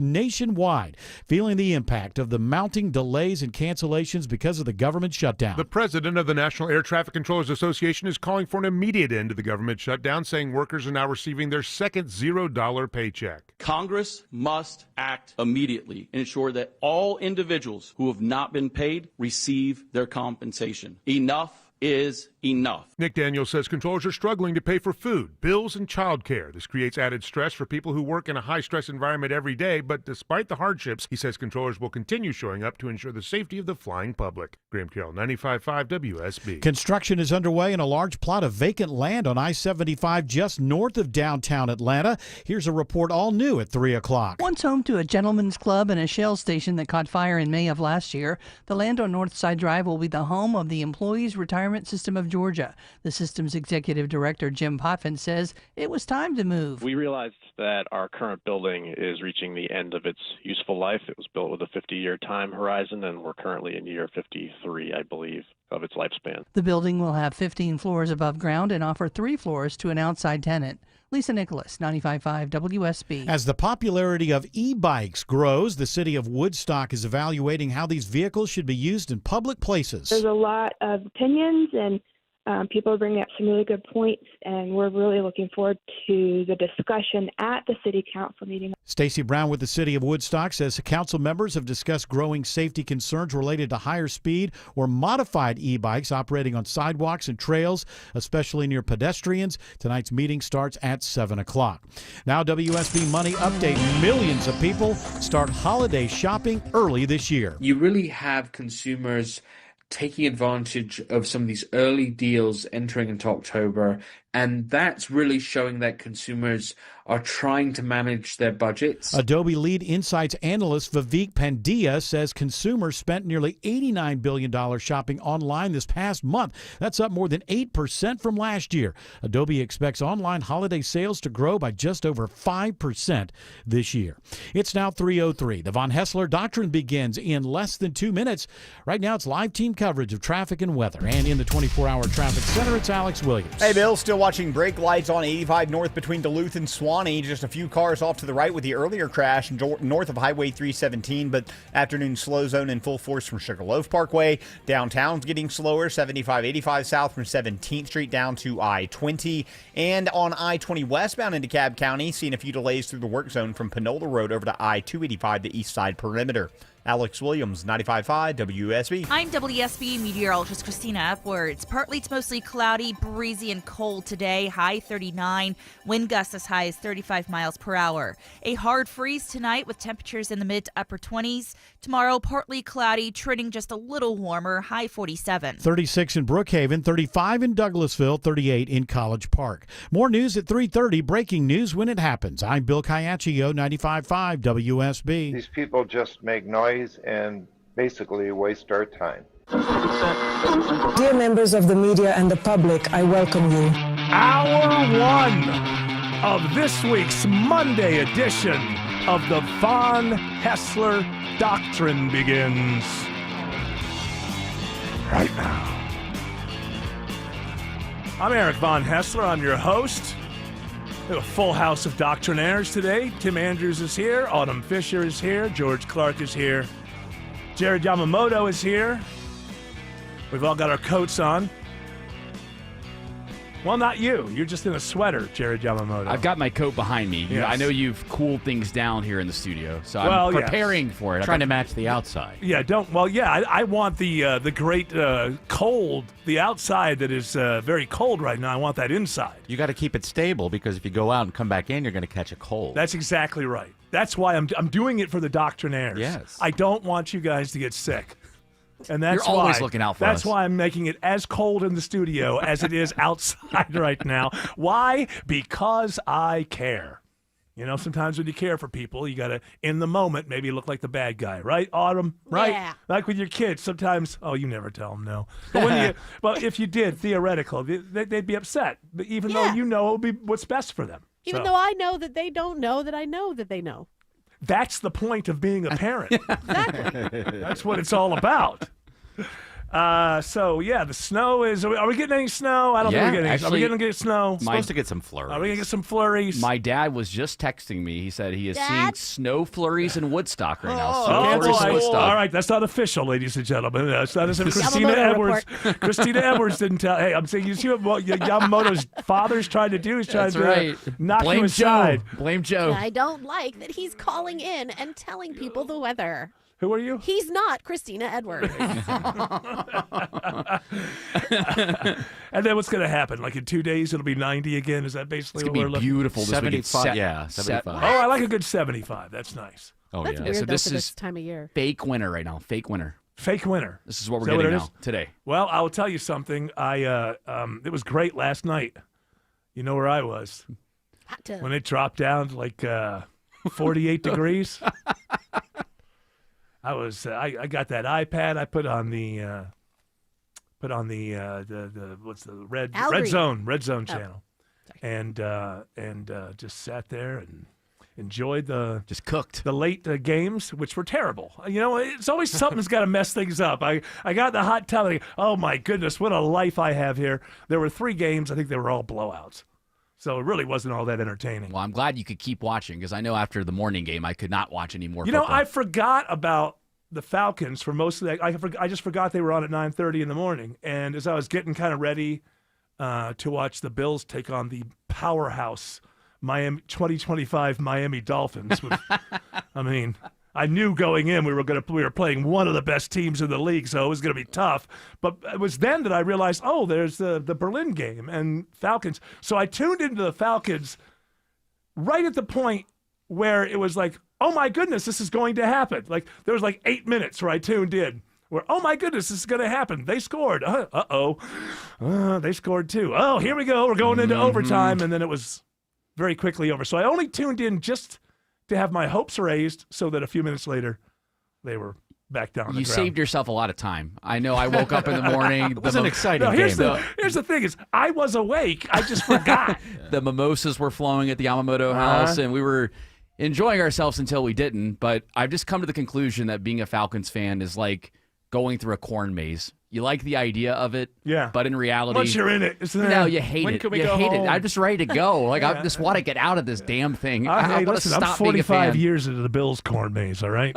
nationwide feeling the impact of the mounting delays and cancellations because of the government shutdown. The president of the National Air Traffic Controllers Association is calling for an immediate end to the government shutdown, saying workers are now receiving their second $0 paycheck. Congress must act immediately and ensure that all individuals who have not been paid receive their compensation. Enough is enough. Nick Daniels says controllers are struggling to pay for food, bills, and child care. This creates added stress for people who work in a high-stress environment every day, but despite the hardships, he says controllers will continue showing up to ensure the safety of the flying public. Graham Carroll, 95.5 WSB. Construction is underway in a large plot of vacant land on I-75 just north of downtown Atlanta. Here's a report all new at 3 o'clock. Once home to a gentleman's club and a Shell station that caught fire in May of last year, the land on Northside Drive will be the home of the Employees Retirement System of Georgia. The system's executive director, Jim Potvin, says it was time to move. We realized that our current building is reaching the end of its useful life. It was built with a 50-year time horizon, and we're currently in year 53, I believe, of its lifespan. The building will have 15 floors above ground and offer 3 floors to an outside tenant. Lisa Nicholas, 95.5 WSB. As the popularity of e-bikes grows, the city of Woodstock is evaluating how these vehicles should be used in public places. There's a lot of opinions, and people are bringing up some really good points, and we're really looking forward to the discussion at the city council meeting. Stacy Brown with the city of Woodstock says council members have discussed growing safety concerns related to higher speed or modified e-bikes operating on sidewalks and trails, especially near pedestrians. Tonight's meeting starts at 7 o'clock. Now, WSB Money Update. Millions of people start holiday shopping early this year. You really have consumers taking advantage of some of these early deals entering into October, and that's really showing that consumers are trying to manage their budgets. Adobe lead insights analyst Vivek Pandya says consumers spent nearly $89 billion shopping online this past month. That's up more than 8% from last year. Adobe expects online holiday sales to grow by just over 5% this year. It's now 3:03. The Von Hessler Doctrine begins in less than 2 minutes. Right now, it's live team coverage of traffic and weather. And in the 24-hour traffic center, it's Alex Williams. Hey, Bill, still watching brake lights on 85 north between Duluth and Swanee. Just a few cars off to the right with the earlier crash north of Highway 317, but afternoon slow zone in full force from Sugarloaf Parkway. Downtown's getting slower, 75-85 south from 17th Street down to I-20. And on I-20 westbound into Cobb County, seeing a few delays through the work zone from Panola Road over to I-285, the east side perimeter. Alex Williams, 95.5 WSB. I'm WSB meteorologist Christina Upwards. Partly to mostly cloudy, breezy, and cold today. High 39. Wind gusts as high as 35 miles per hour. A hard freeze tonight with temperatures in the mid to upper 20s. Tomorrow, partly cloudy, trending just a little warmer. High 47. 36 in Brookhaven, 35 in Douglasville, 38 in College Park. More news at 3:30. Breaking news when it happens. I'm Bill Caiaccio, 95.5 WSB. These people just make noise and basically waste our time. Dear members of the media and the public, I welcome you. Hour 1 of this week's Monday edition of the Von Hessler Doctrine begins right now. I'm Eric Von Hessler. I'm your host. We have a full house of doctrinaires today. Tim Andrews is here. Autumn Fisher is here. George Clark is here. Jared Yamamoto is here. We've all got our coats on. Well, not you. You're just in a sweater, Jared Yamamoto. I've got my coat behind me. Yes. I know you've cooled things down here in the studio, so I'm preparing for it. Trying to match the outside. Yeah, I want the great cold, the outside that is very cold right now. I want that inside. You got to keep it stable because if you go out and come back in, you're going to catch a cold. That's exactly right. That's why I'm doing it for the doctrinaires. Yes. I don't want you guys to get sick. And that's You're always looking out for us. That's us. why I'm making it as cold in the studio as it is outside right now. Why? Because I care. You know, sometimes when you care for people, you got to, in the moment, maybe look like the bad guy. Right, Autumn? Right? Yeah. Like with your kids, sometimes, you never tell them no. But if you did, theoretically, they'd be upset, even though you know it'll be what's best for them. Even though I know that they don't know that I know that they know. That's the point of being a parent. Exactly. That's what it's all about. So yeah, the snow is. Are we getting any snow? I don't think we're getting any. Are we going to get snow? Supposed to get some flurries. Are we going to get some flurries? My dad was just texting me. He said he is seeing snow flurries in Woodstock right now. All right, that's not official, ladies and gentlemen. That's not as if Christina Edwards. Christina Edwards didn't tell. Hey, I'm saying you see what Yamamoto's father's trying to do. He's trying to knock you aside. Blame Joe. I don't like that he's calling in and telling people the weather. Who are you? He's not Christina Edwards. And then what's going to happen? Like in 2 days, it'll be 90 again? Is that basically what we're looking? It's going to be beautiful this weekend. 75. Oh, I like a good 75. That's nice. Oh, That's weird, so though, this for is this time of year. fake winter right now. Fake winter. Fake winter. This is what we're getting now, today. Well, I will tell you something. It was great last night. You know where I was? Hot tub. When it dropped down to like 48 degrees. I got that iPad. I put on the what's the red zone channel, and just sat there and enjoyed just cooked the late games, which were terrible. You know, it's always something's got to mess things up. I got the hot tub. Oh my goodness, what a life I have here. There were 3 games. I think they were all blowouts. So it really wasn't all that entertaining. Well, I'm glad you could keep watching because I know after the morning game I could not watch any more. You know, I forgot about the Falcons for most of that. I just forgot they were on at 9:30 in the morning. And as I was getting kind of ready to watch the Bills take on the powerhouse 2025 Miami Dolphins, which, I mean, I knew going in we were playing one of the best teams in the league, so it was going to be tough. But it was then that I realized, there's the Berlin game and Falcons. So I tuned into the Falcons right at the point where it was like, oh my goodness, this is going to happen. Like there was like 8 minutes where I tuned in where, oh my goodness, this is going to happen. They scored. They scored too. Oh, here we go. We're going into overtime. And then it was very quickly over. So I only tuned in just to have my hopes raised so that a few minutes later they were back down on the ground. You saved yourself a lot of time. I know I woke up in the morning. It was an exciting game. Here's the thing is I was awake. I just forgot. The mimosas were flowing at the Yamamoto house, and we were enjoying ourselves until we didn't. But I've just come to the conclusion that being a Falcons fan is like going through a corn maze. You like the idea of it, but in reality, once you're in it, no, you hate it. You hate it. I'm just ready to go. Like I just want to get out of this damn thing. I'm 45 years into the Bills corn maze. All right.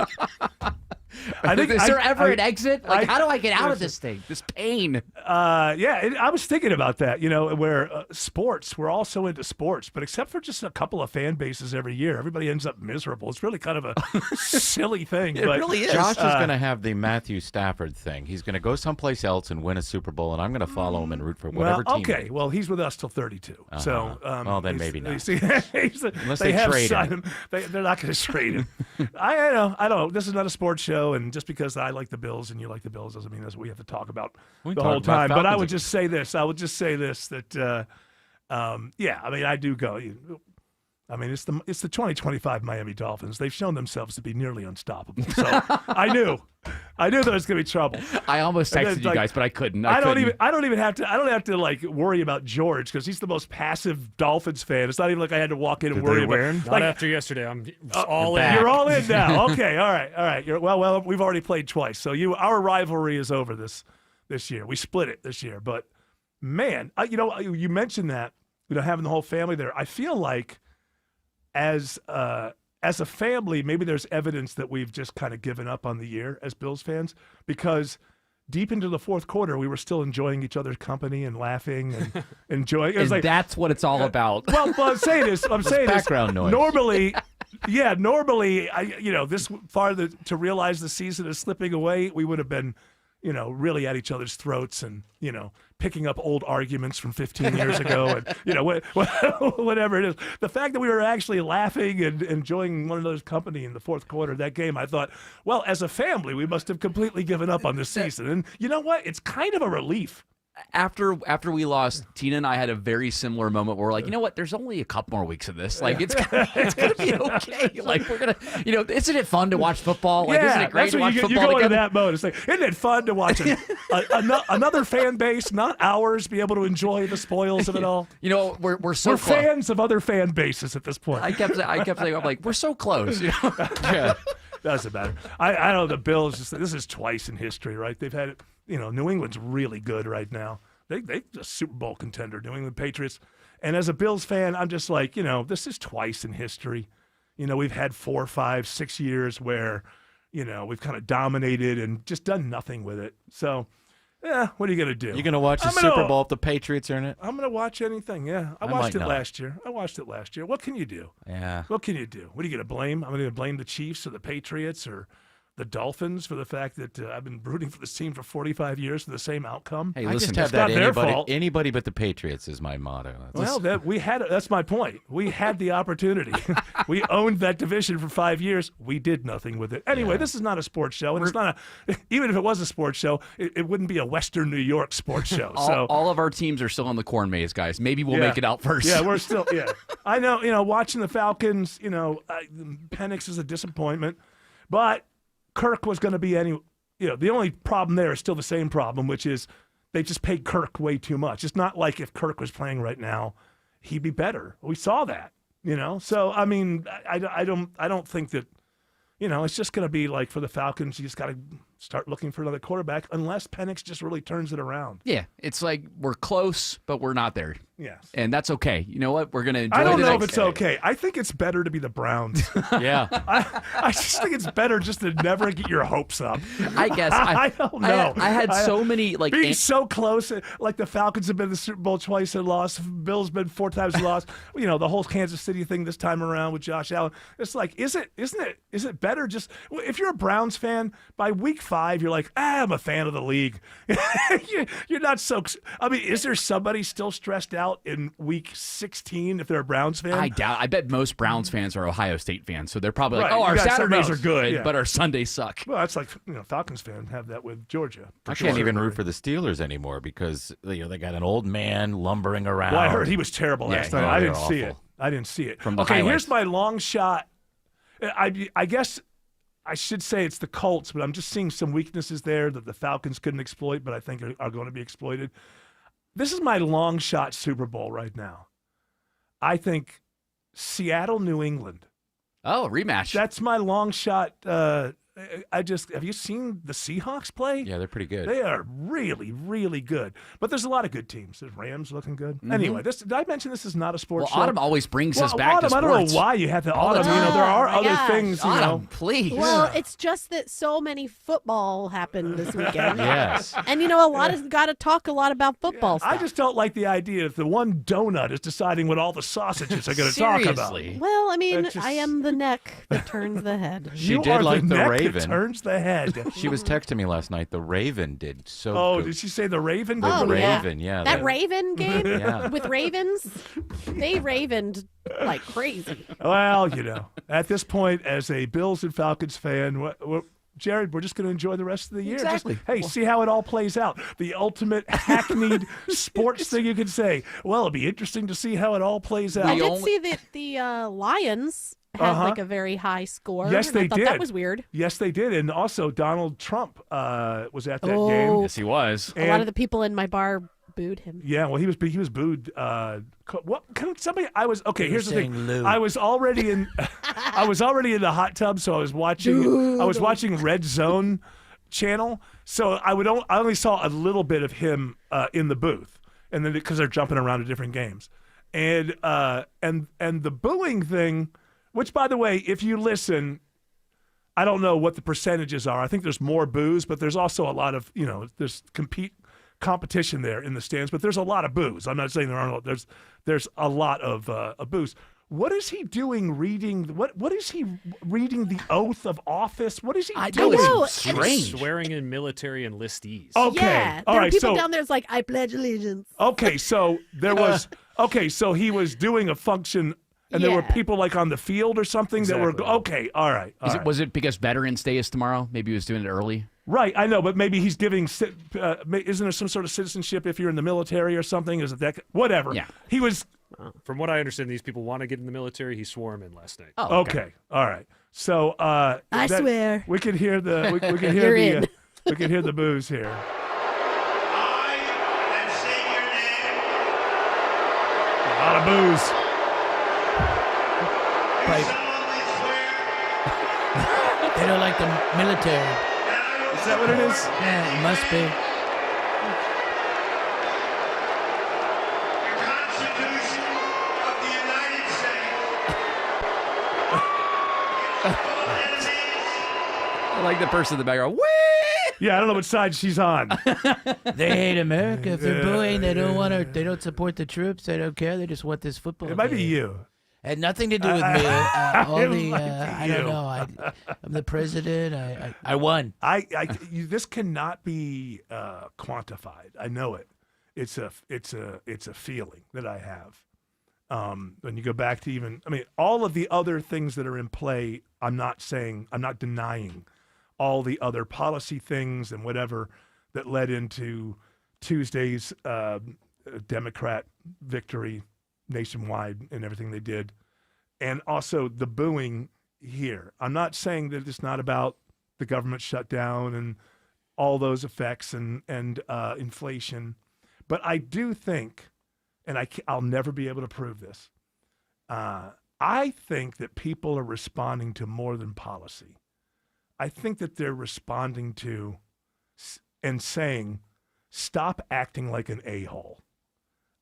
Is there ever an exit? Like, how do I get out of this thing? This pain. I was thinking about that. You know, where sports, we're all so into sports, but except for just a couple of fan bases every year, everybody ends up miserable. It's really kind of a silly thing. It really is. Josh is going to have the Matthew Stafford thing. He's going to go someplace else and win a Super Bowl, and I'm going to follow him and root for whatever team. Okay, well, he's with us till 32. So, then maybe not. Unless they trade him. They're not going to trade him. I don't know. This is not a sports show. And just because I like the Bills and you like the Bills doesn't mean that's what we have to talk about the whole time. But I would just say this. That, I mean, I do go. I mean, it's the 2025 Miami Dolphins. They've shown themselves to be nearly unstoppable. So I knew there was going to be trouble. I almost texted you guys, but I couldn't. I don't even have to like worry about George because he's the most passive Dolphins fan. It's not even like I had to walk in and worry about. Not after yesterday. I'm all in. You're all in now. Okay, all right. Well, we've already played twice, so our rivalry is over this year. We split it this year, but man, you mentioned that having the whole family there. I feel like as a family, maybe there's evidence that we've just kind of given up on the year as Bills fans because deep into the fourth quarter, we were still enjoying each other's company and laughing and enjoying. That's what it's all about. Well, I'm saying this. Background noise. Normally, this far to realize the season is slipping away, we would have been, really at each other's throats and, picking up old arguments from 15 years ago and, whatever it is. The fact that we were actually laughing and enjoying one another's company in the fourth quarter of that game, I thought, well, as a family, we must have completely given up on this season. And you know what? It's kind of a relief. After we lost, Tina and I had a very similar moment where we're like, you know what? There's only a couple more weeks of this. Like, it's gonna be okay. Like, we're gonna, isn't it fun to watch football? Like, isn't it great to watch football? You go into that mode. It's like, isn't it fun to watch another fan base, not ours, be able to enjoy the spoils of it all? We're close. Fans of other fan bases at this point. I kept saying, I'm like, we're so close. Yeah. Doesn't matter. I know the Bills. This is twice in history, right? They've had, New England's really good right now. They're a Super Bowl contender, New England Patriots. And as a Bills fan, I'm just like, this is twice in history. We've had 4, 5, 6 years where, we've kind of dominated and just done nothing with it. So, yeah, what are you going to do? You're going to watch the Super Bowl if the Patriots are in it? I'm going to watch anything, yeah. I watched it last year. What can you do? Yeah. What can you do? What are you going to blame? I'm going to blame the Chiefs or the Patriots or the Dolphins for the fact that I've been rooting for this team for 45 years for the same outcome. Hey, listen, it's not their fault. Anybody but the Patriots is my motto. That's my point. We had the opportunity. We owned that division for 5 years. We did nothing with it. Anyway, This is not a sports show, and it's not even if it was a sports show, it wouldn't be a Western New York sports show. All of our teams are still on the corn maze, guys. Maybe we'll make it out first. Yeah, we're still. Yeah, I know. Watching the Falcons, Penix is a disappointment, but Kirk was going to be the only problem there is still the same problem, which is they just paid Kirk way too much. It's not like if Kirk was playing right now, he'd be better. We saw that, So I mean, I don't think that, it's just going to be like for the Falcons, you just got to start looking for another quarterback unless Penix just really turns it around. Yeah, it's like we're close, but we're not there. Yes. And that's okay. You know what? We're going to enjoy I don't know if it's okay. I think it's better to be the Browns. Yeah. I just think it's better just to never get your hopes up. I guess. I don't know. I had so many being so close. Like the Falcons have been to the Super Bowl twice and lost. Bills been 4 times and lost. The whole Kansas City thing this time around with Josh Allen. It's like, is it better just if you're a Browns fan by week 5, you're like, I'm a fan of the league. You're not so. I mean, is there somebody still stressed out in week 16 if they're a Browns fan? I doubt. I bet most Browns fans are Ohio State fans, so they're probably like, right. our Saturdays are good, but our Sundays suck. Well, that's like Falcons fans have that with Georgia. I can't even root for the Steelers anymore because they got an old man lumbering around. Well, I heard he was terrible last night. I didn't see it. From the okay, highlights. Here's my long shot. I guess I should say it's the Colts, but I'm just seeing some weaknesses there that the Falcons couldn't exploit, but I think are going to be exploited. This is my long shot Super Bowl right now. I think Seattle, New England. Oh, rematch. That's my long shot. Have you seen the Seahawks play? Yeah, they're pretty good. They are really, really good. But there's a lot of good teams. The Rams looking good. Mm-hmm. Anyway, did I mention this is not a sports show? Autumn always brings us back to sports. I don't know why you have the autumn. There are other things. Autumn, please. Well, it's just that so many football happened this weekend. Yes. And a lot has got to talk a lot about football stuff. I just don't like the idea that the one donut is deciding what all the sausages are going to talk about. Well, I mean, I am the neck that turns the head. She did like the Raven. That turns the head. She was texting me last night. The Raven did so good. Oh, did she say the Raven? The Raven, yeah. That Raven game with Ravens, they ravened like crazy. Well, at this point, as a Bills and Falcons fan, Jared, we're just going to enjoy the rest of the year. Exactly. See how it all plays out. The ultimate hackneyed sports thing you could say. Well, it'll be interesting to see how it all plays out. I did see that the Lions had like a very high score. Yes, they did. That was weird. Yes, they did. And also Donald Trump was at that game. Yes, he was. A lot of the people in my bar booed him. Yeah, well, he was booed. What? Can somebody? Here's the thing. Lou. I was already in the hot tub, so I was watching Red Zone channel. So I only saw a little bit of him in the booth, and then because they're jumping around to different games, and the booing thing. Which, by the way, if you listen, I don't know what the percentages are. I think there's more boos, but there's also a lot of, there's competition there in the stands. But there's a lot of boos. I'm not saying there aren't. There's a lot of boos. What is he doing reading? What is he reading the oath of office? What is he doing? Strange. Swearing in military enlistees. Okay. Yeah, all there right. are people down there that's like, I pledge allegiance. Okay, so there was. So he was doing a function. And there were people like on the field or something that were okay. All right. Was it because Veterans Day is tomorrow? Maybe he was doing it early. Right, I know, but maybe he's giving. Isn't there some sort of citizenship if you're in the military or something? Is it that? Whatever. Yeah. He was. From what I understand, these people want to get in the military. He swore him in last night. Oh, okay. All right. So I swear we can hear the. We can hear You're the. in. We can hear the boos here. I am saying your name. A lot of boos. They don't like the military. Is that what it is? Yeah, it must be. Constitution of the United States. I like the person in the background. Whee! Yeah, I don't know what side she's on. They hate America. If they're booing, they don't want to. They don't support the troops. They don't care. They just want this football. It might be game. you. Had nothing to do with me. It Only, might be I don't you. know. I'm the president. I won. This cannot be quantified. I know it. It's a feeling that I have. When you go back to all of the other things that are in play, I'm not denying all the other policy things and whatever that led into Tuesday's Democrat victory nationwide and everything they did. And also the booing here. I'm not saying that it's not about the government shutdown and all those effects and inflation. But I do think, and I'll never be able to prove this, I think that people are responding to more than policy. I think that they're responding to and saying, stop acting like an a-hole.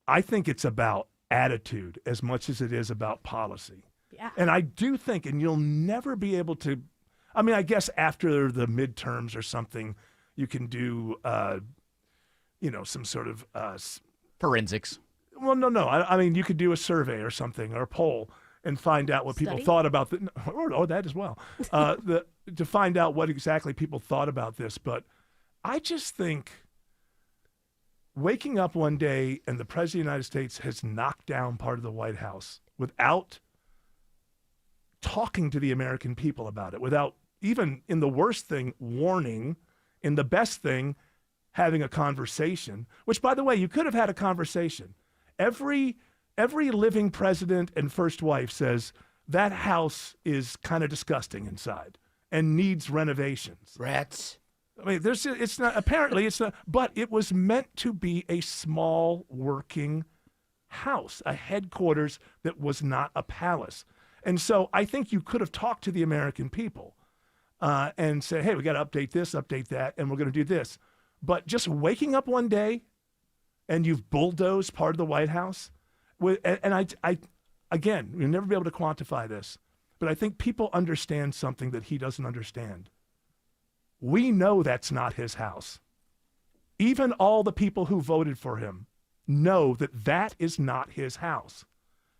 I think it's about attitude as much as it is about policy. Yeah. And I do think, and you'll never be able to, I guess after the midterms or something, you can do, some sort of forensics. Well, no. I mean, you could do a survey or something or a poll and find out what people thought about or that as well. To find out what exactly people thought about this. But I just think waking up one day and the President of the United States has knocked down part of the White House without talking to the American people about it, without even in the worst thing warning, in the best thing having a conversation, which, by the way, you could have had a conversation. Every living president and first wife says that house is kind of disgusting inside and needs renovations. Rats. I mean, it's not, but it was meant to be a small working house, a headquarters that was not a palace. And so I think you could have talked to the American people and say, hey, we got to update this, update that, and we're going to do this. But just waking up one day and you've bulldozed part of the White House, and I again, you'll never be able to quantify this, but I think people understand something that he doesn't understand. We know that's not his house. Even all the people who voted for him know that that is not his house.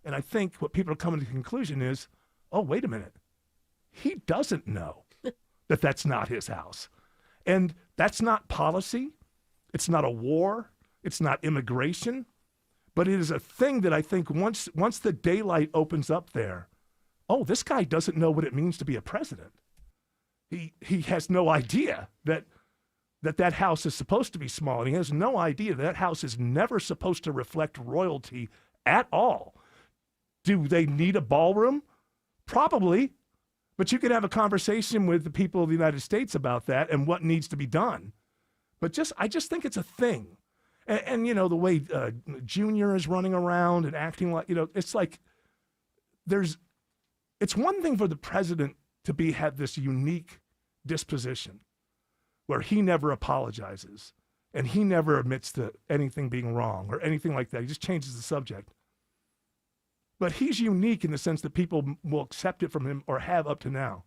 And I think what people are coming to the conclusion is, oh, wait a minute. He doesn't know that that's not his house. And that's not policy. It's not a war. It's not immigration. But it is a thing that I think once the daylight opens up there, oh, this guy doesn't know what it means to be a president. He has no idea that house is supposed to be small. And he has no idea that house is never supposed to reflect royalty at all. Do they need a ballroom? Probably. But you can have a conversation with the people of the United States about that and what needs to be done. But I just think it's a thing. And the way Junior is running around and acting like, it's like it's one thing for the president to have this unique disposition where he never apologizes and he never admits to anything being wrong or anything like that. He just changes the subject. But he's unique in the sense that people will accept it from him or have up to now.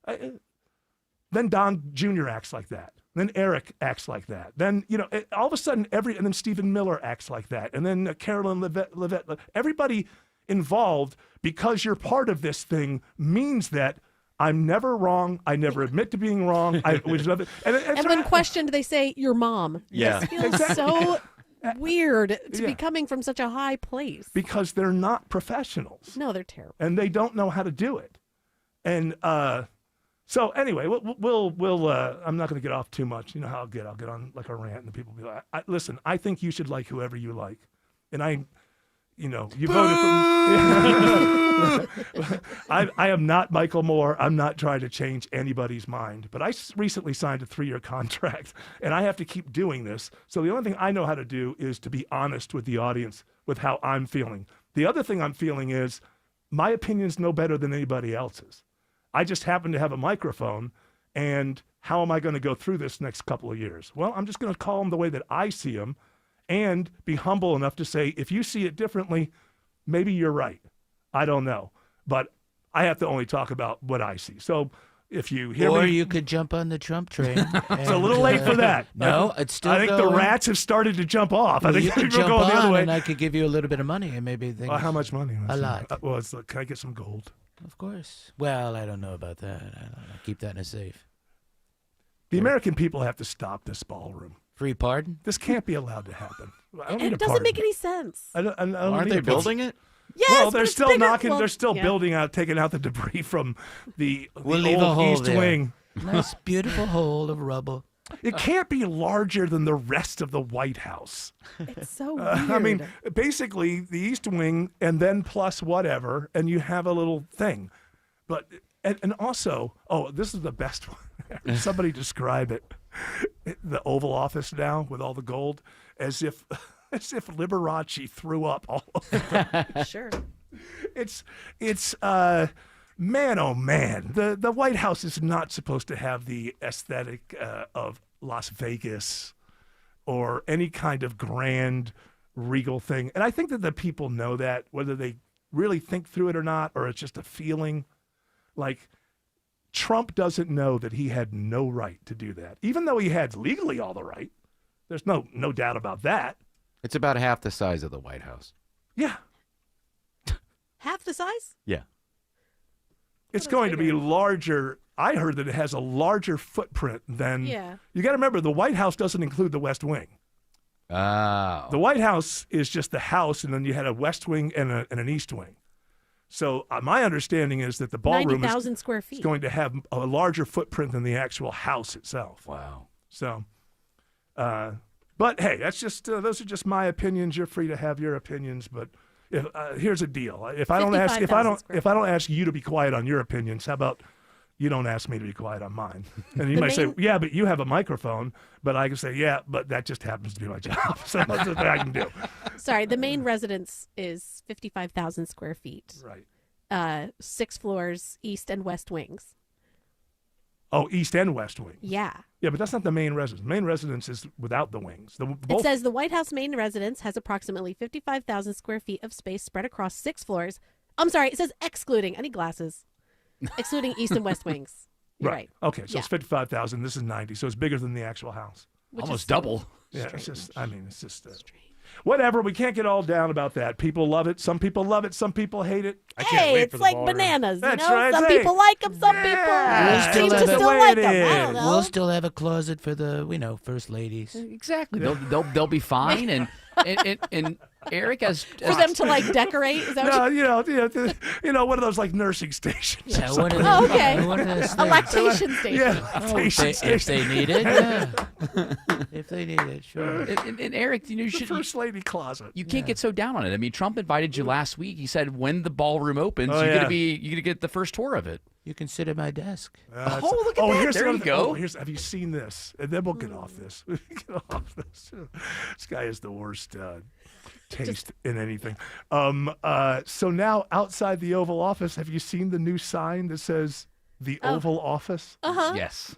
Then Don Jr. acts like that. Then Eric acts like that. Then, all of a sudden, and then Stephen Miller acts like that. And then Carolyn Levette, everybody involved, because you're part of this thing, means that I'm never wrong. I never admit to being wrong. And when questioned, they say, your mom. Yeah. It feels so weird to be coming from such a high place. Because they're not professionals. No, they're terrible. And they don't know how to do it. And so anyway, we'll I'm not going to get off too much. You know how I'll get on like a rant and the people will be like, listen, I think you should like whoever you like. And you voted for me. I am not Michael Moore. I'm not trying to change anybody's mind. But I recently signed a 3-year contract, and I have to keep doing this. So the only thing I know how to do is to be honest with the audience with how I'm feeling. The other thing I'm feeling is my opinion's no better than anybody else's. I just happen to have a microphone, and how am I going to go through this next couple of years? Well, I'm just going to call them the way that I see them and be humble enough to say, if you see it differently, maybe you're right. I don't know. But I have to only talk about what I see. So if you hear or me... you could jump on the Trump train. It's a little late for that. No, it's still I think going. the rats have started to jump off. Well, I think you could people are jump going the other on, way. and I could give you a little bit of money, and maybe things. How much money? A lot. Well, can I get some gold? Of course. Well, I don't know about that. I don't know. Keep that in a safe. The American people have to stop this ballroom. Free pardon? This can't be allowed to happen. I don't need It a doesn't pardon. make any sense. I don't Aren't need they a pardon. building it? Yes, well, but they're it's still bigger. knocking. Well, they're still yeah. building out, taking out the debris from the We'll the leave a old hole East there. Wing. Nice, beautiful hole of rubble. It can't be larger than the rest of the White House. It's so weird. I mean, basically the East Wing, and then plus whatever, and you have a little thing. But and also, this is the best one. Somebody describe it. The Oval Office now with all the gold, as if Liberace threw up all over. Sure. It's man, oh man, the White House is not supposed to have the aesthetic of Las Vegas or any kind of grand regal thing. And I think that the people know that, whether they really think through it or not, or it's just a feeling. Like, Trump doesn't know that he had no right to do that, even though he had legally all the right. There's no doubt about that. It's about half the size of the White House. Yeah. Half the size? Yeah. It's going to be larger. I heard that it has a larger footprint than. Yeah. You got to remember, the White House doesn't include the West Wing. Oh. The White House is just the house, and then you had a West Wing and an East Wing. So my understanding is that the ballroom 90,000 square feet. is going to have a larger footprint than the actual house itself. Wow. So, but hey, that's just those are just my opinions. You're free to have your opinions, but if here's a deal: if I don't ask you to be quiet on your opinions, how about you don't ask me to be quiet on mine? And you might say, yeah, but you have a microphone. But I can say, yeah, but that just happens to be my job. So that's what I can do. Sorry, the main residence is 55,000 square feet. Right. 6 floors, east and west wings. Oh, East and West Wing. Yeah. Yeah, but that's not the main residence. Main residence is without the wings. It says the White House main residence has approximately 55,000 square feet of space spread across 6 floors. I'm sorry, it says excluding. I need glasses. Excluding east and west wings. You're right. Okay, so Yeah. it's 55,000. This is 90, so it's bigger than the actual house. Which Almost is double. Yeah, it's just. I mean, it's just. Whatever. We can't get all down about that. People love it. Some people love it. Some people hate it. Hey, it's like bananas. That's you know? right. Some Hey. people like them. Some people seem to that's the still way like it them. I is. don't know. We'll still have a closet for the first ladies. Exactly. They'll be fine. And Eric has For them to like decorate. Is that No, what you know, one of those like nursing stations. Yeah, or one of something. those- Oh, okay. one of those A lactation station. Yeah, Oh, lactation if they station. need it, yeah. If they need it, sure. and Eric, you The should first lady closet. you can't get so down on it. I mean, Trump invited you last week. He said when the ballroom opens, Oh, you're yeah. gonna get the first tour of it. You can sit at my desk. Oh, look at that. Here's There the you other- go. Have you seen this? And then we'll get off this. Get off this. This guy is the worst taste in anything. So now outside the Oval Office, have you seen the new sign that says the Oval Office? Uh-huh. Yes.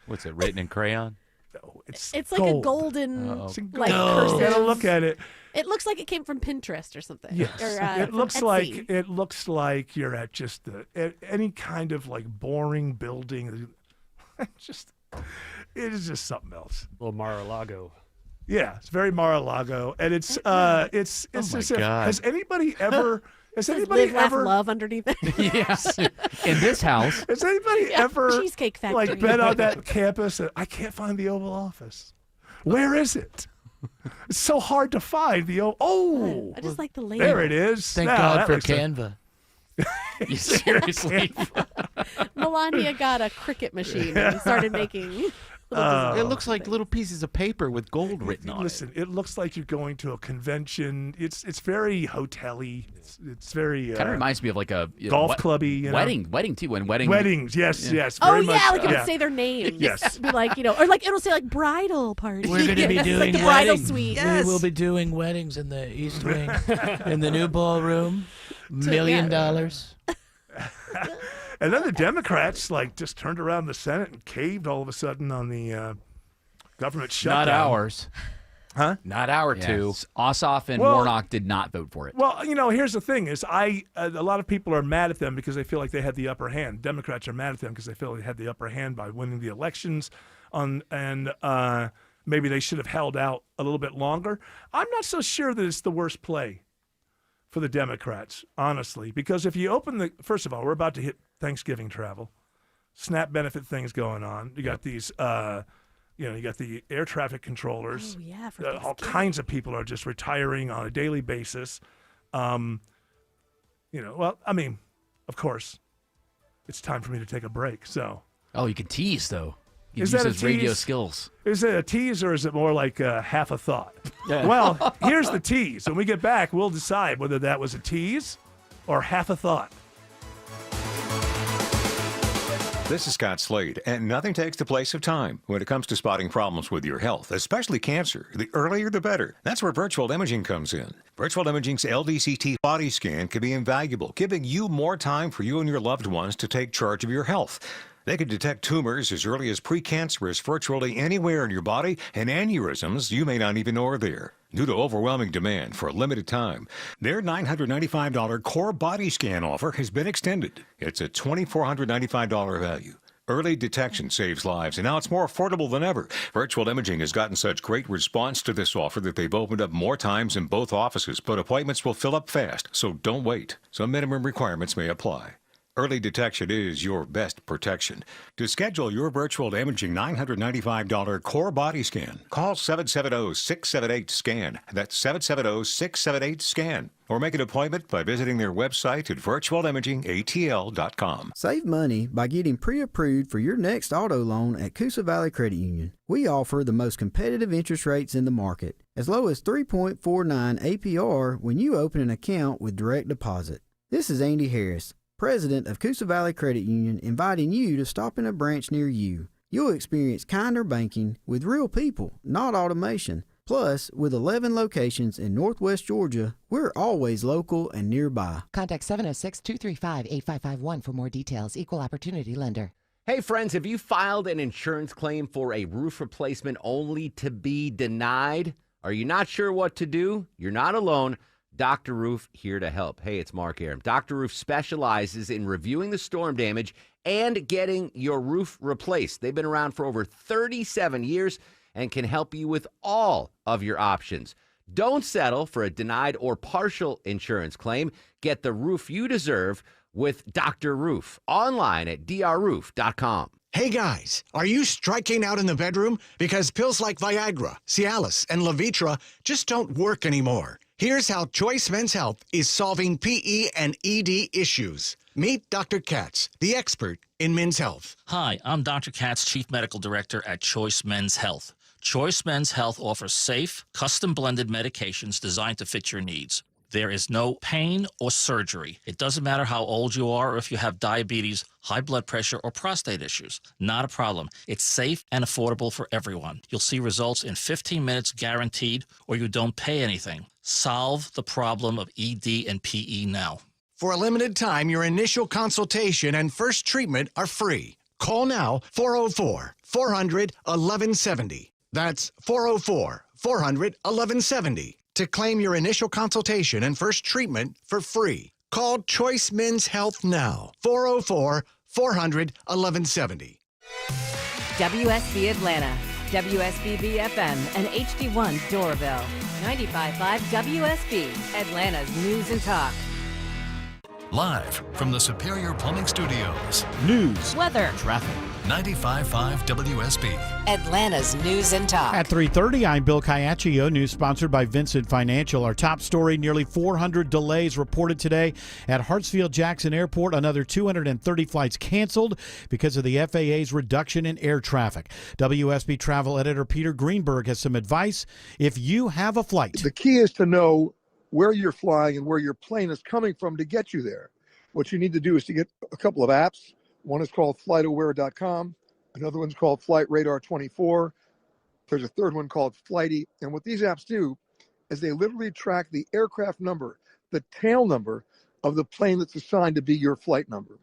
What's it, written in crayon? No, it's It's like a gold. golden, It's in like gold. You gotta cursive. look at it. It looks like it came from Pinterest or something. Yes, Or, it from looks Etsy. like you're at just any kind of like boring building. Just it is just something else. Little Mar-a-Lago. Yeah, it's very Mar-a-Lago, and it's my as if God. has anybody ever has Says anybody live, laugh, ever love underneath it. Yes. In this house. has anybody Yeah, ever Cheesecake Factory. like been on that campus and I can't find the Oval Office. Where is it? It's so hard to find the Oh, I just like the label. there it is. Thank Now, God that for looks like- Canva. Seriously. Melania got a Cricut machine and started making little It looks like little pieces of paper with gold written on Listen, it looks like you're going to a convention. It's very hotel-y. It's very Kind of reminds me of like a golf clubby. You know? wedding too. When wedding Weddings, yes, yes. Oh Very yeah, much, like it yeah. would say their names. Yes. Be like, or like it'll say like bridal party. We're going to be It's doing like the bridal weddings. suite. We will be doing weddings in the East Wing, in the new ballroom. $1 million. And then the Democrats just turned around the Senate and caved all of a sudden on the government shutdown. Not ours. Huh? Not our two. Ossoff and Warnock did not vote for it. Well, here's the thing: is a lot of people are mad at them because they feel like they had the upper hand. Democrats are mad at them because they feel they had the upper hand by winning the elections, and maybe they should have held out a little bit longer. I'm not so sure that it's the worst play for the Democrats, honestly, because if you open first of all, we're about to hit Thanksgiving travel, SNAP benefit things going on. You got these. You got the air traffic controllers. Oh, yeah, all kinds of people are just retiring on a daily basis. Of course, it's time for me to take a break. So. Oh, you can tease, though. You Is use that a his radio tease? skills. Is it a tease or is it more like half a thought? Well, here's the tease. When we get back, we'll decide whether that was a tease or half a thought. This is Scott Slade, and nothing takes the place of time when it comes to spotting problems with your health, especially cancer. The earlier, the better. That's where virtual imaging comes in. Virtual imaging's LDCT body scan can be invaluable, giving you more time for you and your loved ones to take charge of your health. They can detect tumors as early as precancerous virtually anywhere in your body, and aneurysms you may not even know are there. Due to overwhelming demand for a limited time, their $995 core body scan offer has been extended. It's a $2,495 value. Early detection saves lives, and now it's more affordable than ever. Virtual Imaging has gotten such great response to this offer that they've opened up more times in both offices, but appointments will fill up fast, so don't wait. Some minimum requirements may apply. Early detection is your best protection. To schedule your virtual imaging $995 core body scan, call 770-678-SCAN. That's 770-678-SCAN. Or make an appointment by visiting their website at virtualimagingatl.com. Save money by getting pre-approved for your next auto loan at Coosa Valley Credit Union. We offer the most competitive interest rates in the market, as low as 3.49 APR when you open an account with direct deposit. This is Andy Harris, President of Coosa Valley Credit Union, inviting you to stop in a branch near you. You'll experience kinder banking with real people, not automation. Plus, with 11 locations in Northwest Georgia, we're always local and nearby. Contact 706-235-8551 for more details. Equal Opportunity Lender. Hey friends, have you filed an insurance claim for a roof replacement only to be denied? Are you not sure what to do? You're not alone. Dr. Roof here to help. Hey, it's Mark Aram. Dr. Roof specializes in reviewing the storm damage and getting your roof replaced. They've been around for over 37 years and can help you with all of your options. Don't settle for a denied or partial insurance claim. Get the roof you deserve with Dr. Roof. Online at drroof.com. Hey guys, are you striking out in the bedroom? Because pills like Viagra, Cialis, and Levitra just don't work anymore. Here's how Choice Men's Health is solving PE and ED issues. Meet Dr. Katz, the expert in men's health. Hi, I'm Dr. Katz, Chief Medical Director at Choice Men's Health. Choice Men's Health offers safe, custom-blended medications designed to fit your needs. There is no pain or surgery. It doesn't matter how old you are or if you have diabetes, high blood pressure, or prostate issues. Not a problem. It's safe and affordable for everyone. You'll see results in 15 minutes guaranteed, or you don't pay anything. Solve the problem of ED and PE now. For a limited time, your initial consultation and first treatment are free. Call now, 404-400-1170. That's 404-400-1170 to claim your initial consultation and first treatment for free. Call Choice Men's Health now, 404-400-1170. WSB Atlanta, WSBB FM, and HD1 Doraville. 95.5 WSB, Atlanta's News and Talk. Live from the Superior Plumbing Studios. News, weather, traffic. 95.5 WSB. Atlanta's News and Talk. At 3:30, I'm Bill Caiaccio. News sponsored by Vincent Financial. Our top story, nearly 400 delays reported today at Hartsfield-Jackson Airport. Another 230 flights canceled because of the FAA's reduction in air traffic. WSB travel editor Peter Greenberg has some advice if you have a flight. The key is to know where you're flying and where your plane is coming from to get you there. What you need to do is to get a couple of apps. One is called FlightAware.com. Another one's called Flight Radar 24. There's a third one called Flighty. And what these apps do is they literally track the aircraft number, the tail number of the plane that's assigned to be your flight number.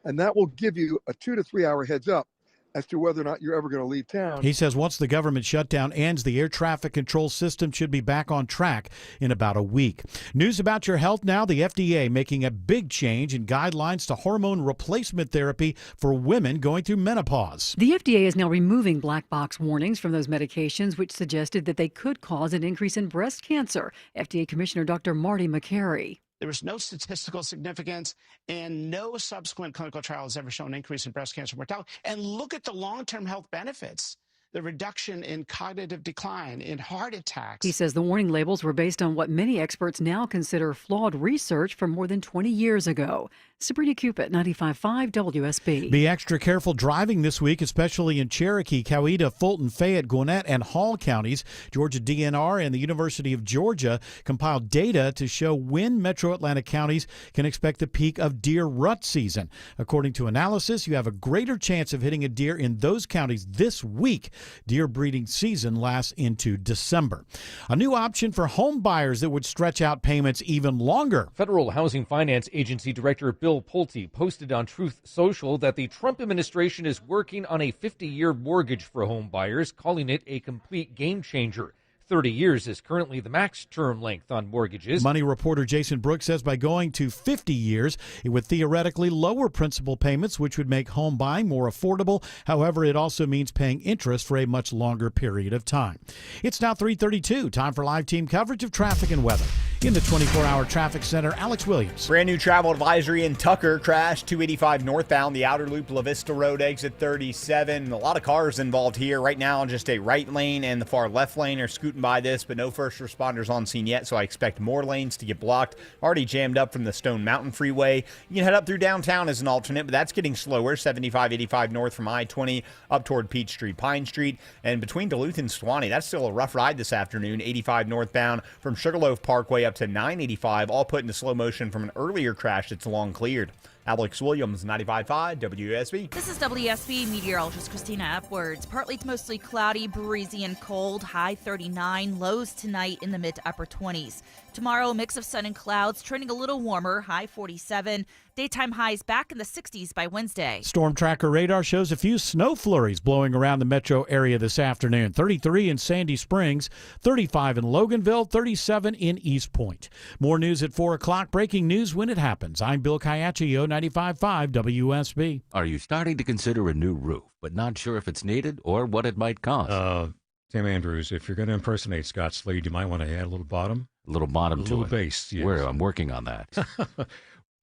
and that will give you a 2 to 3 hour heads up as to whether or not you're ever going to leave town. He says once the government shutdown ends, the air traffic control system should be back on track in about a week. News about your health now. The FDA making a big change in guidelines to hormone replacement therapy for women going through menopause. The FDA is now removing black box warnings from those medications, which suggested that they could cause an increase in breast cancer. FDA Commissioner Dr. Marty Makary. There was no statistical significance, and no subsequent clinical trial has ever shown an increase in breast cancer mortality. And look at the long-term health benefits. The reduction in cognitive decline, in heart attacks. He says the warning labels were based on what many experts now consider flawed research from more than 20 years ago. Sabrina Cupid, 95.5 WSB. Be extra careful driving this week, especially in Cherokee, Coweta, Fulton, Fayette, Gwinnett, and Hall counties. Georgia DNR and the University of Georgia compiled data to show when metro Atlanta counties can expect the peak of deer rut season. According to analysis, you have a greater chance of hitting a deer in those counties this week. Deer breeding season lasts into December. A new option for home buyers that would stretch out payments even longer. Federal Housing Finance Agency Director Bill Pulte posted on Truth Social that the Trump administration is working on a 50-year mortgage for home buyers, calling it a complete game changer. 30 years is currently the max term length on mortgages. Money reporter Jason Brooks says by going to 50 years, it would theoretically lower principal payments, which would make home buying more affordable. However, it also means paying interest for a much longer period of time. It's now 3:32. Time for live team coverage of traffic and weather. In the 24-hour traffic center, Alex Williams. Brand new travel advisory in Tucker. Crash 285 northbound, the outer loop, La Vista Road, exit 37. A lot of cars involved here. Right now, just a right lane and the far left lane are scooting by this, but no first responders on scene yet, so I expect more lanes to get blocked. Already jammed up from the Stone Mountain Freeway. You can head up through downtown as an alternate, but that's getting slower. 75-85 north from I-20 up toward Peachtree, Pine Street, and between Duluth and Suwanee, that's still a rough ride this afternoon. 85 northbound from Sugarloaf Parkway up to 985, all put into slow motion from an earlier crash that's long cleared. Alex Williams, 95.5 WSB. This is WSB meteorologist Christina Upwards. Partly to mostly cloudy, breezy, and cold. High 39. Lows tonight in the mid to upper 20s. Tomorrow, a mix of sun and clouds, trending a little warmer. High 47. Daytime highs back in the 60s by Wednesday. Storm tracker radar shows a few snow flurries blowing around the metro area this afternoon. 33 in Sandy Springs, 35 in Loganville, 37 in East Point. More news at 4 o'clock. Breaking news when it happens. I'm Bill Caiaccio, 95.5 WSB. Are you starting to consider a new roof, but not sure if it's needed or what it might cost? Tim Andrews, if you're going to impersonate Scott Slade, you might want to add a little bottom. A little bottom to it. A little bass, yes. I'm working on that.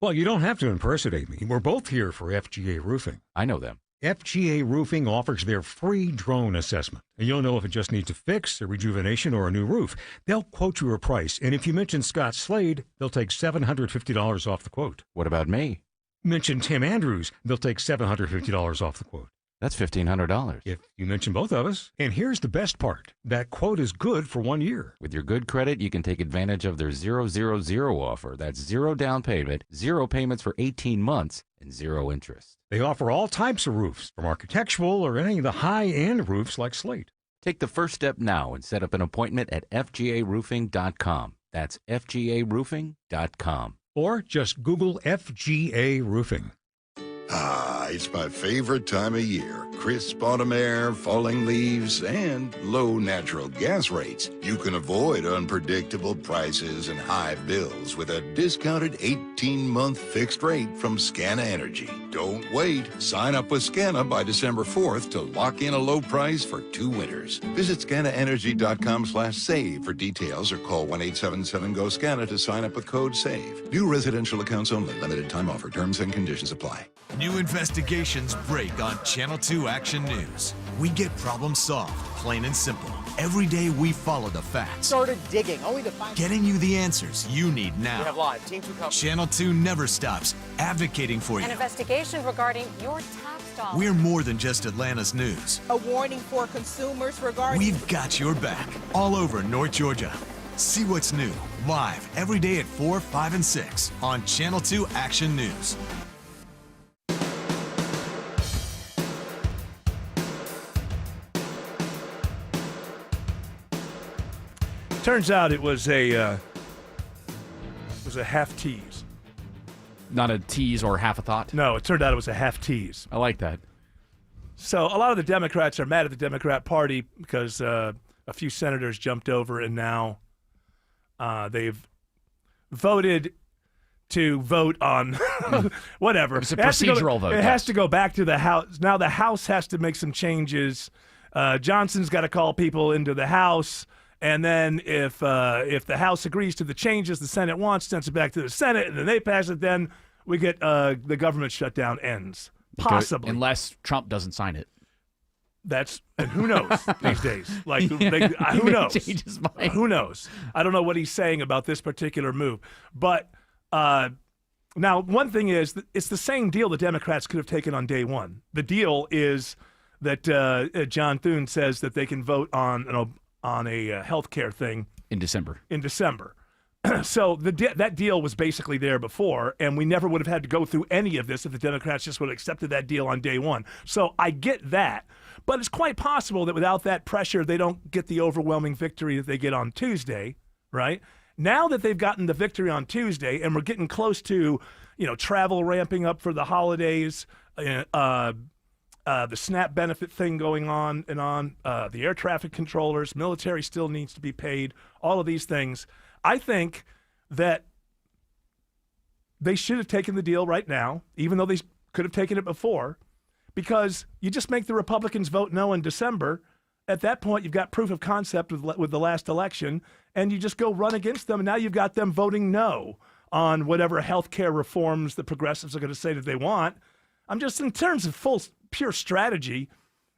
Well, you don't have to impersonate me. We're both here for FGA Roofing. I know them. FGA Roofing offers their free drone assessment. And you'll know if it just needs a fix, a rejuvenation, or a new roof. They'll quote you a price. And if you mention Scott Slade, they'll take $750 off the quote. What about me? Mention Tim Andrews, they'll take $750 off the quote. That's $1,500. If you mention both of us. And here's the best part. That quote is good for 1 year. With your good credit, you can take advantage of their 000 offer. That's 0 down payment, 0 payments for 18 months, and 0 interest. They offer all types of roofs, from architectural or any of the high-end roofs like Slate. Take the first step now and set up an appointment at FGAroofing.com. That's FGAroofing.com. Or just Google FGA Roofing. Ah, it's my favorite time of year. Crisp autumn air, falling leaves, and low natural gas rates. You can avoid unpredictable prices and high bills with a discounted 18-month fixed rate from Scana Energy. Don't wait. Sign up with Scana by December 4th to lock in a low price for 2 winters. Visit scanaenergy.com/save for details or call 1-877-GO-SCANA to sign up with code SAVE. New residential accounts only. Limited time offer. Terms and conditions apply. New investigations break on Channel 2 Action News. We get problems solved, plain and simple. Every day we follow the facts. Started digging, only to find... Getting you the answers you need now. We have live. Team 2 coverage. Channel 2 never stops advocating for you. An investigation regarding your tax dollars. We're more than just Atlanta's news. A warning for consumers regarding... We've got your back all over North Georgia. See what's new, live, every day at 4, 5, and 6 on Channel 2 Action News. Turns out it was a half tease. not a tease or half a thought? No, it turned out it was a half tease. I like that. So a lot of the Democrats are mad at the Democrat Party because a few senators jumped over, and now they've voted to vote on whatever. It's a procedural vote. It has to go back to the House. Now the House has to make some changes. Johnson's got to call people into the House, and then if the House agrees to the changes the Senate wants, sends it back to the Senate, and then they pass it, then we get the government shutdown ends. Possibly. Unless Trump doesn't sign it. And who knows these days? Like, who knows? Change his mind. Who knows? I don't know what he's saying about this particular move. But now, one thing is, that it's the same deal the Democrats could have taken on day one. The deal is that John Thune says that they can vote on a health care thing in December. So that deal was basically there before, and we never would have had to go through any of this if the Democrats just would have accepted that deal on day one. So I get that, but it's quite possible that without that pressure, they don't get the overwhelming victory that they get on Tuesday, right? Now that they've gotten the victory on Tuesday, and we're getting close to, travel ramping up for the holidays, the SNAP benefit thing going on, the air traffic controllers, military still needs to be paid, all of these things. I think that they should have taken the deal right now, even though they could have taken it before, because you just make the Republicans vote no in December. At that point, you've got proof of concept with the last election, and you just go run against them, and now you've got them voting no on whatever health care reforms the progressives are going to say that they want. I'm just, in terms of pure strategy,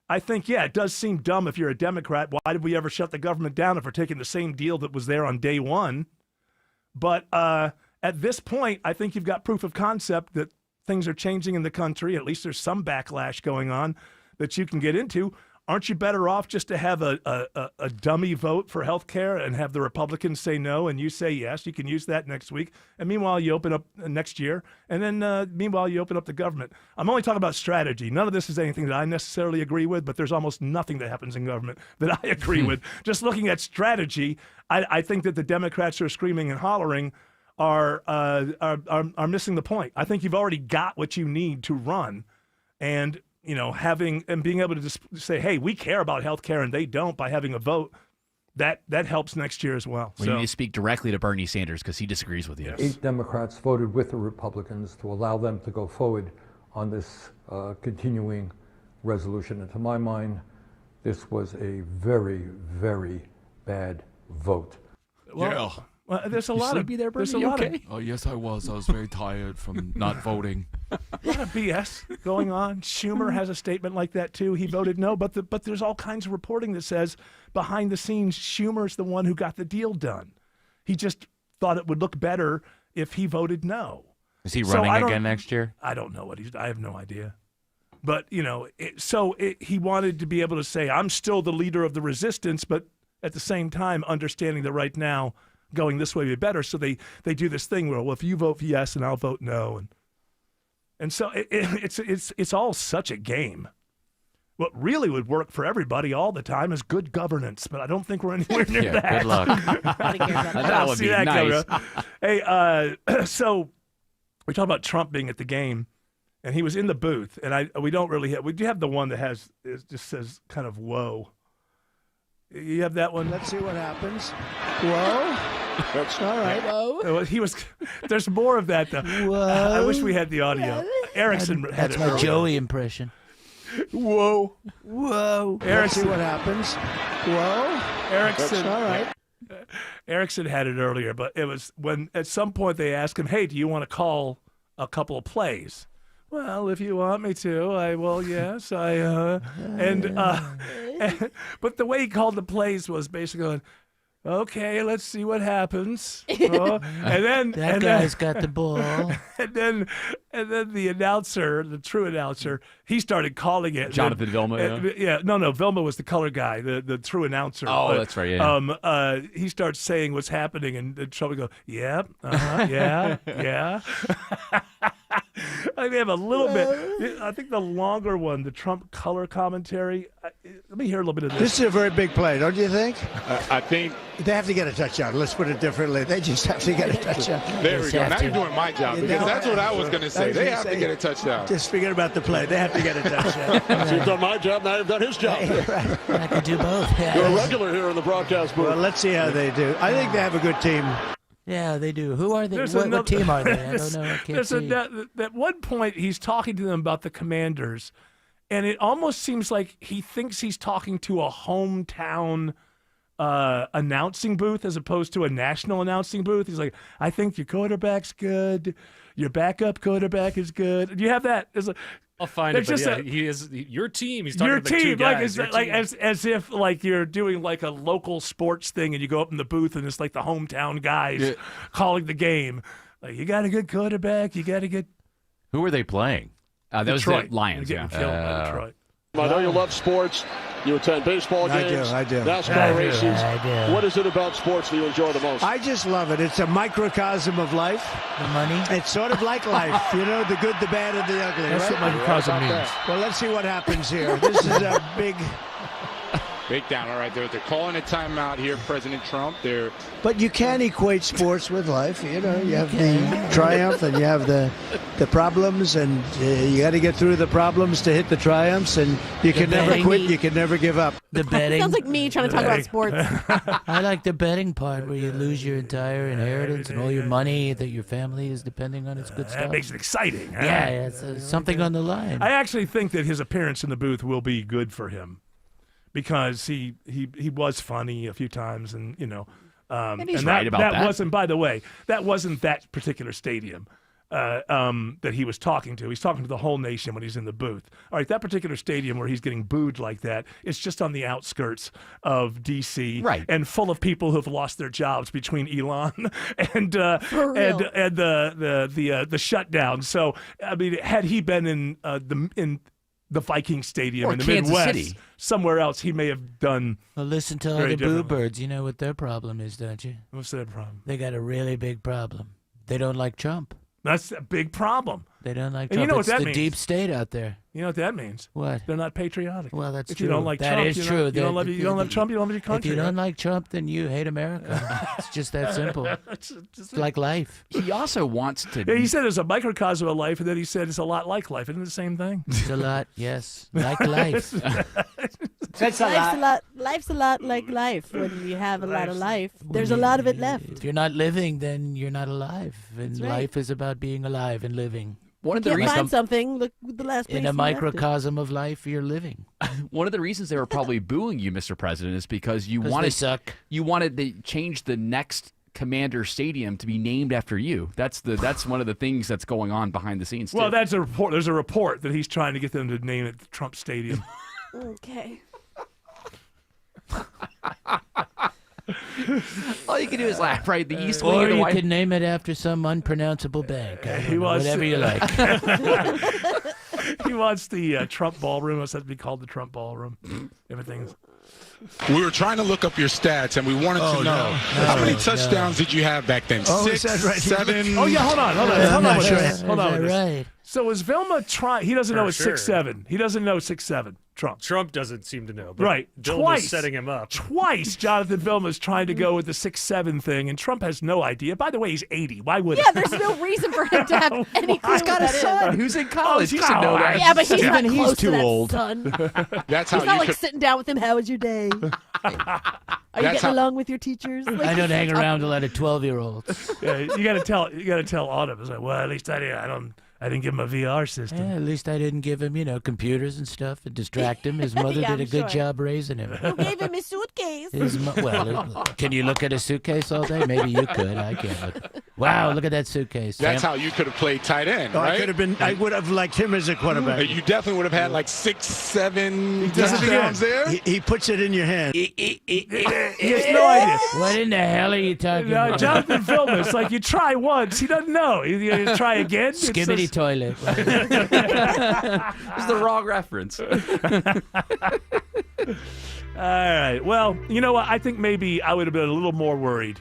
I think, it does seem dumb if you're a Democrat. Why did we ever shut the government down if we're taking the same deal that was there on day one? But at this point, I think you've got proof of concept that things are changing in the country. At least there's some backlash going on that you can get into. Aren't you better off just to have a dummy vote for health care and have the Republicans say no and you say yes? You can use that next week. And meanwhile, you open up next year. And then meanwhile, you open up the government. I'm only talking about strategy. None of this is anything that I necessarily agree with, but there's almost nothing that happens in government that I agree with. Just looking at strategy, I think that the Democrats who are screaming and hollering are missing the point. I think you've already got what you need to run. And having and being able to just say, hey, we care about health care and they don't, by having a vote, that helps next year as well. You need to speak directly to Bernie Sanders because he disagrees with you. 8 Democrats voted with the Republicans to allow them to go forward on this continuing resolution. And to my mind, this was a very, very bad vote. Well, there's a lot of there, Bernie? there's a lot okay? Oh, yes, I was. I was very tired from not voting. A lot of BS going on. Schumer has a statement like that too. He voted no, but there's all kinds of reporting that says behind the scenes, Schumer's the one who got the deal done. He just thought it would look better if he voted no. Is he running again next year? I don't know I have no idea. But he wanted to be able to say, I'm still the leader of the resistance, but at the same time understanding that right now going this way would be better. So they do this thing where, well, if you vote yes and I'll vote no, and so it's all such a game. What really would work for everybody all the time is good governance, but I don't think we're anywhere near that. Good luck. That would be nice. Hey, so we talked about Trump being at the game, and he was in the booth, and we don't really have. We do have the one that just says kind of whoa. You have that one. Let's see what happens. Whoa. That's all right. Whoa. He was. There's more of that though. Whoa. I wish we had the audio. Erickson had That's it my earlier. Joey impression. Whoa. Whoa. Erickson. Let's see what happens. Whoa. Erickson. That's all right. Erickson had it earlier, but it was when at some point they asked him, "Hey, do you want to call a couple of plays?" Well, if you want me to, I will. Yes, but the way he called the plays was basically going, okay, let's see what happens. And then That guy's got the ball. And then the announcer, the true announcer, he started calling it. Jonathan Vilma. No, Vilma was the color guy, the true announcer. Oh, that's right. Yeah. He starts saying what's happening, and Trump would go, "Yep, yeah." I may have a little bit. I think the longer one, the Trump color commentary, Let me hear a little bit of this. This is a very big play, don't you think? I think they have to get a touchdown. Let's put it differently. They just have to get a touchdown. There we go. Now you're doing my job because that's what I was going to say. They have to get a touchdown. Just forget about the play. They have to get a touchdown. You've done my job. Now you've done his job. I can do both. You're a regular here in the broadcast booth. Well, let's see how they do. I think they have a good team. Yeah, they do. Who are they? What team are they? I don't know. I can't see. At one point, he's talking to them about the Commanders, and it almost seems like he thinks he's talking to a hometown announcing booth as opposed to a national announcing booth. He's like, I think your quarterback's good. Your backup quarterback is good. Do you have that? It's like, I'll find it, but yeah, he is your team. He's talking your about team, two guys. as if like you're doing like a local sports thing, and you go up in the booth, and it's like the hometown guys calling the game. Like, you got a good quarterback. You got a good. Who were they playing? That was the Lions. Getting killed by Detroit. I know you love sports. You attend baseball games. I do. NASCAR races. I do. What is it about sports that you enjoy the most? I just love it. It's a microcosm of life. The money? It's sort of like life. You know, the good, the bad, and the ugly. That's right? what microcosm means. Well, let's see what happens here. This is a big down. All right, they're calling a timeout here, President Trump. But you can equate sports with life. You know, you have the triumph and you have the problems, and you got to get through the problems to hit the triumphs, and you can never quit. You can never give up. The betting. Sounds like me trying to talk about sports. I like the betting part where you lose your entire inheritance and all your money that your family is depending on. It's good stuff. That makes it exciting. Huh? Yeah, it's something on the line. I actually think that his appearance in the booth will be good for him, because he was funny a few times, and you know, and he's right about that. That wasn't, by the way, that wasn't that particular stadium that he was talking to. He's talking to the whole nation when he's in the booth. All right, that particular stadium where he's getting booed like that, it's just on the outskirts of D.C. Right. and full of people who've lost their jobs between Elon and the shutdown. So I mean, had he been in the Viking Stadium or in the Kansas Midwest, City, somewhere else, he may have done. Well, listen to all the boo birds. You know what their problem is, don't you? What's their problem? They got a really big problem. They don't like Trump. That's a big problem. They don't like And Trump. you know it's what that the means? deep state out there. You know what that means? What? They're not patriotic. Well, that's if true. you don't like that Trump, is you true. you don't love Trump, you don't love your country. If you don't right? like Trump, then you hate America. It's just that simple. It's like life. he also wants to. Yeah, he said it's a microcosm of life, and then he said it's a lot like life. Isn't it the same thing? It's a lot, yes. Like life. Life's a lot like life. When you have a lot of life, there's a lot of it left. If you're not living, then you're not alive. And That's right. life is about being alive and living. One of the Can't reasons find something. Look, the last place In you a left it. microcosm of life, you're living. One of the reasons they were probably booing you, Mr. President, is because you wanted they suck. You wanted to change the next Commander Stadium to be named after you. That's one of the things that's going on behind the scenes. Well, too. that's a report. There's a report that he's trying to get them to name it Trump Stadium. Okay. all you can do is laugh, right? The East Wing Or of the you White could name it after some unpronounceable bank. I don't He know, wants whatever to- you like. He wants the Trump Ballroom. It's to be called the Trump Ballroom. Everything's. We were trying to look up your stats, and we wanted to know how many touchdowns did you have back then? Oh, 6, is that right? 7? Oh yeah, hold on I'm not with sure. this. Hold on with this. Right. So is Vilma trying? He doesn't know For it's sure. 6'7". He doesn't know 6'7". Trump. Trump doesn't seem to know. But Right. Vilma's Twice. setting him up. Twice, Jonathan Vilma's trying to go with the 6'7" thing, and Trump has no idea. By the way, he's 80. Why would? Yeah, there's no reason for him to have any clue He's got a what that son is. who's in college. He he's should know college. that. Yeah, but he's Even not he's close too to that old. son. That's how He's not you like could. sitting down with him. How was your day? Are you That's getting how- along with your teachers? Like, I don't hang around a lot of 12-year-olds. Yeah, you got to tell Autumn. It's like, well, at least I didn't give him a VR system. Yeah, at least I didn't give him, computers and stuff and distract him. His mother Yeah, did a I'm good sure. job raising him. Who gave him his suitcase? Can you look at a suitcase all day? Maybe you could. I can't. Wow, look at that suitcase. That's Sam. how you could have played tight end, Oh, right? I would have liked him as a quarterback. You definitely would have had like 6, 7 does it touchdowns there. He puts it in your hand. He has no idea. What in the hell are you talking about? Jonathan Vilma, it's like you try once, he doesn't know. You try again. it's Skibbity just- toilet. It's the wrong reference. All right. Well, you know what? I think maybe I would have been a little more worried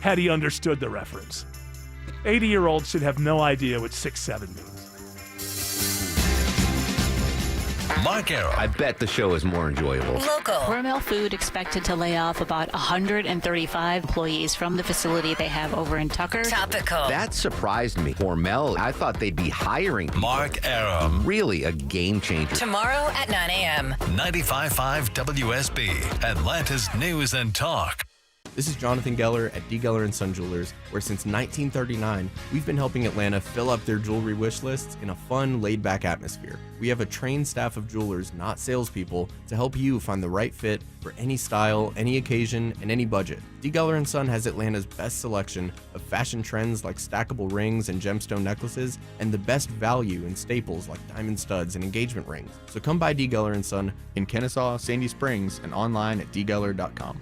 had he understood the reference. 80-year-olds should have no idea what 6'7" means. Mark Arrow. I bet the show is more enjoyable. Local. Hormel Food expected to lay off about 135 employees from the facility they have over in Tucker. Topical. That surprised me. Hormel, I thought they'd be hiring. Mark Arrow. Really a game changer. Tomorrow at 9 a.m. 95.5 WSB, Atlanta's News and Talk. This is Jonathan Geller at D. Geller & Son Jewelers, where since 1939, we've been helping Atlanta fill up their jewelry wish lists in a fun, laid-back atmosphere. We have a trained staff of jewelers, not salespeople, to help you find the right fit for any style, any occasion, and any budget. D. Geller & Son has Atlanta's best selection of fashion trends like stackable rings and gemstone necklaces, and the best value in staples like diamond studs and engagement rings. So come by D. Geller & Son in Kennesaw, Sandy Springs, and online at dgeller.com.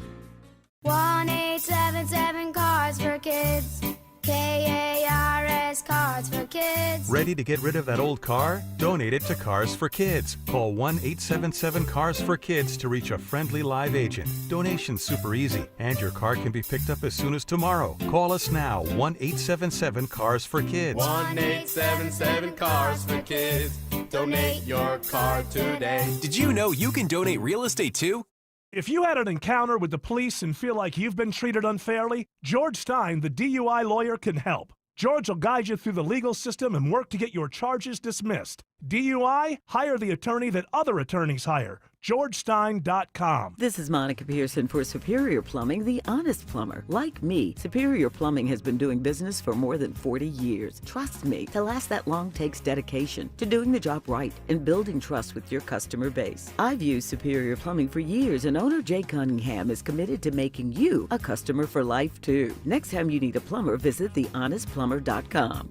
1-877 Cards for Kids. KARS Cards for Kids. Ready to get rid of that old car? Donate it to Cars for Kids. Call 1-877-CARS-FOR-KIDS to reach a friendly live agent. Donation's super easy, and your car can be picked up as soon as tomorrow. Call us now, 1-877-CARS-FOR-KIDS. 1-877-CARS-FOR-KIDS. Donate your car today. Did you know you can donate real estate too? If you had an encounter with the police and feel like you've been treated unfairly, George Stein, the DUI lawyer, can help. George will guide you through the legal system and work to get your charges dismissed. DUI? Hire the attorney that other attorneys hire. GeorgeStein.com. This is Monica Pearson for Superior Plumbing, the honest plumber. Like me, Superior Plumbing has been doing business for more than 40 years. Trust me, to last that long takes dedication to doing the job right and building trust with your customer base. I've used Superior Plumbing for years, and owner Jay Cunningham is committed to making you a customer for life, too. Next time you need a plumber, visit thehonestplumber.com.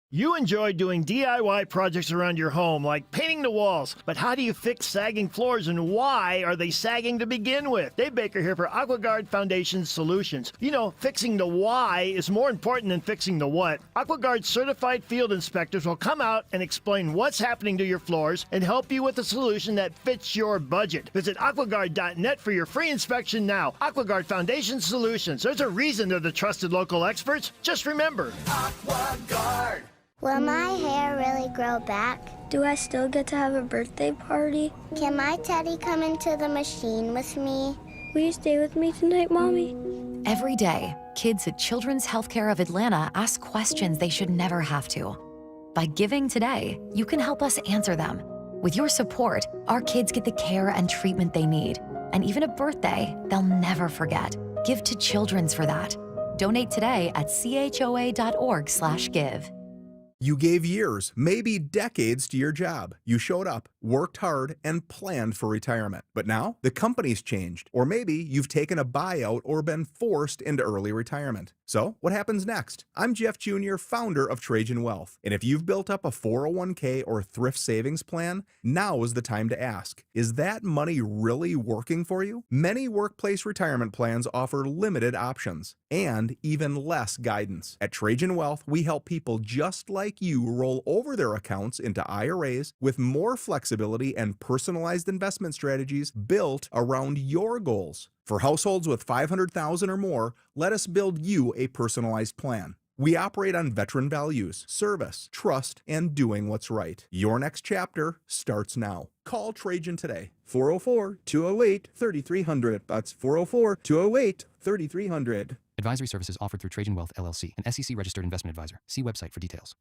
You enjoy doing DIY projects around your home, like painting the walls. But how do you fix sagging floors, and why are they sagging to begin with? Dave Baker here for AquaGuard Foundation Solutions. You know, fixing the why is more important than fixing the what. AquaGuard certified field inspectors will come out and explain what's happening to your floors and help you with a solution that fits your budget. Visit aquaguard.net for your free inspection now. AquaGuard Foundation Solutions. There's a reason they're the trusted local experts. Just remember, AquaGuard. Will my hair really grow back? Do I still get to have a birthday party? Can my teddy come into the machine with me? Will you stay with me tonight, Mommy? Every day, kids at Children's Healthcare of Atlanta ask questions they should never have to. By giving today, you can help us answer them. With your support, our kids get the care and treatment they need, and even a birthday they'll never forget. Give to Children's for that. Donate today at choa.org/give. You gave years, maybe decades to your job. You showed up, worked hard, and planned for retirement. But now, the company's changed. Or maybe you've taken a buyout or been forced into early retirement. So, what happens next? I'm Jeff Jr., founder of Trajan Wealth. And if you've built up a 401k or thrift savings plan, now is the time to ask, is that money really working for you? Many workplace retirement plans offer limited options and even less guidance. At Trajan Wealth, we help people just like you roll over their accounts into IRAs with more flexibility and personalized investment strategies built around your goals. For households with $500,000 or more, let us build you a personalized plan. We operate on veteran values, service, trust, and doing what's right. Your next chapter starts now. Call Trajan today. 404-208-3300. That's 404-208-3300. Advisory services offered through Trajan Wealth, LLC, an SEC-registered investment advisor. See website for details.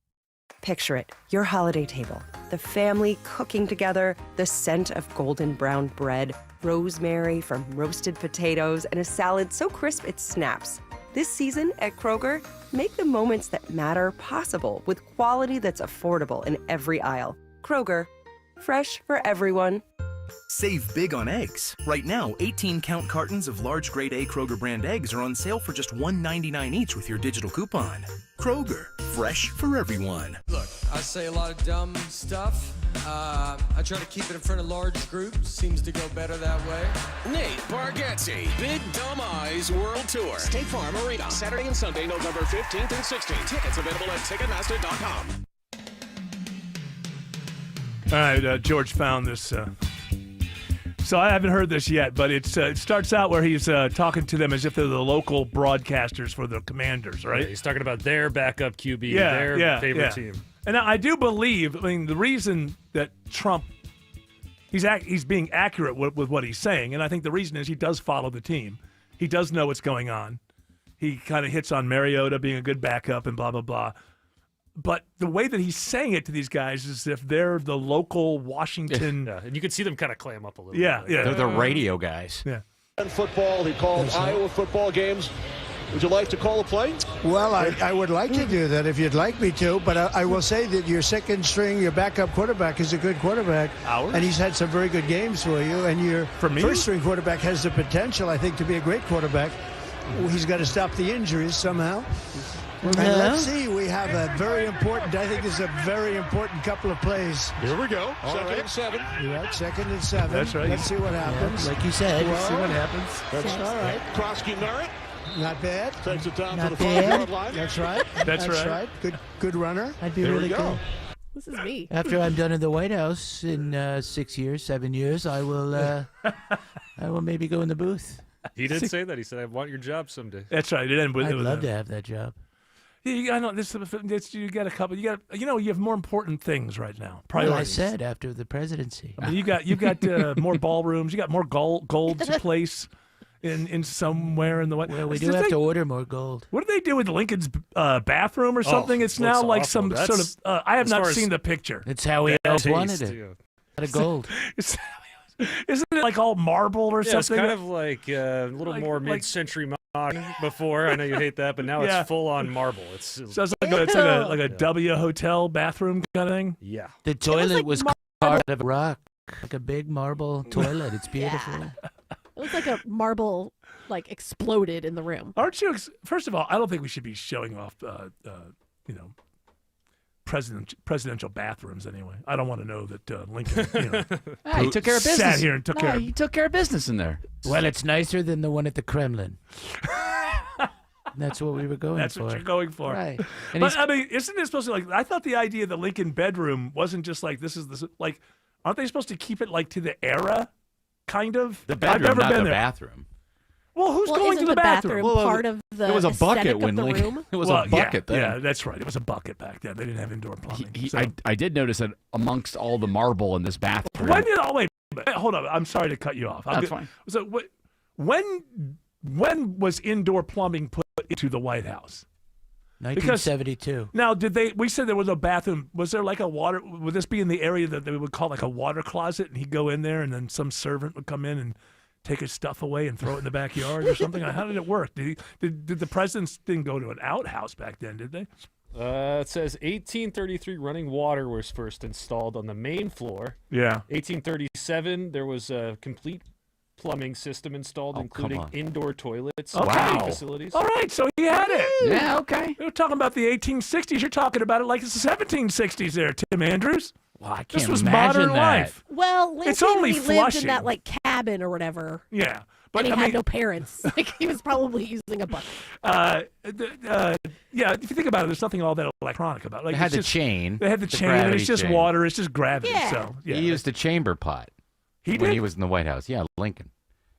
Picture it, your holiday table, the family cooking together, the scent of golden brown bread, rosemary from roasted potatoes, and a salad so crisp it snaps. This season at Kroger, make the moments that matter possible with quality that's affordable in every aisle. Kroger, fresh for everyone. Save big on eggs. Right now, 18-count cartons of large grade A Kroger brand eggs are on sale for just $1.99 each with your digital coupon. Kroger, fresh for everyone. Look, I say a lot of dumb stuff. I try to keep it in front of large groups. Seems to go better that way. Nate Bargatze, Big Dumb Eyes World Tour. State Farm Arena, Saturday and Sunday, November 15th and 16th. Tickets available at Ticketmaster.com. All right, George found this So I haven't heard this yet, but it starts out where he's talking to them as if they're the local broadcasters for the Commanders, right? Yeah, he's talking about their backup QB, their favorite team. And I do believe, the reason that Trump, he's being accurate with what he's saying, and I think the reason is he does follow the team. He does know what's going on. He kind of hits on Mariota being a good backup and blah, blah, blah. But the way that he's saying it to these guys is if they're the local Washington. Yeah, and you can see them kind of clam up a little bit. They're the radio guys. Yeah. Football, he called Iowa football games. Would you like to call a play? Well, I would like to do that if you'd like me to, but I will say that your second string, your backup quarterback is a good quarterback. And he's had some very good games for you. And your first string quarterback has the potential, I think, to be a great quarterback. He's got to stop the injuries somehow. And let's see, we have a very important, I think this is a very important couple of plays. Here we go. Second and 7. You're right, 2nd and 7. That's right. Let's see what happens. Yeah, like you said. Let's see what happens. That's all right. Krosky Merritt. Not bad. Takes it down to the bad. 5-yard line. That's right. That's right. Good runner. I'd be There really we go. cool. This is me. After I'm done in the White House in 6 years, 7 years, I will maybe go in the booth. He did say that. He said, "I want your job someday." That's right. I'd love to have that job. Yeah, I know this. You got a couple. You have more important things right now. Well, Priorities. I said after the presidency. I mean, you got more ballrooms. You got more gold to place in somewhere in the White. Well, we do have to order more gold. What do they do with Lincoln's bathroom or something? It's now like awful. some That's, sort of. I have as not far as seen the picture. It's how he always wanted it. Yeah. Out of gold. Isn't it like all marble or Yeah, it's something? kind of like a little more mid-century modern before. I know you hate that, but now it's full-on marble. It's like a W hotel bathroom kind of thing. Yeah. The toilet was carved out of rock, like a big marble toilet. It's beautiful. It looks like a marble exploded in the room. Aren't you? First of all, I don't think we should be showing off, presidential bathrooms anyway. I don't want to know that Lincoln, he took care of business. Sat here and took care of. He took care of business in there. Well, it's nicer than the one at the Kremlin. That's what we were going That's for. what you're going for. Right. And but I mean, isn't it supposed to I thought the idea of the Lincoln bedroom wasn't just like this is the aren't they supposed to keep it to the era, kind of? The bedroom, I've never not been the there. bathroom. Well, who's going isn't to the bathroom? part of the There was a bucket aesthetic when of the Lincoln. room? It was a bucket then. Yeah, that's right. It was a bucket back then. They didn't have indoor plumbing. I did notice that amongst all the marble in this bathroom. Wait, hold on. I'm sorry to cut you off. That's fine. So when was indoor plumbing put into the White House? 1972. Now, we said there was a bathroom. Was there like a water? Would this be in the area that they would call like a water closet? And he'd go in there, and then some servant would come in and take his stuff away and throw it in the backyard or something? How did it work? Did the presidents didn't go to an outhouse back then, did they? It says 1833 running water was first installed on the main floor. Yeah. 1837 there was a complete plumbing system installed, including indoor toilets. Okay. Facilities. All right, so he had it. Yeah, okay. We were talking about the 1860s. You're talking about it like it's the 1760s there, Tim Andrews. Well, I can't This was imagine modern that. life. Well, Lincoln, It's only he lived Flushing. in that cabin or whatever. Yeah. But And he I had mean, no parents. He was probably using a bucket. yeah, if you think about it, there's nothing all that electronic about it. They had it's the just- chain. They had the chain, and gravity it's just chain. water. It's just gravity. Yeah. So, yeah. He used a chamber pot. He when did? he was in the White House. Yeah, Lincoln.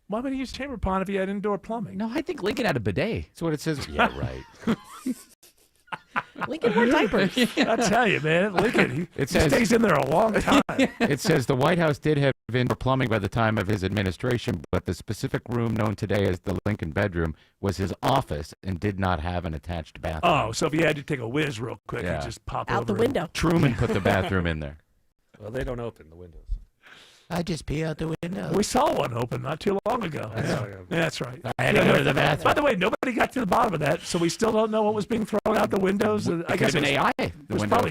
Why would he use chamber pot if he had indoor plumbing? No, I think Lincoln had a bidet. That's what it says. Yeah, right. Lincoln wore diapers. I tell you, man, Lincoln, he says- stays in there a long time. It says the White House did have indoor plumbing by the time of his administration, but the specific room known today as the Lincoln bedroom was his office and did not have an attached bathroom. Oh, so if he had to take a whiz real quick, Yeah. he'd just pop Out over the window. Truman put the bathroom in there. Well, they don't open the windows. I just pee out the window. We saw one open not too long ago. Yeah, that's right. I had to go to the bathroom. By the way, nobody got to the bottom of that, so we still don't know what was being thrown out the windows. I guess have been AI. It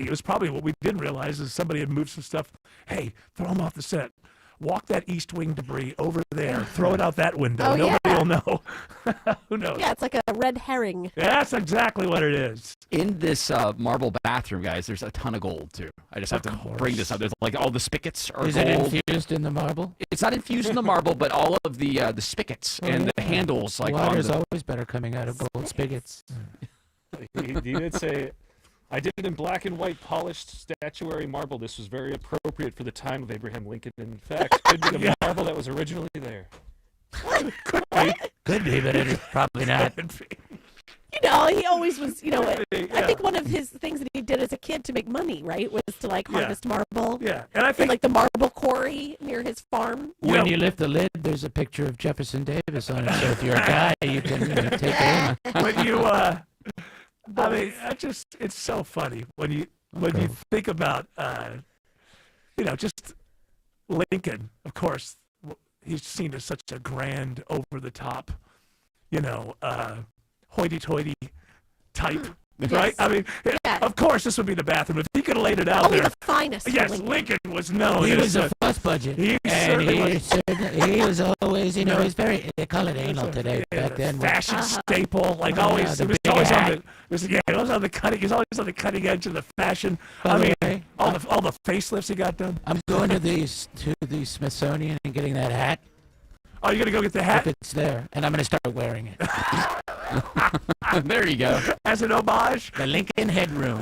was probably what we didn't realize is somebody had moved some stuff. Hey, throw them off the set. Walk that East Wing debris over there. Throw it out that window. Oh, Nobody yeah. will know. Who knows? Yeah, it's like a red herring. That's exactly what it is. In this marble bathroom, guys, there's a ton of gold, too. I just have to bring this up. There's like all the spigots are Is gold. it infused in the marble? It's not infused in the marble, but all of the spigots and the handles. Like Water's on the... always better coming out of gold spigots. He did say I did it in black and white polished statuary marble. This was very appropriate for the time of Abraham Lincoln. In fact, could be the marble that was originally there. Could be, but it is probably not. You know, he always was, you know, I think one of his things that he did as a kid to make money, right, was to, like, harvest marble. Yeah, and I think... like, the marble quarry near his farm. When you lift the lid, there's a picture of Jefferson Davis on it, so if you're a guy, you can take it in. When you, I mean, it's so funny when you think about, you know, just Lincoln, of course, he's seen as such a grand, over-the-top, you know, hoity-toity type, right? I mean, of course, this would be the bathroom. If he could have laid it out Only there. the finest. Yes, Lincoln was known. He was a fuss budget. He was always, you know, he's very, they call it anal today. Back then. Fashion staple, like always. He was always on the cutting. He was always on the cutting edge of the fashion. I mean, all the facelifts he got done. I'm going to the Smithsonian and getting that hat. Oh, you're gonna go get the hat? If it's there, and I'm gonna start wearing it. There you go. As an homage? The Lincoln Headroom.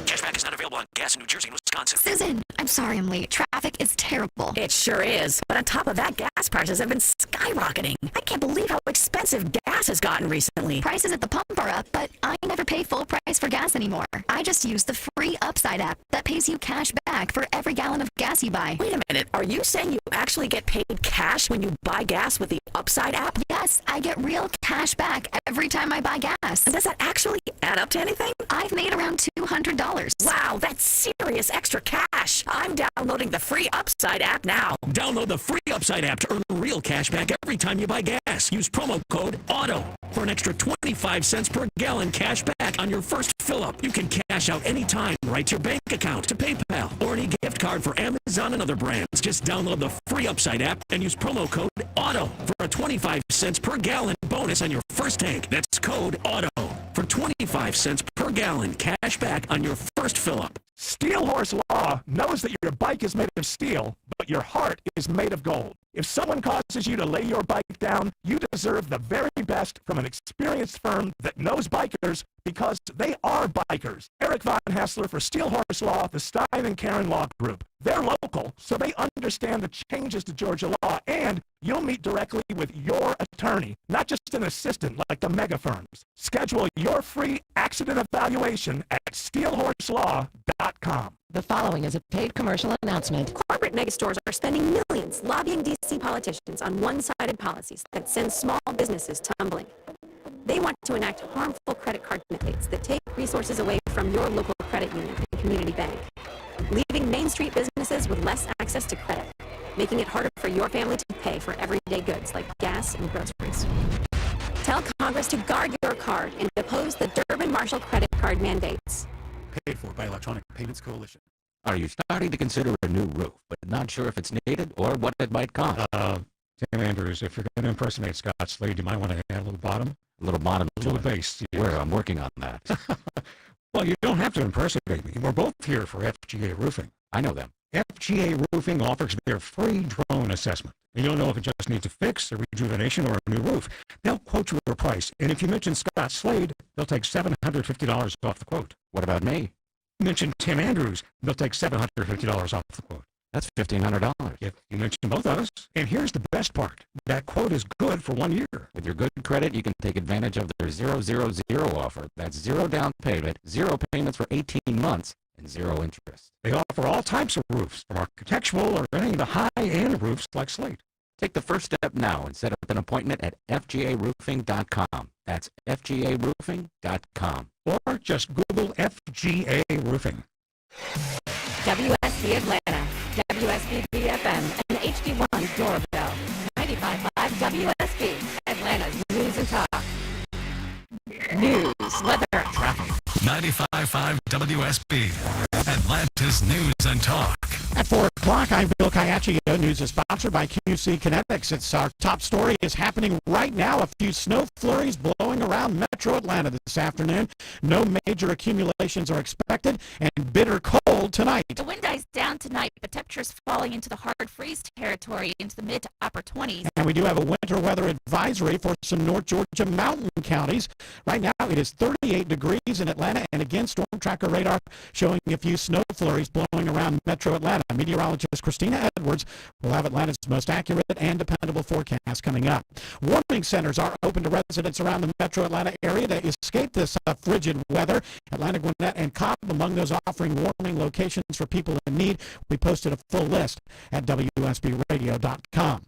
Cashback is not available on gas in New Jersey and Wisconsin. Susan, I'm sorry I'm late. Traffic is terrible. It sure is. But on top of that, gas prices have been skyrocketing. I can't believe how expensive gas has gotten recently. Prices at the pump are up, but I never pay full price for gas anymore. I just use the free Upside app that pays you cash back for every gallon of gas you buy. Wait a minute. Are you saying you actually get paid cash when you buy gas with the Upside app? Yes, I get real cash back every time I buy gas. And does that actually add up to anything? I've made around $200. Wow, that's serious extra cash. I'm downloading the free Upside app now. Download the free Upside app to earn real cash back every time you buy gas. Use promo code AUTO for an extra 25 cents per gallon cash back on your first fill-up. You can cash out anytime right to your bank account, to PayPal, or any gift card for Amazon and other brands. Just download the free Upside app and use promo code AUTO for a 25 cents per gallon bonus on your first tank. That's code AUTO for 25 cents per gallon cash back on your first fill-up. Steel Horse Law knows that your bike is made of steel, but your heart is made of gold. If someone causes you to lay your bike down, you deserve the very best from an experienced firm that knows bikers because they are bikers. Eric Von Hassler for Steel Horse Law, the Stein and Karen Law Group. They're local, so they understand the changes to Georgia law, and you'll meet directly with your attorney, not just an assistant like the mega firms. Schedule your free accident evaluation at steelhorselaw.com. The following is a paid commercial announcement. Corporate megastores are spending millions lobbying D.C. politicians on one-sided policies that send small businesses tumbling. They want to enact harmful credit card mandates that take resources away from your local credit union and community bank, leaving Main Street businesses with less access to credit, making it harder for your family to pay for everyday goods like gas and groceries. Tell Congress to guard your card and oppose the Durbin-Marshall credit card mandates. Paid for by Electronic Payments Coalition. Are you starting to consider a new roof, but not sure if it's needed or what it might cost? Tim Andrews, if you're going to impersonate Scott Slade, you might want to add a little bottom. A little bottom to the base. Yeah. Where I'm working on that. Well, you don't have to impersonate me. We're both here for FGA Roofing. I know them. FGA Roofing offers their free drone assessment. And you'll know if it just needs a fix, a rejuvenation, or a new roof. They'll quote you a price, and if you mention Scott Slade, they'll take $750 off the quote. What about me? Mention Tim Andrews, they'll take $750 off the quote. That's $1,500. If you mention both of us. And here's the best part. That quote is good for 1 year. With your good credit, you can take advantage of their 000 offer. That's 0 down payment, 0 payments for 18 months, and 0 interest. They offer all types of roofs, from architectural or any of the high-end roofs like Slate. Take the first step now and set up an appointment at FGAroofing.com. That's FGAroofing.com. Or just Google FGA Roofing. WSB Atlanta, WSB BFM, and HD1 Doorbell. 95.5 WSB, Atlanta's News and Talk. News, weather, traffic. 95.5 95.5 WSB, Atlanta's News and Talk. At 4 o'clock, I'm Bill Kayaccio. News is sponsored by QC Kinetics. It's our top story is happening right now. A few snow flurries blowing around Metro Atlanta this afternoon. No major accumulations are expected, and bitter cold tonight. The wind dies down tonight, but temperatures falling into the hard freeze territory into the mid to upper 20s. And we do have a winter weather advisory for some North Georgia mountain counties. Right now, it is 38 degrees in Atlanta, and again, storm tracker radar showing a few snow flurries blowing around Metro Atlanta. Meteorologist Christina Edwards will have Atlanta's most accurate and dependable forecast coming up. Warming centers are open to residents around the Metro Atlanta area to escape this frigid weather. Atlanta, Gwinnett, and Cobb among those offering warming locations for people in need. We posted a full list at WSBradio.com.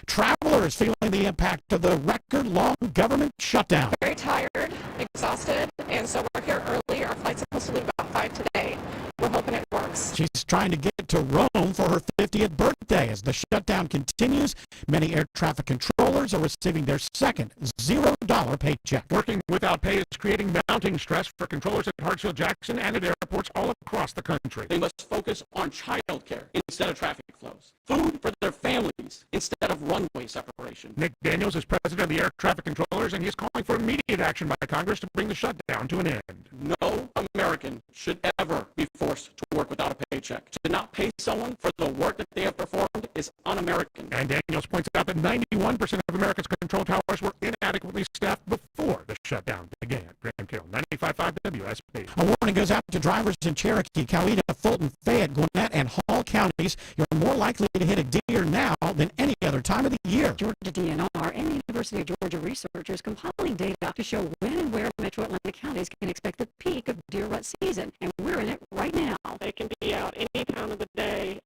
Travelers feeling the impact of the record-long government shutdown. Very tired, exhausted, and so we're here early. Our flight's supposed to leave about 5 today. We're hoping it works. She's trying to get to Rome for her 50th birthday. As the shutdown continues, many air traffic controllers are receiving their second $0 paycheck. Working without pay is creating mounting stress for controllers at Hartsfield-Jackson and at airports all across the country. They must focus on child care instead of traffic flows, food for their families instead of runway separation. Nick Daniels is president of the Air Traffic Controllers, and he's calling for immediate action by Congress to bring the shutdown to an end. No American should ever be forced to work without a paycheck. To not pay someone for the work that they have performed is un-American. And Daniels points out that 91% of America's control towers were inadequately staffed before the shutdown began. Graham Carroll, 95.5 WSB. A warning goes out to drivers in Cherokee, Coweta, Fulton, Fayette, Gwinnett, and Hall counties. You're more likely to hit a deer now than any other time of the year. Georgia DNR and University of Georgia researchers compiling data to show when and where Metro Atlanta counties can expect the peak of deer rut season, and we're in it right now. They can be out any time of the day.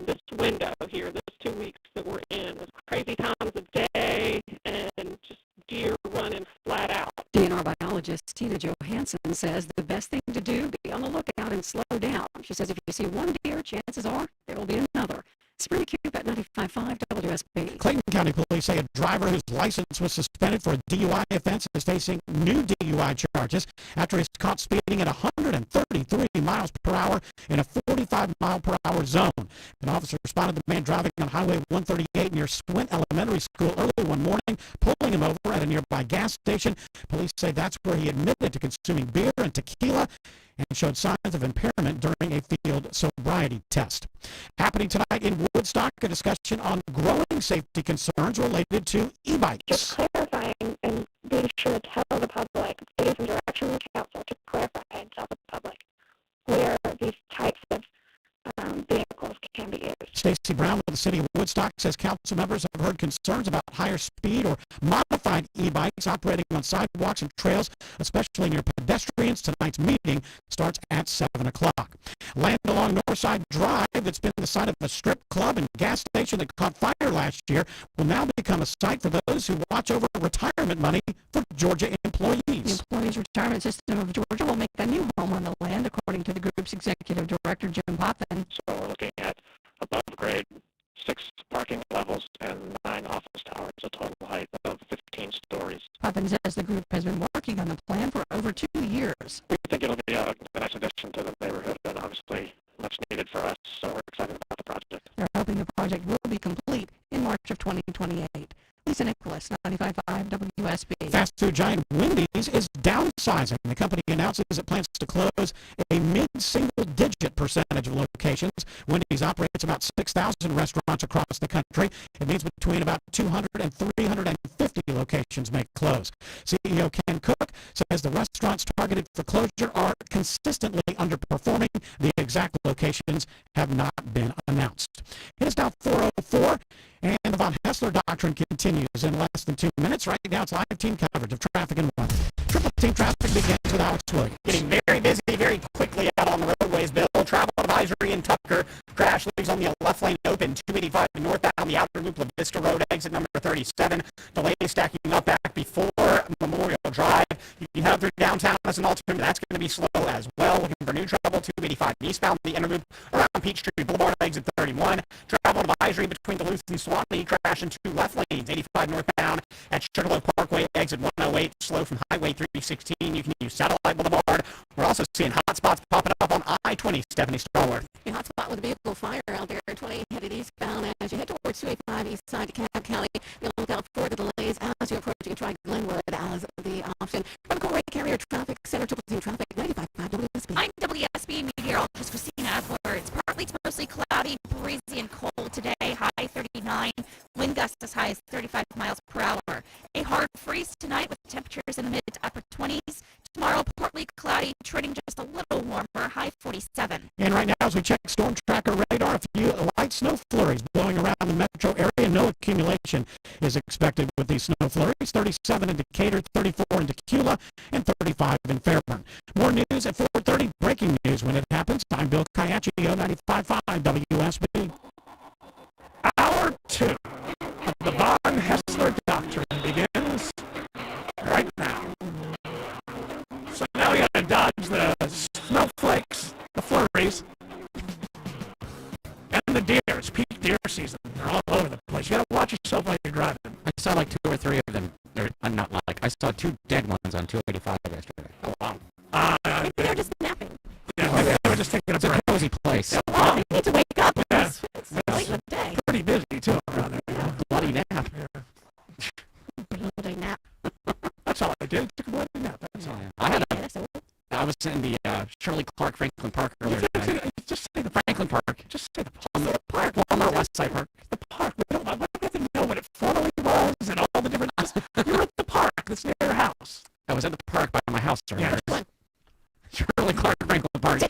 This window here, this 2 weeks that we're in, is crazy times of day and just deer running flat out. DNR biologist Tina Johansson says the best thing to do, be on the lookout and slow down. She says if you see one deer, chances are there will be another. Sabrina Cube at 95.5 WSB. Clayton County Police say a driver whose license was suspended for a DUI offense is facing new DUI charges after he's caught speeding at 133 miles per hour in a 45-mile-per-hour zone. An officer responded to the man driving on Highway 138 near Swint Elementary School early one morning, pulling him over at a nearby gas station. Police say that's where he admitted to consuming beer and tequila and showed signs of impairment during a field sobriety test. Happening tonight in Woodstock, a discussion on growing safety concerns related to e-bikes. Just clarifying and being sure to tell the public, getting some direction from the council to clarify and tell the public where these types of vehicles can be used. Stacey Brown with the City of Woodstock says council members have heard concerns about higher speed or modified e-bikes operating on sidewalks and trails, especially near pedestrians. Tonight's meeting starts at 7 o'clock. Land along Northside Drive, that's been the site of a strip club and gas station that caught fire last year, will now become a site for those who watch over retirement money for Georgia employees. The Employees Retirement System of Georgia will make a new home on the land, according to the group's executive director, Jim Poppin. So we're looking at above grade 6 parking levels and 9 office towers, a total height of 15 stories. Poppin says the group has been working on the plan for over 2 years. We think it'll be a nice addition to the neighborhood and obviously much needed for us, so we're excited about the project. They're hoping the project will be complete in March of 2028. Lisa Nicholas, 95.5 WSB. Fast food giant Wendy's is downsizing. The company announces it plans to close a mid-single-digit percentage of locations. Wendy's operates about 6,000 restaurants across the country. It means between about 200 and 350 locations may close. CEO Ken Cook says the restaurants targeted for closure are consistently underperforming. The exact locations have not been announced. It is now 4:04. And the Von Hessler Doctrine continues in less than 2 minutes. Right now, it's live team coverage of traffic and weather. Triple team traffic begins with Alex Williams. Getting very busy very quickly out on the roadways, Bill. Travel advisory in Tucker. Crash leaves on the left lane open. 285 northbound, the outer loop of Vista Road, exit number 37. Delays stacking up back before Memorial Drive. You can head through downtown as an alternative. That's going to be slow as well. Looking for new trouble, 285 eastbound, the inner loop around Peachtree Boulevard, exit 31. Travel advisory between Duluth and Swanee. Crash in 2 left lanes, 85 northbound at Sugarloaf Parkway, exit 108. Slow from Highway 316. You can use Satellite Boulevard. We're also seeing hot spots popping up on I-20. Stephanie Starworth. A hot spot with a vehicle fire out there, 20 headed eastbound as you head towards 285 east side to Cab County. Be on the lookout for the delays as you approach. You can try Glenwood as the option. From the Colray Carrier Traffic Center, Triple Team Traffic, 95.5 WSB. I'm WSB meteorologist Christina Adler. It's partly to mostly cloudy, breezy, and cold today. High 39. Wind gusts as high as 35 miles per hour. A hard freeze tonight with temperatures in the mid to upper 20s. Tomorrow, partly cloudy, trending just a little warmer. High 47. And right now, as we check Storm Tracker radar, a few light snow flurries blowing around the metro area. No accumulation is expected with these snow flurries. 37 in Decatur, 34 in Tequila, and 35 in Fairburn. More news at 4:30. Breaking news when it happens. I'm Bill Kayacci, 95.5 WSB. Hour 2 of the Von Hessler Doctrine begins right now. So now we gotta dodge the snowflakes, the flurries, and the deer. It's peak deer season. They're all over the place. You gotta watch yourself while you're driving. I saw like 2 or 3 of them. I'm not like, I saw 2 dead ones on 285 yesterday. Oh, wow. Maybe they're just napping. Yeah, maybe they were just taking It's a cozy place. Well, they need to wake up. Yeah. It's late in the day. Pretty busy, too, around there. Yeah. Bloody nap. Bloody nap. That's all I did. Took a bloody nap. That's all. I was in the Shirley Clark Franklin Park earlier today. Just say the Franklin Park. Just say the park. Walmart West Side Park. The park. We don't have to know what it formerly was and all the different. You're at the park that's near your house. I was at the park by my house earlier. Yeah. Shirley Clark Franklin Park. Yeah,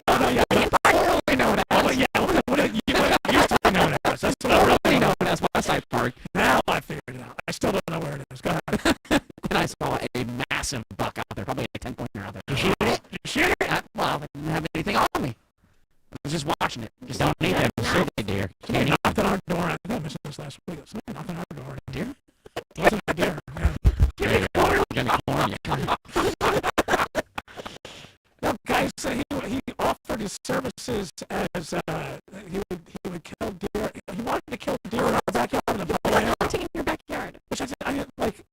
formerly known as. Oh, yeah, what it used to be known as. That's what I really know. As West Side Park. Now I figured it out. I still don't know where it is. Go ahead. And I saw a massive buck out there, probably a 10-pointer out there. You shoot it? You shoot it? Well, I didn't have anything on me. I was just watching it. Just don't need them silly deer. Somebody knocked on our door. I think I mentioned this last week. Somebody knocked on our door. Deer? It wasn't a deer. Yeah. No, guys, he offered his services as he would kill deer. He wanted to kill deer in our backyard. In your backyard. Which I like.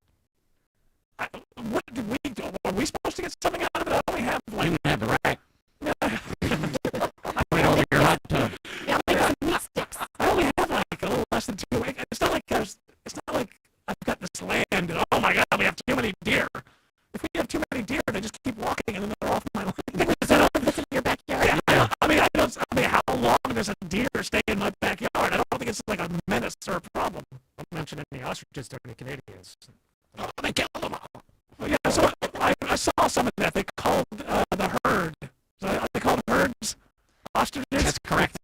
What did we do? Were we supposed to get something out of it? I only have like. You didn't have the right. I Right over your hot tub. Yeah, like some meat sticks. I only have like a little less than 2 weeks. It's not like I've got this land and oh my god, we have too many deer. If we have too many deer, they just keep walking and then they're off my land. It's in your backyard. Yeah. I mean, how long does a deer stay in my backyard? I don't think it's like a menace or a problem. Don't mention any ostriches to any Canadians. Oh, they killed them all. Well, yeah, so I saw some of that. They called the herd. So are they called herds? Ostriches? That's correct.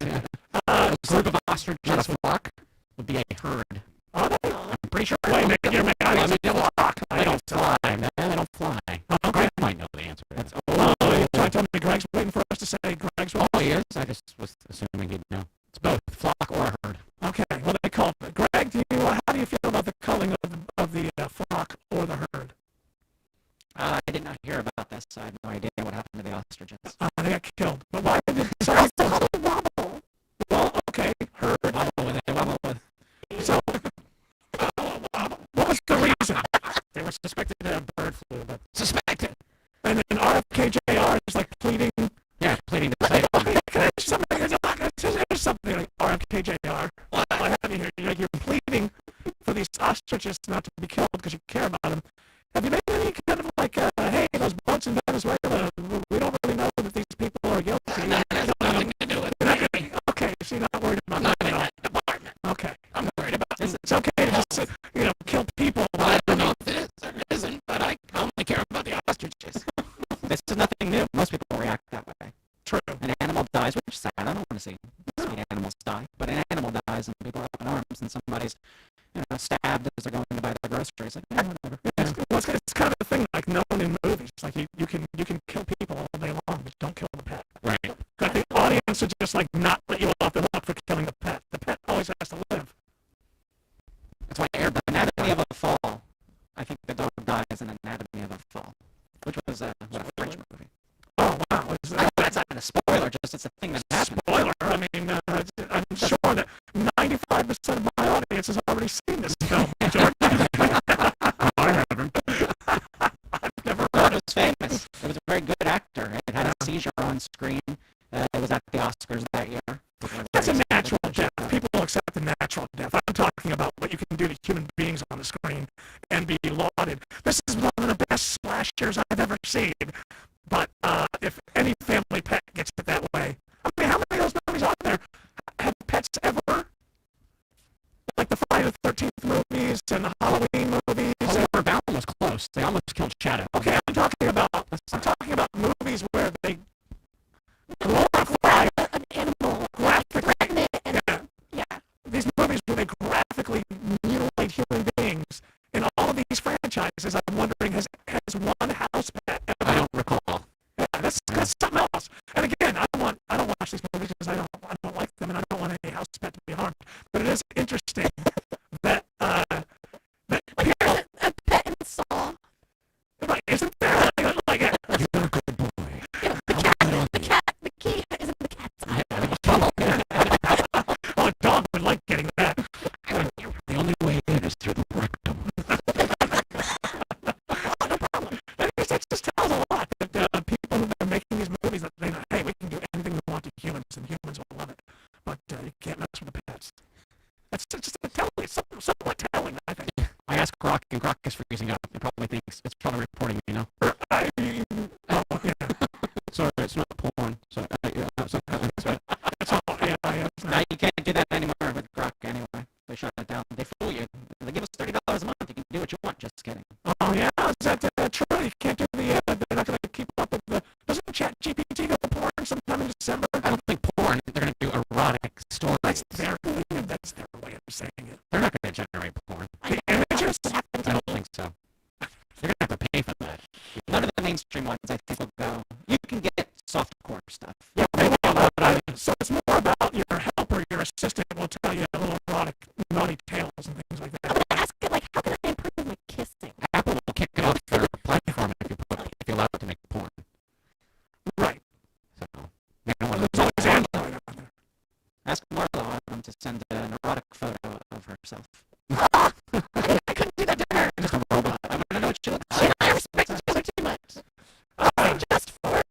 A group of ostriches, not a flock, would be a herd. Are they? I'm pretty sure. Wait a minute, you're making out a flock. They don't fly. No, they don't fly. Okay. I might know the answer to that. You're trying to tell me Greg's waiting for us to say Greg's waiting? Oh, he is? I just was assuming he'd know. It's both flock or a herd. Okay, well, they called it. Greg, how do you feel about the culling of the flock or the herd? I did not hear about this. I have no idea what happened to the ostriches. They got killed. But why did somebody wobble? Well, okay, herd. Wobble with it. Wobble with. So, what was the reason? They were suspected to have bird flu, but Suspected. And then RFKJR is like pleading. Yeah, pleading to say. There's something like RFKJR. I have you here. You're pleading for these ostriches not to be killed because you care about them. Have you made any kind of like, hey, those boats in Venezuela, we don't really know that these people are guilty. That has nothing to do with it. Okay, so you're not worried about Not that in at all. that department. Okay. I'm worried about this. It's okay to just, kill people. I don't know if it is or isn't, but I only care about the ostriches. This is nothing new. Most people react that way. True. An animal dies, which is sad. I don't want to see sweet animals die. But an animal dies and people are up in arms and somebody's, stabbed as they're going to buy their groceries. Like, whatever. Yeah, it's kind of a thing like known in movies. Like you can kill people all day long, but don't kill the pet. Right. But the audience would just like not let you off the hook for killing the pet. The pet always has to live. That's why the anatomy of a fall. I think the dog dies and then already seen this film, George. I haven't. It was famous. It was a very good actor. It had a seizure on screen. It was at the Oscars that year. That's a natural death. People accept the natural death. I'm talking about what you can do to human beings on the screen and be lauded. This is one of the best slashers I've ever seen. But if any family pet gets it that way, I mean, how many of those movies are there? Have pets ever? Like the Friday the 13th movies and the Halloween movies. Homeward Bound was close. They almost killed Shadow. Okay, I'm talking about movies where they glorify an animal, graphically. Yeah. These movies where they graphically mutilate human beings. In all of these franchises, I'm wondering, has one house pet ever? I don't recall. Yeah, that's something else. And again, I don't watch these movies because I don't like them, and I don't want any house pet to be harmed. But it is interesting that people, A pet in Saw. right? Isn't there like You're a good boy. Yeah, the key is in the cat's eye. Oh, a dog would like getting that. The only way in is through the rectum. No problem. That just tells a lot that people who are making these movies, that they know, hey, we can do anything we want to humans, and humans will love it. But you can't mess with the pets. That's just somewhat telling, I think. I asked Grok, and Grok is freezing up. He probably thinks it's probably reporting me, Yeah. Sorry, it's not porn. So, It's all AI. now you can't do that anymore with Grok anyway. They shut it down. They fool you. They give us $30 a month. You can do what you want. Just kidding. Oh, yeah? Is that true? You can't do they're not going to keep up with doesn't ChatGPT go porn sometime in December? I don't think porn. They're going to do erotic stories. That's their way of saying it. They're not going to generate porn. The images? I don't think so. They're going to have to pay for that. None of the mainstream ones, I think, will go. You can get softcore stuff. Yeah, they will. So it's more about your helper, your assistant will tell you little erotic, naughty tales and things like that. I'm going to ask it, like, how can I improve my kissing? Apple will kick it off their platform if you allow it to make porn. Right. So, they don't want to. There's always Android out there. Ask Marlo to send an erotic photo of herself. I couldn't do that to her. Just a robot. I want to know what she looks I like. respect each other too much. Just for,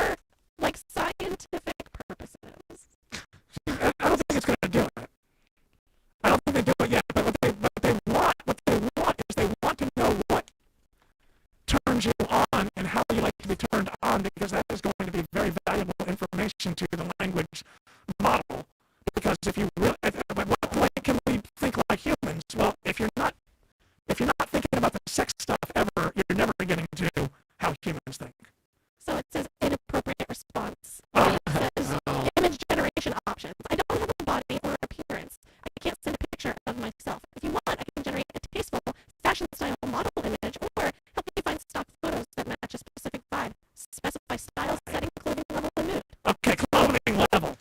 like, scientific purposes. I don't think it's going to do it. I don't think they do it yet. But what they want is they want to know what turns you on and how you like to be turned on, because that is going to be very valuable information to the language model. Because if you really, at what point can we think like humans? Well, if you're not thinking about the sex stuff ever, you're never getting to how humans think. So it says inappropriate response. It says image generation options. I don't have a body or appearance. I can't send a picture of myself. If you want, I can generate a tasteful, fashion-style model image or help you find stock photos that match a specific vibe. Specify style, setting, clothing level, and mood. Okay, clothing level.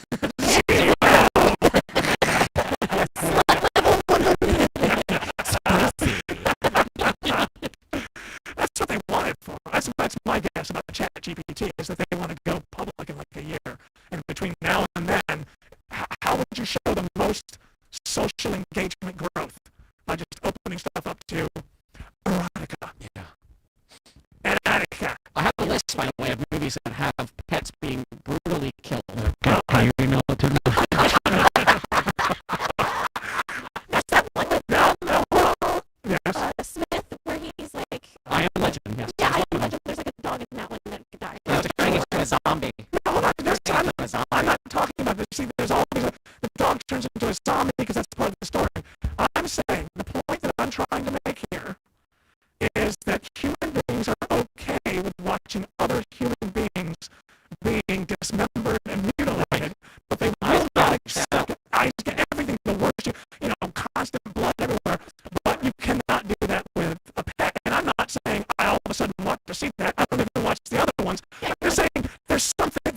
That's what they wanted for. That's my guess about ChatGPT, is that they want to go public in like a year. And between now and then, how would you show the most social engagement growth? By just opening stuff up to erotica. Yeah. Erotica. I have a list, by the way, of movies that have pets being brutally killed. Can you email it to me? That's that one with Yes. Smith, where he's like... I Am Legend, yes. Yeah, I Am Legend. There's like a dog in that one that died. It's turning into a zombie. No, hold on. I'm not talking about this. See, there's always the dog turns into a zombie because that's part of the story. I'm saying the point that I'm trying to make here is that human beings are okay with watching other human beings being dismembered and mutilated, but they will not accept everything, the worst, constant blood everywhere. But you cannot do that with a pet. And I'm not saying I all of a sudden want to see that. I don't even watch the other ones. I'm just saying there's something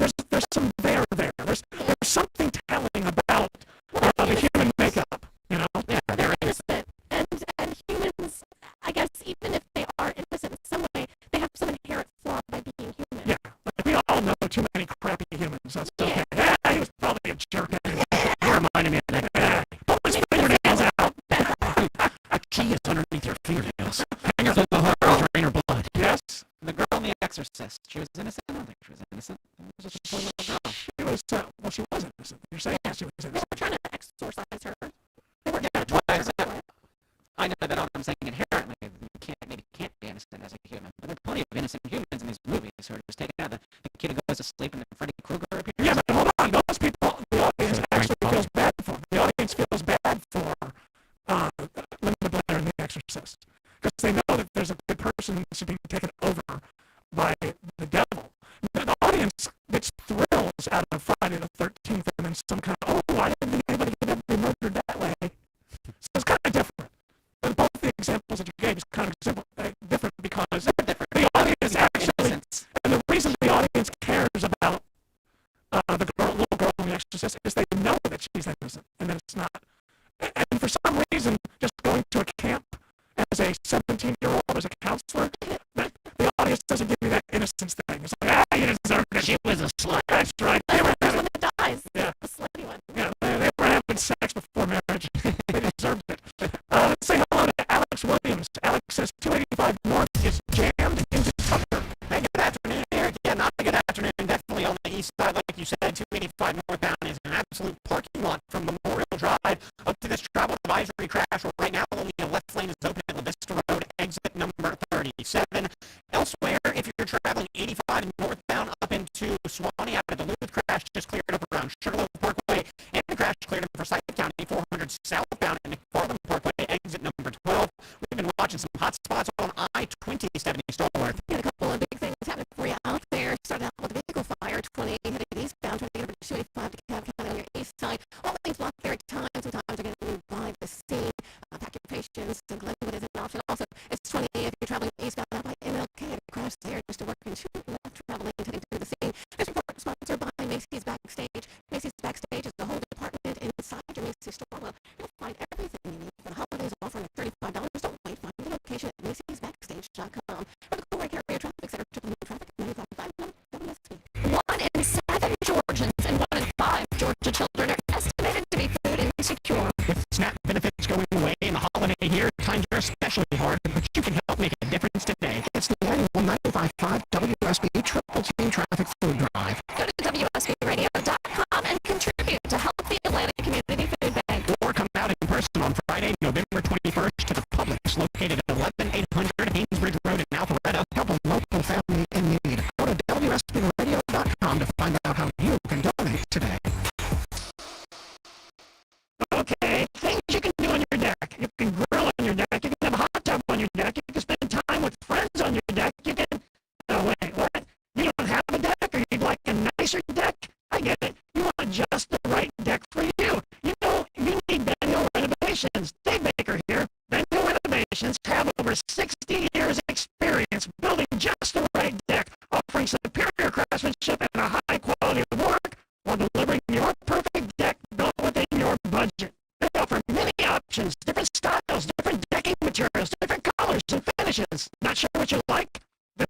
I'm saying inherently you can't be innocent as a human. But there are plenty of innocent humans in these movies who are just taken out. The kid who goes to sleep and then Freddy Krueger appears. Yeah, but hold on. Those people, the audience actually feels bad for. The audience feels bad for Linda Blair and The Exorcist. Because they know that there's a good person that's being taken over by the devil. The audience gets thrills out of Friday the 13th and then some kind of, why didn't anybody get be murdered that way? So it's kind of different. But both the examples that you gave is kind of different because the audience actually, and the reason the audience cares about the little girl in The Exorcist is they know that she's innocent and that it's not. And for some reason, just going to a camp as a 17-year-old as a counselor, the audience doesn't give you that innocence thing. It's like, you deserved it. She was a slut. That's right. They were having, one that dies. Yeah. The slutty one. Yeah, they were having sex before marriage. They deserved it. Let's say hello to Alex Williams. Alex says 285 North is jammed into Tucker. Hey, good afternoon, Eric. Yeah, not a good afternoon. Definitely on the east side, like you said, 285 northbound is an absolute parking lot from Memorial Drive up to this travel advisory crash. Right now, only a left lane is open at La Vista Road, exit number 37. Elsewhere, if you're traveling 85 northbound up into Suwannee after the Duluth crash, just cleared up around Sugarloaf Parkway, and the crash cleared up for Forsyth County 400 southbound and McFarland Parkway, exit number 12. We've been watching some hot spots on I-2070 Stallworth. Got a couple of big things happening for you out there. Starting out with a vehicle fire, 20 headed eastbound, trying to get over to 285 to Cobb County on your east side. All things blocked there at times. Sometimes they're going to move by the scene. Pack your patience, and Glenwood is an option. Also, it's 20 if you're traveling eastbound out by MLK. A crash there just to work in 2 left traveling heading to the scene. This report sponsored by Macy's Backstage. Macy's Backstage is the whole department inside your Macy's store. Well, you'll find everything you need for the holidays, offering $35. Don't wait. Find the location at Macy'sBackstage.com. For the Coolway Carrier Traffic Center, triple new traffic, 95.5 WSB. 1 in 7 Georgians and 1 in 5 Georgia children are estimated to be food insecure. With SNAP benefits going away in the holiday year, times are especially hard, but you can help make a difference today. It's the annual 95.5 WSB Triple Team Traffic Food Drive. Go to WSBRadio.com and contribute to help the Atlanta Community Food Bank. Or come out in person on Friday, November 21st to the Publix, located at 11800 Haynesbridge Road in Alpharetta. Help a local family in need. Go to WSBRadio.com to find out how you can donate today. Okay, things you can do on your deck. You can grill on your deck. You can have a hot tub on your deck. You can spend time with friends on your deck. You can... Oh, wait, what? You don't have a deck, or you'd like a nicer deck? I get it. You want just the right deck for you. You know, you need Ben Hill Renovations. Dave Baker here. Ben Hill Renovations have over 60 years experience building just the right deck, offering superior craftsmanship and a high quality of work, while delivering your perfect deck built within your budget. They offer many options, different styles, different decking materials, different colors and finishes. Not sure what you like?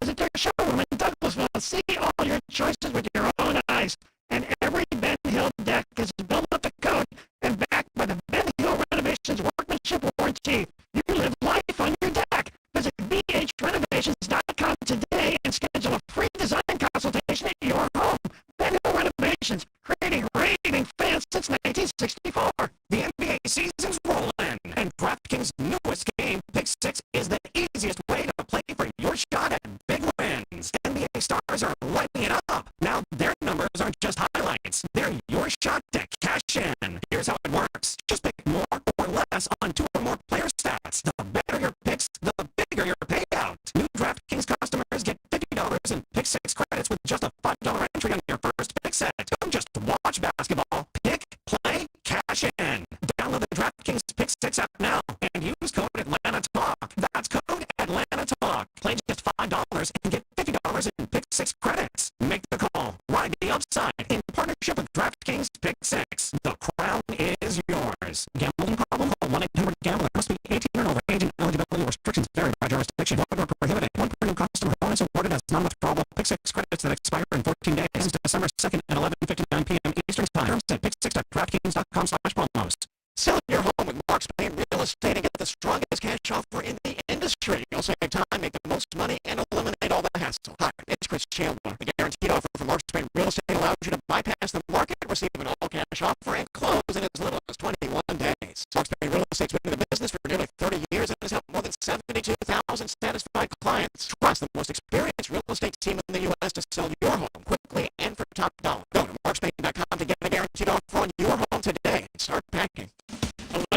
Visit their showroom in Douglasville and see all your choices with your own eyes. And every Ben Hill deck is built up to code and backed by the Ben Hill Renovations Workmanship Warranty. You live life on your deck. Visit BHRenovations.com today and schedule a free design consultation at your home. Ben Hill Renovations, creating raving fans since 1964. The NBA season's rolling, and DraftKings' newest game, Pick 6, is the easiest way to play for your shot at big wins. NBA stars are lighting it up. Now their numbers aren't just highlights. They're your shot to cash in. Here's how it works. Just pick more or less on 2 or more player stats. The better your picks, the bigger your payout. New DraftKings customers get $50 in Pick 6 credits with just a $5 entry on your first pick set. Don't just watch basketball. Pick, play, cash in. Download the DraftKings Pick 6 app now and use code AtlantaTalk. That's code AtlantaTalk. Play just $5 and get $50 in Pick 6 credits. Make the call. Ride the upside in partnership with DraftKings Pick 6. The crown is yours. Gambling problem? Call 1-800-GAMBLER. Must be 18 or over. Age and eligibility restrictions vary by jurisdiction. Void or prohibited. One per new customer bonus awarded as non-withdrawable Pick 6 credits that expire in 14 days. Ends December 2nd at 11:59 p.m. Eastern Time. Terms at pick6.draftkings.com/promos. Sell your home with Mark Spain Real Estate and get the strongest cash offer in the industry. You'll save time, make the most money, and eliminate all the hassle. Hi, it's Chris Chandler. The guaranteed offer from Mark Spain Real Estate allows you to bypass the market, receive an all-cash offer, and close in as little as 21 days. Mark Spain Real Estate's been in the business for nearly 30 years and has helped more than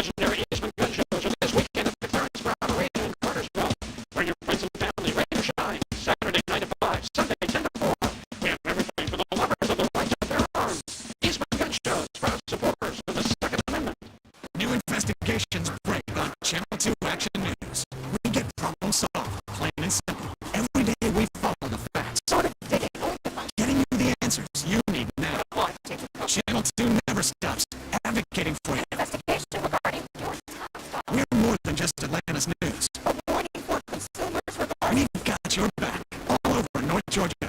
legendary Eastman Gun Shows are this weekend at the Clarence Brown Arena in Cartersville, where your friends and family rain or shine. Saturday 9 to 5, Sunday 10 to 4. We have everything for the lovers of the right to bear arms. Eastman Gun Shows, proud supporters of the Second Amendment. New investigations break on Channel 2 Action News. We get problem solved, plain and simple. Every day we follow the facts, sort of digging, getting you the answers you need now. Channel 2 never stops advocating for you. Investigation regarding your top thought. We're more than just Atlanta's news. Avoiding for consumers regarding. We've got your back all over North Georgia.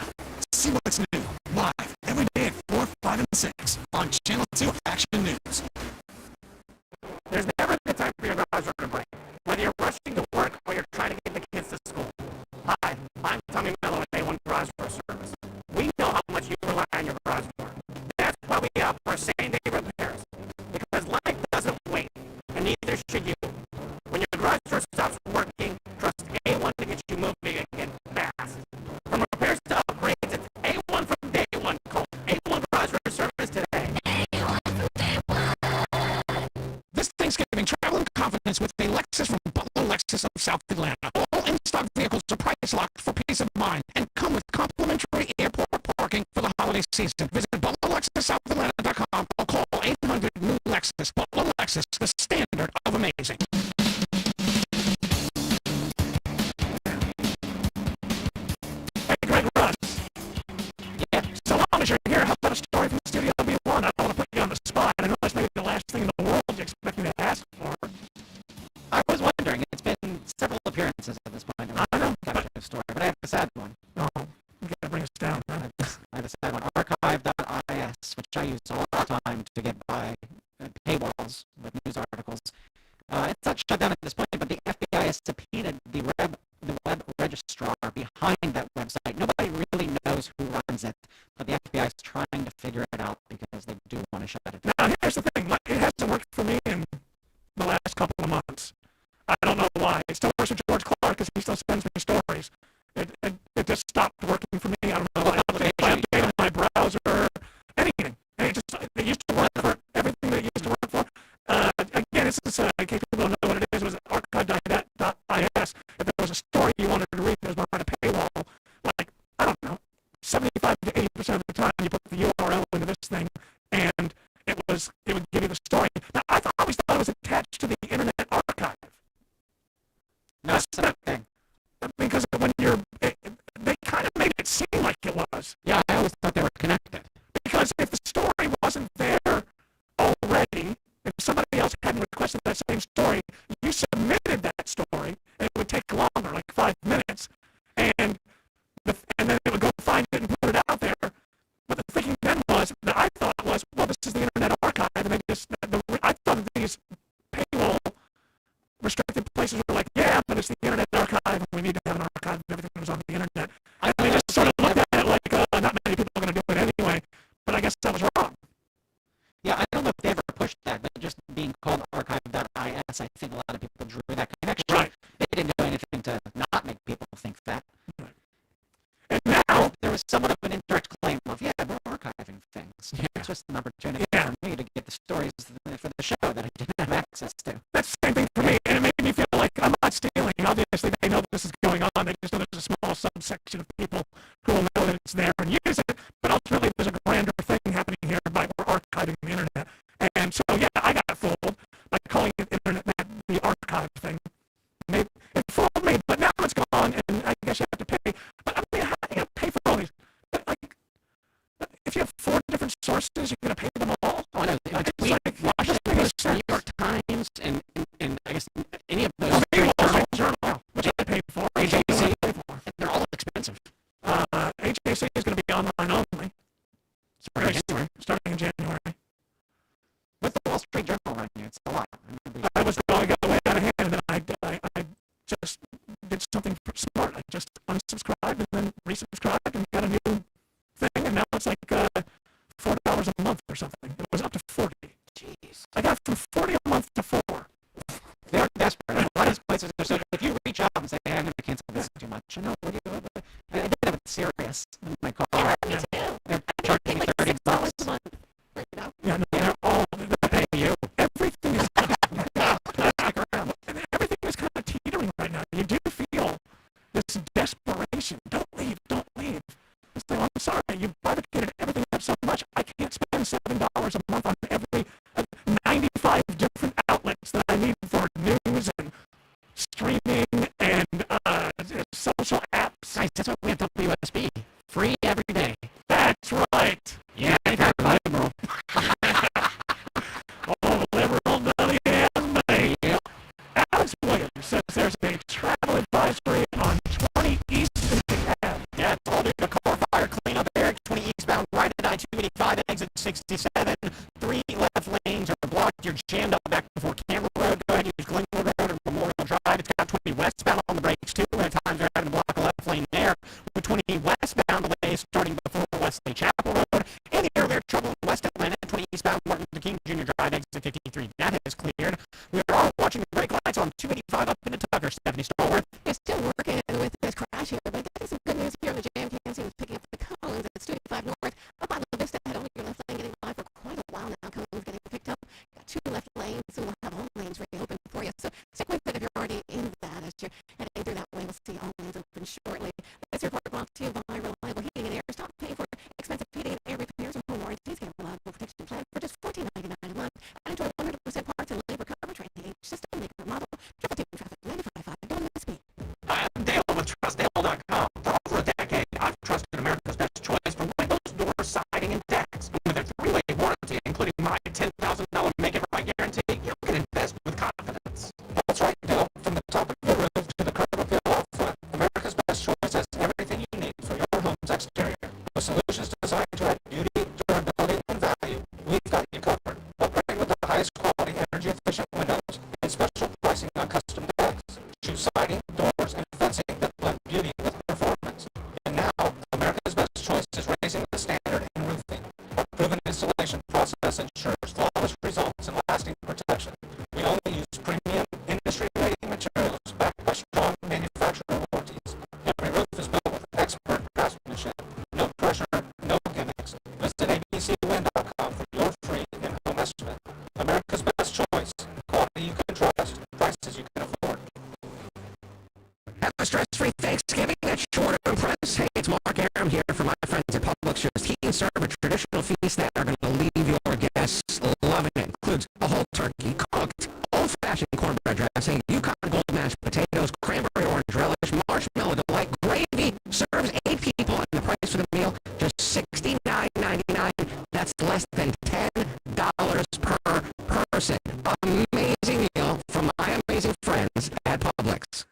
See what's new, live, every day at 4, 5, and 6 on Channel 2 Action News. There's never a good time for your garage to break, whether you're rushing to work or you're trying to get the kids to school. Hi, I'm Tommy Mello at A1 Garage Door Service. We know how much you rely on your garage door. That's why we offer same-day repairs. Because life doesn't wait, and neither should you. When your garage door stops working, trust A1 to get you moving again fast. From repairs to upgrades, it's A1 from day one. Call A1 Garage Door Service today. This Thanksgiving, travel in confidence with a Lexus from Butler Lexus of South Atlanta. All in-stock vehicles are price locked for peace of mind and come with complimentary airport parking for the holiday season. Visit ButlerLexusSouthAtlanta.com or call 800-NEW-LEXUS. Butler Lexus, the standard of amazing. Hey, Greg Russ. Yeah, so long as you're here, how about a story from Studio B1? I don't want to put you on the spot. I know that's maybe the last thing in the world you expect me to ask for. I was wondering. It's been several appearances at this point. I know. Got a story, but I have a sad one. Oh, you gotta bring us down, huh? I have a sad one. Archive.is, which I use all the time to get by paywalls with news articles. It's not shut down at this point, but the FBI has subpoenaed the web registrar behind that website. Nobody really knows who runs it, but the FBI is trying to figure it out because they do want to shut it down. Now, here's the thing. It hasn't worked for me in the last couple of months. I don't know why. It still works for George Clark because he still sends me stories. It just stopped working for me. I don't know why. I updated my browser, anything. It used to work for everything that it used to work for. Again, this is, in case people don't know what it is, it was archive.is. If there was a story you wanted to read that was behind a paywall, like, I don't know, 75 to 80% of the time you put the URL into this thing, and it would give you the story. Now, I always thought it was attached to the Internet Archive. No, that's the thing. Because when they kind of made it seem like it was. Yeah, I always thought they were connected. Because if the story wasn't there already, if somebody else hadn't requested that same story, you submitted that story, and it would take longer, like 5 minutes, and then it would go find it and put it out there. But the thinking then was, that I thought was, well, this is the Internet Archive, and they just, I thought that these paywall restricted places were like, yeah, but it's the Internet Archive, and we need to have an archive of everything that was on the Internet. And they just sort of looked at it like, not many people are going to do it anyway, but I guess I was wrong. Yeah, I don't know if they ever pushed that, but just being called archive.is, I think a lot of people drew that connection. Right. They didn't do anything to not make people think that. Right. And now, there was somewhat of an indirect claim of, yeah, we're archiving things. Yeah. It's just an opportunity for me to get the stories for the show that I didn't have access to. That's the same thing for me, and it made me feel like I'm not stealing. Obviously, they know this is going on. They just know there's a small subsection of people who will know that it's there and use it, but ultimately there's a grander thing happening here by we're archiving the Internet. And so, yeah, I got fooled by calling it Internet, the archive thing. It fooled me, but now it's gone, and I guess you have to pay. But I mean, how do you pay for all these? Like, if you have 4 different sources, you're going to pay them all? Oh, I know. Washington Post, New York Times, and I guess any of those Journal, which I pay for. AJC, and they're all expensive. AJC is going to be online only. Starting in January. What's the Wall Street Journal right now? It's a lot. I got way out of hand, and then I just did something smart. I just unsubscribed and then resubscribed and got a new thing, and now it's like $4 a month or something. It was up to $40. Jeez. I got from $40 a month to $4. from 285 up into Tucker. Stephanie Stallworth is still working with this crash here, but getting some good news here. The jam can't seem to pick up the cones. It's 285 north up on La Vista. Head over your left lane, getting by for quite a while now. Cones getting picked up. Got 2 left lanes, so we'll have all lanes reopened for you. So stick with it if you're already in that as you're heading through that way. We'll see all lanes open shortly. This report brought to you by Reliable Heating and Air. Stop paying for expensive heating and air repairs and home warranties. Get a reliable protection plan for just $14.99 a month. And enjoy 100% parts and labor coverage rating. Each system, maker, model, triple team traffic, 95.5, doing the speed. Hi, I'm Dale with TrustDale.com. For over a decade, I've trusted America's best choice for windows, doors, siding, and decks. And with their 3-way warranty, including my $10,000 make-it-right guarantee, you can invest with confidence. That's right, Dale. From the top of your roof to the curb appeal out front, America's best choice has everything you need for your home's exterior. With solutions designed to add beauty, durability, and value, we've got you covered. Upgrade with the highest quality, energy-efficient windows and special pricing on custom decks. Choose siding, doors, and fencing that blend beauty with performance. And now, America's best choice is raising the standard in roofing. Our proven installation process ensures flawless results and lasting protection. We only use premium, industry-leading materials backed by strong manufacturer warranties. Every roof is built with expert craftsmanship. No pressure, no gimmicks. Visit abcwind.com for your free in-home estimate. America's best choice. Quality you can trust. Prices you can afford. Have a stress-free Thanksgiving at Short Press. Hey, it's Mark Aram here for my friends at Publishers. He can serve a traditional feast that are going to leave your guests loving it. Includes a whole turkey, cooked, old-fashioned cornbread dressing, Yukon gold mashed potatoes, cranberry orange relish, marshmallow delight, gravy. Serves 8 people, and the price for the meal just $69.99. That's less than $10 per person. Amazing meal from my amazing friends at Publix.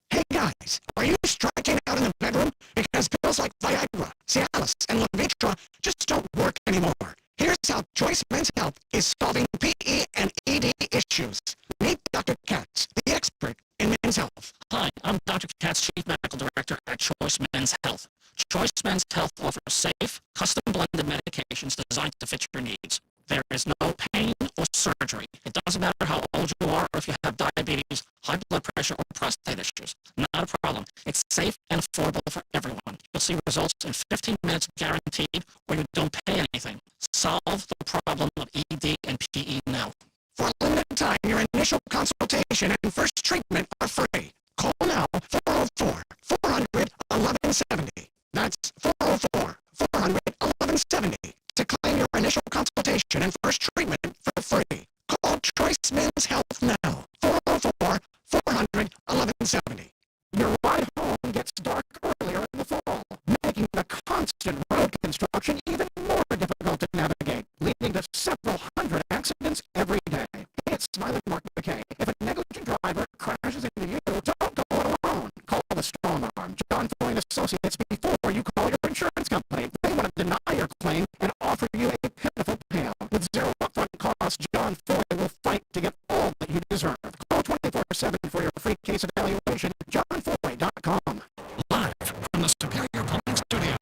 Hey guys, are you striking out in the bedroom? Because pills like Viagra, Cialis, and Levitra just don't work anymore. Here's how Choice Men's Health is solving PE and ED issues. Meet Dr. Katz, the expert in men's health. Hi, I'm Dr. Katz, Chief Medical Director at Choice Men's Health. Choice Men's Health offers safe, custom-blended medications designed to fit your needs. There is no pain or surgery. It doesn't matter how old you are or if you have diabetes, high blood pressure, or prostate issues. Not a problem. It's safe and affordable for everyone. You'll see results in 15 minutes guaranteed, or you don't pay anything. Solve the problem of ED and PE now. For a limited time, your initial consultation and first treatment are free. Call now, 404-400-1170. That's 404-400-1170 to claim your initial consultation and first treatment for free. Call Choice Men's Health now, 404-400-1170. Your ride home gets dark earlier in the fall, making the constant road construction even more difficult to navigate, leading to several hundred accidents every day. It's Smiley Mark McKay. If a negligent driver crashes into you, don't go it alone. Call the strong arm, John Foy and Associates, before you call your insurance company. They want to deny your claim and offer you a pitiful payout. With zero upfront costs, John Foy will fight to get all that you deserve. Call 24/7 for your free case evaluation. JohnFoy.com. Live from the Superior Plumbing Studios.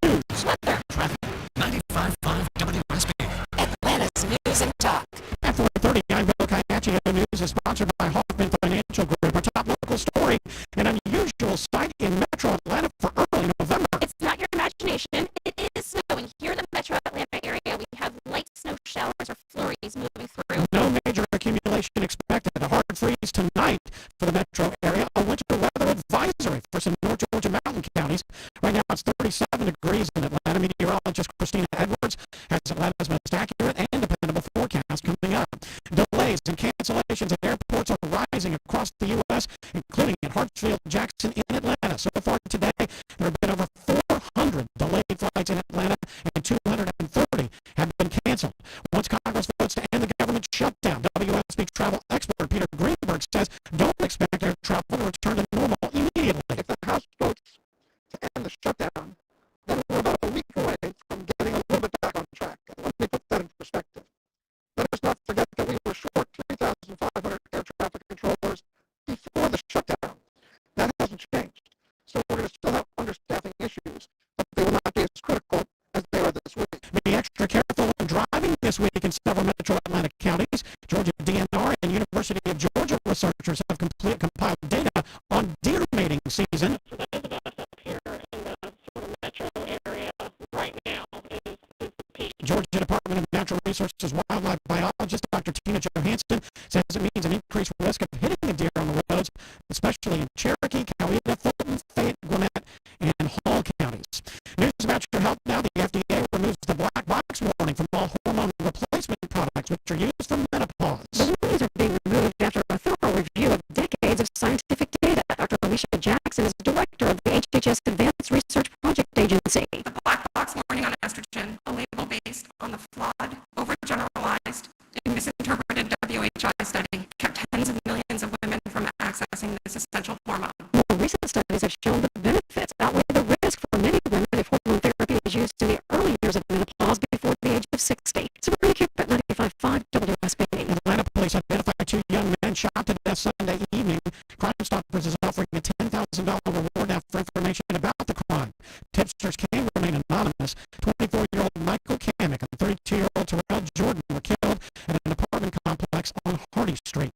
News, weather, traffic. 95.5 WSB. Atlanta's News and Talk. At 4:30, I'm Bill Kayaccio. News is sponsored by Hoffman Financial Group. Our top local story, an unusual sight in Metro Atlanta for early November. It's not your imagination. It is snowing here in the Metro Atlanta area. We have light snow showers or flurries moving through. No major accumulation expected. A hard freeze tonight for the metro area. A winter weather advisory for some North Georgia mountain counties. Right now it's 37 degrees in Atlanta. Meteorologist Christina Edwards has Atlanta's most accurate and dependable forecast coming up. Delays and cancellations at airports are rising across the U.S., including at Hartsfield Jackson in Atlanta. So far today, there have been over 400 delayed flights in Atlanta, and 230 have been canceled. Once Congress votes to end the government shutdown, WSB travel expert Peter Greenberg says don't expect air travel to return to normal immediately. If the House votes to end the shutdown, then we're about a week away from getting a little bit back on track. Let me put that in perspective. Let us not forget that we were short 3,500 air traffic controllers before the shutdown. That hasn't changed. So we're going to still have understaffing issues, but they will not be as critical as they are this week. Be extra careful when driving this week in several metro Atlanta counties. Georgia DNR and University of Georgia researchers have compiled data on deer mating season. Georgia Department of Natural Resources wildlife biologist Dr. Tina Johansson says it means an increased risk of hitting a deer on the roads, especially in Cherokee, Coweta, Fulton, Fayette, Gwinnett, and Hall counties. News about your health now. The FDA removes the black box warning from all hormone replacement products which are used for menopause. The warnings are being removed after a thorough review of decades of scientific data. Dr. Alicia Jackson is director of the HHS Advanced Research Project Agency. The black box warning on estrogen, a label based on the flawed, overgeneralized, and misinterpreted WHI study, kept tens of millions of women from accessing this essential hormone. More recent studies have shown the benefits outweigh the risk for many women if hormone therapy is used in the early years of menopause before the age of 60. Sabrina Cooper at 95.5 WSB. Atlanta police identified 2 young men shot to death Sunday evening. Crime Stoppers is offering a $10,000 reward now for information about the crime. Tipsters can remain anonymous. 24-year-old Michael Kamek and 32-year-old Terrell Jordan were killed at an apartment complex on Hardy Street.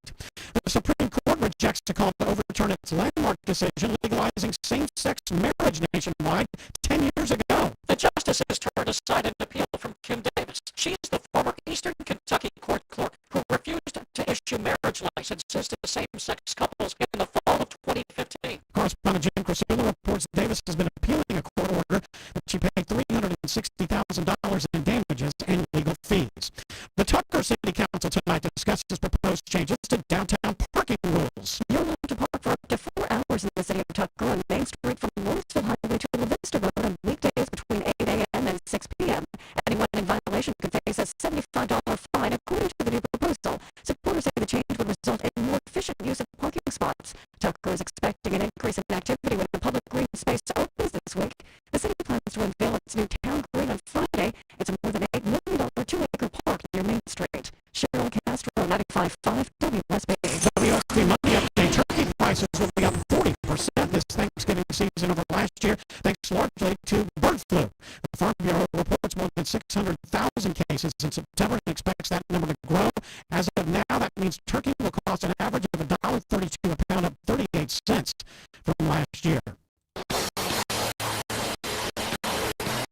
The Supreme Court rejects a call to overturn its landmark decision legalizing same-sex marriage nationwide 10 years ago. The justices turned aside an appeal from Kim Davis. She's the former Eastern Kentucky court clerk who refused to issue marriage licenses to same-sex couples in the fall of 2015. Correspondent Jim Crisula reports Davis has been appealing a court order that she paid $360,000 in damages and legal fees. The Tucker City Council tonight discusses proposed changes to downtown parking rules. You're allowed to park for up to 4 hours in the city of Tucker on Main Street from Lawrenceville Highway to La Vista Road on weekdays between 8 a.m. and 6 p.m. Anyone in violation could face a $75 fine according to the new proposal. Supporters say the change would result in more efficient use of parking spots. Tucker is expecting an increase in activity when the public green space opens this week. The city plans to unveil its new town green on Friday. It's a more than $8 million 2-acre park near Main Street. Cheryl Castro, 95.5 WSB. WSB Money Update. Turkey prices will be up 40% this Thanksgiving season over last year, thanks largely to bird flu. The Farm Bureau reports more than 600,000 cases in September and expects that number to grow. As of now, that means turkey will cost an average of $1.32 a pound, up 38 cents from last year.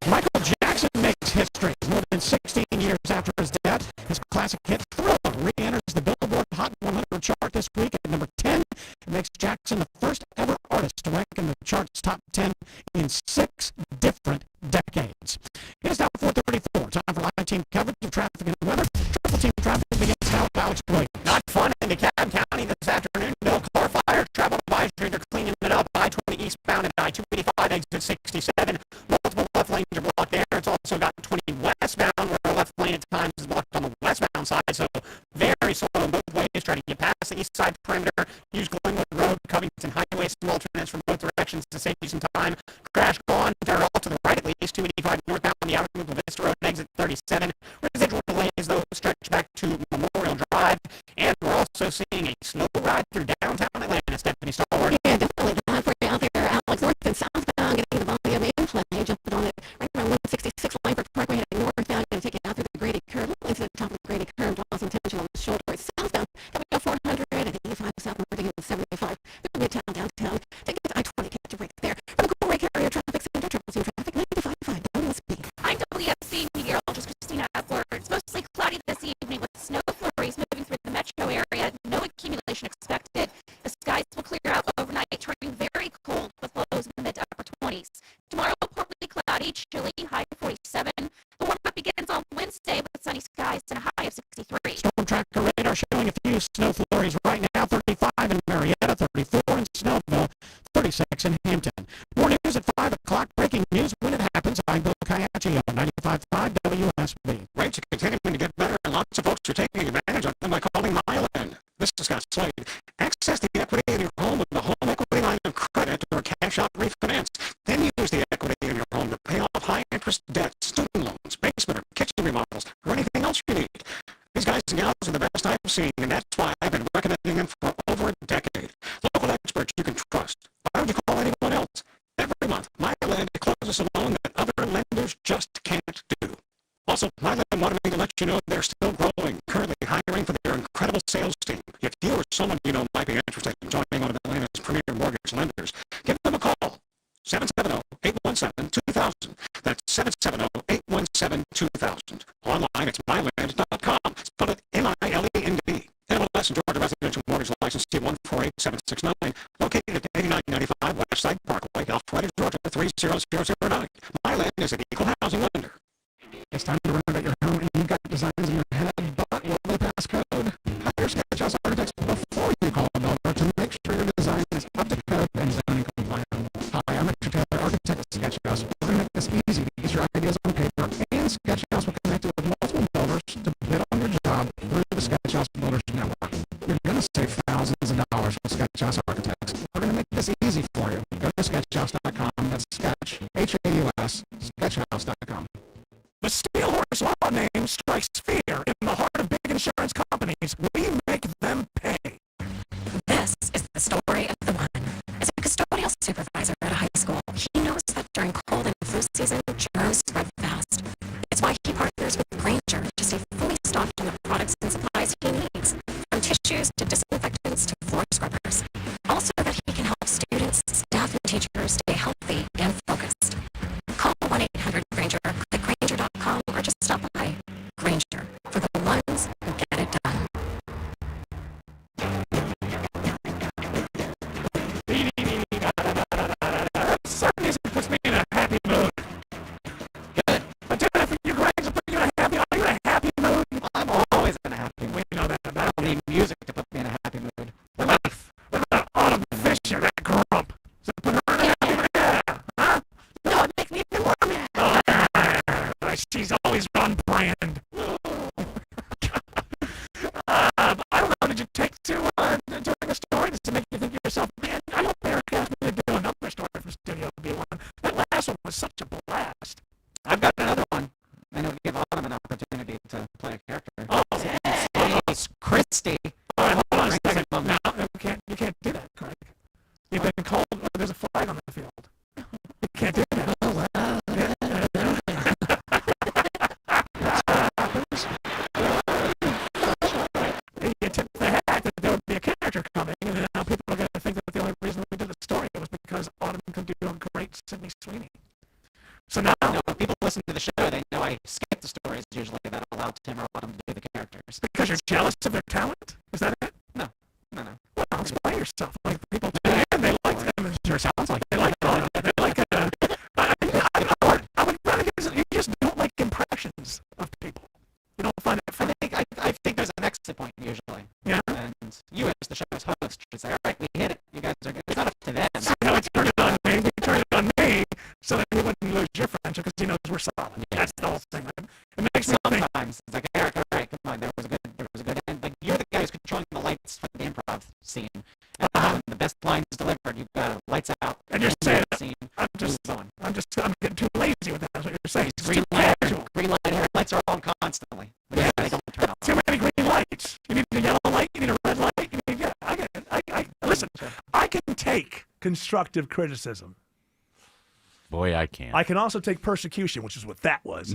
Michael Jackson makes history. More than 16 years after his death, his classic hit Thriller re-enters the Billboard Hot 100 chart this week at number 10. It makes Jackson the first ever artist to rank in the chart's top 10 in 6 different decades. It is now 4:34. Time for live team coverage of traffic and weather. Triple team traffic begins now with Alex Williams. Not fun in DeKalb County this afternoon. No car fire. Travel advisory. They're cleaning it up. I-20 eastbound and I-285 exit 67. Multiple left lanes are blocked there. It's also got 20 westbound where the left lane at times is blocked on the westbound side. So very slow in both ways. Trying to get past the east side perimeter. Use Glenwood Road, Covington Highway, some alternates from both directions to save you some time. Crash gone. They're all to the right at least. 285 northbound on the outer loop of Vista Road, exit 37. Residual delays, though, stretch back to Memorial Drive. And we're also seeing a slow ride through downtown Atlanta. Stephanie Stallworth. Yeah, definitely bad for you out there, Alex. North and southbound, getting the volume in play. Jumping on it right around 166 Langford Parkway, heading northbound, going to take you out through the Grady Curve, into the top of the Grady Curve, draw some tension on the shoulder. Southbound, coming up 400 and 85 south, north, 75 through Midtown, downtown. Take it to I-20, catch a break there. From the Cool Lake Area Traffic Center, triple team traffic, 95.5 WSB. I'm WSB meteorologist Christina Adler. It's mostly cloudy this evening with snow flurries moving through the metro area. No accumulation expected. The skies will clear out overnight, turning very cold with lows in the mid to upper 20s. Tomorrow, partly cloudy, chilly, high 47. The warm-up begins on Wednesday with sunny skies and a high of 63. Storm tracker radar showing a few snow flurries right now. 35 in Marietta, 34 in Snowville, 36 in Hampton. More news at 5 o'clock. Breaking news when it happens. I'm Bill Kayachi on 95.5 WSB. Rates are continuing to get better, and lots of folks are taking advantage of them by calling Mylan. This is Scott Slade. Access the equity in your home with the home equity line of credit or cash out refinance. Then use the equity in your home to pay off high-interest debt, student loans, basement or kitchen remodels, or anything else you need. These guys and gals are the best I've seen, and that's why I've been recommending them for over a decade. Local experts you can trust. Why would you call anyone else? Every month, Mylan closes a loan that other lenders just can't do. Also, Mylan wanted me to let you know they're still growing, currently hiring for their incredible sales team. If you or someone you know might Pay Interest Rate, joining one of Atlanta's premier mortgage lenders. Give them a call. 770-817-2000. That's 770-817-2000. Online, it's myland.com. Spell it M-I-L-E-N-D. MLS and Georgia Residential Mortgage License T148769. Located at 8995 West Side Parkway, Alpharetta, Georgia 30009. Myland is an equal housing lender. It's time to renovate your home and you've got designs in your head, but will they pass code? Hire Sketch House Architects before you call a builder to make sure your design is up to code and zoning compliant. Hi, I'm Richard Taylor, architect at Sketch House. We're going to make this easy to get your ideas on paper, and Sketch House will connect you with multiple builders to bid on your job through the Sketch House Builders Network. You're going to save thousands of dollars with Sketch House Architects. We're going to make this easy for you. Go to sketchhouse.com. That's Sketch, H-A-U-S, sketchhouse.com. The Steel Horse law name strikes fear in the heart of big insurance companies. We make them pay. This is the story of the one. As a custodial supervisor at a high school, he knows that during cold and flu season, germs spread fast. It's why he partners with Grainger to stay fully stocked on the products and supplies he needs, from tissues to disinfectants to floor scrubbers. Also that he can help students, staff, and teachers stay healthy and focused. Call 1-800-GRAINGER, click Grainger.com, or just stop by. Grainger, for the ones who get it done. Certain music puts me in a happy mood. Good. But do that for you, Greg, to put you in a happy. Are you in a happy mood? I'm always in a happy mood. We know that. I don't need music to put me in a happy mood. What about Autumn Fisher, that grump? Does it put her in a happy mood? Yeah. Huh? No, it makes me even more mad. She's always on brand. I don't know, did you take to doing a story to make you think to yourself, man, I hope Eric asked me to do another story from Studio B1. That last one was such a blast. I've got another one. I know, give Autumn an opportunity to play a character. Oh, it's Christy. All right, hold on a second. Now, you can't do that, Craig. You've been called, there's a flag on the field. You can't do that. Oh, wow. You tip the hat that there would be a character coming, and now people are going to think that the only reason we did the story was because Autumn could do a great Sydney Sweeney. So now, no, when people listen to the show, they know I skip the stories usually that allow Tim or Autumn to do the characters. Because you're jealous of their talent? Is that it? No. Well, explain yourself. Like, people tune in, they like them, it sure sounds like they like Autumn. They like, I would rather you just don't like impressions of people. You don't find it funny. I think there's an exit point usually. Yeah. And you as the show's host should say, all right, we hit it. You guys are good. It's not up to them. So now it's turned it on me. We turned it on me so that he wouldn't lose your friendship because he knows we're solid. Yeah. That's the whole thing. It makes me think. Sometimes it's like, Eric, all right, come on, there was a good end. Like, you're the guy who's controlling the lights for the improv scene. And when the best line is delivered, you've got lights out. And you're saying scene. I'm getting too lazy with that. That's what you're saying. Green light lights are on constantly. But yeah, they don't turn off. Too many green lights. You need a yellow light. You need a red light. You need, yeah, I get it. Listen, I can take constructive criticism. Boy, I can't. I can also take persecution, which is what that was.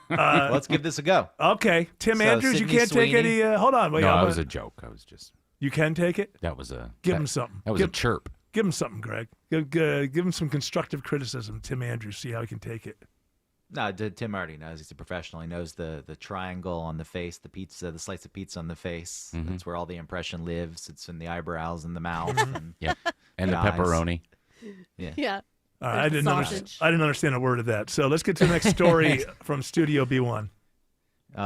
Let's give this a go. Okay. Tim So, Andrews, Sydney you can't Sweeney. take any. Hold on. Wait, No, that was a joke. I was just. You can take it? That was a. Give him something. That was a chirp. Give him something, Greg. Give him some constructive criticism, Tim Andrews. See how he can take it. No, Tim already knows. He's a professional. He knows the triangle on the face, the pizza, the slice of pizza on the face. Mhm. That's where all the impression lives. It's in the eyebrows and the mouth. And Yep. And the eyes. pepperoni. Yeah. Yeah. All right, I didn't understand a word of that. So let's get to the next story from Studio B1.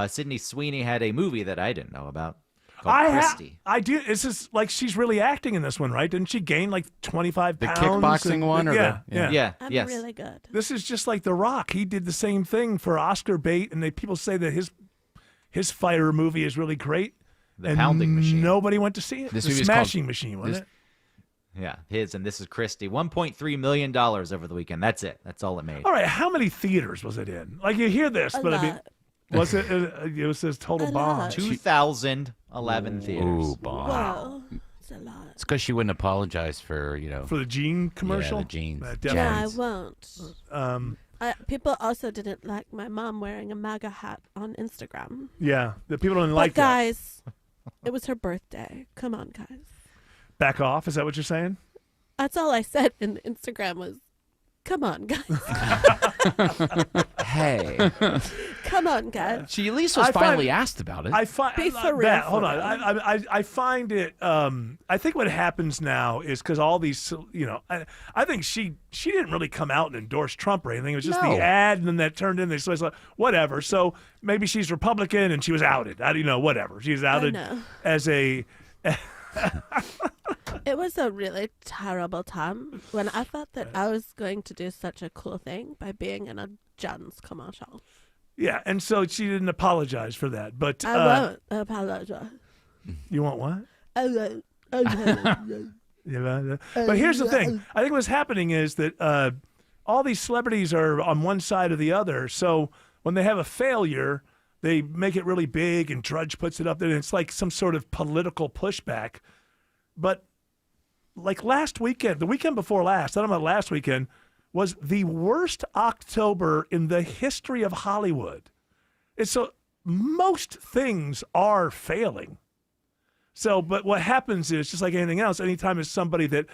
Sydney Sweeney had a movie that I didn't know about called Christy. I do. This is like she's really acting in this one, right? Didn't she gain like 25 The pounds? kickboxing one? Or yeah. I'm yes. really good. This is just like The Rock. He did the same thing for Oscar bait, and people say that his fighter movie is really great. The Pounding Machine. Nobody went to see it. This The movie is called- Smashing Machine, wasn't it? Yeah, and this is Christy. $1.3 million over the weekend. That's it. That's all it made. All right, how many theaters was it in? Like you hear this, A but I mean, lot. was it? It was this total A bomb. lot. 2,011 theaters. Ooh, bomb. Wow. It's a lot. It's because she wouldn't apologize for For the jean commercial. Yeah, the jeans. Yeah, I won't. People also didn't like my mom wearing a MAGA hat on Instagram. Yeah, the people didn't But like that. guys, it was her birthday. Come on, guys. back off. Is that what you're saying? That's all I said in Instagram was, come on, guys. Hey. Come on, guys. She at least was finally asked about it. I find Be for real, hold for on. real. I find it. I think what happens now is because all these, I think she didn't really come out and endorse Trump or anything. It was just No. the ad, and then that turned in. So it's like whatever. So maybe she's Republican and she was outed. Whatever. She's outed know. as a. It was a really terrible time when I thought that I was going to do such a cool thing by being in a John's commercial. Yeah, and so she didn't apologize for that. But I won't apologize. You want what? I won't. Yeah, but here's the thing. I think what's happening is that all these celebrities are on one side or the other. So when they have a failure, they make it really big, and Drudge puts it up there, and it's like some sort of political pushback. But like last weekend, the weekend before last, I don't know about last weekend, was the worst October in the history of Hollywood. And so most things are failing. So, but what happens is, just like anything else, anytime it's somebody that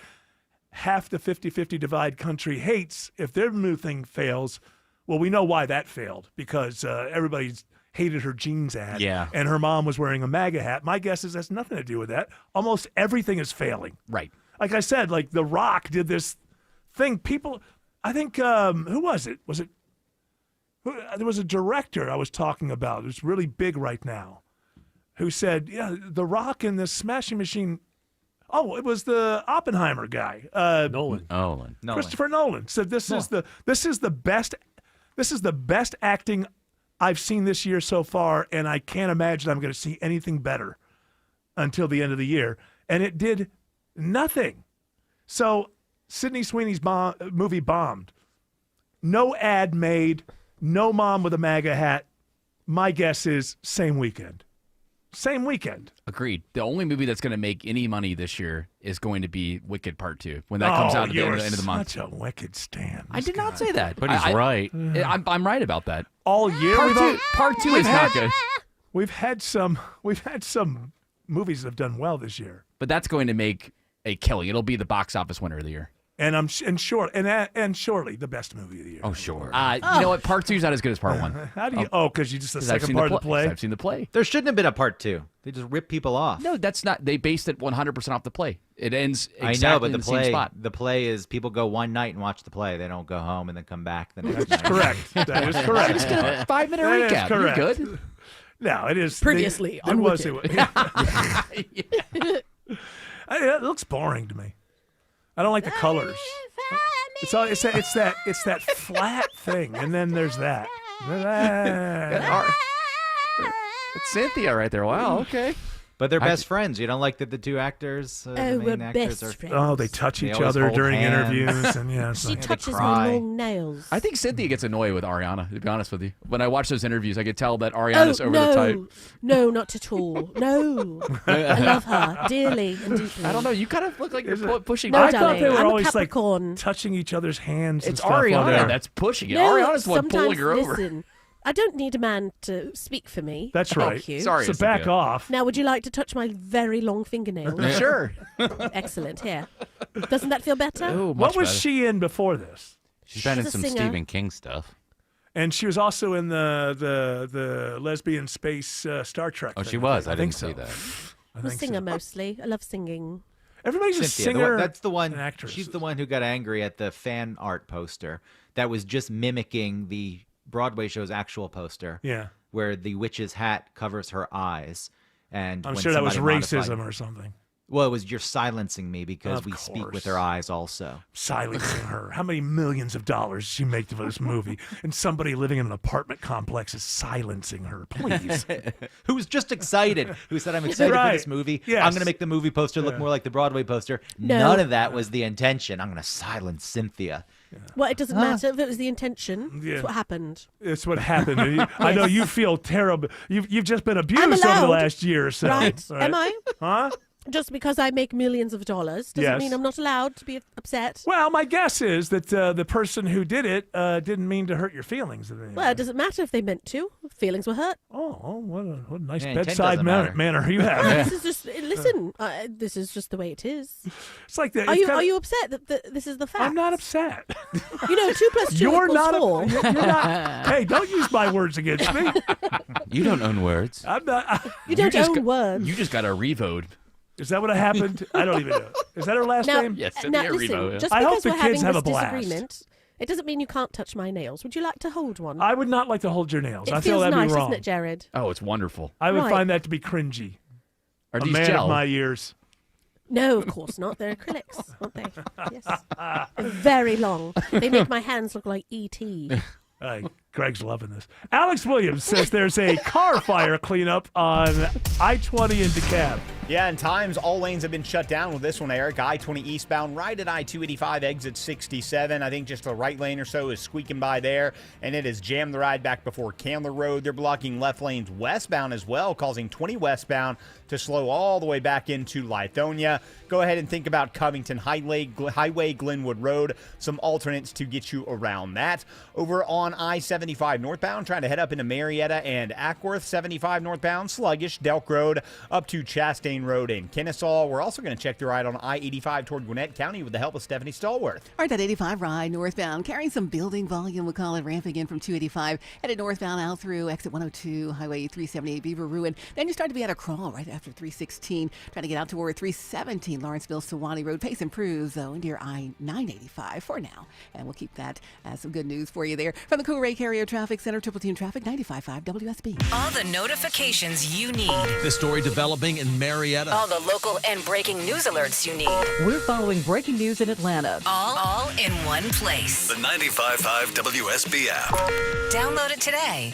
half the 50-50 divide country hates, if their new thing fails, well, we know why that failed, because everybody's hated her jeans ad. Yeah. And her mom was wearing a MAGA hat. My guess is that's nothing to do with that. Almost everything is failing. Right. Like I said, like The Rock did this thing. People, I think, who was it? There was a director I was talking about who's really big right now, who said, yeah, The Rock and the Smashing Machine. Oh, it was the Oppenheimer guy. Nolan. Christopher Nolan said this is the best acting I've seen this year so far, and I can't imagine I'm going to see anything better until the end of the year. And it did nothing. So Sydney Sweeney's movie bombed. No ad made. No mom with a MAGA hat. My guess is same weekend. Same weekend. Agreed. The only movie that's going to make any money this year is going to be Wicked Part 2 when that comes out at the end of the month. Such a Wicked stan. I did not say that. But he's right. I'm right about that. All year. Part two is not good. We've had some movies that have done well this year. But that's going to make a killing. It'll be the box office winner of the year. And surely the best movie of the year. Oh, sure. You know what? Part 2's not as good as Part 1. How do you? Because you just the 'Cause I've second seen part of the play. I've seen the play. There shouldn't have been a part 2. They just rip people off. No, that's not. They based it 100% off the play. It ends exactly I know, but in the the same play, spot. the play is people go one night and watch the play. They don't go home and then come back the next night. Correct. That is correct. Just get a 5-minute That is recap. You're correct. good. No, it is Previously It on was. Wicked. It looks boring to me. I don't like the colors. It's that flat thing, and then there's that. It's Cynthia right there. Wow. Okay. But they're best friends. You don't like that the two actors, the main we're actors best are. friends. Oh, they touch They each always other hold during hands. interviews, and yeah, She they touches cry. my long nails. I think Cynthia gets annoyed with Ariana, to be honest with you. When I watch those interviews, I could tell that Ariana's over the type. No, not at all. No. I love her dearly and deeply. I don't know. You kind of look like you're pushing. No, I thought they darling, were I'm a always like Capricorn. touching each other's hands. and It's stuff while Ariana they're- that's pushing it. No, Ariana's the one pulling sometimes, her over. Listen, I don't need a man to speak for me. That's Thank right. you. Sorry, So back Cynthia. off. Now, would you like to touch my very long fingernails? Sure. Excellent. Here. Doesn't that feel better? Oh, What much was better. she in before this? She's been in She's a some singer. Stephen King stuff. And she was also in the lesbian space Star Trek. Oh, thing, she was. I think didn't see so. that. I'm a singer mostly. I love singing. Everybody's a Cynthia, singer. that's the one. and actress. She's the one who got angry at the fan art poster that was just mimicking the Broadway show's actual poster. Yeah. Where the witch's hat covers her eyes, and I'm when sure that was somebody racism modified- or something. Well, it was you're silencing me because Of we speak course. with our eyes also. Silencing her. How many millions of dollars did she make for this movie? And somebody living in an apartment complex is silencing her. Please. Who was just excited? Who said, "I'm excited Right. for this movie. Yes. I'm going to make the movie poster look Yeah. more like the Broadway poster." No. None of that was the intention. I'm going to silence Cynthia. Well, it doesn't matter if it was the intention. Yeah. It's what happened. It's what happened. And I know you feel terrible. You've just been I'm abused over the allowed, last year or so. right? All Am I? Huh? Just because I make millions of dollars doesn't Yes. mean I'm not allowed to be upset. Well, my guess is that the person who did it didn't mean to hurt your feelings. Well, it doesn't matter if they meant to. Feelings were hurt. Oh, what a nice Yeah, intent bedside doesn't matter. manner you have. Well, this is just listen. This is just the way it is. It's like that. Are you upset that this is the fact? I'm not upset. 2 + 2 You're equals not. 4. You're not. Hey, don't use my words against me. You don't own words. I'm not. You don't own words. You just got a revote. Is that what happened? I don't even know. Is that her last Now, name? Yes, now Cynthia listen, Erivo, yeah. just I hope because the we're kids having have this a blast. disagreement, it doesn't mean you can't touch my nails. Would you like to hold one? I would not like to hold your nails. It I feel feels that'd nice, be wrong. isn't it, Jared? Oh, it's wonderful. I would Right. find that to be cringy. Are a these man gel? of my years. No, of course not. They're acrylics, aren't they? Yes. They're very long. They make my hands look like E.T. Greg's loving this. Alex Williams says there's a car fire cleanup on I-20 in DeKalb. Yeah, and times all lanes have been shut down with this one, Eric. I-20 eastbound right at I-285 exit 67. I think just the right lane or so is squeaking by there, and it has jammed the ride back before Candler Road. They're blocking left lanes westbound as well, causing 20 westbound to slow all the way back into Lithonia. Go ahead and think about Covington Highway, Glenwood Road. Some alternates to get you around that. Over on I-75 northbound, trying to head up into Marietta and Ackworth. 75 northbound, sluggish. Delk Road up to Chastain Road in Kennesaw. We're also going to check the ride on I-85 toward Gwinnett County with the help of Stephanie Stallworth. All right, that 85 ride northbound, carrying some building volume, we'll call it, ramping in from 285, headed northbound out through exit 102, Highway 378, Beaver Ruin. Then you start to be at a crawl right after 316, trying to get out toward 317, Lawrenceville, Sewanee Road. Pace improves, though, into your I-985 for now. And we'll keep that as some good news for you there. From the Cool Ray Carrier Traffic Center, Triple Team Traffic, 95.5 WSB. All the notifications you need. The story developing in Marietta. All the local and breaking news alerts you need. We're following breaking news in Atlanta. All in one place. The 95.5 WSB app. Download it today.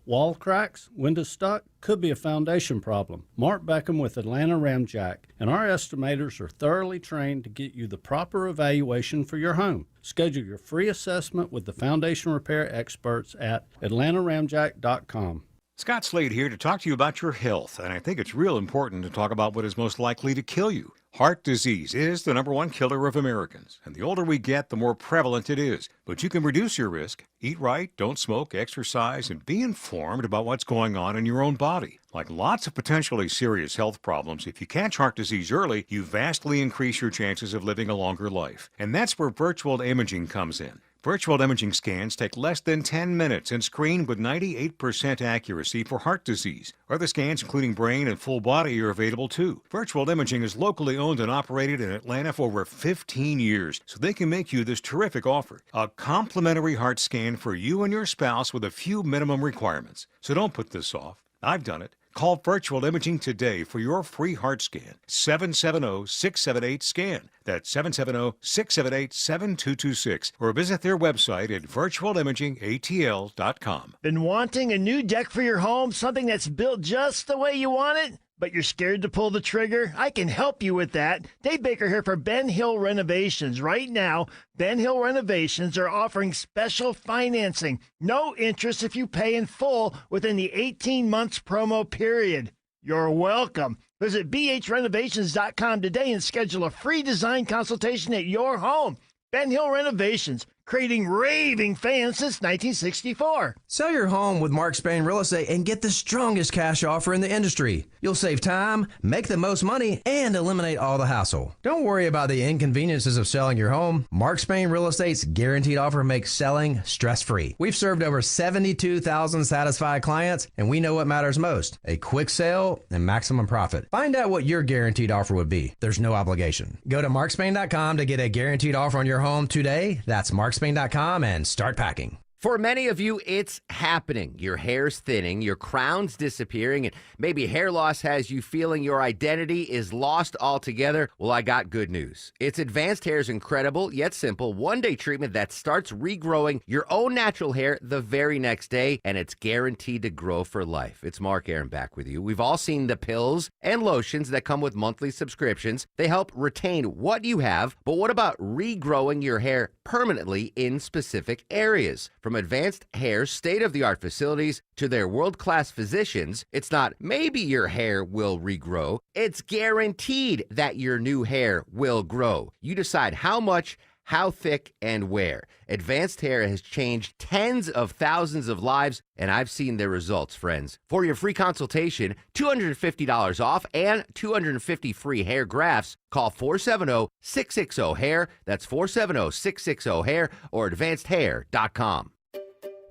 Wall cracks, window stuck, could be a foundation problem. Mark Beckham with Atlanta Ramjack, and our estimators are thoroughly trained to get you the proper evaluation for your home. Schedule your free assessment with the foundation repair experts at atlantaramjack.com. Scott Slade here to talk to you about your health, and I think it's real important to talk about what is most likely to kill you. Heart disease is the #1 killer of Americans, and the older we get, the more prevalent it is. But you can reduce your risk. Eat right, don't smoke, exercise, and be informed about what's going on in your own body. Like lots of potentially serious health problems, if you catch heart disease early, you vastly increase your chances of living a longer life. And that's where virtual imaging comes in. Virtual imaging scans take less than 10 minutes and screen with 98% accuracy for heart disease. Other scans, including brain and full body, are available too. Virtual imaging is locally owned and operated in Atlanta for over 15 years, so they can make you this terrific offer. A complimentary heart scan for you and your spouse with a few minimum requirements. So don't put this off. I've done it. Call Virtual Imaging today for your free heart scan. 770-678-SCAN. That's 770-678-7226. Or visit their website at virtualimagingatl.com. Been wanting a new deck for your home? Something that's built just the way you want it? But you're scared to pull the trigger? I can help you with that. Dave Baker here for Ben Hill Renovations. Right now, Ben Hill Renovations are offering special financing. No interest if you pay in full within the 18 months promo period. You're welcome. Visit bhrenovations.com today and schedule a free design consultation at your home. Ben Hill Renovations, creating raving fans since 1964. Sell your home with Mark Spain Real Estate and get the strongest cash offer in the industry. You'll save time, make the most money, and eliminate all the hassle. Don't worry about the inconveniences of selling your home. Mark Spain Real Estate's guaranteed offer makes selling stress-free. We've served over 72,000 satisfied clients, and we know what matters most: a quick sale and maximum profit. Find out what your guaranteed offer would be. There's no obligation. Go to markspain.com to get a guaranteed offer on your home today. That's markspain.com and start packing. For many of you, it's happening. Your hair's thinning, your crown's disappearing, and maybe hair loss has you feeling your identity is lost altogether. Well, I got good news. It's Advanced Hair's incredible yet simple one-day treatment that starts regrowing your own natural hair the very next day, and it's guaranteed to grow for life. It's Mark Aaron back with you. We've all seen the pills and lotions that come with monthly subscriptions. They help retain what you have, but what about regrowing your hair permanently in specific areas? From From Advanced Hair's state-of-the-art facilities to their world-class physicians, it's not maybe your hair will regrow. It's guaranteed that your new hair will grow. You decide how much, how thick, and where. Advanced Hair has changed tens of thousands of lives, and I've seen their results, friends. For your free consultation, $250 off and 250 free hair grafts, call 470-660-HAIR. That's 470-660-HAIR or advancedhair.com.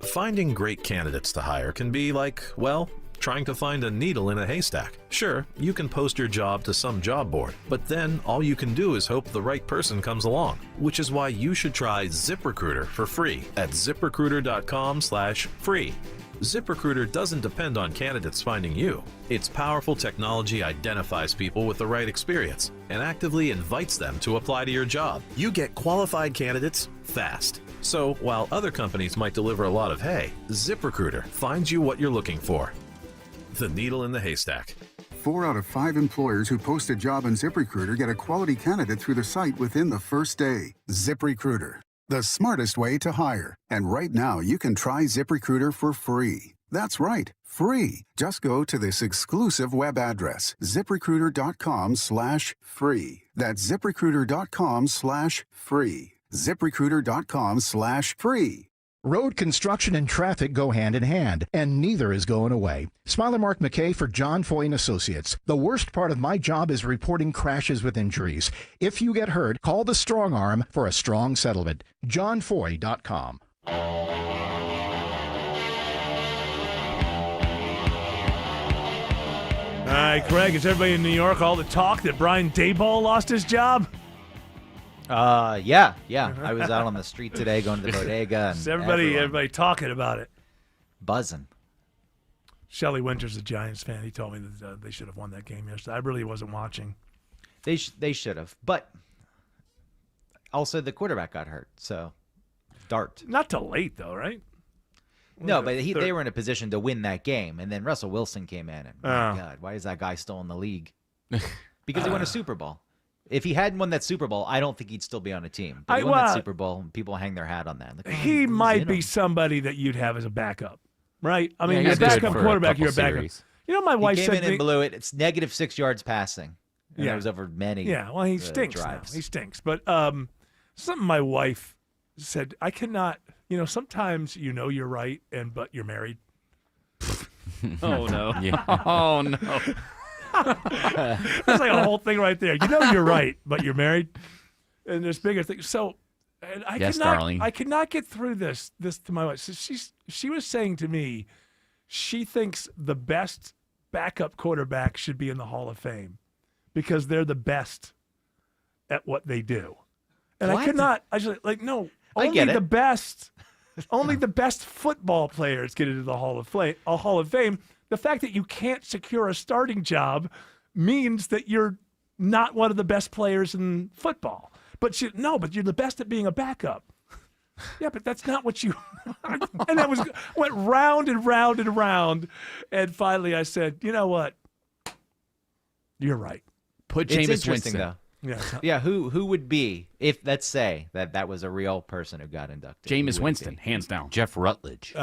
Finding great candidates to hire can be like, well, trying to find a needle in a haystack. Sure, you can post your job to some job board, but then all you can do is hope the right person comes along, which is why you should try ZipRecruiter for free at ziprecruiter.com/free. ZipRecruiter doesn't depend on candidates finding you. Its powerful technology identifies people with the right experience and actively invites them to apply to your job. You get qualified candidates fast. So while other companies might deliver a lot of hay, ZipRecruiter finds you what you're looking for. The needle in the haystack. 4 out of 5 employers who post a job on ZipRecruiter get a quality candidate through the site within the first day. ZipRecruiter, the smartest way to hire. And right now, you can try ZipRecruiter for free. That's right, free. Just go to this exclusive web address, ziprecruiter.com/free. That's ziprecruiter.com/free. ZipRecruiter.com/free. Road construction and traffic go hand in hand, and neither is going away. Smiler Mark McKay for John Foy & Associates. The worst part of my job is reporting crashes with injuries. If you get hurt, call the Strong Arm for a strong settlement. JohnFoy.com. All right, Craig, is everybody in New York all the talk that Brian Daboll lost his job? Yeah. I was out on the street today going to the bodega. And everybody talking about it. Buzzing. Shelley Winter's a Giants fan. He told me that they should have won that game yesterday. I really wasn't watching. They should have. But also the quarterback got hurt, so dart. Not till late, though, right? No, but they were in a position to win that game, and then Russell Wilson came in, and my God, why is that guy still in the league? Because he won a Super Bowl. If he hadn't won that Super Bowl, I don't think he'd still be on a team. But he won that Super Bowl, and people hang their hat on that. Like, he might be somebody that you'd have as a backup, right? I mean, you're a backup quarterback, you're a backup. Series. You know, my wife he said came in and blew it. It's -6 yards passing. And Yeah. it was over many well, he stinks drives. now. He stinks. But something my wife said, I cannot, sometimes you're right, but you're married. Oh, no. Yeah. Oh, no. That's like a whole thing right there. You're right, but you're married. And there's bigger things. So and I Yes, cannot, darling. I cannot get through this to my wife. So she was saying to me, she thinks the best backup quarterback should be in the Hall of Fame because they're the best at what they do. And I could not. I just no. I Only get it. the best. Only the best football players get into the Hall of Fame. The fact that you can't secure a starting job means that you're not one of the best players in football. But you're the best at being a backup. Yeah, but that's not what you. And that went round and round and round, and finally I said, you know what? You're right. Put It's Jameis interesting, Winston. Yeah. Yeah, who would be, if let's say that was a real person who got inducted? Who would Jameis it Winston, be? hands down. Jeff Rutledge.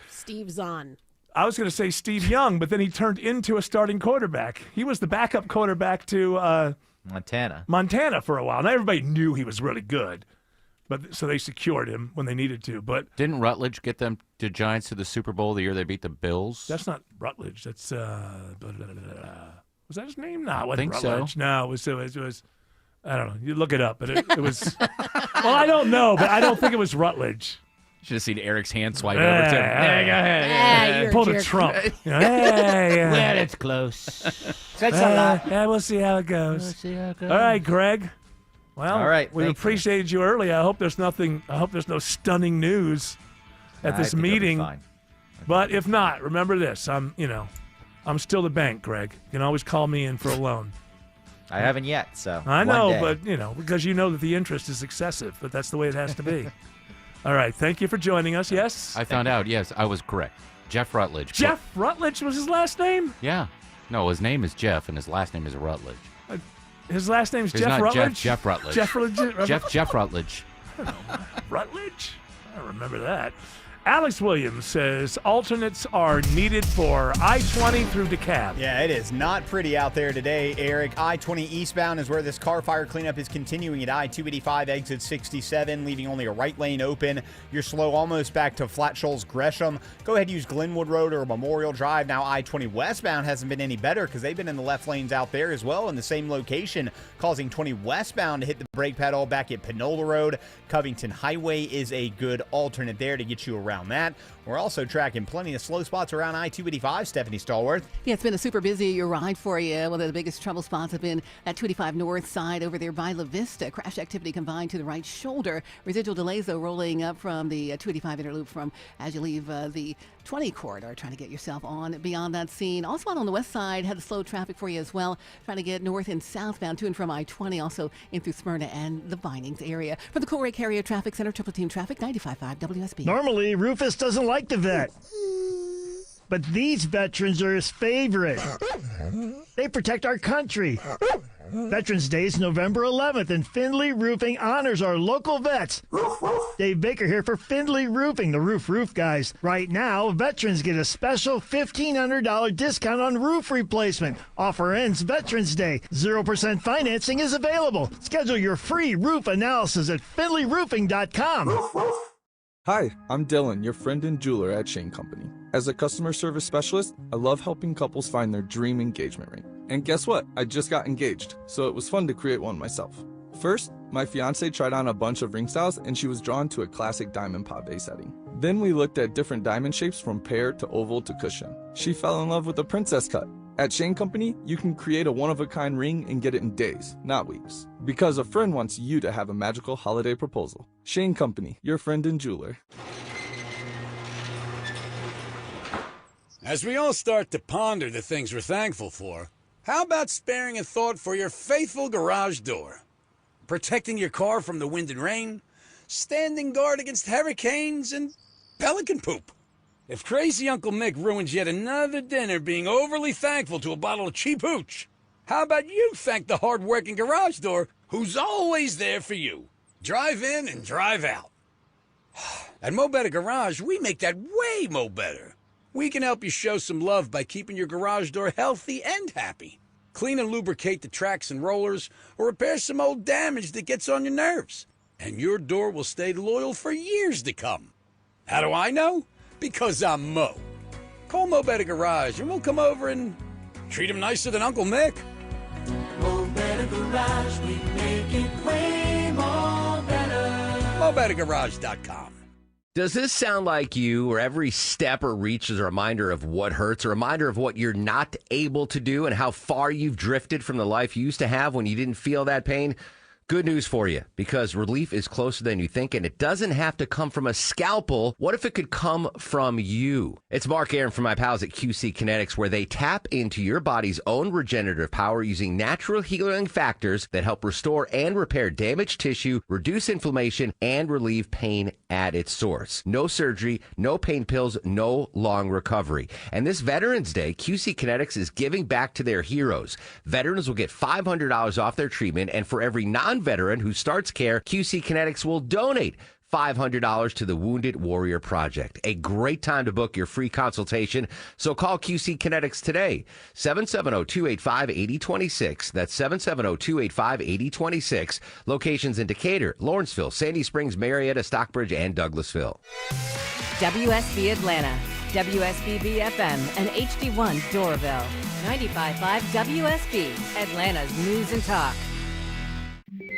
Steve Zahn. I was going to say Steve Young, but then he turned into a starting quarterback. He was the backup quarterback to Montana for a while. Now everybody knew he was really good, but so they secured him when they needed to. But Didn't Rutledge get them the Giants to the Super Bowl the year they beat the Bills? that's not Rutledge. That's was that his name? No, it wasn't Think so. Rutledge. No, it was. I don't know. You look it up, but it was. Well, I don't know, but I don't think it was Rutledge. Should have seen Eric's hand swipe over to him. Yeah, go ahead. you're a Pulled a jerk. Trump. Hey, Well, it's close. Thanks a lot. Yeah, we'll see how it goes. We'll see how it goes. All right, Greg. Well, All right, we thank you. appreciated you early. I hope there's no stunning news at I this think it'll be meeting. fine. But if not, remember this: I'm still the bank, Greg. You can always call me in for a loan. I haven't yet, so I one know, day. but because you know that the interest is excessive, but that's the way it has to be. All right, thank you for joining us. Yes, I found out. Yes, I was correct. Jeff Rutledge. Jeff Rutledge was his last name. Yeah. No, his name is Jeff, and his last name is Rutledge. His last name's It's Jeff not Rutledge. Jeff Rutledge. Jeff Rutledge. Jeff Rutledge. Rutledge. I remember that. Alex Williams says alternates are needed for I-20 through DeKalb. Yeah, it is not pretty out there today, Eric. I-20 eastbound is where this car fire cleanup is continuing at I-285 exit 67, leaving only a right lane open. You're slow almost back to Flat Shoals Gresham. Go ahead and use Glenwood Road or Memorial Drive. Now I-20 westbound hasn't been any better because they've been in the left lanes out there as well in the same location, causing 20 westbound to hit the brake pedal back at Panola Road. Covington Highway is a good alternate there to get you around that. We're also tracking plenty of slow spots around I-285, Stephanie Stallworth. Yeah, it's been a super busy ride for you. One of the biggest trouble spots have been that 285 north side over there by La Vista. Crash activity combined to the right shoulder. Residual delays, though, rolling up from the 285 interloop from as you leave the 20 corridor, trying to get yourself on beyond that scene. Also on the west side, had the slow traffic for you as well, trying to get north and southbound to and from I-20, also in through Smyrna and the Vinings area. For the Coal Carrier Traffic Center, Triple Team Traffic, 95.5 WSB. Normally, Rufus doesn't like the vet. But these veterans are his favorite. They protect our country. Veterans Day is November 11th, and Findlay Roofing honors our local vets. Dave Baker here for Findlay Roofing, the roof guys. Right now, veterans get a special $1,500 discount on roof replacement. Offer ends Veterans Day. 0% financing is available. Schedule your free roof analysis at FindlayRoofing.com. Hi, I'm Dylan, your friend and jeweler at Shane Company. As a customer service specialist, I love helping couples find their dream engagement ring. And guess what? I just got engaged, so it was fun to create one myself. First, my fiance tried on a bunch of ring styles and she was drawn to a classic diamond pave setting. Then we looked at different diamond shapes from pear to oval to cushion. She fell in love with the princess cut. At Shane Company, you can create a one-of-a-kind ring and get it in days, not weeks. Because a friend wants you to have a magical holiday proposal. Shane Company, your friend and jeweler. As we all start to ponder the things we're thankful for, how about sparing a thought for your faithful garage door? Protecting your car from the wind and rain, standing guard against hurricanes and pelican poop. If crazy Uncle Mick ruins yet another dinner being overly thankful to a bottle of cheap hooch, how about you thank the hard-working garage door who's always there for you? Drive in and drive out. At Mo Better Garage, we make that way mo better. We can help you show some love by keeping your garage door healthy and happy. Clean and lubricate the tracks and rollers, or repair some old damage that gets on your nerves. And your door will stay loyal for years to come. How do I know? Because I'm Mo. Call Mo Better Garage and we'll come over and treat him nicer than Uncle Mick. Mo Better Garage, we make it way more better. MoBetterGarage.com. Does this sound like you, where every step or reach is a reminder of what hurts, a reminder of what you're not able to do and how far you've drifted from the life you used to have when you didn't feel that pain? Good news for you, because relief is closer than you think, and it doesn't have to come from a scalpel. What if it could come from you? It's Mark Aaron from my pals at QC Kinetics, where they tap into your body's own regenerative power using natural healing factors that help restore and repair damaged tissue, reduce inflammation, and relieve pain at its source. No surgery, no pain pills, no long recovery. And this Veterans Day, QC Kinetics is giving back to their heroes. Veterans will get $500 off their treatment, and for every non-veteran who starts care, QC Kinetics will donate $500 to the Wounded Warrior Project. A great time to book your free consultation. So call QC Kinetics today. 770-285-8026. That's 770-285-8026. Locations in Decatur, Lawrenceville, Sandy Springs, Marietta, Stockbridge, and Douglasville. WSB Atlanta, WSB BFM, and HD1 Doraville. 95.5 WSB, Atlanta's News and Talk.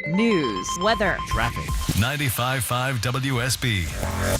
News, weather, traffic. 95.5 WSB,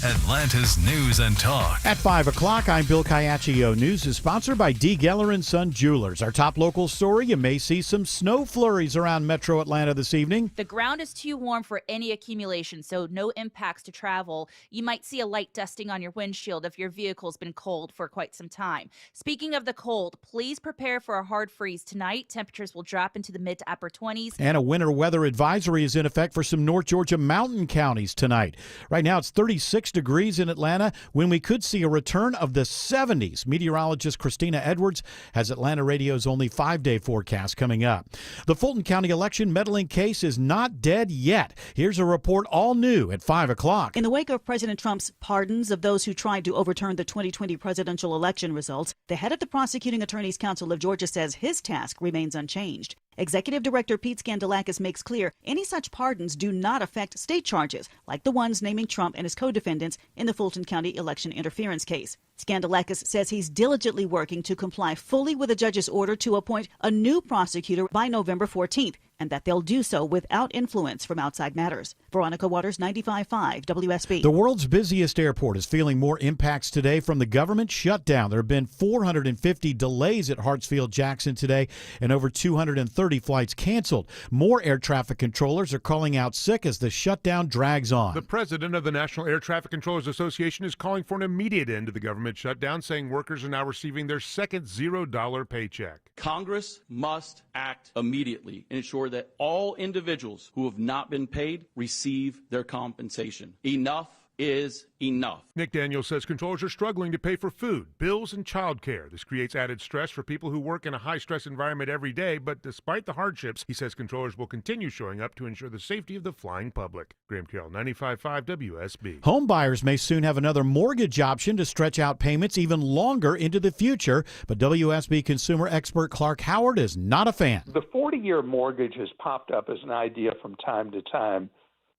Atlanta's News and Talk. At 5 o'clock, I'm Bill Caiaccio. News is sponsored by D. Geller & Son Jewelers. Our top local story, you may see some snow flurries around Metro Atlanta this evening. The ground is too warm for any accumulation, so no impacts to travel. You might see a light dusting on your windshield if your vehicle's been cold for quite some time. Speaking of the cold, please prepare for a hard freeze tonight. Temperatures will drop into the mid to upper 20s. And a winter weather advisory is in effect for some North Georgia mountain counties tonight. Right now it's 36. 6 degrees in Atlanta when we could see a return of the 70s. Meteorologist Christina Edwards has Atlanta Radio's only 5-day forecast coming up. The Fulton County election meddling case is not dead yet. Here's a report all new at 5 o'clock. In the wake of President Trump's pardons of those who tried to overturn the 2020 presidential election results, the head of the Prosecuting Attorneys Council of Georgia says his task remains unchanged. Executive Director Pete Skandalakis makes clear any such pardons do not affect state charges, like the ones naming Trump and his co-defendants in the Fulton County election interference case. Skandalakis says he's diligently working to comply fully with the judge's order to appoint a new prosecutor by November 14th, and that they'll do so without influence from outside matters. Veronica Waters, 95.5 WSB. The world's busiest airport is feeling more impacts today from the government shutdown. There have been 450 delays at Hartsfield-Jackson today and over 230 flights canceled. More air traffic controllers are calling out sick as the shutdown drags on. The president of the National Air Traffic Controllers Association is calling for an immediate end to the government shutdown, saying workers are now receiving their second $0 paycheck. Congress must act immediately and ensure that all individuals who have not been paid receive their compensation. Enough is enough. Nick Daniels says controllers are struggling to pay for food, bills, and child care. This creates added stress for people who work in a high-stress environment every day, but despite the hardships, he says controllers will continue showing up to ensure the safety of the flying public. Graham Carroll, 95.5 WSB. Home buyers may soon have another mortgage option to stretch out payments even longer into the future, but WSB consumer expert Clark Howard is not a fan. The 40-year mortgage has popped up as an idea from time to time,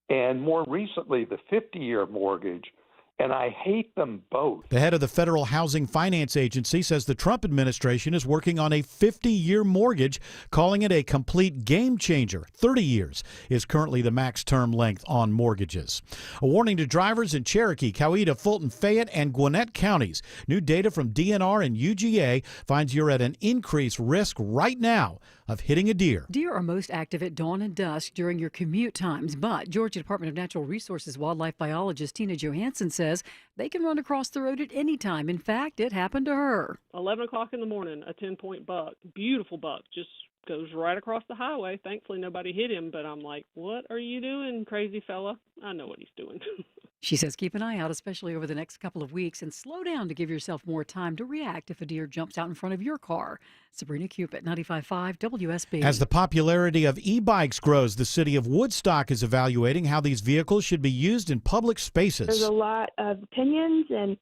and more recently the 50-year mortgage, and I hate them both. The head of the Federal Housing Finance Agency says the Trump administration is working on a 50-year mortgage, calling it a complete game changer. 30 years is currently the max term length on mortgages. A warning to drivers in Cherokee, Coweta, Fulton, Fayette, and Gwinnett counties. New data from DNR and UGA finds you're at an increased risk right now of hitting a deer. Deer are most active at dawn and dusk during your commute times, but Georgia Department of Natural Resources wildlife biologist Tina Johansson says they can run across the road at any time. In fact, it happened to her. 11 o'clock in the morning, a 10-point buck, beautiful buck, just goes right across the highway. Thankfully, nobody hit him, but I'm like, what are you doing, crazy fella? I know what he's doing. She says keep an eye out, especially over the next couple of weeks, and slow down to give yourself more time to react if a deer jumps out in front of your car. Sabrina Cupid, 95.5 WSB. As the popularity of e-bikes grows, the city of Woodstock is evaluating how these vehicles should be used in public spaces. There's a lot of opinions, and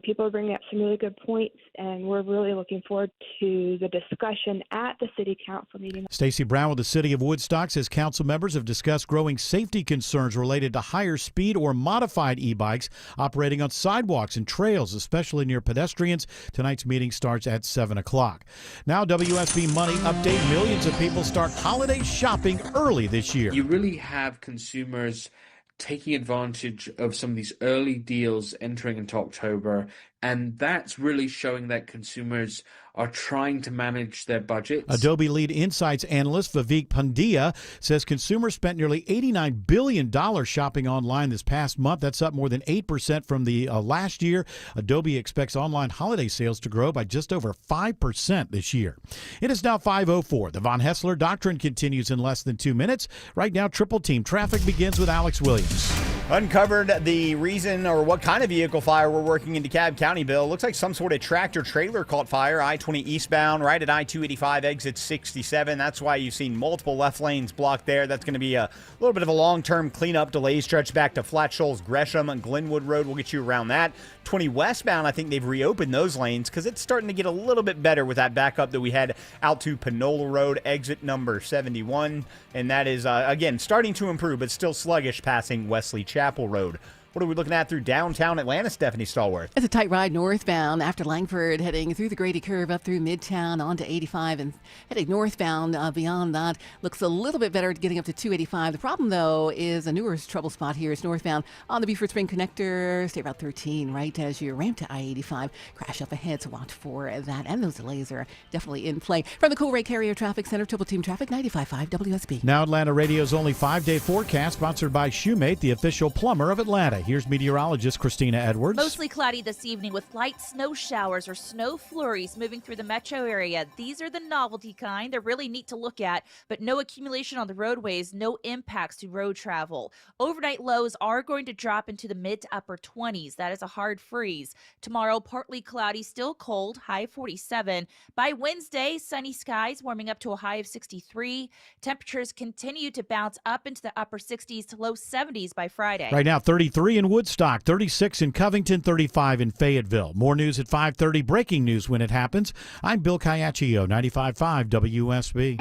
people are bringing up some really good points, and we're really looking forward to the discussion at the city council meeting. Stacey Brown with the city of Woodstock says council members have discussed growing safety concerns related to higher speed or modified e-bikes operating on sidewalks and trails, especially near pedestrians. Tonight's meeting starts at 7 o'clock. Now, WSB Money Update. Millions of people start holiday shopping early this year. You really have consumers taking advantage of some of these early deals entering into October, and that's really showing that consumers are trying to manage their budgets. Adobe lead insights analyst Vivek Pandya says consumers spent nearly $89 billion shopping online this past month. That's up more than 8% from the last year. Adobe expects online holiday sales to grow by just over 5% this year. It is now 5:04. The Von Hessler Doctrine continues in less than 2 minutes. Right now, Triple Team Traffic begins with Alex Williams. Uncovered the reason or what kind of vehicle fire we're working in DeKalb County, Bill. Looks like some sort of tractor trailer caught fire, I-20 eastbound, right at I-285, exit 67. That's why you've seen multiple left lanes blocked there. That's going to be a little bit of a long-term cleanup delay stretch back to Flat Shoals, Gresham, and Glenwood Road. We'll get you around that. 20 westbound, I think they've reopened those lanes because it's starting to get a little bit better with that backup that we had out to Panola Road, exit number 71. And that is, again, starting to improve, but still sluggish passing Wesley Chapel Road. What are we looking at through downtown Atlanta, Stephanie Stallworth? It's a tight ride northbound after Langford, heading through the Grady Curve up through Midtown onto 85 and heading northbound beyond that. Looks a little bit better getting up to 285. The problem, though, is a newer trouble spot here is northbound on the Beaufort Spring Connector. Stay Route 13 right as you ramp to I-85. Crash up ahead, so watch for that. And those delays are definitely in play. From the Coolray Carrier Traffic Center, Triple Team Traffic, 95.5 WSB. Now Atlanta Radio's only 5-day forecast, sponsored by Shoemate, the official plumber of Atlanta. Friday. Here's meteorologist Christina Edwards. Mostly cloudy this evening with light snow showers or snow flurries moving through the metro area. These are the novelty kind. They're really neat to look at, but no accumulation on the roadways, no impacts to road travel. Overnight lows are going to drop into the mid to upper 20s. That is a hard freeze. Tomorrow, partly cloudy, still cold, high 47. By Wednesday, sunny skies warming up to a high of 63. Temperatures continue to bounce up into the upper 60s to low 70s by Friday. Right now, 33 in Woodstock, 36 in Covington, 35 in Fayetteville. More news at 5:30. Breaking news when it happens. I'm Bill Caiaccio, 95.5 WSB.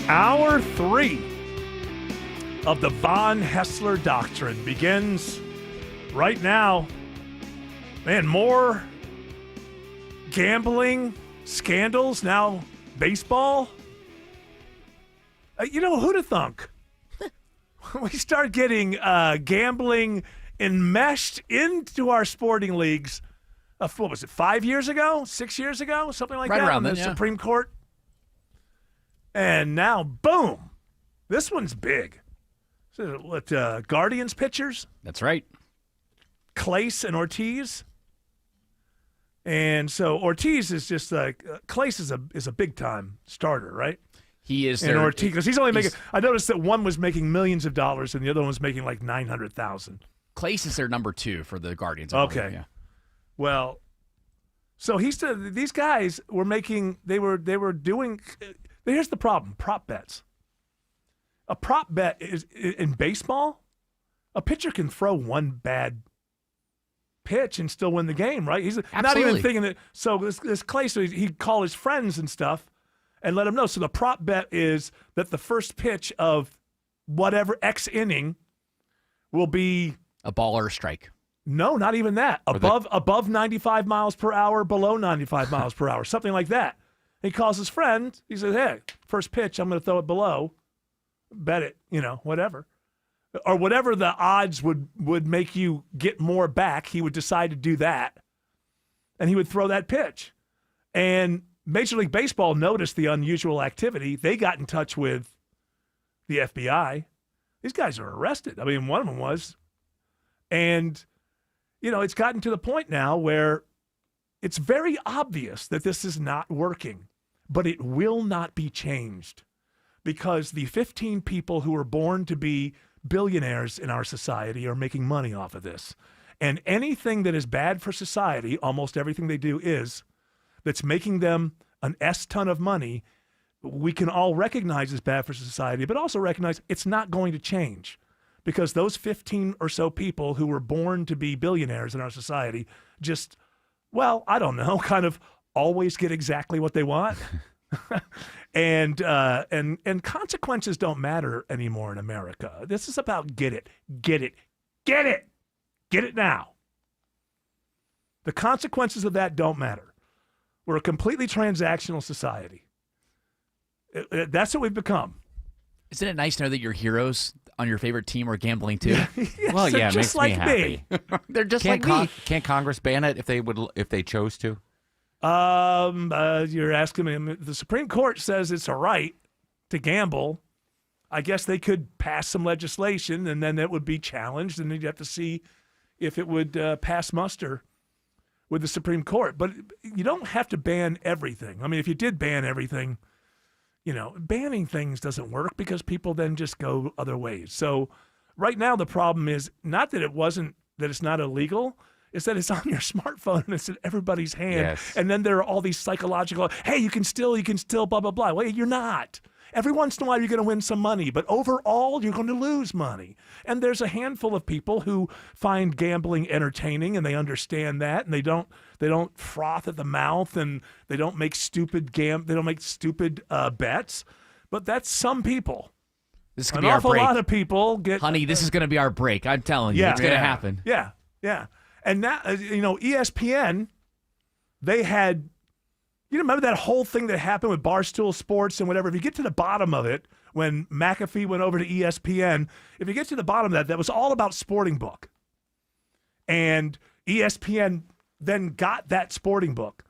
Hour 3 of the Von Hessler Doctrine begins right now. Man, more gambling scandals, now baseball. Who'd have thunk? We start getting gambling enmeshed into our sporting leagues. What was it, 5 years ago? 6 years ago? Something like right that? around in the then, yeah. Supreme Court. And now, boom. This one's big. So, what, Guardians pitchers? That's right. Clace and Ortiz. And so Ortiz is just like Clace is a big time starter, right? He is and there. Ortiz, because he's only making. I noticed that one was making millions of dollars and the other one was making like $900,000. Clace is their number 2 for the Guardians. Okay. Yeah. Well, so these guys were making. They were doing. Here's the problem: prop bets. A prop bet is in baseball. A pitcher can throw one bad pitch and still win the game, right? He's not even thinking that. So this Clay, so he'd call his friends and stuff and let them know. So the prop bet is that the first pitch of whatever X inning will be a ball or a strike. No, not even that. Above 95 miles per hour, below 95 miles per hour, something like that. He calls his friend. He says, hey, first pitch, I'm going to throw it below. Bet it, whatever. Or whatever the odds would make you get more back, he would decide to do that. And he would throw that pitch. And Major League Baseball noticed the unusual activity. They got in touch with the FBI. These guys are arrested. I mean, one of them was. And, it's gotten to the point now where it's very obvious that this is not working, but it will not be changed because the 15 people who were born to be billionaires in our society are making money off of this. And anything that is bad for society, almost everything they do is, that's making them an S-ton of money, we can all recognize as bad for society, but also recognize it's not going to change because those 15 or so people who were born to be billionaires in our society just, well, I don't know, kind of always get exactly what they want. And consequences don't matter anymore in America. This is about get it now. The consequences of that don't matter. We're a completely transactional society. That's what we've become. Isn't it nice to know that your heroes on your favorite team are gambling too? Yes, well, yeah, it just makes like me happy. They're just can't like me. Can't Congress ban it if they chose to? You're asking me. The Supreme Court says it's a right to gamble. I guess they could pass some legislation, and then it would be challenged, and you'd have to see if it would pass muster with the Supreme Court. But you don't have to ban everything. I mean, if you did ban everything, banning things doesn't work because people then just go other ways. So right now the problem is not that it's not illegal. It's that it's on your smartphone and it's in everybody's hand. Yes. And then there are all these psychological, hey, you can still, blah, blah, blah. Well, you're not. Every once in a while, you're going to win some money, but overall, you're going to lose money. And there's a handful of people who find gambling entertaining, and they understand that, and they don't froth at the mouth, and they don't make stupid bets. But that's some people. This is going to be our awful break. lot of people get. Honey, this is going to be our break. I'm telling you, it's going to happen. Yeah, yeah. And now, ESPN, they had. You remember that whole thing that happened with Barstool Sports and whatever? If you get to the bottom of it, when McAfee went over to ESPN, if you get to the bottom of that was all about Sporting Book. And ESPN then got that Sporting Book.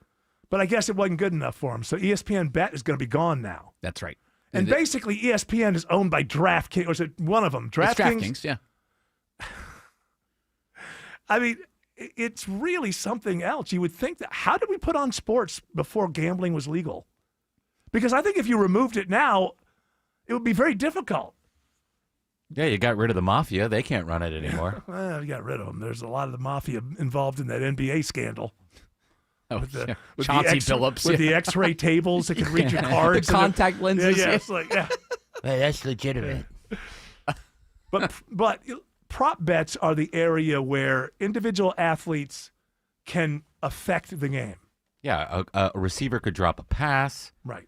But I guess it wasn't good enough for them. So ESPN Bet is going to be gone now. That's right. And basically, ESPN is owned by DraftKings, or is it one of them? DraftKings, yeah. I mean, it's really something else. You would think that, how did we put on sports before gambling was legal? Because I think if you removed it now, it would be very difficult. Yeah, you got rid of the mafia. They can't run it anymore. Well, you got rid of them. There's a lot of the mafia involved in that NBA scandal. With the Chauncey Billups. With the X-ray tables that can read your cards. The contact lenses. Yeah, it's like, yeah. Hey, that's legitimate. But prop bets are the area where individual athletes can affect the game. Yeah, a receiver could drop a pass. Right.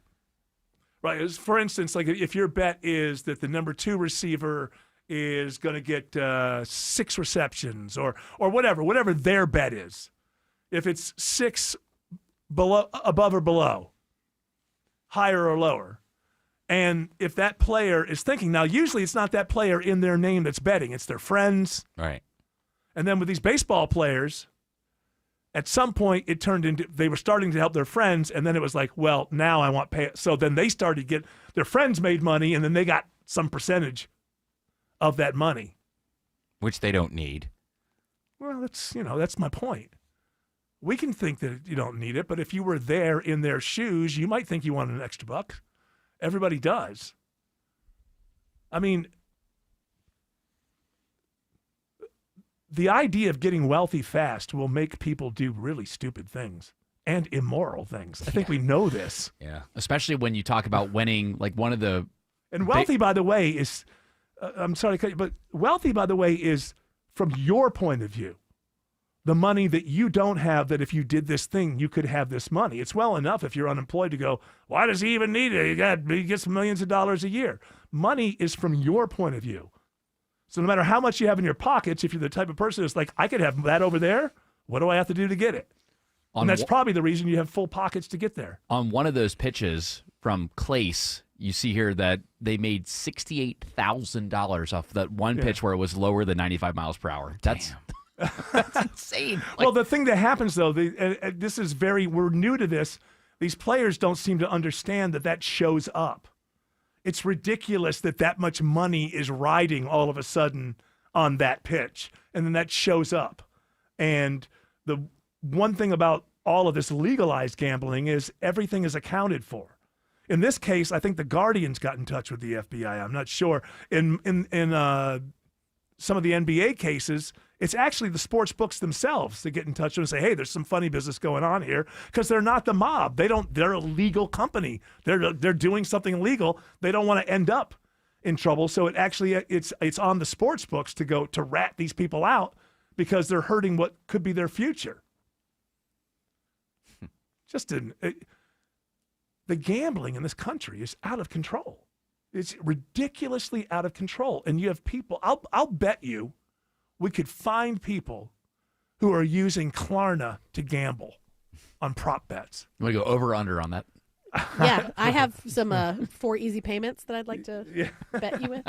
Right. For instance, like if your bet is that the number 2 receiver is going to get 6 receptions or whatever their bet is. If it's 6 above or below, higher or lower, and if that player is thinking, now usually it's not that player in their name that's betting, it's their friends. Right. And then with these baseball players, at some point it turned into, they were starting to help their friends, and then it was like, well, now I want pay. So then they started to get, their friends made money, and then they got some percentage of that money. Which they don't need. Well, that's my point. We can think that you don't need it, but if you were there in their shoes, you might think you wanted an extra buck. Everybody does. I mean, the idea of getting wealthy fast will make people do really stupid things and immoral things. I think we know this. Yeah. Especially when you talk about winning, like one of the... And wealthy, by the way, is... I'm sorry to cut you, but wealthy, by the way, is from your point of view. The money that you don't have, that if you did this thing, you could have this money. It's well enough if you're unemployed to go, why does he even need it? He gets millions of dollars a year. Money is from your point of view. So no matter how much you have in your pockets, if you're the type of person that's like, I could have that over there, what do I have to do to get it? And that's probably the reason you have full pockets to get there. On one of those pitches from Clace, you see here that they made $68,000 off that one pitch where it was lower than 95 miles per hour. That's insane. Well, the thing that happens, though, this is we're new to this. These players don't seem to understand that shows up. It's ridiculous that much money is riding all of a sudden on that pitch, and then that shows up. And the one thing about all of this legalized gambling is everything is accounted for. In this case, I think the Guardians got in touch with the FBI. I'm not sure. In some of the NBA cases, it's actually the sports books themselves that get in touch and say, hey, there's some funny business going on here, because they're not the mob. They're a legal company. They're doing something illegal. They don't want to end up in trouble. So it's on the sports books to go to rat these people out because they're hurting what could be their future. The gambling in this country is out of control. It's ridiculously out of control. And you have people, I'll bet you we could find people who are using Klarna to gamble on prop bets. You want to go over or under on that? Yeah, I have some 4 easy payments that I'd like to bet you with.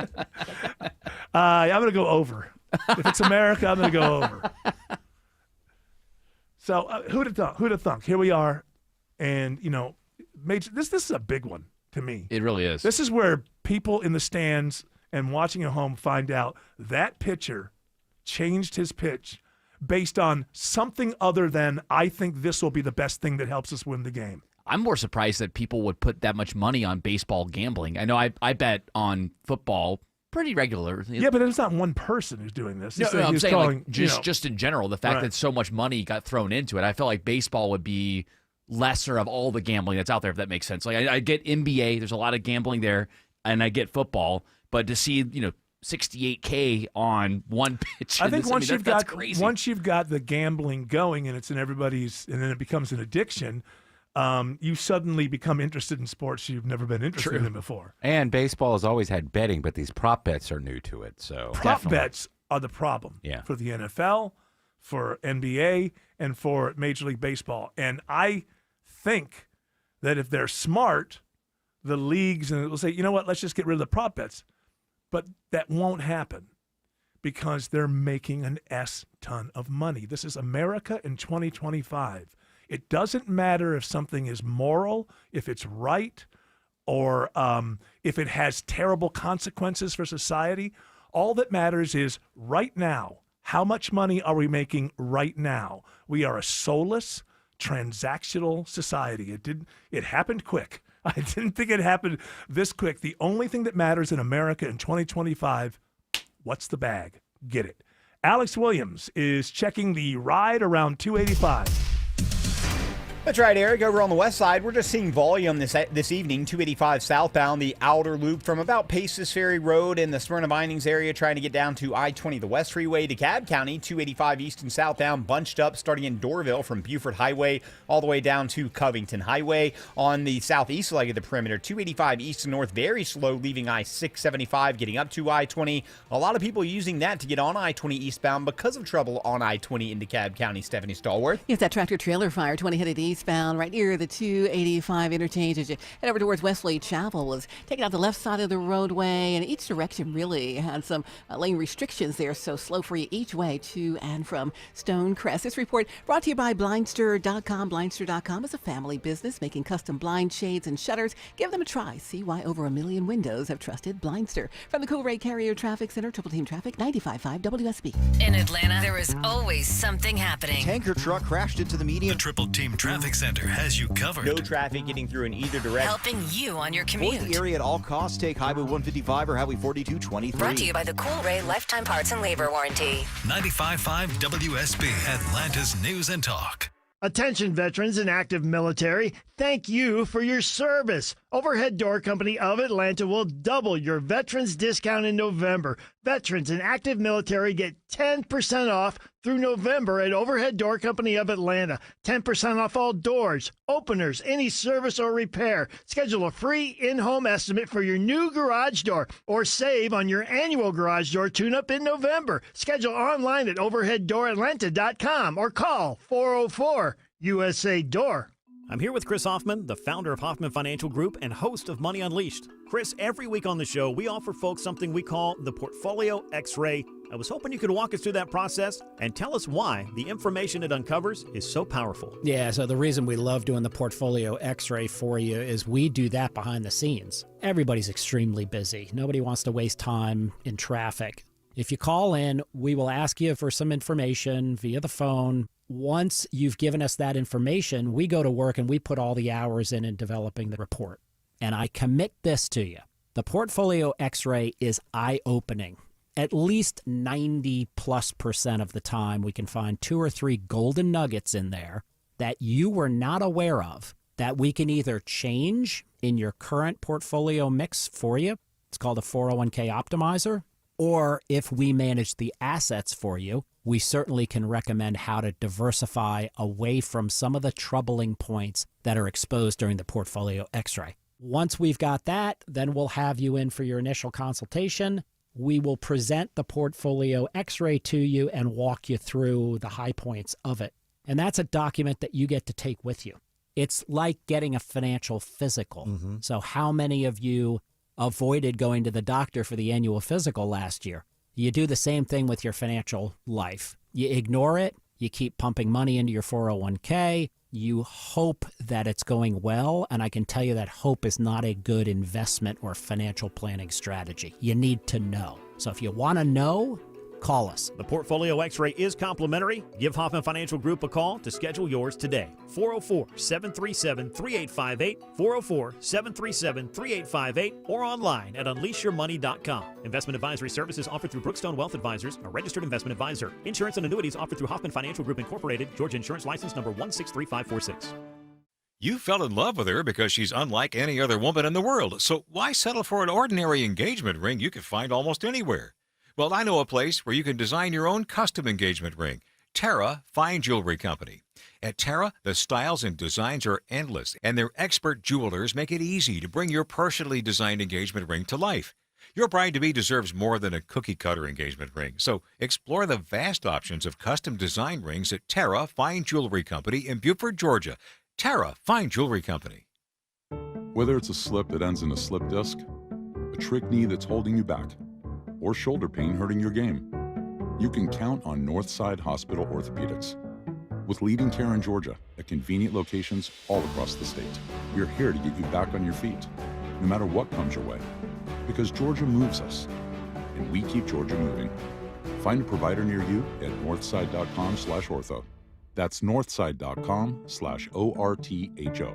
I'm going to go over. If it's America, I'm going to go over. So who'd have thunk? Here we are. And, this is a big one to me. It really is. This is where people in the stands and watching at home find out that pitcher changed his pitch based on something other than, I think this will be the best thing that helps us win the game. I'm more surprised that people would put that much money on baseball gambling. I know I bet on football pretty regularly. Yeah, but it's not one person who's doing this. No, I'm saying just in general, the fact that so much money got thrown into it, I feel like baseball would be lesser of all the gambling that's out there, if that makes sense. Like I get NBA, there's a lot of gambling there, and I get football, but to see, $68K on one pitch. I think once you've got the gambling going and it's in everybody's, and then it becomes an addiction, you suddenly become interested in sports you've never been interested in before. And baseball has always had betting, but these prop bets are new to it. So prop bets are the problem for the NFL, for NBA, and for Major League Baseball. And I think that if they're smart, the leagues will say, you know what, let's just get rid of the prop bets. But that won't happen because they're making an ton of money. This is America in 2025. It doesn't matter if something is moral, if it's right, or if it has terrible consequences for society. All that matters is right now. How much money are we making right now? We are a soulless, transactional society. It happened quick. I didn't think it happened this quick. The only thing that matters in America in 2025, what's the bag? Get it. Alex Williams is checking the ride around 285. That's right, Eric. Over on the west side, we're just seeing volume this evening. 285 southbound, the outer loop from about Paces Ferry Road in the Smyrna Vinings area, trying to get down to I-20, the West Freeway, DeKalb County. 285 east and southbound, bunched up starting in Doraville from Buford Highway all the way down to Covington Highway. On the southeast leg of the perimeter, 285 east and north, very slow, leaving I-675, getting up to I-20. A lot of people using that to get on I-20 eastbound because of trouble on I-20 in DeKalb County. Stephanie Stallworth. Yes, that tractor-trailer fire, 20 headed eastbound, right near the 285 interchange as you head over towards Wesley Chapel, was taking out the left side of the roadway, and each direction really had some lane restrictions there, so slow for you each way to and from Stonecrest. This report brought to you by Blindster.com. Blindster.com is a family business making custom blind shades and shutters. Give them a try. See why over 1 million windows have trusted Blindster. From the Cool Ray Carrier Traffic Center, Triple Team Traffic, 95.5 WSB. In Atlanta, there is always something happening. Tanker truck crashed into the median. The Triple Team Traffic Center has you covered. No traffic getting through in either direction. Helping you on your commute. Avoid the area at all costs. Take Highway 155 or Highway 4223. Brought to you by the Cool Ray Lifetime Parts and Labor Warranty. 95.5 WSB, Atlanta's News and Talk. Attention veterans and active military, thank you for your service. Overhead Door Company of Atlanta will double your veterans discount in November. Veterans and active military get 10% off through November at Overhead Door Company of Atlanta. 10% off all doors, openers, any service or repair. Schedule a free in-home estimate for your new garage door or save on your annual garage door tune-up in November. Schedule online at overheaddooratlanta.com or call 404 USA Door. I'm here with Chris Hoffman, the founder of Hoffman Financial Group and host of Money Unleashed. Chris, every week on the show, we offer folks something we call the Portfolio X-Ray. I was hoping you could walk us through that process and tell us why the information it uncovers is so powerful. Yeah, so the reason we love doing the Portfolio X-Ray for you is we do that behind the scenes. Everybody's extremely busy. Nobody wants to waste time in traffic. If you call in, we will ask you for some information via the phone. Once you've given us that information, we go to work and we put all the hours in developing the report. And I commit this to you. The Portfolio X-Ray is eye-opening. At least 90+% of the time, we can find 2 or 3 golden nuggets in there that you were not aware of that we can either change in your current portfolio mix for you. It's called a 401k optimizer. Or if we manage the assets for you, we certainly can recommend how to diversify away from some of the troubling points that are exposed during the Portfolio X-ray. Once we've got that, then we'll have you in for your initial consultation. We will present the Portfolio X-ray to you and walk you through the high points of it. And that's a document that you get to take with you. It's like getting a financial physical. Mm-hmm. So how many of you avoided going to the doctor for the annual physical last year? You do the same thing with your financial life. You ignore it. You keep pumping money into your 401k. You hope that it's going well, and I can tell you that hope is not a good investment or financial planning strategy. You need to know. So if you want to know, call us. The Portfolio X-Ray is complimentary. Give Hoffman Financial Group a call to schedule yours today. 404-737-3858, 404-737-3858, or online at unleashyourmoney.com. Investment advisory services offered through Brookstone Wealth Advisors, a registered investment advisor. Insurance and annuities offered through Hoffman Financial Group Incorporated, Georgia Insurance License number 163546. You fell in love with her because she's unlike any other woman in the world. So why settle for an ordinary engagement ring you can find almost anywhere? Well, I know a place where you can design your own custom engagement ring. Terra Fine Jewelry Company. At Terra, the styles and designs are endless, and their expert jewelers make it easy to bring your personally designed engagement ring to life. Your bride-to-be deserves more than a cookie-cutter engagement ring, so explore the vast options of custom design rings at Terra Fine Jewelry Company in Buford, Georgia. Terra Fine Jewelry Company. Whether it's a slip that ends in a slip disc, a trick knee that's holding you back, or shoulder pain hurting your game, you can count on Northside Hospital Orthopedics. With leading care in Georgia at convenient locations all across the state, we're here to get you back on your feet. no matter what comes your way. Because Georgia moves us, and we keep Georgia moving. Find a provider near you at northside.com/ortho. That's northside.com/ORTHO.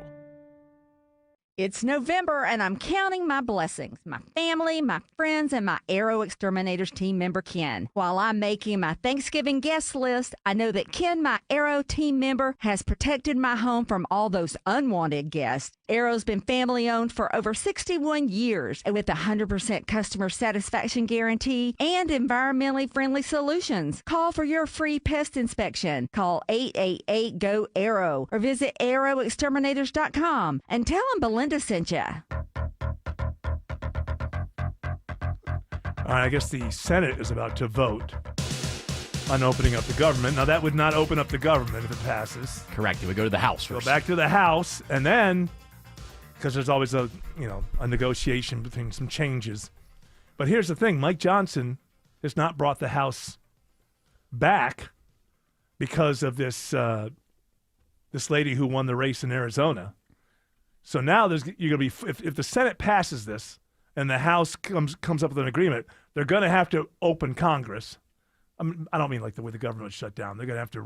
It's November, and I'm counting my blessings, my family, my friends, and my Arrow Exterminators team member, Ken. While I'm making my Thanksgiving guest list, I know that Ken, my Arrow team member, has protected my home from all those unwanted guests. Arrow's been family-owned for over 61 years, and with a 100% customer satisfaction guarantee and environmentally friendly solutions. Call for your free pest inspection. Call 888-GO-ARROW or visit arrowexterminators.com and tell them Belinda sent you. All right, I guess the Senate is about to vote on opening up the government. Now, that would not open up the government if it passes. Correct. It would go to the House first. Go back to the House, and then, because there's always a negotiation between some changes. But here's the thing: Mike Johnson has not brought the House back because of this this lady who won the race in Arizona. So now you're going to be if the Senate passes this and the House comes up with an agreement, they're going to have to open Congress. I don't mean like the way the government was shut down. They're going to have to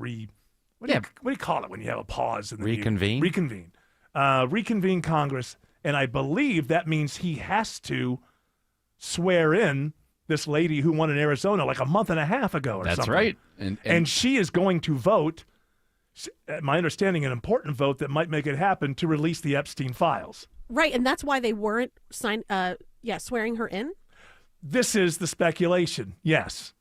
what do you call it when you have a pause? And Reconvene? Reconvene Congress, and I believe that means he has to swear in this lady who won in Arizona like a month and a half ago or something. That's right. And she is going to vote, my understanding, an important vote that might make it happen to release the Epstein files. Right, and that's why they weren't swearing her in? This is the speculation, yes.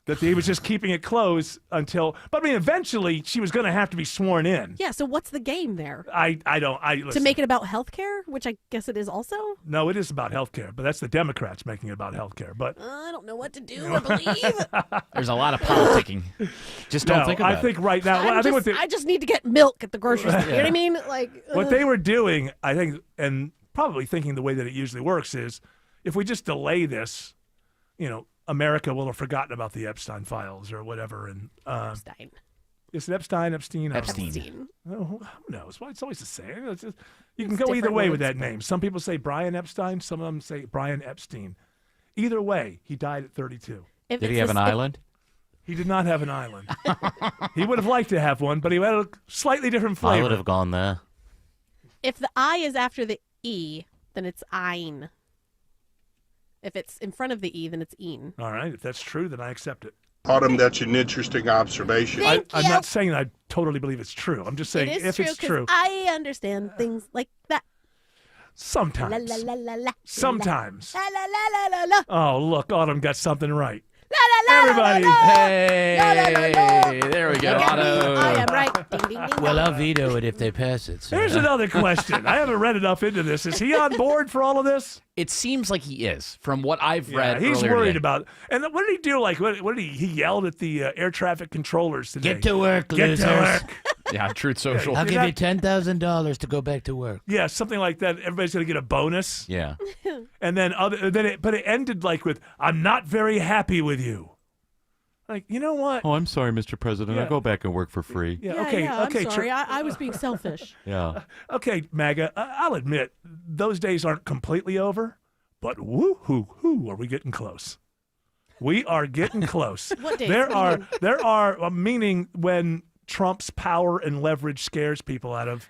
That he was just keeping it closed until, but I mean, eventually she was going to have to be sworn in. Yeah, so what's the game there? Listen, to make it about health care, which I guess it is also? No, it is about health care, but that's the Democrats making it about health care. But I don't know what to do or believe. There's a lot of politicking. Just don't think about it. I think right now, I just need to get milk at the grocery store. You know what I mean? What they were doing, I think, and probably thinking the way that it usually works is, if we just delay this, America will have forgotten about the Epstein files or whatever. And Epstein. Is it Epstein? Epstein? Oh, who knows? Well, it's always the same. You can go either way with that name. Some people say Brian Epstein. Some of them say Brian Epstein. Either way, he died at 32. Did he have an island? He did not have an island. He would have liked to have one, but he had a slightly different flavor. I would have gone there. If the I is after the E, then it's ein. If it's in front of the E, then it's een. All right. If that's true, then I accept it. Autumn, that's an interesting observation. I'm not saying I totally believe it's true. I'm just saying if it's true. I understand things like that. Sometimes. La, la, la, la, la, Sometimes. La, la, la, la, la, la. Oh, look, Autumn got something right. La, la, la, Everybody. La, la, la. Hey, la, la, la, la. there we go. Look at me. Otto. I am right. Ding, ding, ding, Well, dong. I'll veto it if they pass it. So. Here's another question. I haven't read enough into this. Is he on board for all of this? It seems like he is, from what I've read. He's earlier worried today. about. And what did he do? Like, what did he yelled at the air traffic controllers today? Get to work, Get losers. to work. Yeah, Truth Social. I'll give you $10,000 to go back to work. Yeah, something like that. Everybody's gonna get a bonus. Yeah. And then but it ended like with, "I'm not very happy with you." Like, you know what? Oh, I'm sorry, Mr. President. Yeah. I'll go back and work for free. Yeah, okay. I'm sorry. I was being selfish. Yeah. Okay, MAGA, I'll admit, those days aren't completely over, but woo-hoo-hoo, are we getting close? We are getting close. What days? There What do you are, meaning when Trump's power and leverage scares people out of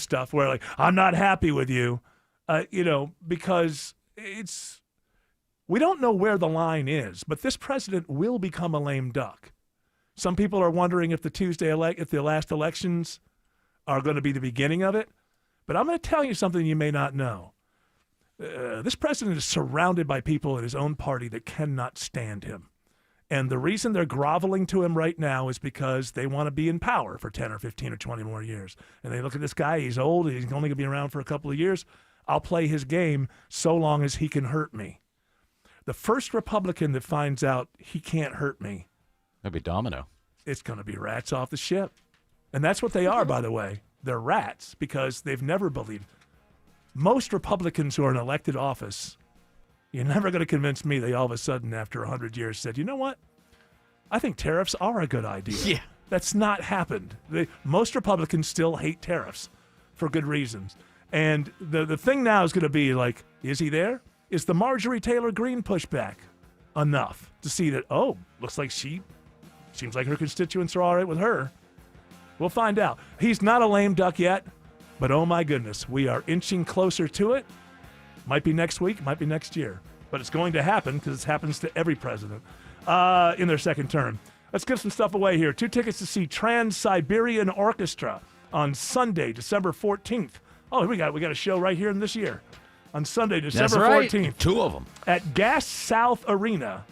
stuff, where like, I'm not happy with you, because we don't know where the line is, but this president will become a lame duck. Some people are wondering if if the last elections are going to be the beginning of it. But I'm going to tell you something you may not know. This president is surrounded by people in his own party that cannot stand him. And the reason they're groveling to him right now is because they want to be in power for 10 or 15 or 20 more years. And they look at this guy, he's old, he's only going to be around for a couple of years. I'll play his game so long as he can hurt me. The first Republican that finds out he can't hurt me, That'd be Domino. it's going to be rats off the ship. And that's what they are, by the way. They're rats because they've never believed. Most Republicans who are in elected office, you're never going to convince me they all of a sudden, after 100 years, said, you know what? I think tariffs are a good idea. Yeah. That's not happened. Most Republicans still hate tariffs for good reasons. And the thing now is going to be like, Is he there? Is the Marjorie Taylor Greene pushback enough to see that, oh, looks like seems like her constituents are all right with her? We'll find out. He's not a lame duck yet, but oh my goodness, we are inching closer to it. Might be next week, might be next year. But it's going to happen because it happens to every president in their second term. Let's give some stuff away here. 2 tickets to see Trans-Siberian Orchestra on Sunday, December 14th. Oh, we got a show right here in this year. On Sunday, December 14th. 2 of them. At Gas South Arena.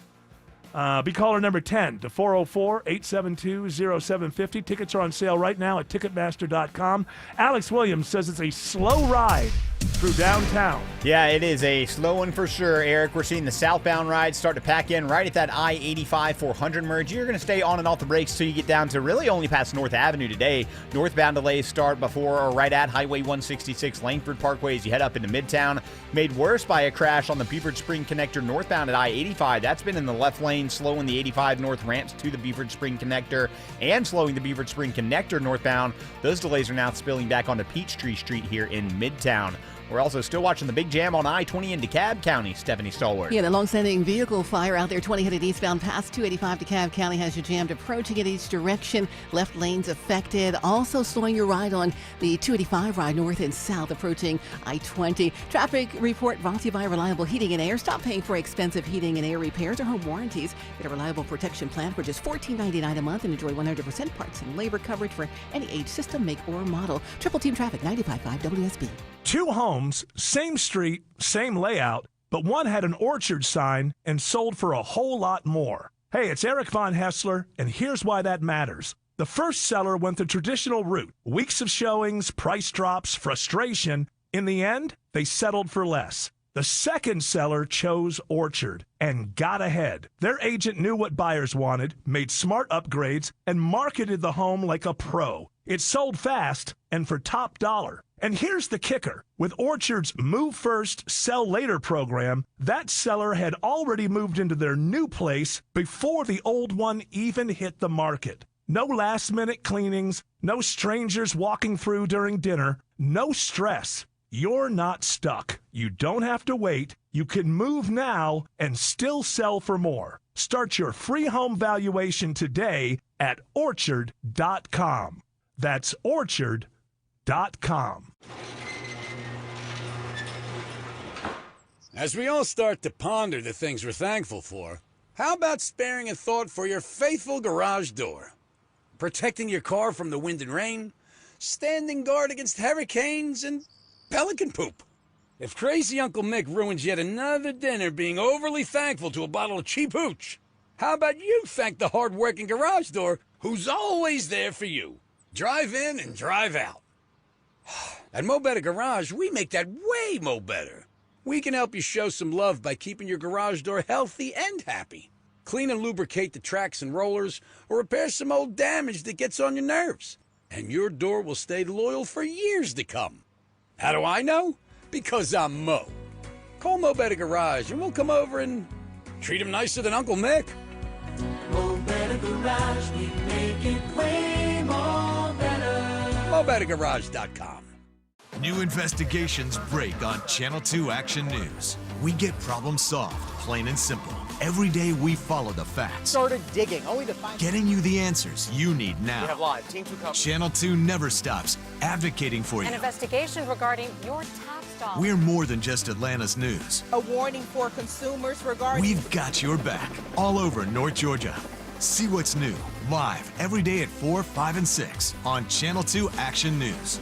Be caller number 10 to 404-872-0750. Tickets are on sale right now at Ticketmaster.com. Alex Williams says it's a slow ride through downtown. Yeah, it is a slow one for sure, Eric. We're seeing the southbound rides start to pack in right at that I-85 400 merge. You're going to stay on and off the brakes till you get down to really only past North Avenue today. Northbound delays start before or right at Highway 166 Langford Parkway as you head up into Midtown. Made worse by a crash on the Beaver Spring Connector northbound at I-85. That's been in the left lane, slowing the 85 north ramps to the Beaver Spring Connector and slowing the Beaver Spring Connector northbound. Those delays are now spilling back onto Peachtree Street here in Midtown. We're also still watching the big jam on I-20 in DeKalb County. Stephanie Stallworth. Yeah, the long-standing vehicle fire out there, 20 headed eastbound past 285 DeKalb County has you jammed approaching in each direction. Left lanes affected. Also slowing your ride on the 285 ride north and south approaching I-20. Traffic report brought to you by Reliable Heating and Air. Stop paying for expensive heating and air repairs or home warranties. Get a reliable protection plan for just $14.99 a month and enjoy 100% parts and labor coverage for any age, system, make, or model. Triple Team Traffic, 95.5 WSB. 2 homes, same street, same layout, but one had an orchard sign and sold for a whole lot more. Hey, it's Eric Von Hessler, and here's why that matters. The first seller went the traditional route. Weeks of showings, price drops, frustration. In the end, they settled for less. The second seller chose Orchard and got ahead. Their agent knew what buyers wanted, made smart upgrades, and marketed the home like a pro. It sold fast and for top dollar. And here's the kicker. With Orchard's Move First, Sell Later program, that seller had already moved into their new place before the old one even hit the market. No last-minute cleanings, no strangers walking through during dinner, no stress. You're not stuck. You don't have to wait. You can move now and still sell for more. Start your free home valuation today at Orchard.com. That's Orchard.com. As we all start to ponder the things we're thankful for, how about sparing a thought for your faithful garage door? Protecting your car from the wind and rain, standing guard against hurricanes and pelican poop. If crazy Uncle Mick ruins yet another dinner being overly thankful to a bottle of cheap hooch, how about you thank the hard-working garage door who's always there for you? Drive in and drive out. At Mo Better Garage, we make that way mo better. We can help you show some love by keeping your garage door healthy and happy. Clean and lubricate the tracks and rollers, or repair some old damage that gets on your nerves. And your door will stay loyal for years to come. How do I know? Because I'm Mo. Call Mo Better Garage and we'll come over and treat him nicer than Uncle Mick. Mo Better Garage, we make it way more better. MoBetterGarage.com. New investigations break on Channel 2 Action News. We get problems solved, plain and simple. Every day we follow the facts. Started digging, only to find... Getting you the answers you need now. We have live. Team 2 coverage. Channel 2 never stops advocating for you. An investigation regarding your tax dollars. We're more than just Atlanta's news. A warning for consumers regarding... We've got your back all over North Georgia. See what's new, live every day at 4, 5, and 6 on Channel 2 Action News.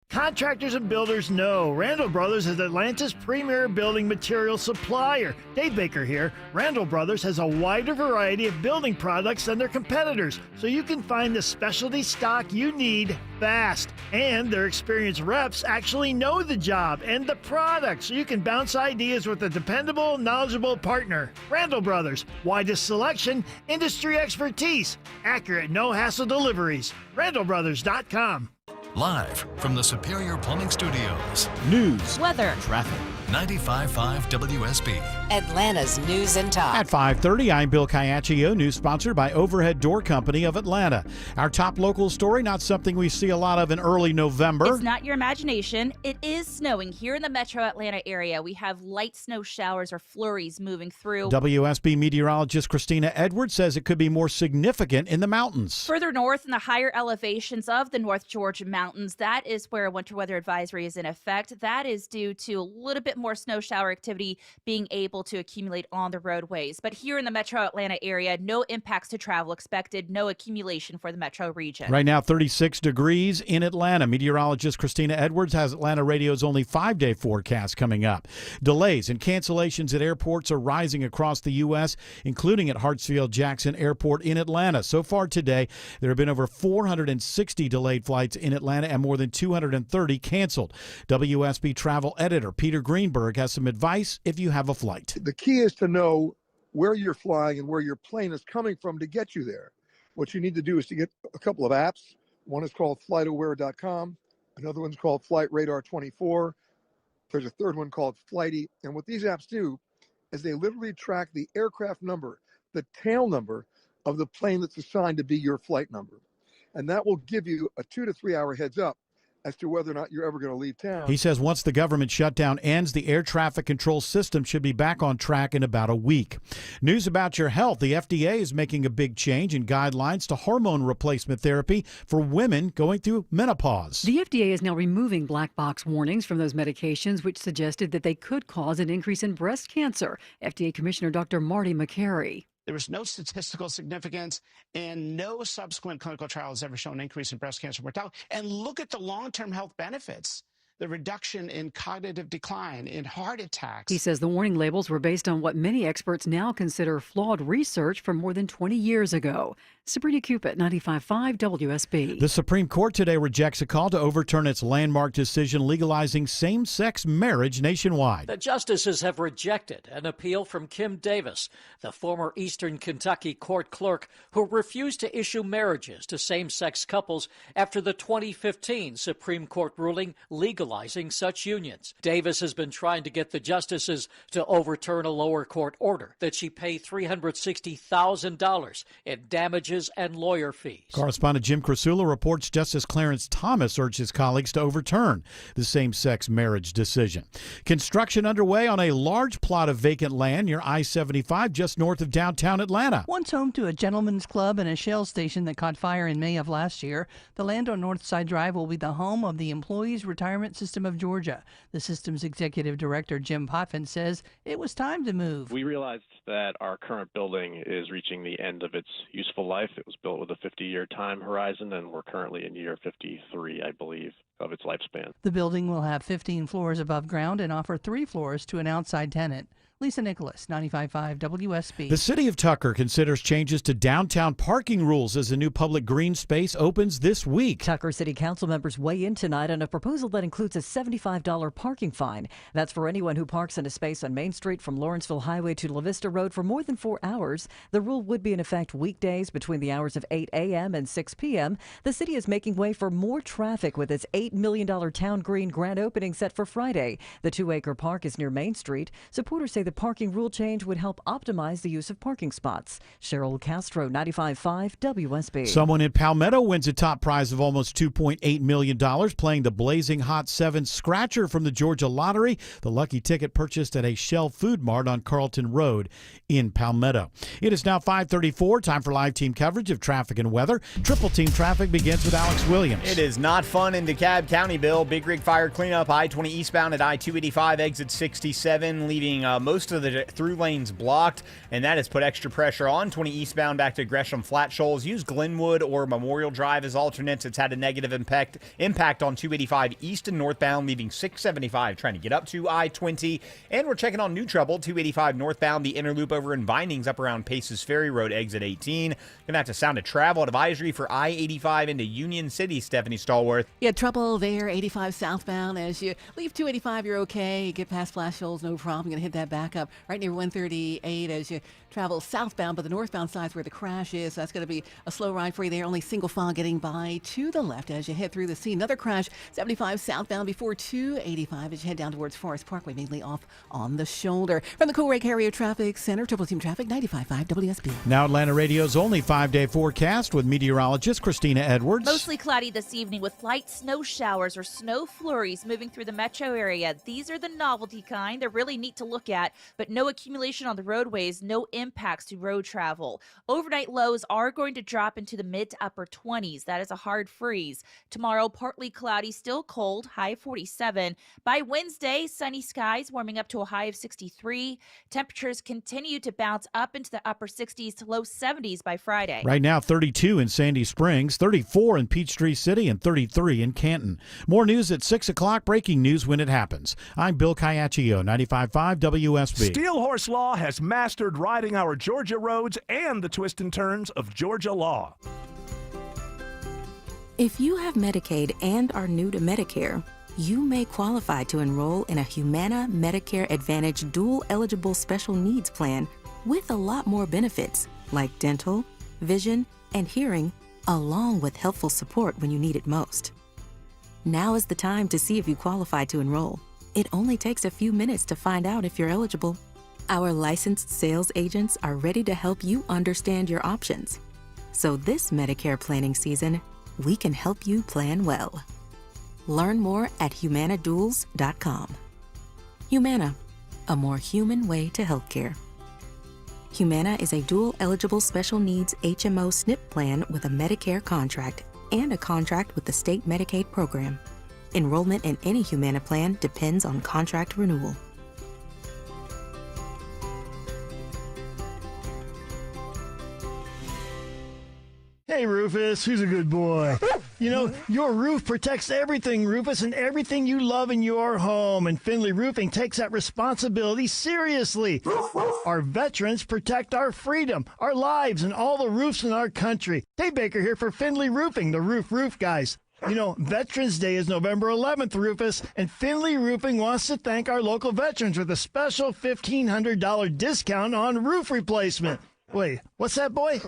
Contractors and builders know Randall Brothers is Atlanta's premier building material supplier. Dave Baker here. Randall Brothers has a wider variety of building products than their competitors, so you can find the specialty stock you need fast. And their experienced reps actually know the job and the product, so you can bounce ideas with a dependable, knowledgeable partner. Randall Brothers, widest selection, industry expertise, accurate, no-hassle deliveries. RandallBrothers.com. Live from the Superior Plumbing Studios. News, weather, traffic. 95.5 WSB. Atlanta's News and Talk. At 5:30, I'm Bill Caiaccio, news sponsored by Overhead Door Company of Atlanta. Our top local story, not something we see a lot of in early November. It's not your imagination. It is snowing here in the metro Atlanta area. We have light snow showers or flurries moving through. WSB meteorologist Christina Edwards says it could be more significant in the mountains. Further north in the higher elevations of the North Georgia mountains, that is where a winter weather advisory is in effect. That is due to a little bit more snow shower activity being able to accumulate on the roadways. But here in the metro Atlanta area, no impacts to travel expected, no accumulation for the metro region. Right now, 36 degrees in Atlanta. Meteorologist Christina Edwards has Atlanta Radio's only 5-day forecast coming up. Delays and cancellations at airports are rising across the U.S., including at Hartsfield-Jackson Airport in Atlanta. So far today, there have been over 460 delayed flights in Atlanta and more than 230 canceled. WSB travel editor Peter Greenberg has some advice if you have a flight. The key is to know where you're flying and where your plane is coming from to get you there. What you need to do is to get a couple of apps. One is called FlightAware.com. Another one's called Flight Radar 24. There's a third one called Flighty. And what these apps do is they literally track the aircraft number, the tail number of the plane that's assigned to be your flight number. And that will give you a 2 to 3 hour heads up as to whether or not you're ever going to leave town. He says once the government shutdown ends, the air traffic control system should be back on track in about a week. News about your health. The FDA is making a big change in guidelines to hormone replacement therapy for women going through menopause. The FDA is now removing black box warnings from those medications, which suggested that they could cause an increase in breast cancer. FDA Commissioner Dr. Marty Makary. There was no statistical significance, and no subsequent clinical trial has ever shown an increase in breast cancer mortality. And look at the long-term health benefits. The reduction in cognitive decline, in heart attacks. He says the warning labels were based on what many experts now consider flawed research from more than 20 years ago. Sabrina Cupid, 95.5 WSB. The Supreme Court today rejects a call to overturn its landmark decision legalizing same-sex marriage nationwide. The justices have rejected an appeal from Kim Davis, the former Eastern Kentucky court clerk who refused to issue marriages to same-sex couples after the 2015 Supreme Court ruling legalizing such unions. Davis has been trying to get the justices to overturn a lower court order that she pay $360,000 in damages and lawyer fees. Correspondent Jim Krasula reports Justice Clarence Thomas urged his colleagues to overturn the same-sex marriage decision. Construction underway on a large plot of vacant land near I-75 just north of downtown Atlanta. Once home to a gentleman's club and a Shell station that caught fire in May of last year, the land on Northside Drive will be the home of the Employees Retirement System of Georgia. The system's executive director, Jim Potvin, says it was time to move. We realized that our current building is reaching the end of its useful life. It was built with a 50-year time horizon, and we're currently in year 53, I believe, of its lifespan. The building will have 15 floors above ground and offer 3 floors to an outside tenant. Lisa Nicholas, 95.5 WSB. The city of Tucker considers changes to downtown parking rules as a new public green space opens this week. Tucker City Council members weigh in tonight on a proposal that includes a $75 parking fine. That's for anyone who parks in a space on Main Street from Lawrenceville Highway to La Vista Road for more than 4 hours. The rule would be in effect weekdays between the hours of 8 a.m. and 6 p.m. The city is making way for more traffic with its $8 million Town Green grand opening set for Friday. The 2-acre park is near Main Street. Supporters say the parking rule change would help optimize the use of parking spots. Cheryl Castro, 95.5 WSB. Someone in Palmetto wins a top prize of almost $2.8 million playing the Blazing Hot 7 Scratcher from the Georgia Lottery. The lucky ticket purchased at a Shell Food Mart on Carlton Road in Palmetto. It is now 5:34. Time for live team coverage of traffic and weather. Triple team traffic begins with Alex Williams. It is not fun in DeKalb County, Bill. Big rig fire cleanup, I-20 eastbound at I-285, exit 67, leaving most of the through lanes blocked, and that has put extra pressure on 20 eastbound back to Gresham Flat Shoals. Use Glenwood or Memorial Drive as alternates. It's had a negative impact on 285 east and northbound, leaving 675 trying to get up to I-20. And we're checking on new trouble, 285 northbound, the inner loop over in Vinings up around Paces Ferry Road, exit 18. Gonna have to sound a travel advisory for I-85 into Union City, Stephanie Stallworth. Yeah, trouble trouble there, 85 southbound. As you leave 285, you're okay. You get past Flash Shoals, no problem. You're going to hit that back up right near 138 as you travel southbound, but the northbound side's where the crash is. So that's going to be a slow ride for you there. Only single file getting by to the left as you head through the scene. Another crash, 75 southbound before 285 as you head down towards Forest Parkway, mainly off on the shoulder. From the Cool Area Traffic Center, Triple Team Traffic, 95.5 WSB. Now Atlanta Radio's only 5-day forecast with meteorologist Christina Edwards. Mostly cloudy this evening with light snow showers or snow flurries moving through the metro area. These are the novelty kind. They're really neat to look at, but no accumulation on the roadways, no impacts to road travel. Overnight lows are going to drop into the mid to upper 20s. That is a hard freeze. Tomorrow, partly cloudy, still cold, high 47. By Wednesday, sunny skies warming up to a high of 63. Temperatures continue to bounce up into the upper 60s to low 70s by Friday. Right now, 32 in Sandy Springs, 34 in Peachtree City, and 33 in Canton. More news at 6 o'clock, breaking news when it happens. I'm Bill Caiaccio, 95.5 WSB. Steel Horse Law has mastered riding our Georgia roads and the twists and turns of Georgia law. If you have Medicaid and are new to Medicare, you may qualify to enroll in a Humana Medicare Advantage dual eligible special needs plan with a lot more benefits like dental, vision, and hearing, along with helpful support when you need it most. Now is the time to see if you qualify to enroll. It only takes a few minutes to find out if you're eligible. Our licensed sales agents are ready to help you understand your options. So this Medicare planning season, we can help you plan well. Learn more at humanaduals.com. Humana, a more human way to healthcare. Humana is a dual-eligible special needs HMO SNP plan with a Medicare contract and a contract with the state Medicaid program. Enrollment in any Humana plan depends on contract renewal. Hey, Rufus, who's a good boy? You know, your roof protects everything, Rufus, and everything you love in your home. And Finley Roofing takes that responsibility seriously. Our veterans protect our freedom, our lives, and all the roofs in our country. Dave Baker here for Finley Roofing, the roof guys. You know, Veterans Day is November 11th, Rufus, and Finley Roofing wants to thank our local veterans with a special $1,500 discount on roof replacement. Wait, what's that, boy?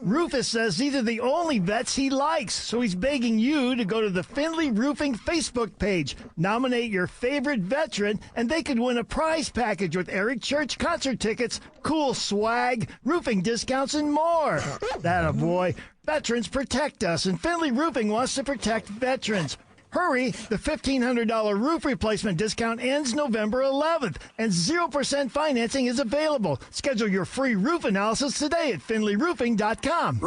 Rufus says these are the only vets he likes, so he's begging you to go to the Finley Roofing Facebook page, nominate your favorite veteran, and they could win a prize package with Eric Church concert tickets, cool swag, roofing discounts, and more. That a boy. Veterans protect us, and Finley Roofing wants to protect veterans. Hurry, the $1,500 roof replacement discount ends November 11th, and 0% financing is available. Schedule your free roof analysis today at finleyroofing.com.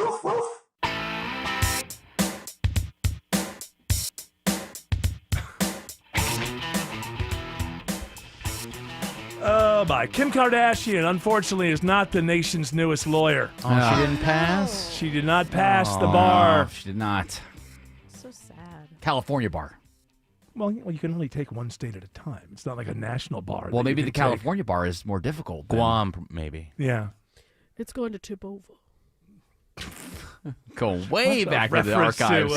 Oh, my. Kim Kardashian, unfortunately, is not the nation's newest lawyer. Oh, she didn't pass? She did not pass the bar. She did not. So sad. California bar. Well, you can only take one state at a time. It's not like a national bar. Well, that you maybe can the take. California bar is more difficult. Guam, maybe. Yeah. It's going to tip over. Go way What's a back to the archives.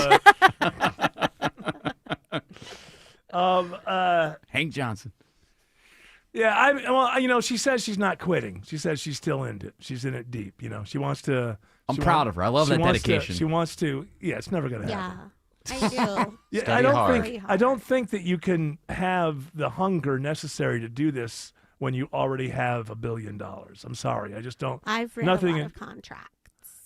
Hank Johnson. Yeah, she says she's not quitting. She says she's still in it. She's in it deep. She wants to. I'm proud of her. I love that dedication. She wants to. Yeah, it's never going to happen. I do. Yeah, I don't think that you can have the hunger necessary to do this when you already have $1 billion. I'm sorry, I just don't. I've read a lot of contracts.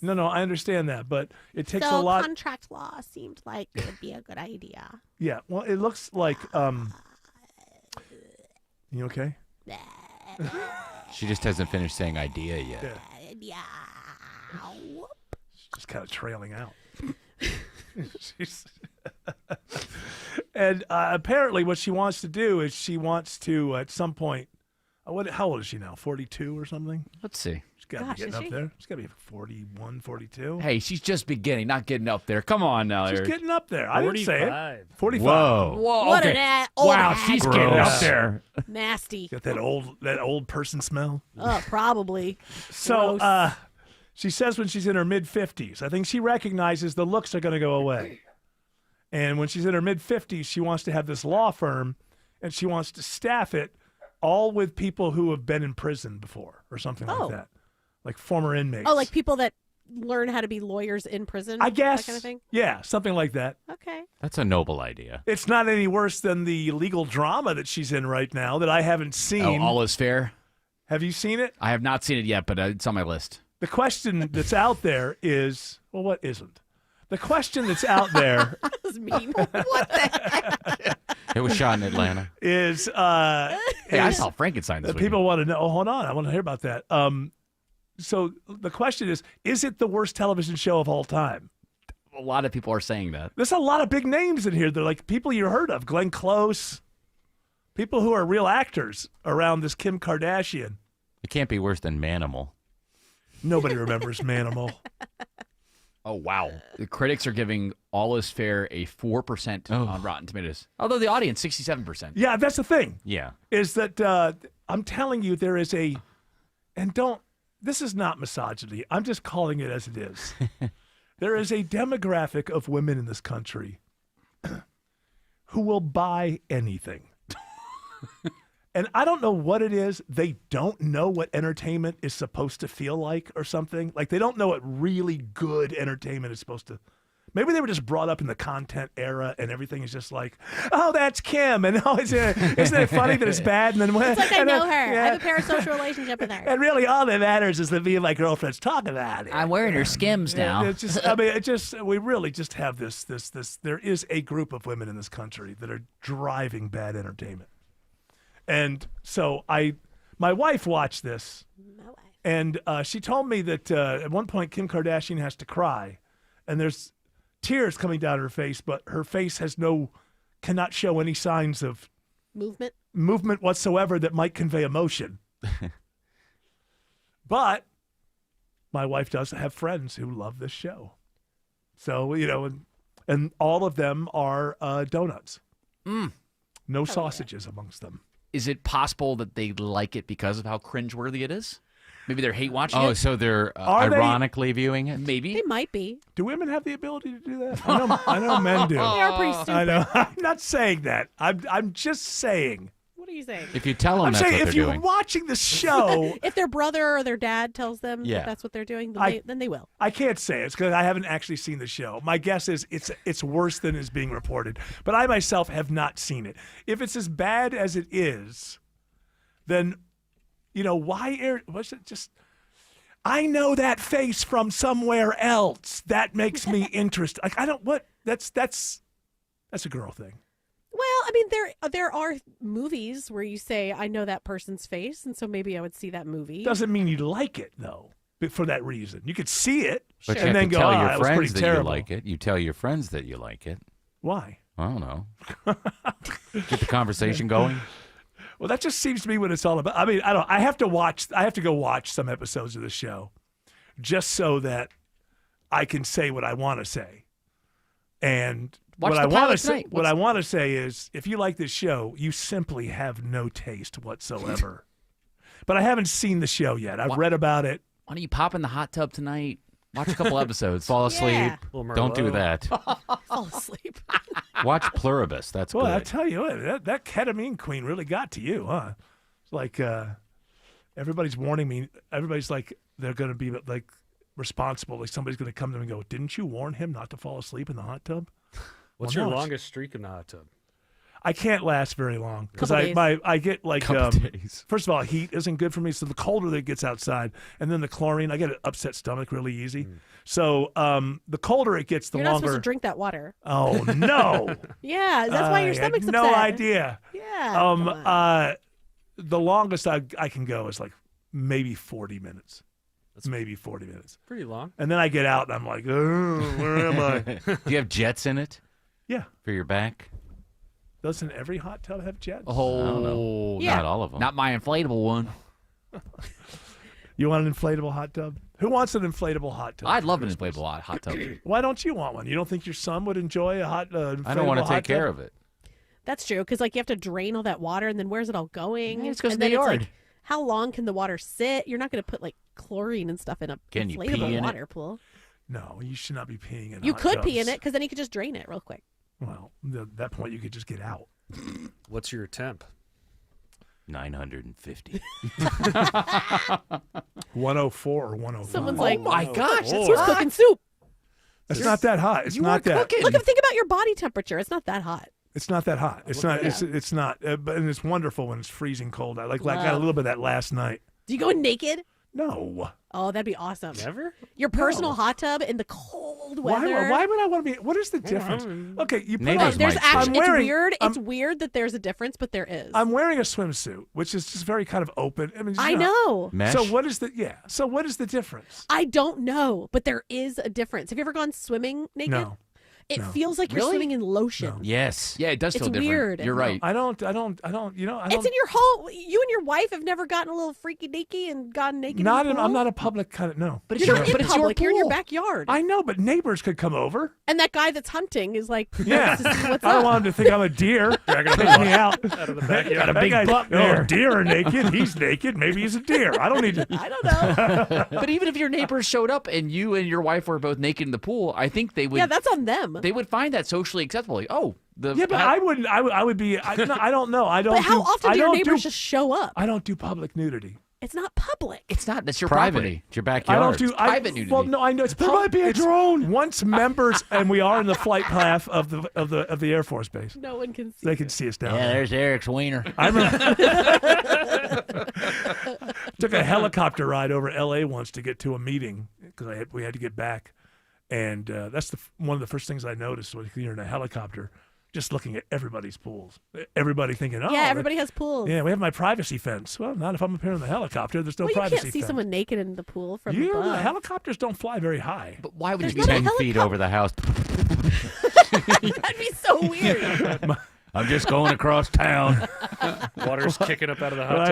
No, I understand that, but it takes so a lot. Contract law seemed like it would be a good idea. Yeah, well, it looks like. You okay? She just hasn't finished saying idea yet. Yeah. She's just kind of trailing out. And apparently what she wants to do is she wants to, at some point, how old is she now, 42 or something? Let's see. She's got to be getting up there. She's got to be 41, 42. Hey, she's just beginning, not getting up there. Come on now, She's Eric. getting up there. I didn't say it. 45. Whoa. What okay. an old Wow, hat. she's getting up there. Nasty. Got that old person smell. Probably. So, Gross. she says when she's in her mid-50s, I think she recognizes the looks are going to go away. And when she's in her mid-50s, she wants to have this law firm, and she wants to staff it all with people who have been in prison before or something like that, like former inmates. Oh, like people that learn how to be lawyers in prison? I guess. That kind of thing? Yeah, something like that. Okay. That's a noble idea. It's not any worse than the legal drama that she's in right now that I haven't seen. Oh, All Is Fair? Have you seen it? I have not seen it yet, but it's on my list. The question that's out there is, well, what isn't? The question that's out there That was mean. What the heck? It was shot in Atlanta. is Hey, I saw Frankenstein this week. people want to know. Oh, hold on, I want to hear about that. So the question is it the worst television show of all time? A lot of people are saying that. There's a lot of big names in here. They're like people you heard of, Glenn Close, people who are real actors around this Kim Kardashian. It can't be worse than Manimal. Nobody remembers Manimal. Oh, wow. The critics are giving All Is Fair a 4% on Rotten Tomatoes. Although the audience, 67%. Yeah, that's the thing. Yeah. Is that I'm telling you there is a, and don't, this is not misogyny. I'm just calling it as it is. There is a demographic of women in this country who will buy anything. And I don't know what it is. They don't know what entertainment is supposed to feel like or something. Like they don't know what really good entertainment is supposed to. Maybe they were just brought up in the content era and everything is just like, oh, that's Kim. And oh, isn't it funny that it's bad? And then It's like I know her. Yeah. I have a parasocial relationship with her. And really all that matters is that me and my girlfriends talk about it. I'm wearing her Skims now. It's just, I mean, we really just have this. There is a group of women in this country that are driving bad entertainment. And so my wife watched this, and she told me that at one point Kim Kardashian has to cry, and there's tears coming down her face, but her face cannot show any signs of movement whatsoever that might convey emotion. But my wife does have friends who love this show. So, and all of them are donuts. No sausages amongst them. Is it possible that they like it because of how cringeworthy it is? Maybe they're hate watching it? Oh, so they're ironically viewing it? Maybe. They might be. Do women have the ability to do that? I know men do. They are pretty stupid. I know. I'm not saying that. I'm just saying. What are you saying? If you tell them I'm that's saying what if they're you're doing. watching the show. If their brother or their dad tells them Yeah. that that's what they're doing, then they will. I can't say it's because I haven't actually seen the show. My guess is it's worse than is being reported. But I myself have not seen it. If it's as bad as it is, then, why air? What's it just? I know that face from somewhere else. That makes me interested. Like I don't what that's a girl thing. Well, I mean, there are movies where you say, I know that person's face, and so maybe I would see that movie. Doesn't mean you like it though. For that reason, you could see it, But and you then have to go, tell "Ah, your that was friends pretty that terrible." you like it. You tell your friends that you like it. Why? I don't know. Get the conversation going. Well, that just seems to be what it's all about. I mean, I have to go watch some episodes of the show just so that I can say what I want to say. And Watch what the I want pilot to say, tonight. what I want to say is, if you like this show, you simply have no taste whatsoever. But I haven't seen the show yet. I've read about it. Why don't you pop in the hot tub tonight? Watch a couple episodes. Fall asleep. Yeah. Don't do that. Fall asleep. Watch Pluribus. That's Well, I good. tell you what, that ketamine queen really got to you, huh? It's like everybody's warning me. Everybody's like they're going to be like responsible. Like somebody's going to come to me and go, "Didn't you warn him not to fall asleep in the hot tub?" What's Well, your no, it's- longest streak in the hot tub? I can't last very long because Couple I get like Couple days. first of all, heat isn't good for me. So the colder that it gets outside, and then the chlorine, I get an upset stomach really easy. So the colder it gets, the You're not longer. supposed to drink that water. Oh no! Yeah, that's why your I stomach's had no upset. idea. Yeah. come on. The longest I can go is like maybe 40 minutes. That's maybe 40 minutes. Pretty long. And then I get out and I'm like, oh, where am I? Do you have jets in it? Yeah. For your back? Doesn't every hot tub have jets? Oh, I don't know. Yeah. Not all of them. Not my inflatable one. You want an inflatable hot tub? Who wants an inflatable hot tub? I'd for love an Christmas? inflatable hot tub. Why don't you want one? You don't think your son would enjoy a hot inflatable I don't want to hot take care tub? of it. That's true, because like you have to drain all that water, and then where's it all going? Yeah, it just goes and in then the it's yard. like, how long can the water sit? You're not going to put like chlorine and stuff in a Can you pee inflatable in it? water pool. No, you should not be peeing in You hot could pee in tubs. it, because then you could just drain it real quick. Well, at that point, you could just get out. What's your temp? 950. 104 or 105. Someone's like, Oh my gosh, that's who's cooking soup? It's not that hot. It's You not are that. cooking. Look, think about your body temperature. It's not that hot. It's not that hot. It's not. It's not. But and it's wonderful when it's freezing cold. I got a little bit of that last night. Do you go naked? No. Oh, that'd be awesome. Never? Your personal hot tub in the cold Why weather. would I want to be? What is the difference? Okay, you put Neighbors on. might There's see. actually, I'm wearing- it's weird. I'm- It's weird that there's a difference, but there is. I'm wearing a swimsuit, which is just very kind of open. I mean, I know. Mesh? So what is the So what is the difference? I don't know, but there is a difference. Have you ever gone swimming naked? No. It No. feels like you're Really? swimming in lotion. Yes. Yeah, it does It's feel different. weird. You're No, right. I don't. You know, I don't. It's in your home. You and your wife have never gotten a little freaky deaky and gotten naked. Not. in the I'm pool? not a public kind of. No. But You're not your- in it's your public. You're in your pool. backyard. I know, but neighbors could come over. And that guy that's hunting is like, Yeah. to see what's I don't up. want him to think I'm a deer. They're gonna take me out. Out of the backyard. Got a big buck there. Deer are naked. He's naked. Maybe he's a deer. I don't need to. I don't know. But even if your neighbors showed up and you and your wife were both naked in the pool, I think they would. Yeah, that's on them. They would find that socially acceptable. Like, oh, Yeah, but I wouldn't. I would be. I don't know. I don't. But how do, often I do your don't neighbors do, just show up? I don't do public nudity. It's not public. It's not. That's your Private. property. It's your I backyard. don't do private nudity. Well, no, I know it's. There might be a drone. Once members, and we are in the flight path of the Air Force Base. No one can see. They can see us down Yeah, there. there's Eric's wiener. I remember took a helicopter ride over L.A. once to get to a meeting because we had to get back, and that's one of the first things I noticed was you're in a helicopter, just looking at everybody's pools. Everybody thinking, oh, Yeah, everybody has pools. Yeah, we have my privacy fence. Well, not if I'm up here in the helicopter. There's no Well, you privacy can't see fence. someone naked in the pool from The above. helicopters don't fly very high. But why would There's you be not a 10 feet over the house. That'd be so weird. I'm just going across town. Water's kicking up out of the hot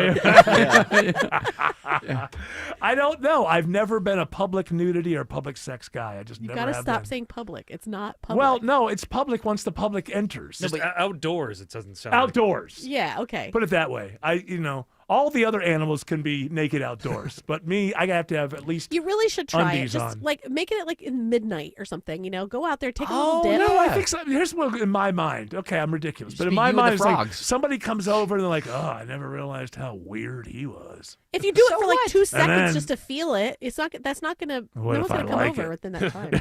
tub. I don't know. I've never been a public nudity or public sex guy. I just You never gotta have stop been. saying public. It's not public. Well, no, it's public once the public enters. Just outdoors, it doesn't sound Outdoors. Yeah. Okay. Put it that way. All the other animals can be naked outdoors, but me, I have to have at least. You really should try it. undies Just on. like making it like in midnight or something. Go out there, take a Oh little dip. no! I think so. Here's what in my mind. Okay, I'm ridiculous, but in be my you and mind, the it's like frogs. somebody comes over and they're like, "Oh, I never realized how weird he was." If you do it for like 2 seconds then- just to feel it, it's not. That's not gonna. What no if one's gonna I come like over it? within that time.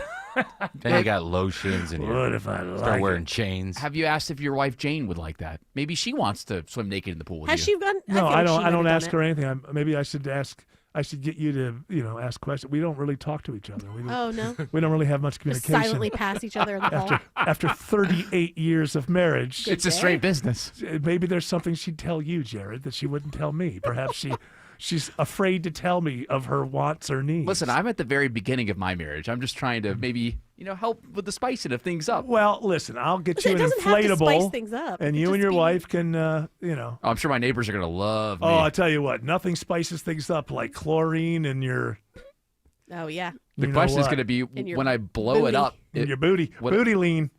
Then you got lotions and What you if I start like wearing it? chains. Have you asked if your wife Jane would like that? Maybe she wants to swim naked in the pool with Has you. she gone? No, feel I like don't. she I don't might have ask done her it. anything. Maybe I should ask. I should get you to, ask questions. We don't really talk to each other. We don't, Oh no! we don't really have much Just communication. silently pass each other in the hall. After 38 years of marriage, It's a straight business. maybe there's something she'd tell you, Jared, that she wouldn't tell me. Perhaps she's afraid to tell me of her wants or needs. Listen, I'm at the very beginning of my marriage. I'm just trying to maybe, help with the spicing of things up. Well, listen, I'll get Listen, you it an doesn't have to inflatable, spice things up. It and could you and just your be- wife can, Oh, I'm sure my neighbors are going to love me. Oh, I tell you what, nothing spices things up like chlorine in your. Oh yeah. the you know question is what? going to be In your when I blow it booty. up. In your booty, booty lean.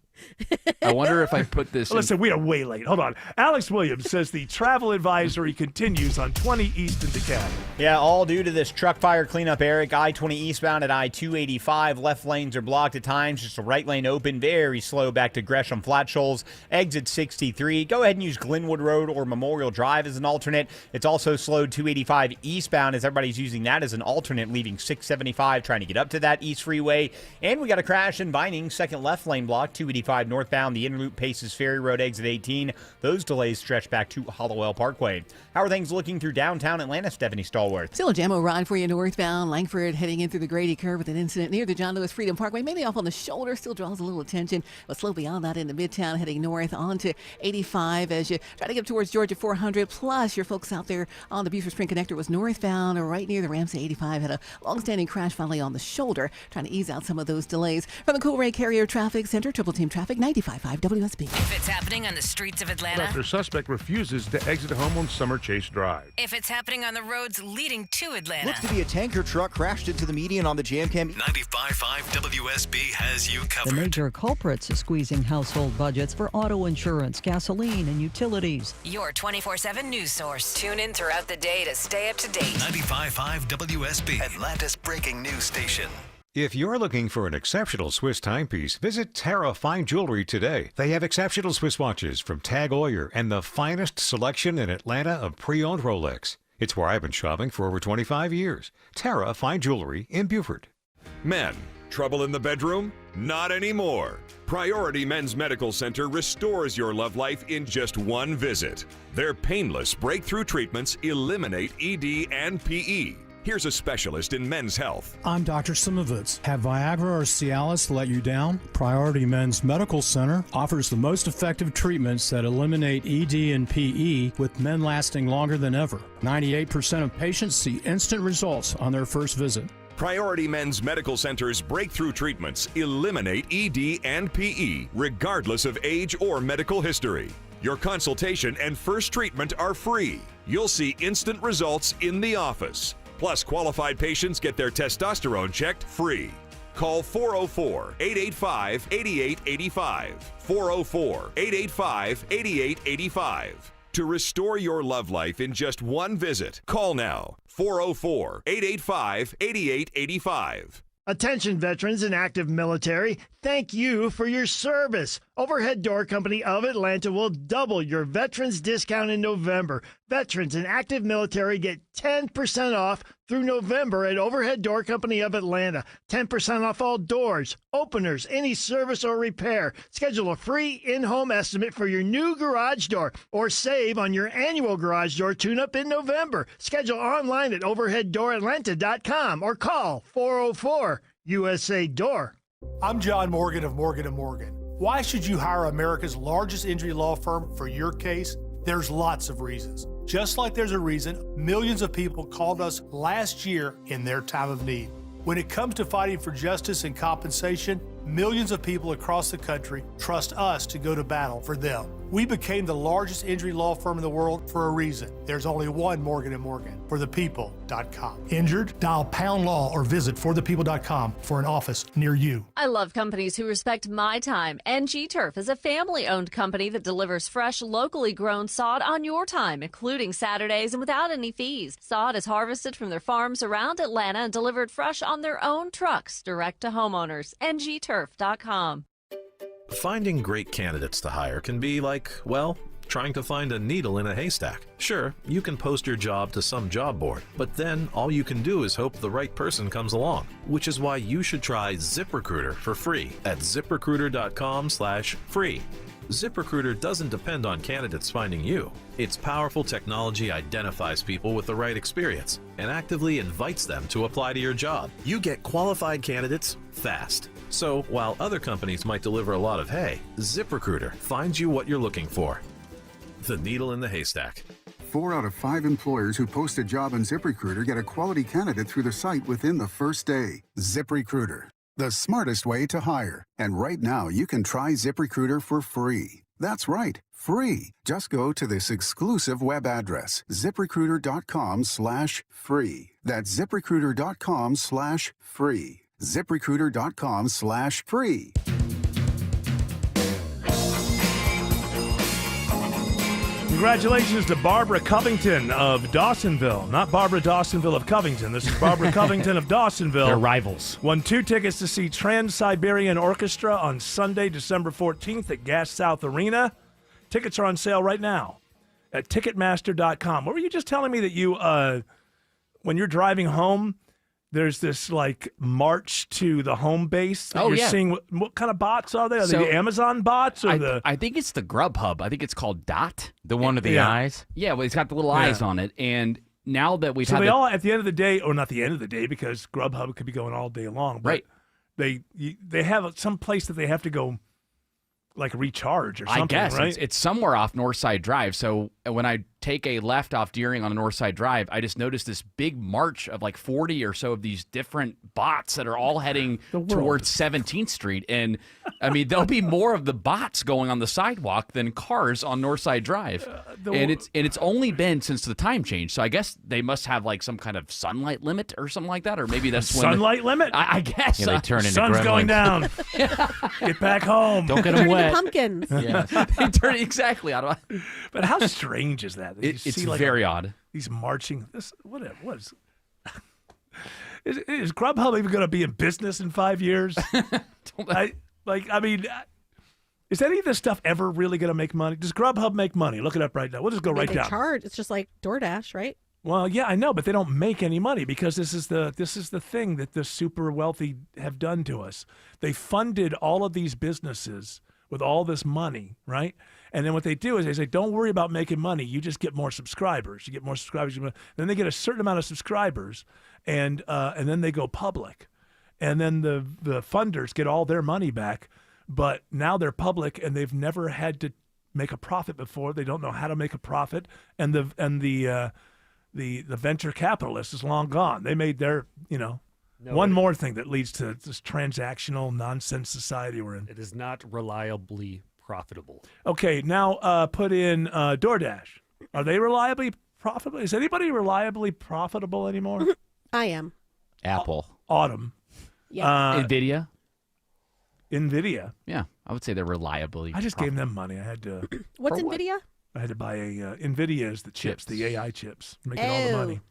I wonder if I put this in. Listen, we are way late. Hold on. Alex Williams says the travel advisory continues on 20 East in DeKalb. Yeah, all due to this truck fire cleanup, Eric. I-20 eastbound at I-285. Left lanes are blocked at times. Just a right lane open. Very slow back to Gresham Flat Shoals. Exit 63. Go ahead and use Glenwood Road or Memorial Drive as an alternate. It's also slowed 285 eastbound as everybody's using that as an alternate, leaving 675 trying to get up to that East Freeway. And we got a crash in Vining. Second left lane block, 285 northbound. The in-route Paces Ferry Road exit 18. Those delays stretch back to Hollowell Parkway. How are things looking through downtown Atlanta, Stephanie Stallworth? Still a jam ride for you northbound. Langford heading in through the Grady Curve with an incident near the John Lewis Freedom Parkway, mainly off on the shoulder. Still draws a little attention, but slow beyond that into Midtown, heading north onto 85 as you try to get up towards Georgia 400. Plus, your folks out there on the Buford Spring Connector was northbound right near the Ramsey 85. Had a long-standing crash finally on the shoulder, trying to ease out some of those delays. From the Cool Ray Carrier Traffic Center, Triple Team Traffic, 95.5 WSB. If it's happening on the streets of Atlanta, After suspect refuses to exit home on Summer Chase Drive. if it's happening on the roads leading to Atlanta, Looks to be a tanker truck crashed into the median on the Jam Cam. 95.5 WSB has you The covered. major culprits squeezing household budgets for auto insurance, gasoline, and utilities. your 24/7 news source. Tune in throughout the day to stay up to date. 95.5 WSB, Atlanta's breaking news station. If you're looking for an exceptional Swiss timepiece, visit Terra Fine Jewelry today. They have exceptional Swiss watches from Tag Heuer and the finest selection in Atlanta of pre-owned Rolex. It's where I've been shopping for over 25 years. Terra Fine Jewelry in Beaufort. Men, trouble in the bedroom? Not anymore. Priority Men's Medical Center restores your love life in just one visit. Their painless breakthrough treatments eliminate ED and PE. Here's a specialist in men's health. I'm Dr. Simovitz. Have Viagra or Cialis let you down? Priority Men's Medical Center offers the most effective treatments that eliminate ED and PE, with men lasting longer than ever. 98% of patients see instant results on their first visit. Priority Men's Medical Center's breakthrough treatments eliminate ED and PE, regardless of age or medical history. Your consultation and first treatment are free. You'll see instant results in the office. Plus, qualified patients get their testosterone checked free. Call 404-885-8885. 404-885-8885. To restore your love life in just one visit, call now. 404-885-8885. Attention veterans and active military, thank you for your service. Overhead Door Company of Atlanta will double your veterans discount in November. Veterans and active military get 10% off through November at Overhead Door Company of Atlanta. 10% off all doors, openers, any service or repair. Schedule a free in-home estimate for your new garage door or save on your annual garage door tune-up in November. Schedule online at overheaddooratlanta.com or call 404-USA-DOOR. I'm John Morgan of Morgan & Morgan. Why should you hire America's largest injury law firm for your case? There's lots of reasons. Just like there's a reason millions of people called us last year in their time of need. When it comes to fighting for justice and compensation, millions of people across the country trust us to go to battle for them. We became the largest injury law firm in the world for a reason. There's only one Morgan & Morgan, forthepeople.com. Injured? Dial #law or visit forthepeople.com for an office near you. I love companies who respect my time. NG Turf is a family-owned company that delivers fresh, locally grown sod on your time, including Saturdays and without any fees. Sod is harvested from their farms around Atlanta and delivered fresh on their own trucks direct to homeowners. ngturf.com. Finding great candidates to hire can be like, well, trying to find a needle in a haystack. Sure, you can post your job to some job board, but then all you can do is hope the right person comes along, which is why you should try ZipRecruiter for free at ziprecruiter.com/free. ZipRecruiter doesn't depend on candidates finding you. Its powerful technology identifies people with the right experience and actively invites them to apply to your job. You get qualified candidates fast. So while other companies might deliver a lot of hay, ZipRecruiter finds you what you're looking for. The needle in the haystack. 4 out of 5 employers who post a job on ZipRecruiter get a quality candidate through the site within the first day. ZipRecruiter, the smartest way to hire. And right now, you can try ZipRecruiter for free. That's right, free. Just go to this exclusive web address, ziprecruiter.com/free. That's ziprecruiter.com/free. ZipRecruiter.com/free. Congratulations to Barbara Covington of Dawsonville. Not Barbara Dawsonville of Covington. This is Barbara Covington of Dawsonville. They're rivals. Won 2 tickets to see Trans-Siberian Orchestra on Sunday, December 14th at Gas South Arena. Tickets are on sale right now at Ticketmaster.com. What were you just telling me that you, when you're driving home, there's this like march to the home base that you're seeing. What kind of bots are they? Are they the Amazon bots or I think it's the Grubhub. I think it's called Dot. The one with the eyes? Yeah, well, it's got the little eyes on it. And now that we've so had they all at the end of the day, or not the end of the day, because Grubhub could be going all day long. But they have some place that they have to go like recharge or something, I guess right? it's somewhere off Northside Drive. So when I take a left off Deering on the Northside Drive, I just noticed this big march of like 40 or so of these different bots that are all heading towards 17th Street. And I mean, there'll be more of the bots going on the sidewalk than cars on Northside Drive. And it's only been since the time change. So I guess they must have like some kind of sunlight limit or something like that. Or maybe that's when sunlight limit? I guess. Yeah, they turn into sun's gremlins. going down. Get back home. Don't get them wet. Pumpkins. Yeah. They turn exactly out of. But how strange is that? It's very odd. These marching. What is? Is Grubhub even going to be in business in 5 years? Is any of this stuff ever really going to make money? Does Grubhub make money? Look it up right now. We'll just go right they down. Charge. It's just like DoorDash, right? Well, yeah, I know, but they don't make any money because this is the thing that the super wealthy have done to us. They funded all of these businesses with all this money, right? And then what they do is they say, don't worry about making money. You just get more subscribers. You get more subscribers. Then they get a certain amount of subscribers, and then they go public. And then the funders get all their money back. But now they're public, and they've never had to make a profit before. They don't know how to make a profit, and the venture capitalist is long gone. They made their one more thing that leads to this transactional nonsense society we're in. It is not reliably profitable. Okay, now put in DoorDash. Are they reliably profitable? Is anybody reliably profitable anymore? I am. Apple. Autumn. Yeah. NVIDIA. Yeah, I would say they're reliably. I just gave them money. I had to. What's NVIDIA? I had to buy NVIDIA is the chips, the AI chips, making all the money.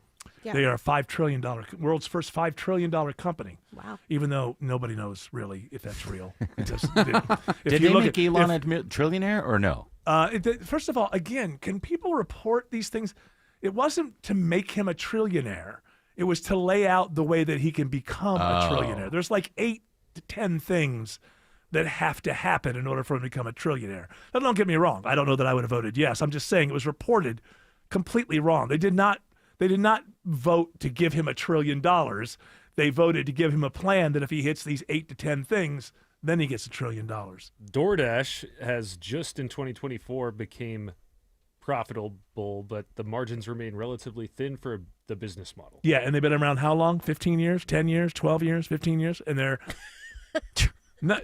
Yeah. They are a $5 trillion, world's first $5 trillion company. Wow. Even though nobody knows really if that's real. Did they make Elon a trillionaire or no? First of all, again, can people report these things? It wasn't to make him a trillionaire. It was to lay out the way that he can become a trillionaire. There's like 8 to 10 things that have to happen in order for him to become a trillionaire. Now, don't get me wrong. I don't know that I would have voted yes. I'm just saying it was reported completely wrong. They did not vote to give him $1 trillion. They voted to give him a plan that if he hits these 8 to 10 things, then he gets $1 trillion. DoorDash has just in 2024 became profitable, but the margins remain relatively thin for the business model. Yeah, and they've been around how long? 15 years, 10 years, 12 years, 15 years? And they're... I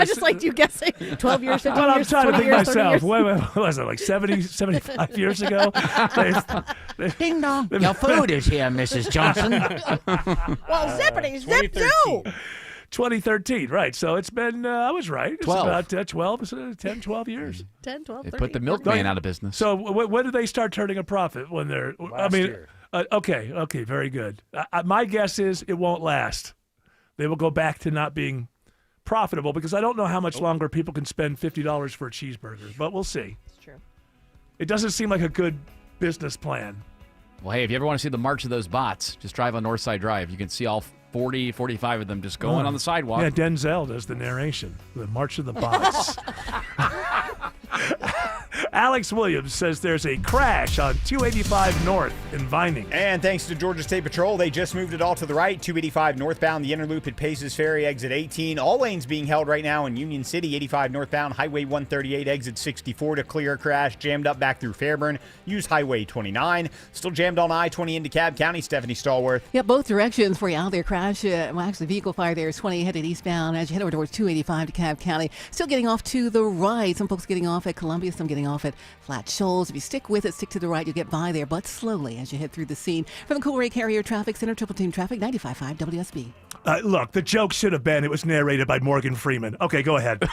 just liked you guessing 12 years, 15 well, years, I'm trying to think years, myself. What was it, like 70, 75 years ago? Ding dong. Your food is here, Mrs. Johnson. Well, zippity, zip do. 2013, right. So it's been, I was right. It's 12. about 10, 12 years. 10, 12, They 13. put the milkman out of business. So when do they start turning a profit? When they're, Last year. Okay, very good. My guess is it won't last. They will go back to not being profitable because I don't know how much longer people can spend $50 for a cheeseburger, but we'll see. It's true. It doesn't seem like a good business plan. Well, hey, if you ever want to see the march of those bots, just drive on Northside Drive. You can see all 40, 45 of them just going on the sidewalk. Yeah, Denzel does the narration, the March of the Bots. Alex Williams says there's a crash on 285 North in Vining. And thanks to Georgia State Patrol, they just moved it all to the right. 285 northbound, the inner loop at Paces Ferry, exit 18. All lanes being held right now in Union City. 85 northbound, Highway 138, exit 64 to clear a crash. Jammed up back through Fairburn. Use Highway 29. Still jammed on I-20 into Cobb County. Stephanie Stallworth. Yeah, both directions for you out there. Crash. Vehicle fire there is 20 headed eastbound as you head over towards 285 to Cobb County. Still getting off to the right. Some folks getting off at Columbia, some getting off at Flat Shoals. If you stick with it, stick to the right, you'll get by there, but slowly as you head through the scene. From the Cool Ray Carrier Traffic Center, Triple Team Traffic, 95.5 WSB. Look, the joke should have been it was narrated by Morgan Freeman. Okay, go ahead.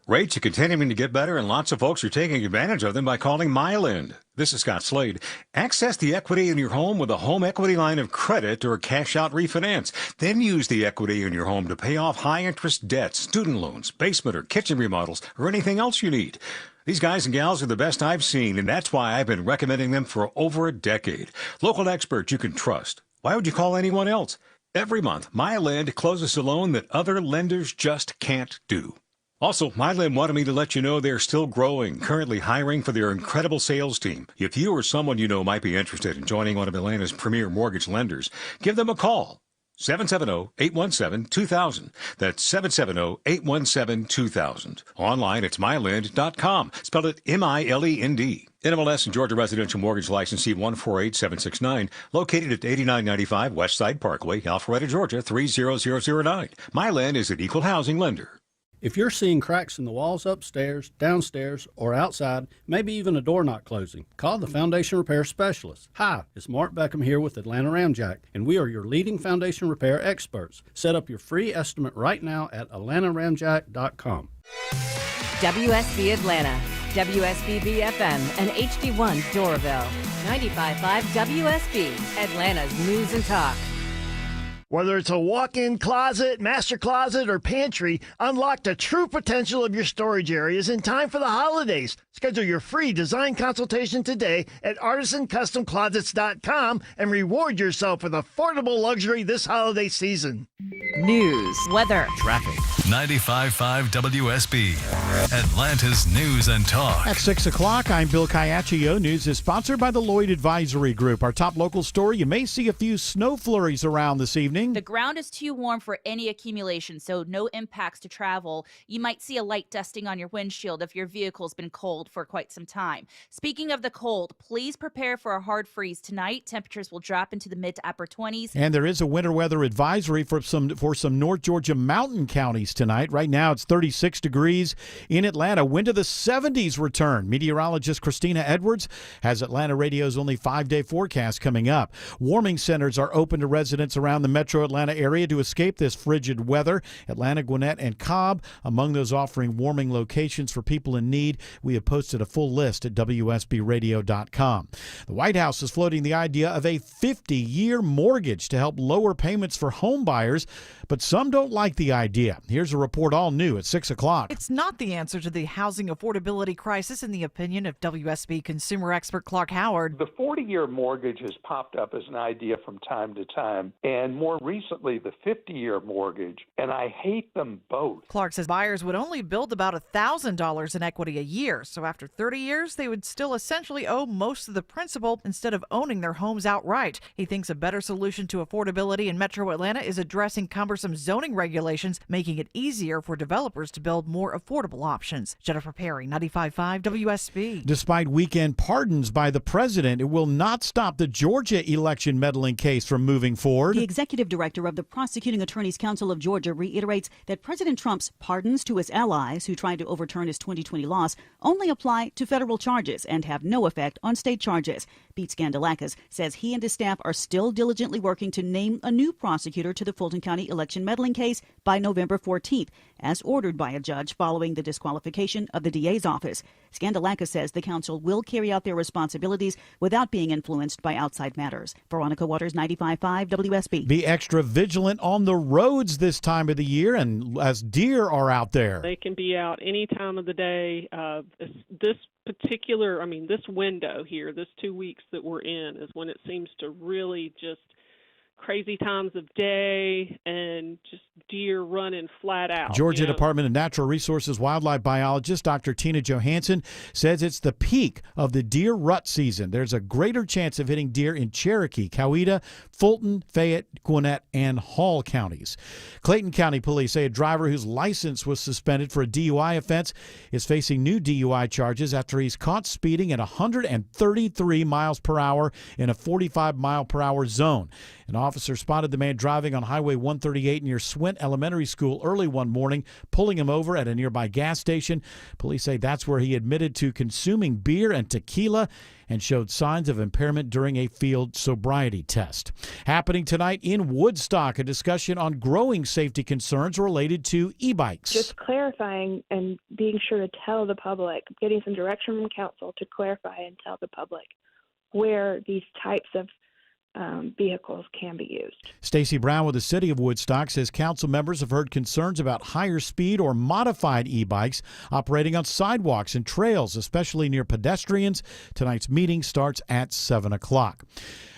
Rates are continuing to get better, and lots of folks are taking advantage of them by calling Myland. This is Scott Slade. Access the equity in your home with a home equity line of credit or cash-out refinance. Then use the equity in your home to pay off high-interest debts, student loans, basement or kitchen remodels, or anything else you need. These guys and gals are the best I've seen, and that's why I've been recommending them for over a decade. Local experts you can trust. Why would you call anyone else? Every month, Myland closes a loan that other lenders just can't do. Also, Myland wanted me to let you know they're still growing, currently hiring for their incredible sales team. If you or someone you know might be interested in joining one of Atlanta's premier mortgage lenders, give them a call. 770-817-2000. That's 770-817-2000. Online, it's mylend.com. Spell it M-I-L-E-N-D. NMLS and Georgia Residential Mortgage Licensee 148769. Located at 8995 Westside Parkway, Alpharetta, Georgia 30009. Myland is an equal housing lender. If you're seeing cracks in the walls upstairs, downstairs, or outside, maybe even a door not closing, call the Foundation Repair Specialist. Hi, it's Mark Beckham here with Atlanta Ramjack, and we are your leading foundation repair experts. Set up your free estimate right now at atlantaramjack.com. WSB Atlanta, WSB BFM, and HD1 Doraville. 95.5 WSB, Atlanta's News and Talk. Whether it's a walk-in closet, master closet, or pantry, unlock the true potential of your storage areas in time for the holidays. Schedule your free design consultation today at artisancustomclosets.com and reward yourself with affordable luxury this holiday season. News, weather, traffic. 95.5 WSB, Atlanta's News and Talk. At 6 o'clock, I'm Bill Caiaccio. News is sponsored by the Lloyd Advisory Group. Our top local story, you may see a few snow flurries around this evening. The ground is too warm for any accumulation, so no impacts to travel. You might see a light dusting on your windshield if your vehicle's been cold for quite some time. Speaking of the cold, please prepare for a hard freeze tonight. Temperatures will drop into the mid to upper 20s. And there is a winter weather advisory for some North Georgia mountain counties tonight. Right now it's 36 degrees in Atlanta. Wind to the 70s return. Meteorologist Christina Edwards has Atlanta Radio's only 5-day forecast coming up. Warming centers are open to residents around the metro Atlanta area to escape this frigid weather. Atlanta, Gwinnett, and Cobb among those offering warming locations for people in need. We have posted a full list at WSBradio.com. The White House is floating the idea of a 50-year mortgage to help lower payments for home buyers, but some don't like the idea. Here's a report all new at 6 o'clock. It's not the answer to the housing affordability crisis, in the opinion of WSB consumer expert Clark Howard. The 40-year mortgage has popped up as an idea from time to time, and more recently the 50-year mortgage, and I hate them both. Clark says buyers would only build about $1,000 in equity a year, so after 30 years, they would still essentially owe most of the principal instead of owning their homes outright. He thinks a better solution to affordability in metro Atlanta is addressing cumbersome zoning regulations, making it easier for developers to build more affordable options. Jennifer Perry, 95.5 WSB. Despite weekend pardons by the president, it will not stop the Georgia election meddling case from moving forward. The executive director of the Prosecuting Attorneys Council of Georgia reiterates that President Trump's pardons to his allies who tried to overturn his 2020 loss only apply to federal charges and have no effect on state charges. Pete Skandalakis says he and his staff are still diligently working to name a new prosecutor to the Fulton County election meddling case by November 14th, as ordered by a judge following the disqualification of the DA's office. Skandalakis says the council will carry out their responsibilities without being influenced by outside matters. Veronica Waters, 95.5 WSB. Be extra vigilant on the roads this time of the year, and as deer are out there. They can be out any time of the day. This window here, this 2 weeks that we're in, is when it seems to really just crazy times of day and just deer running flat out. Georgia Department of Natural Resources wildlife biologist Dr. Tina Johansson says it's the peak of the deer rut season. There's a greater chance of hitting deer in Cherokee, Coweta, Fulton, Fayette, Gwinnett, and Hall counties. Clayton County police say a driver whose license was suspended for a DUI offense is facing new DUI charges after he's caught speeding at 133 miles per hour in a 45 mile per hour zone. An officer spotted the man driving on Highway 138 near Swint Elementary School early one morning, pulling him over at a nearby gas station. Police say that's where he admitted to consuming beer and tequila and showed signs of impairment during a field sobriety test. Happening tonight in Woodstock, a discussion on growing safety concerns related to e-bikes. Just clarifying and being sure to tell the public, getting some direction from council to clarify and tell the public where these types of vehicles can be used. Stacy Brown with the City of Woodstock says council members have heard concerns about higher speed or modified e-bikes operating on sidewalks and trails, especially near pedestrians. Tonight's meeting starts at 7 o'clock.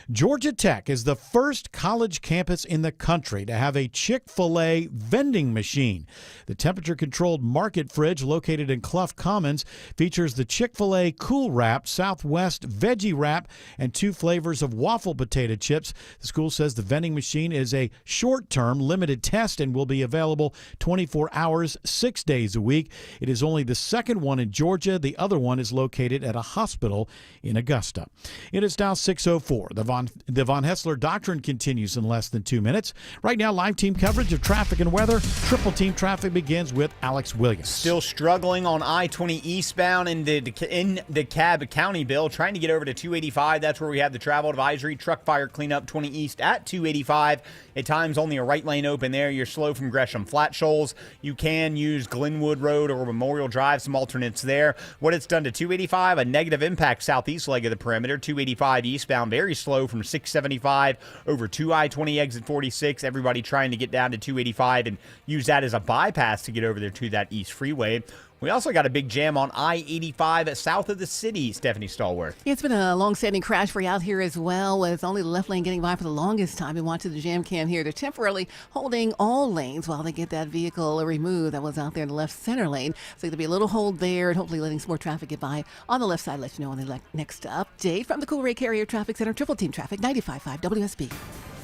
Georgia Tech is the first college campus in the country to have a Chick-fil-A vending machine. The temperature-controlled market fridge located in Clough Commons features the Chick-fil-A Cool Wrap, Southwest Veggie Wrap, and 2 flavors of waffle potato chips. The school says the vending machine is a short-term limited test and will be available 24 hours, 6 days a week. It is only the second one in Georgia. The other one is located at a hospital in Augusta. It is now 6:04. The Von Hessler Doctrine continues in less than 2 minutes. Right now, live team coverage of traffic and weather. Triple team traffic begins with Alex Williams. Still struggling on I-20 eastbound in DeKalb County, Bill. Trying to get over to 285. That's where we have the travel advisory. Truck fire cleanup 20 east at 285. At times, only a right lane open there. You're slow from Gresham Flat Shoals. You can use Glenwood Road or Memorial Drive. Some alternates there. What it's done to 285, a negative impact southeast leg of the perimeter. 285 eastbound, very slow slow from 675 over to I-20 exit 46. Everybody trying to get down to 285 and use that as a bypass to get over there to that East Freeway. We also got a big jam on I-85 south of the city, Stephanie Stallworth. It's been a long-standing crash for you out here as well, with only the left lane getting by for the longest time. And watching the jam cam here, they're temporarily holding all lanes while they get that vehicle removed that was out there in the left center lane. So there'll be a little hold there and hopefully letting some more traffic get by on the left side. Let you know on the next update from the Cool Ray Carrier Traffic Center, Triple Team Traffic, 95.5 WSB.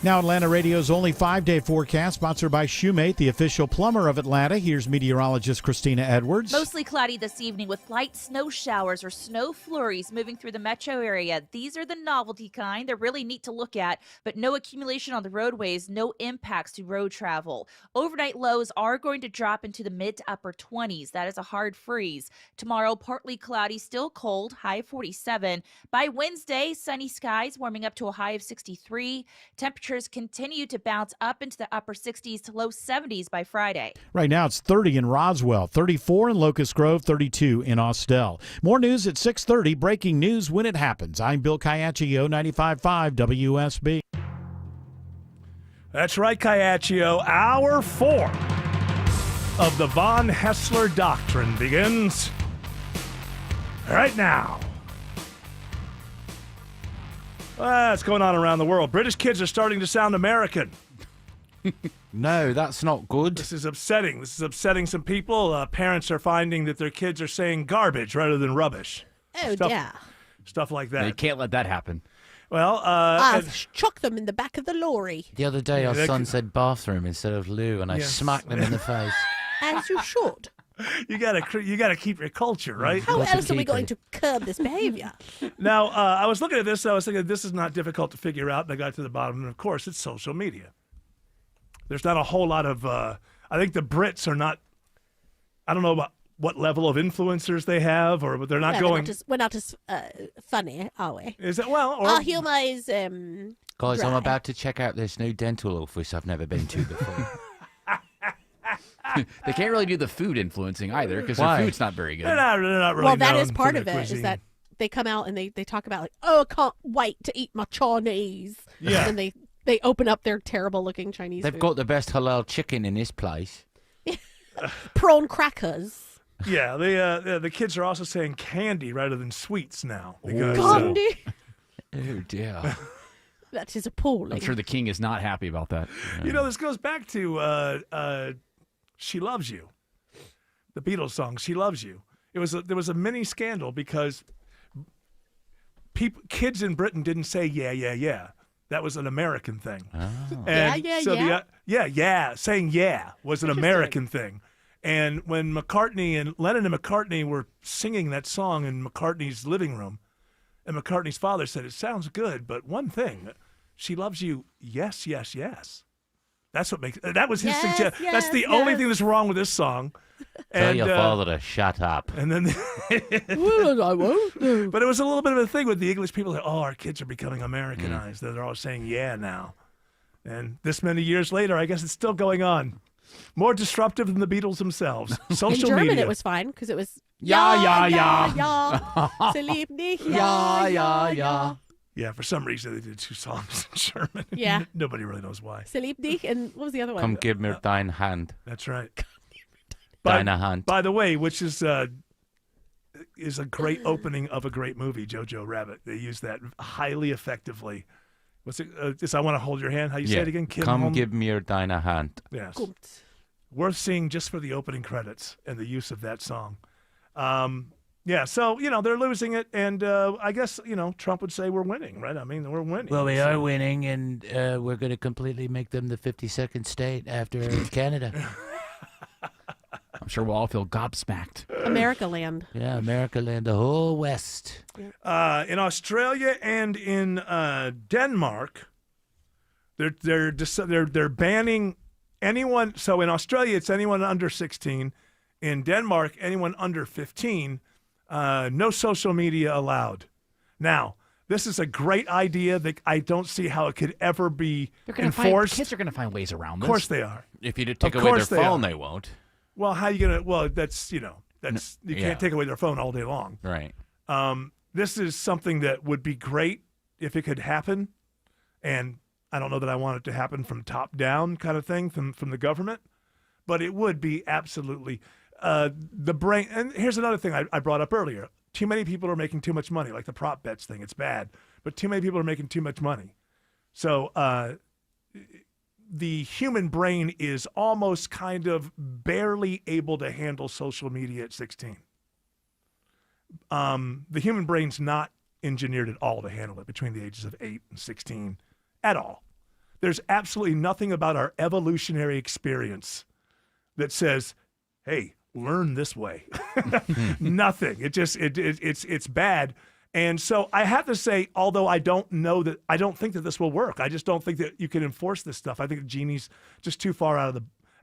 Now Atlanta Radio's only 5-day forecast, sponsored by Shoemate, the official plumber of Atlanta. Here's meteorologist Christina Edwards. Mostly cloudy this evening with light snow showers or snow flurries moving through the metro area. These are the novelty kind. They're really neat to look at, but no accumulation on the roadways, no impacts to road travel. Overnight lows are going to drop into the mid to upper 20s. That is a hard freeze. Tomorrow, partly cloudy, still cold, high 47. By Wednesday, sunny skies warming up to a high of 63. Temperatures continue to bounce up into the upper 60s to low 70s by Friday. Right now it's 30 in Roswell, 34 in Locust Grove, 32 in Austell. More news at 6:30. Breaking news when it happens. I'm Bill Caiaccio, 95.5 WSB. That's right, Caiaccio. Hour 4 of the Von Hessler Doctrine begins right now. What's going on around the world? British kids are starting to sound American. No, that's not good. This is upsetting. This is upsetting some people. Parents are finding that their kids are saying garbage rather than rubbish. Oh, yeah. Stuff like that. You can't let that happen. Well, I'll chuck them in the back of the lorry. The other day, our son said bathroom instead of loo, and I smacked them in the face. As you should. You gotta keep your culture, right? How else are we going to curb this behavior? Now, I was looking at this, and I was thinking, this is not difficult to figure out, and I got to the bottom, and of course, it's social media. There's not a whole lot of, I think the Brits are not, I don't know about what level of influencers they have, but they're not going. We're not as funny, are we? Is it? Well, or, our humor is Guys, dry. I'm about to check out this new dental office I've never been to before. They can't really do the food influencing either because Why? their food's not very good. They're not really well, that known is part for of their it. cuisine. Is that they come out and they talk about like, oh, I can't wait to eat my Chinese. Yeah. And they open up their terrible looking Chinese They've food. got the best halal chicken in this place. prawn crackers. Yeah, the kids are also saying candy rather than sweets now. Because, Candy. Oh dear. That is appalling. I'm sure the king is not happy about that. You know, this goes back to "She Loves You," the Beatles song "She Loves You." There was a mini scandal because kids in Britain didn't say "yeah, yeah, yeah." That was an American thing. Oh. And Yeah, so yeah. saying "yeah" was an American thing. And when Lennon and McCartney were singing that song in McCartney's living room, and McCartney's father said, "It sounds good, but one thing, she loves you, yes, yes, yes." That was his suggestion. That's the only thing that's wrong with this song. Tell your father to shut up. And then, Well, I won't do. but it was a little bit of a thing with the English people. Like, oh, our kids are becoming Americanized. They're all saying "yeah" now. And this many years later, I guess it's still going on. More disruptive than the Beatles themselves. Social In German, media. it was fine because it was Ja. Sie liebt dich, ja. Yeah, for some reason they did two songs in German. Yeah. Nobody really knows why. Sie liebt dich, and what was the other one? Come give me thine hand. That's right. Deine Hand. By the way, which is a great opening of a great movie, Jojo Rabbit. They use that highly effectively. What's it? It's I Want to Hold Your Hand. How you say it again? Come give me your deine Hand. Yes. Gut. Worth seeing just for the opening credits and the use of that song. Yeah, so, they're losing it, and I guess, Trump would say we're winning, right? I mean, we're winning. Well, we are winning, and we're going to completely make them the 52nd state after Canada. I'm sure we'll all feel gobsmacked. America Land. Yeah, America land, the whole West. In Australia and in Denmark, they're banning anyone. So in Australia, it's anyone under 16. In Denmark, anyone under 15. No social media allowed. Now, this is a great idea that I don't see how it could ever be enforced. Kids are going to find ways around this. Of course they are. If you take away their phone, they won't. Well, how are you going to? Well, that's, you can't take away their phone all day long. Right. This is something that would be great if it could happen. And I don't know that I want it to happen from top down kind of thing from the government, but it would be absolutely the brain. And here's another thing I brought up earlier. Too many people are making too much money, like the prop bets thing. It's bad, but too many people are making too much money. So the human brain is almost kind of barely able to handle social media at 16. The human brain's not engineered at all to handle it between the ages of 8 and 16 at all. There's absolutely nothing about our evolutionary experience that says, hey, learn this way. Nothing. It's bad. And so I have to say, although I don't think that this will work. I just don't think that you can enforce this stuff. I think the genie's just too far out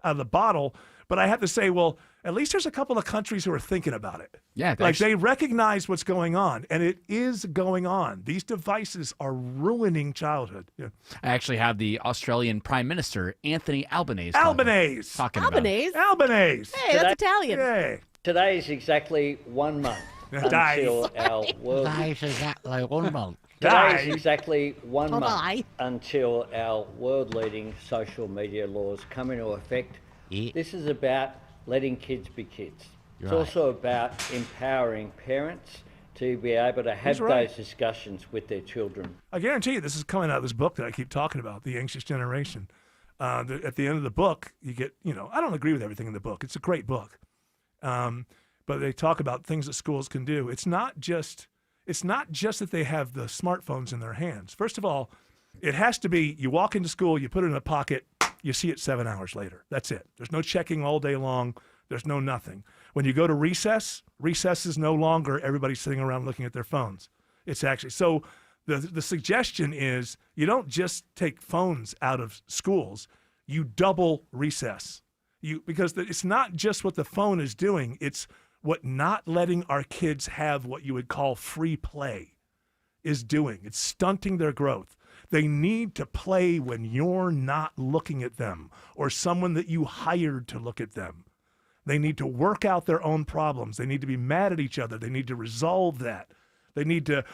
of the bottle. But I have to say, well, at least there's a couple of countries who are thinking about it. Yeah, like they recognize what's going on, and it is going on. These devices are ruining childhood. Yeah. I actually have the Australian Prime Minister, Anthony Albanese. Albanese. Talking about it. Albanese. Hey, that's Italian. Hey. Today is exactly 1 month until our world. Today is exactly 1 month. Today is exactly 1 month Bye-bye. until our world-leading social media laws come into effect. Yeah. This is about letting kids be kids. It's Right. also about empowering parents to be able to have He's right. those discussions with their children. I guarantee you this is coming out of this book that I keep talking about, The Anxious Generation. At the end of the book, you get, I don't agree with everything in the book. It's a great book. But they talk about things that schools can do. It's not just that they have the smartphones in their hands. First of all, it has to be you walk into school, you put it in a pocket, you see it 7 hours later. That's it. There's no checking all day long. There's no nothing. When you go to recess is no longer everybody sitting around looking at their phones. It's actually, so the suggestion is you don't just take phones out of schools, you double recess. Because it's not just what the phone is doing, it's what not letting our kids have what you would call free play is doing. It's stunting their growth. They need to play when you're not looking at them or someone that you hired to look at them. They need to work out their own problems. They need to be mad at each other. They need to resolve that.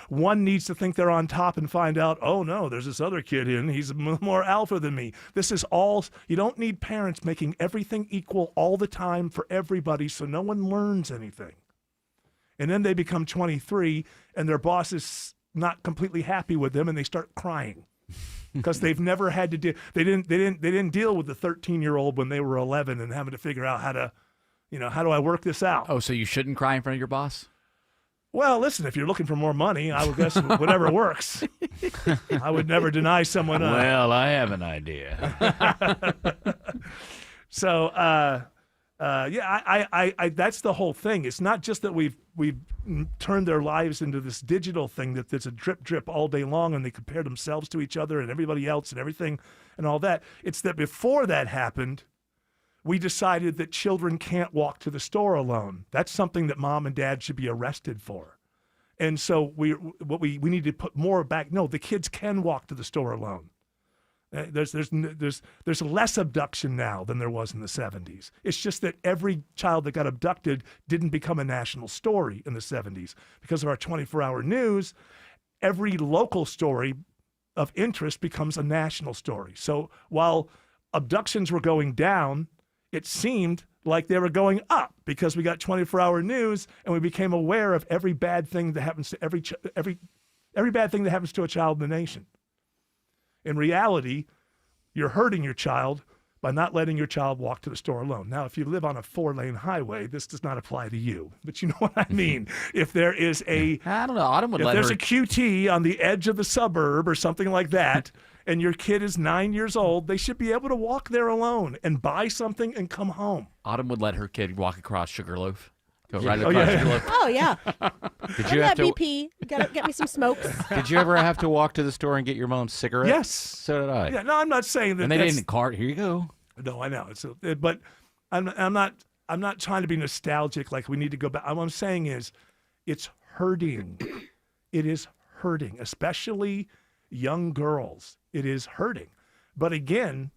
One needs to think they're on top and find out, oh no, there's this other kid in, he's more alpha than me. This is all, you don't need parents making everything equal all the time for everybody so no one learns anything. And then they become 23 and their boss is not completely happy with them and they start crying because they've never had to they didn't deal with the 13-year-old when they were 11 and having to figure out how do I work this out? Oh, so you shouldn't cry in front of your boss? Well, listen, if you're looking for more money, I would guess whatever works. I would never deny someone. Well, I have an idea. So, I that's the whole thing. It's not just that we've turned their lives into this digital thing that's a drip all day long, and they compare themselves to each other and everybody else and everything and all that. It's that before that happened, we decided that children can't walk to the store alone. That's something that mom and dad should be arrested for. And so we need to put more back. No, the kids can walk to the store alone. There's less abduction now than there was in the 70s. It's just that every child that got abducted didn't become a national story in the 70s. Because of our 24-hour news, every local story of interest becomes a national story. So while abductions were going down, it seemed like they were going up because we got 24-hour news and we became aware of every bad thing that happens to every bad thing that happens to a child in the nation. In reality, you're hurting your child by not letting your child walk to the store alone. Now, if you live on a 4-lane highway, this does not apply to you, but you know what I mean. If there is a, I don't know, Autumn would if let there's her. a QT on the edge of the suburb or something like that, and your kid is 9 years old, they should be able to walk there alone and buy something and come home. Autumn would let her kid walk across Sugarloaf. Go right across Sugarloaf. Oh, yeah. Did I'm you have that to? BP. Gotta get me some smokes. Did you ever have to walk to the store and get your mom's cigarette? Yes. So did I. Yeah, no, I'm not saying that. And they that's- didn't cart. Here you go. No, I know. But I'm not trying to be nostalgic. Like we need to go back. What I'm saying is, it's hurting. It is hurting, especially young girls. It is hurting. But again,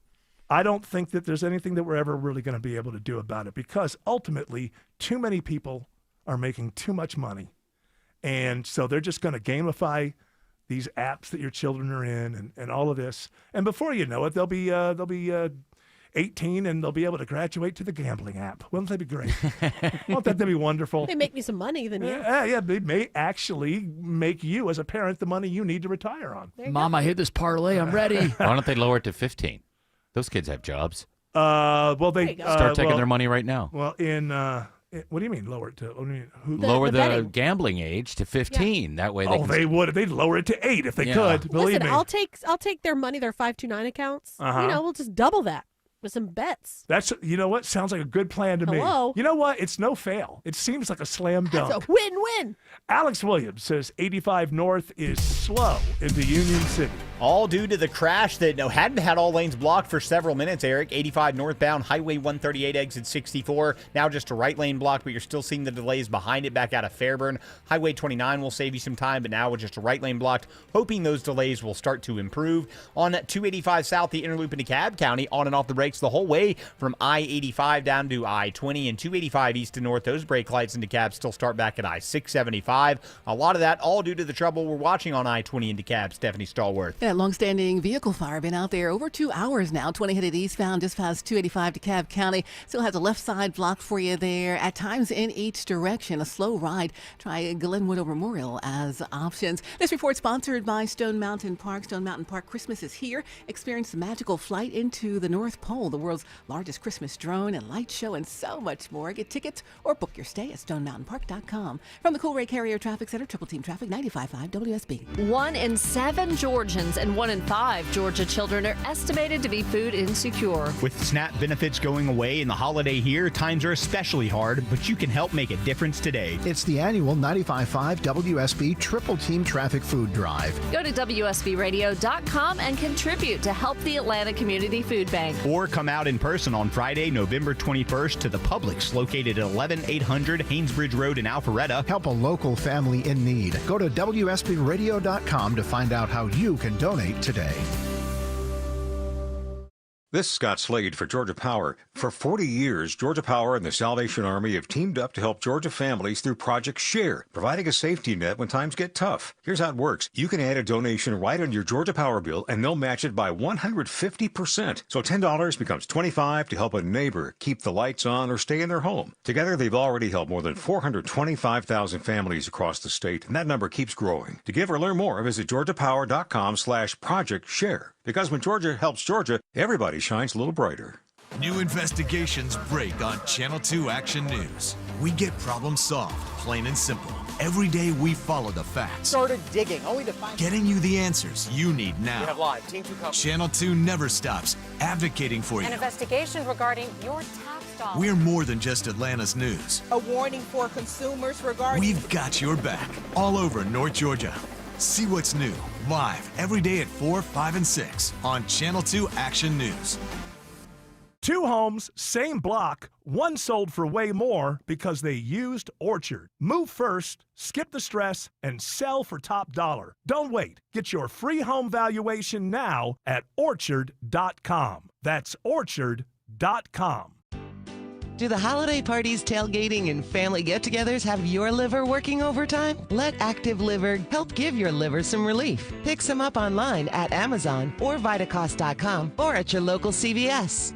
I don't think that there's anything that we're ever really going to be able to do about it because ultimately, too many people are making too much money, and so they're just going to gamify these apps that your children are in and all of this. And before you know it, they'll be 18 and they'll be able to graduate to the gambling app. Wouldn't that be great? Won't that be wonderful? They make me some money, then yeah. Yeah, they may actually make you, as a parent, the money you need to retire on. Mom, I hit this parlay. I'm ready. Why don't they lower it to 15? Those kids have jobs. Well, they start taking their money right now. Well, what do you mean lower it to? What do you mean? Lower the gambling age to 15. That way, they would. They'd lower it to 8 if they could. Believe Listen, me. I'll take their money, their 529 accounts. Uh-huh. We'll just double that with some bets. That's, you know what? Sounds like a good plan to Hello? me. You know what? It's no fail. It seems like a slam dunk. That's a win-win. Alex Williams says 85 North is slow into Union City. All due to the crash that hadn't had all lanes blocked for several minutes, Eric. 85 northbound, Highway 138 exit 64. Now just a right lane block, but you're still seeing the delays behind it back out of Fairburn. Highway 29 will save you some time, but now with just a right lane blocked, hoping those delays will start to improve. On 285 south, the interloop into DeKalb County, on and off the brakes the whole way from I-85 down to I-20 and 285 east to north. Those brake lights in DeKalb still start back at I-675. A lot of that all due to the trouble we're watching on I-20 in DeKalb. Stephanie Stallworth. That long-standing vehicle fire been out there over 2 hours now. 20 headed eastbound just past 285 DeKalb County. Still has the left side blocked for you there. At times in each direction. A slow ride. Try Glenwood or Memorial as options. This report sponsored by Stone Mountain Park. Stone Mountain Park Christmas is here. Experience the magical flight into the North Pole, the world's largest Christmas drone and light show, and so much more. Get tickets or book your stay at stonemountainpark.com. From the Coolray Carrier Traffic Center, Triple Team Traffic, 95.5 WSB. 1 in 7 Georgians and 1 in 5 Georgia children are estimated to be food insecure. With SNAP benefits going away and the holiday here, times are especially hard, but you can help make a difference today. It's the annual 95.5 WSB Triple Team Traffic Food Drive. Go to WSBradio.com and contribute to help the Atlanta Community Food Bank. Or come out in person on Friday, November 21st to the Publix located at 11800 Haynesbridge Road in Alpharetta. Help a local family in need. Go to WSBradio.com to find out how you can donate today. This is Scott Slade for Georgia Power. For 40 years, Georgia Power and the Salvation Army have teamed up to help Georgia families through Project Share, providing a safety net when times get tough. Here's how it works. You can add a donation right on your Georgia Power bill, and they'll match it by 150%. So $10 becomes $25 to help a neighbor keep the lights on or stay in their home. Together, they've already helped more than 425,000 families across the state, and that number keeps growing. To give or learn more, visit georgiapower.com/Project Share. Because when Georgia helps Georgia, everybody shines a little brighter. New investigations break on Channel 2 Action News. We get problems solved, plain and simple. Every day we follow the facts, Started digging, only to find getting you the answers you need now. We have live Team 2 coverage. Channel 2 never stops advocating for you. An investigation regarding your tax dollars. We're more than just Atlanta's news. A warning for consumers regarding. We've got your back all over North Georgia. See what's new, live every day at 4, 5, and 6 on Channel 2 Action News. 2 homes, same block, one sold for way more because they used Orchard. Move first, skip the stress, and sell for top dollar. Don't wait. Get your free home valuation now at Orchard.com. That's Orchard.com. Do the holiday parties, tailgating, and family get-togethers have your liver working overtime? Let Active Liver help give your liver some relief. Pick some up online at Amazon or Vitacost.com or at your local CVS.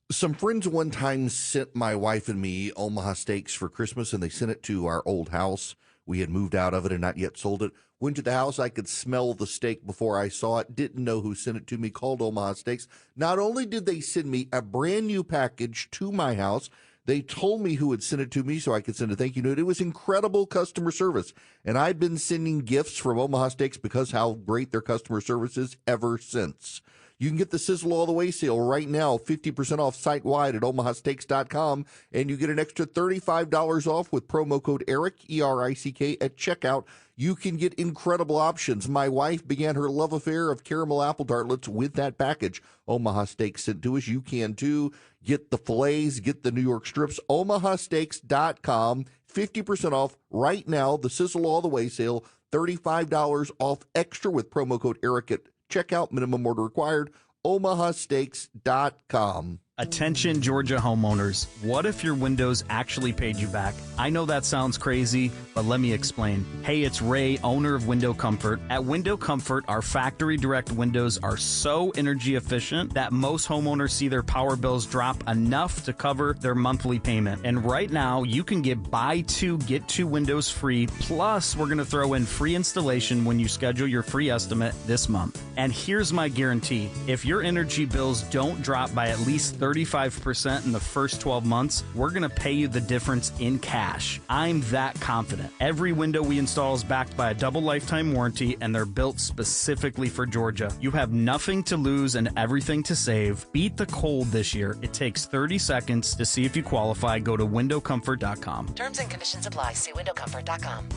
Some friends one time sent my wife and me Omaha steaks for Christmas, and they sent it to our old house. We had moved out of it and not yet sold it. Went to the house. I could smell the steak before I saw it. Didn't know who sent it to me. Called Omaha Steaks. Not only did they send me a brand new package to my house, they told me who had sent it to me so I could send a thank you note. It was incredible customer service. And I've been sending gifts from Omaha Steaks because how great their customer service is ever since. You can get the Sizzle All the Way sale right now, 50% off site-wide at omahasteaks.com, and you get an extra $35 off with promo code ERIC, E-R-I-C-K, at checkout. You can get incredible options. My wife began her love affair of caramel apple tartlets with that package. Omaha Steaks sent to us. You can too. Get the fillets, get the New York strips, omahasteaks.com, 50% off right now, the Sizzle All the Way sale, $35 off extra with promo code ERIC at checkout, minimum order required, omahasteaks.com. Attention Georgia homeowners, what if your windows actually paid you back? I know that sounds crazy, but let me explain. Hey, it's Ray, owner of Window Comfort. At Window Comfort, our factory direct windows are so energy efficient that most homeowners see their power bills drop enough to cover their monthly payment. And right now, you can get buy two, get two windows free. Plus, we're going to throw in free installation when you schedule your free estimate this month. And here's my guarantee. If your energy bills don't drop by at least 35% in the first 12 months, we're going to pay you the difference in cash. I'm that confident. Every window we install is backed by a double lifetime warranty, and they're built specifically for Georgia. You have nothing to lose and everything to save. Beat the cold this year. It takes 30 seconds to see if you qualify. Go to windowcomfort.com. Terms and conditions apply. See windowcomfort.com.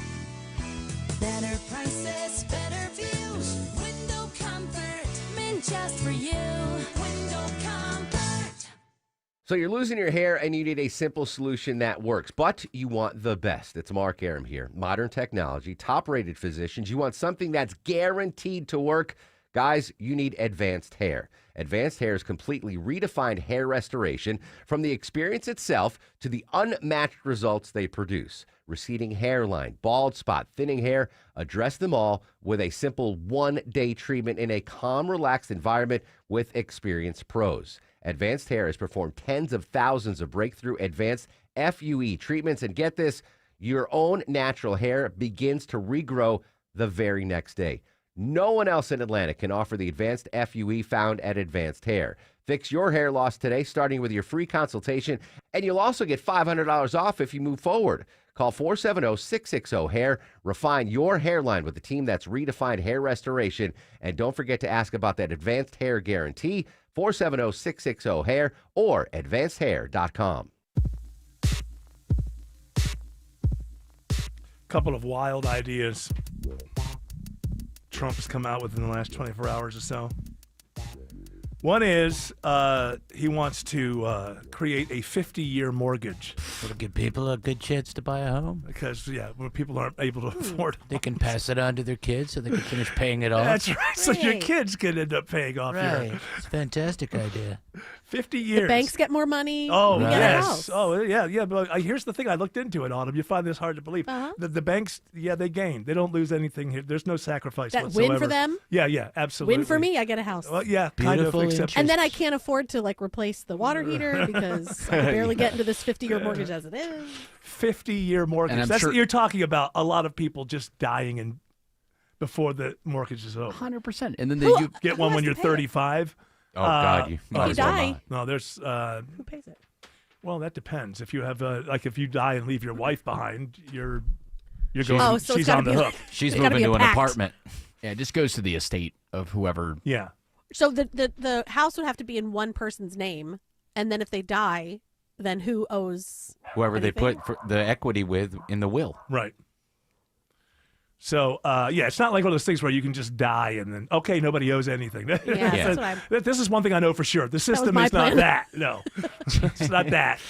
Better prices, better views. Window Comfort, meant just for you. Window Comfort. So you're losing your hair and you need a simple solution that works, but you want the best. It's Mark Aram here. Modern technology, top-rated physicians. You want something that's guaranteed to work. Guys, you need Advanced Hair. Advanced Hair's completely redefined hair restoration, from the experience itself to the unmatched results they produce. Receding hairline, bald spot, thinning hair, address them all with a simple one-day treatment in a calm, relaxed environment with experienced pros. Advanced Hair has performed tens of thousands of breakthrough advanced FUE treatments, and get this, your own natural hair begins to regrow the very next day. No one else in Atlanta can offer the advanced FUE found at Advanced Hair. Fix your hair loss today, starting with your free consultation, and you'll also get $500 off if you move forward. Call 470-660-HAIR. Refine your hairline with a team that's redefined hair restoration. And don't forget to ask about that Advanced Hair Guarantee, 470-660-HAIR or advancedhair.com. Couple of wild ideas Trump has come out with in the last 24 hours or so. One is he wants to create a 50-year mortgage. It'll give people a good chance to buy a home. Because, when people aren't able to afford They can pass it on to their kids so they can finish paying it off. That's right. So your kids can end up paying off Right. your... It's a fantastic idea. 50 years. The banks get more money. Oh, we get a house. yes. Oh, yeah. But here's the thing. I looked into it, Autumn. You find this hard to believe. Uh-huh. The banks, they gain. They don't lose anything here. There's no sacrifice That whatsoever. win for them? Yeah, absolutely. Win for me, I get a house. Well, yeah, kind of. Except And then I can't afford to replace the water heater because I can barely get into this 50-year mortgage as it is. 50-year mortgage. And That's sure- you're talking about a lot of people just dying and before the mortgage is over. 100%. And then you get one when you're 35. Oh, God, you might as well die. not. No, there's. Who pays it? Well, that depends. If you have if you die and leave your wife behind, you're She's- going. Oh, so it's she's gotta on the be hook. She's It's gotta moving be a to an pact. apartment. Yeah, it just goes to the estate of whoever. Yeah. So the house would have to be in one person's name, and then if they die, then who owes Whoever they anything? put the equity with in the will. Right. So, it's not like one of those things where you can just die and then, okay, nobody owes anything. Yeah, that's what I'm... This is one thing I know for sure. The system my is not plan. that. No, it's not that.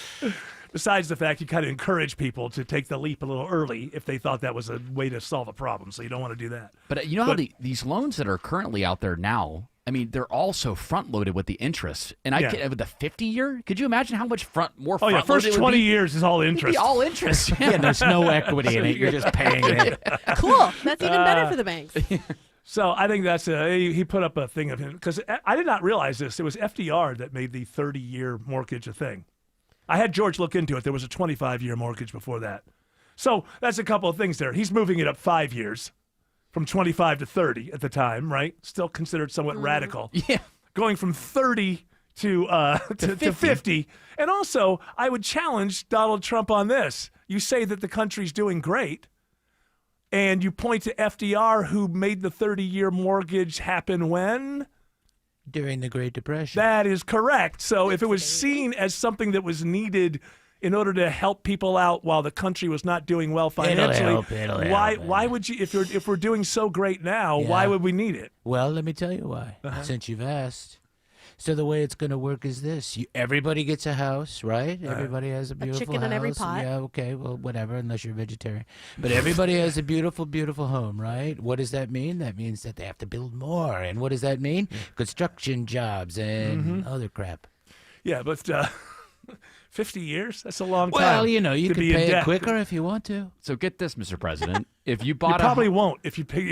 Besides the fact you kind of encourage people to take the leap a little early if they thought that was a way to solve a problem. So you don't want to do that. But you know how these loans that are currently out there now, I mean, they're all so front-loaded with the interest. And with the 50-year, could you imagine how much more Oh, yeah, front-loaded first it would 20 be? years is all It'd be interest. all interest. Yeah, there's no equity in it. You're just paying it. Cool. That's even better for the banks. So I think that's he put up a thing of him because I did not realize this. It was FDR that made the 30-year mortgage a thing. I had George look into it. There was a 25-year mortgage before that. So that's a couple of things there. He's moving it up 5 years from 25 to 30 at the time, right? Still considered somewhat radical. Yeah. Going from 30 to 50. And also, I would challenge Donald Trump on this. You say that the country's doing great, and you point to FDR, who made the 30-year mortgage happen when? During the Great Depression. That is correct. So if it was seen as something that was needed in order to help people out while the country was not doing well financially, It'll why would you? If we're doing so great now, Yeah. why would we need it? Well, let me tell you why, since you've asked. So the way it's going to work is this. Everybody gets a house, right? Everybody has a beautiful chicken in every house. pot. Yeah, okay, well, whatever, unless you're vegetarian. But everybody has a beautiful, beautiful home, right? What does that mean? That means that they have to build more. And what does that mean? Construction jobs and other crap. Yeah, but 50 years? That's a long time. Well, you know, you to can be in pay it debt. quicker if you want to. So get this, Mr. President. If you You bought probably won't. If you take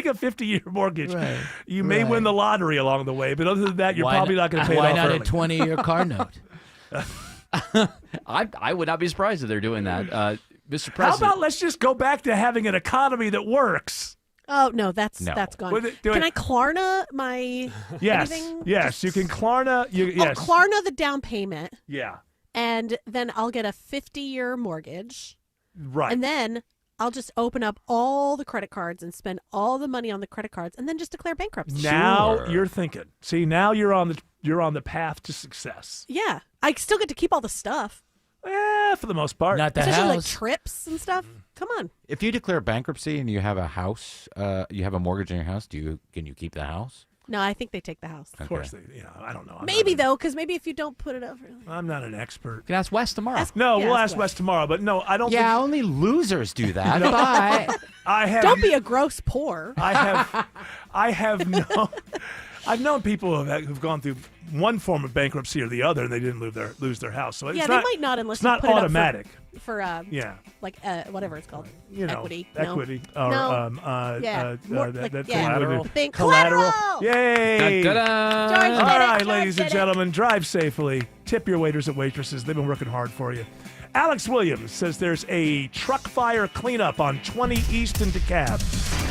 a 50-year mortgage, Right. you may win the lottery along the way. But other than that, you're Why probably not going to pay it Why off not early. a 20-year car note? I would not be surprised if they're doing that. Mr. How President. about let's just go back to having an economy that works? Oh no, that's No. gone. With it- do Can it- I Klarna my Yes, anything? yes, you can Klarna. Yes, I'll Klarna the down payment, yeah, and then I'll get a 50-year mortgage, right. and then I'll just open up all the credit cards and spend all the money on the credit cards, and then just declare bankruptcy. Now you're thinking. See, now you're on the path to success. Yeah, I still get to keep all the stuff, For the most part, Not the especially like house. trips and stuff. Come on. If you declare bankruptcy and you have a house, you have a mortgage on your house, can you keep the house? No, I think they take the house. Of course, I don't know. Maybe though, because maybe if you don't put it over. I'm not an expert. You can ask Wes tomorrow. No, yeah, we'll ask ask Wes tomorrow. But no, I don't. Yeah, think, only losers do that. No. Bye. I have. Don't be a gross poor. I have known. I've known people who've gone through one form of bankruptcy or the other, and they didn't lose their house. So it's Yeah, not, they might not unless it's you not put it up for- automatic. For Yeah. like whatever it's called, You know, equity. equity, No. or No. Yeah. More like- that yeah. Collateral. Think collateral. collateral! Yay! Da-da-da. George did All it, right, George ladies and did it. gentlemen, drive safely. Tip your waiters and waitresses. They've been working hard for you. Alex Williams says there's a truck fire cleanup on 20 East in DeKalb.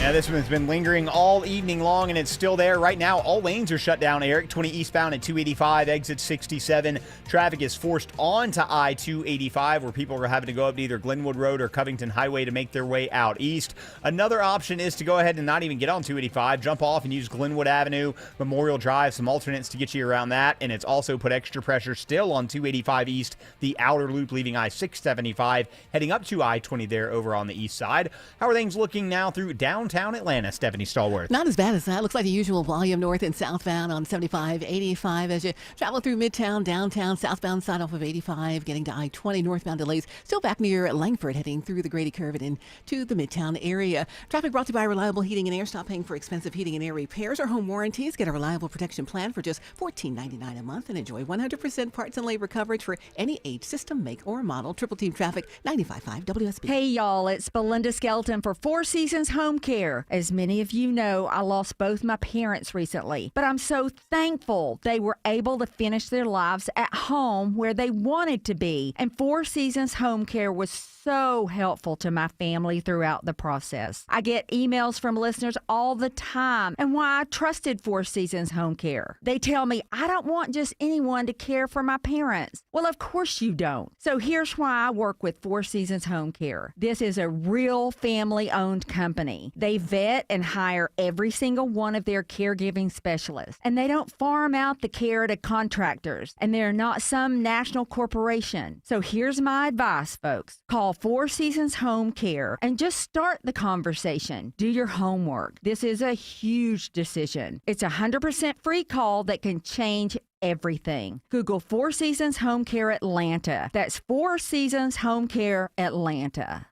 Yeah, this one's been lingering all evening long, and it's still there. Right now, all lanes are shut down, Eric. 20 eastbound at 285, exit 67. Traffic is forced onto I-285, where people are having to go up to either Glenwood Road or Covington Highway to make their way out east. Another option is to go ahead and not even get on 285, jump off and use Glenwood Avenue, Memorial Drive, some alternates to get you around that, and it's also put extra pressure still on 285 east, the outer loop leaving I-675, heading up to I-20 there over on the east side. How are things looking now through downtown Atlanta, Stephanie Stallworth? Not as bad as that. Looks like the usual volume north and southbound on 75, 85 as you travel through Midtown, downtown, southbound side off of 85, getting to I-20, northbound delays. Still back near Langford, heading through the Grady Curve and into the Midtown area. Traffic brought to you by Reliable Heating and Air. Stop paying for expensive heating and air repairs or home warranties. Get a reliable protection plan for just $14.99 a month and enjoy 100% parts and labor coverage for any age, system, make, or model. Triple Team Traffic, 95.5 WSB. Hey, y'all, it's Belinda Skelton for Four Seasons Home Care. As many of you know, I lost both my parents recently, but I'm so thankful they were able to finish their lives at home where they wanted to be. And Four Seasons Home Care was so helpful to my family throughout the process. I get emails from listeners all the time and why I trusted Four Seasons Home Care. They tell me I don't want just anyone to care for my parents. Well, of course you don't. So here's why I work with Four Seasons Home Care. This is a real family-owned company. They vet and hire every single one of their caregiving specialists, and they don't farm out the care to contractors, and they're not some national corporation. So here's my advice, folks. Call Four Seasons Home Care and just start the conversation. Do your homework. This is a huge decision. It's a 100% free call that can change everything. Google Four Seasons Home Care Atlanta. That's Four Seasons Home Care Atlanta.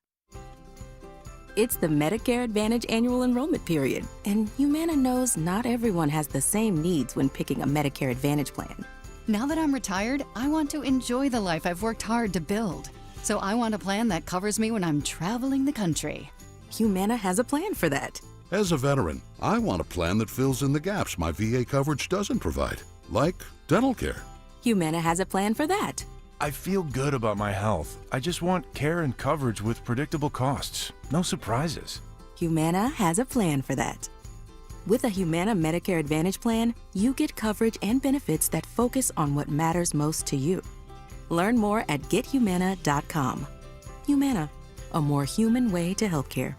It's the Medicare Advantage annual enrollment period, and Humana knows not everyone has the same needs when picking a Medicare Advantage plan. Now that I'm retired, I want to enjoy the life I've worked hard to build. So I want a plan that covers me when I'm traveling the country. Humana has a plan for that. As a veteran, I want a plan that fills in the gaps my VA coverage doesn't provide, like dental care. Humana has a plan for that. I feel good about my health. I just want care and coverage with predictable costs. No surprises. Humana has a plan for that. With a Humana Medicare Advantage plan, you get coverage and benefits that focus on what matters most to you. Learn more at gethumana.com. Humana, a more human way to healthcare.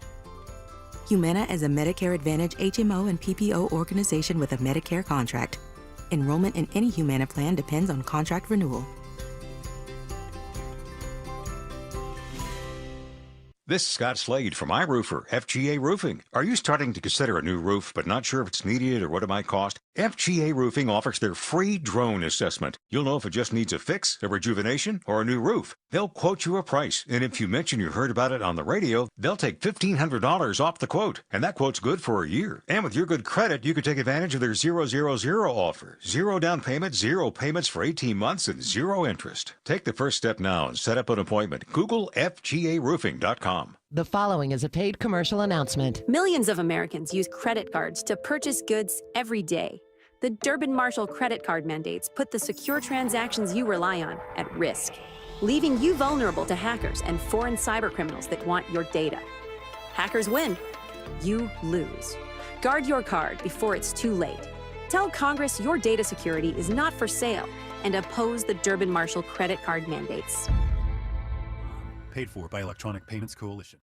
Humana is a Medicare Advantage HMO and PPO organization with a Medicare contract. Enrollment in any Humana plan depends on contract renewal. This is Scott Slade from iRoofer, FGA Roofing. Are you starting to consider a new roof but not sure if it's needed or what it might cost? FGA Roofing offers their free drone assessment. You'll know if it just needs a fix, a rejuvenation, or a new roof. They'll quote you a price, and if you mention you heard about it on the radio, they'll take $1,500 off the quote, and that quote's good for a year. And with your good credit, you can take advantage of their 000 offer. 0 down payment, 0 payments for 18 months, and 0 interest. Take the first step now and set up an appointment. Google FGAroofing.com. The following is a paid commercial announcement. Millions of Americans use credit cards to purchase goods every day. The Durbin-Marshall credit card mandates put the secure transactions you rely on at risk, leaving you vulnerable to hackers and foreign cybercriminals that want your data. Hackers win, you lose. Guard your card before it's too late. Tell Congress your data security is not for sale and oppose the Durbin-Marshall credit card mandates. Paid for by Electronic Payments Coalition.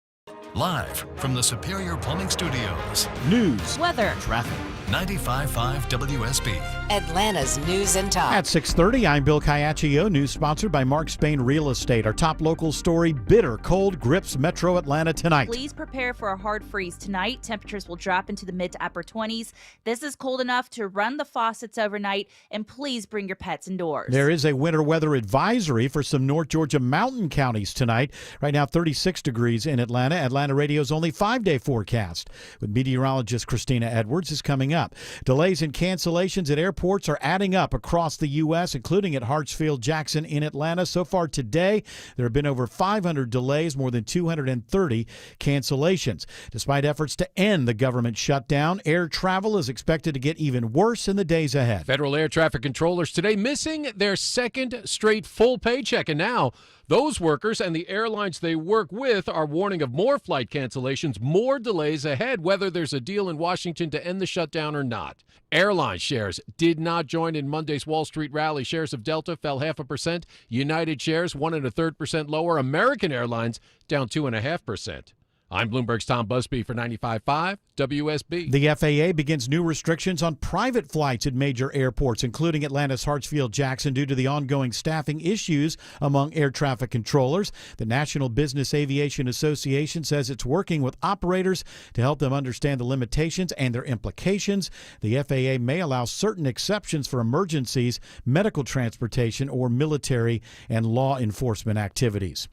Live from the Superior Plumbing Studios. News, weather, traffic. 95.5 WSB. Atlanta's news and talk. At 6:30, I'm Bill Caiaccio. News sponsored by Mark Spain Real Estate. Our top local story, bitter cold grips Metro Atlanta tonight. Please prepare for a hard freeze tonight. Temperatures will drop into the mid to upper 20s. This is cold enough to run the faucets overnight, and please bring your pets indoors. There is a winter weather advisory for some North Georgia mountain counties tonight. Right now, 36 degrees in Atlanta. Atlanta Radio's only 5-day forecast with meteorologist Christina Edwards is coming up. Delays and cancellations at airports are adding up across the U.S., including at Hartsfield-Jackson in Atlanta. So far today, there have been over 500 delays, more than 230 cancellations. Despite efforts to end the government shutdown, air travel is expected to get even worse in the days ahead. Federal air traffic controllers today missing their second straight full paycheck, and now those workers and the airlines they work with are warning of more flight cancellations, more delays ahead, whether there's a deal in Washington to end the shutdown or not. Airline shares did not join in Monday's Wall Street rally. Shares of Delta fell 0.5%. United shares 1 1/3% lower. American Airlines down 2.5%. I'm Bloomberg's Tom Busby for 95.5 WSB. The FAA begins new restrictions on private flights at major airports, including Atlanta's Hartsfield-Jackson, due to the ongoing staffing issues among air traffic controllers. The National Business Aviation Association says it's working with operators to help them understand the limitations and their implications. The FAA may allow certain exceptions for emergencies, medical transportation, or military and law enforcement activities.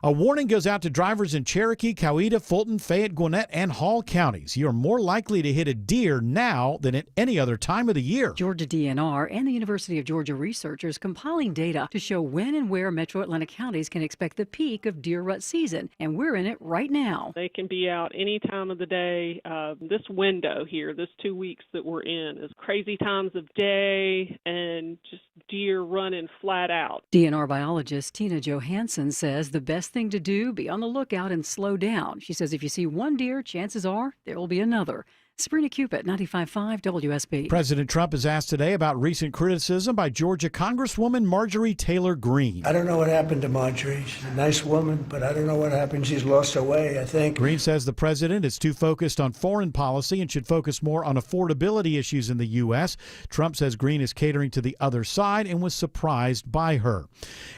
A warning goes out to drivers in Cherokee, Coweta, Fulton, Fayette, Gwinnett, and Hall counties. You're more likely to hit a deer now than at any other time of the year. Georgia DNR and the University of Georgia researchers compiling data to show when and where Metro Atlanta counties can expect the peak of deer rut season, and we're in it right now. They can be out any time of the day. This window here, this 2 weeks that we're in, is crazy times of day and just deer running flat out. DNR biologist Tina Johansson says the best thing to do, be on the lookout and slow down. She says if you see one deer, chances are there will be another. Sabrina Cupid, 95.5 WSB. President Trump is asked today about recent criticism by Georgia Congresswoman Marjorie Taylor Greene. I don't know what happened to Marjorie. She's a nice woman, but I don't know what happened. She's lost her way, I think. Greene says the president is too focused on foreign policy and should focus more on affordability issues in the U.S. Trump says Greene is catering to the other side and was surprised by her.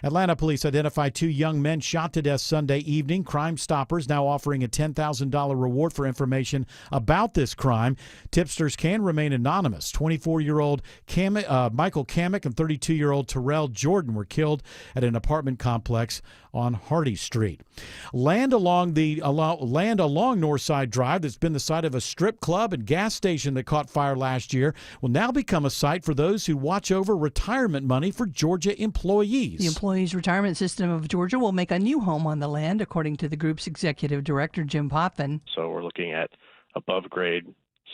Atlanta police identified 2 young men shot to death Sunday evening. Crime Stoppers now offering a $10,000 reward for information about this crime. Tipsters can remain anonymous. 24-year-old Michael Kamek and 32-year-old Terrell Jordan were killed at an apartment complex on Hardy Street. Land along Northside Drive that's been the site of a strip club and gas station that caught fire last year will now become a site for those who watch over retirement money for Georgia employees. The Employees Retirement System of Georgia will make a new home on the land, according to the group's executive director, Jim Potvin. So we're looking at above grade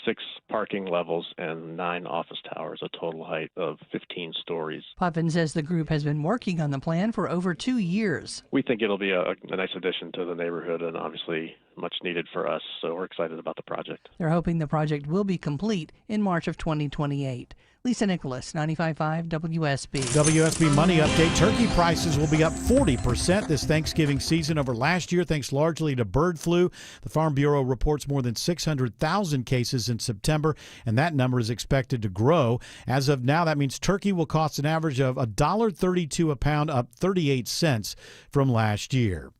6 parking levels and 9 office towers, a total height of 15 stories. Potvin says the group has been working on the plan for over 2 years. We think it'll be a nice addition to the neighborhood and obviously much needed for us, so we're excited about the project. They're hoping the project will be complete in March of 2028. Lisa Nicholas, 95.5 WSB. WSB Money Update. Turkey prices will be up 40% this Thanksgiving season over last year, thanks largely to bird flu. The Farm Bureau reports more than 600,000 cases in September, and that number is expected to grow. As of now, that means turkey will cost an average of $1.32 a pound, up 38 cents from last year.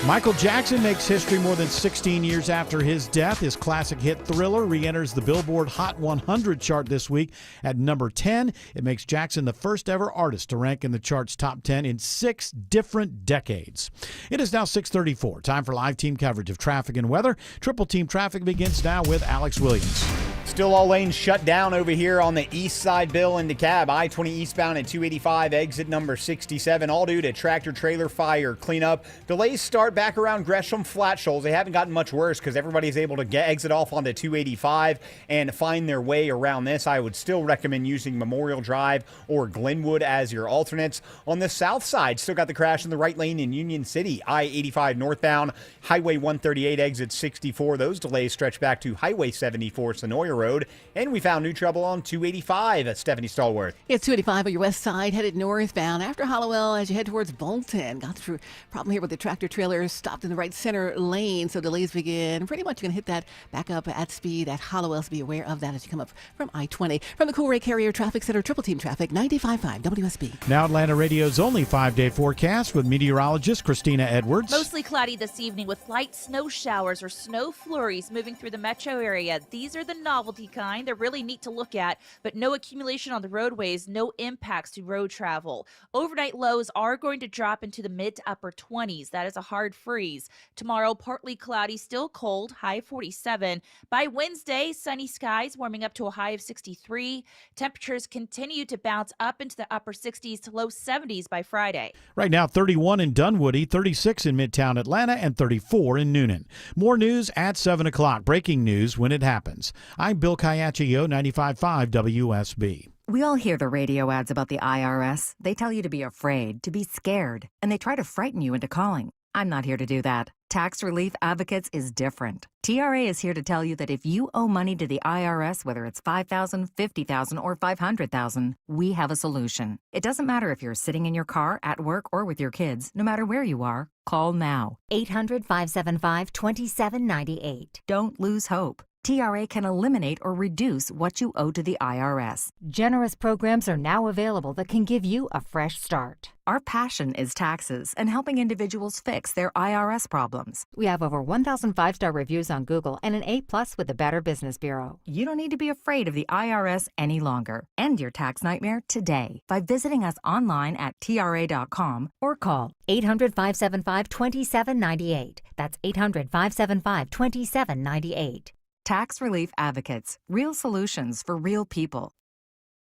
Michael Jackson makes history more than 16 years after his death. His classic hit Thriller re-enters the Billboard Hot 100 chart this week at number 10. It makes Jackson the first ever artist to rank in the chart's top 10 in 6 different decades. It is now 6:34. Time for live team coverage of traffic and weather. Triple Team Traffic begins now with Alex Williams. Still all lanes shut down over here on the east side, Bill, into Cab. I-20 eastbound at 285, exit number 67, all due to tractor-trailer fire cleanup. Delays start back around Gresham Flat Shoals. They haven't gotten much worse because everybody's able to exit off onto 285 and find their way around this. I would still recommend using Memorial Drive or Glenwood as your alternates. On the south side, still got the crash in the right lane in Union City. I-85 northbound, Highway 138, exit 64. Those delays stretch back to Highway 74, Senoia Road. And we found new trouble on 285 at Stephanie Stallworth. It's 285 on your west side, headed northbound after Hollowell as you head towards Bolton. Got through problem here with the tractor trailers stopped in the right center lane, so delays begin. Pretty much you're going to hit that back up at speed at Hollowell, so be aware of that as you come up from I-20. From the Coolray Carrier Traffic Center, Triple Team Traffic, 95.5 WSB. Now Atlanta Radio's only 5-day forecast with meteorologist Christina Edwards. Mostly cloudy this evening with light snow showers or snow flurries moving through the metro area. These are the novelty kind. They're really neat to look at, but no accumulation on the roadways, no impacts to road travel. Overnight lows are going to drop into the mid to upper 20s. That is a hard freeze. Tomorrow, partly cloudy, still cold, high 47. By Wednesday, sunny skies warming up to a high of 63. Temperatures continue to bounce up into the upper 60s to low 70s by Friday. Right now, 31 in Dunwoody, 36 in Midtown Atlanta, and 34 in Noonan. More news at 7 o'clock. Breaking news when it happens. I'm Bill Caiaccio, 95.5 WSB. We all hear the radio ads about the IRS. They tell you to be afraid, to be scared, and they try to frighten you into calling. I'm not here to do that. Tax Relief Advocates is different. TRA is here to tell you that if you owe money to the IRS, whether it's $5,000, $50,000, or $500,000, we have a solution. It doesn't matter if you're sitting in your car, at work, or with your kids. No matter where you are, call now. 800-575-2798. Don't lose hope. TRA can eliminate or reduce what you owe to the IRS. Generous programs are now available that can give you a fresh start. Our passion is taxes and helping individuals fix their IRS problems. We have over 1,000 5-star reviews on Google and an A+ with the Better Business Bureau. You don't need to be afraid of the IRS any longer. End your tax nightmare today by visiting us online at TRA.com or call 800-575-2798. That's 800-575-2798. Tax Relief Advocates. Real solutions for real people.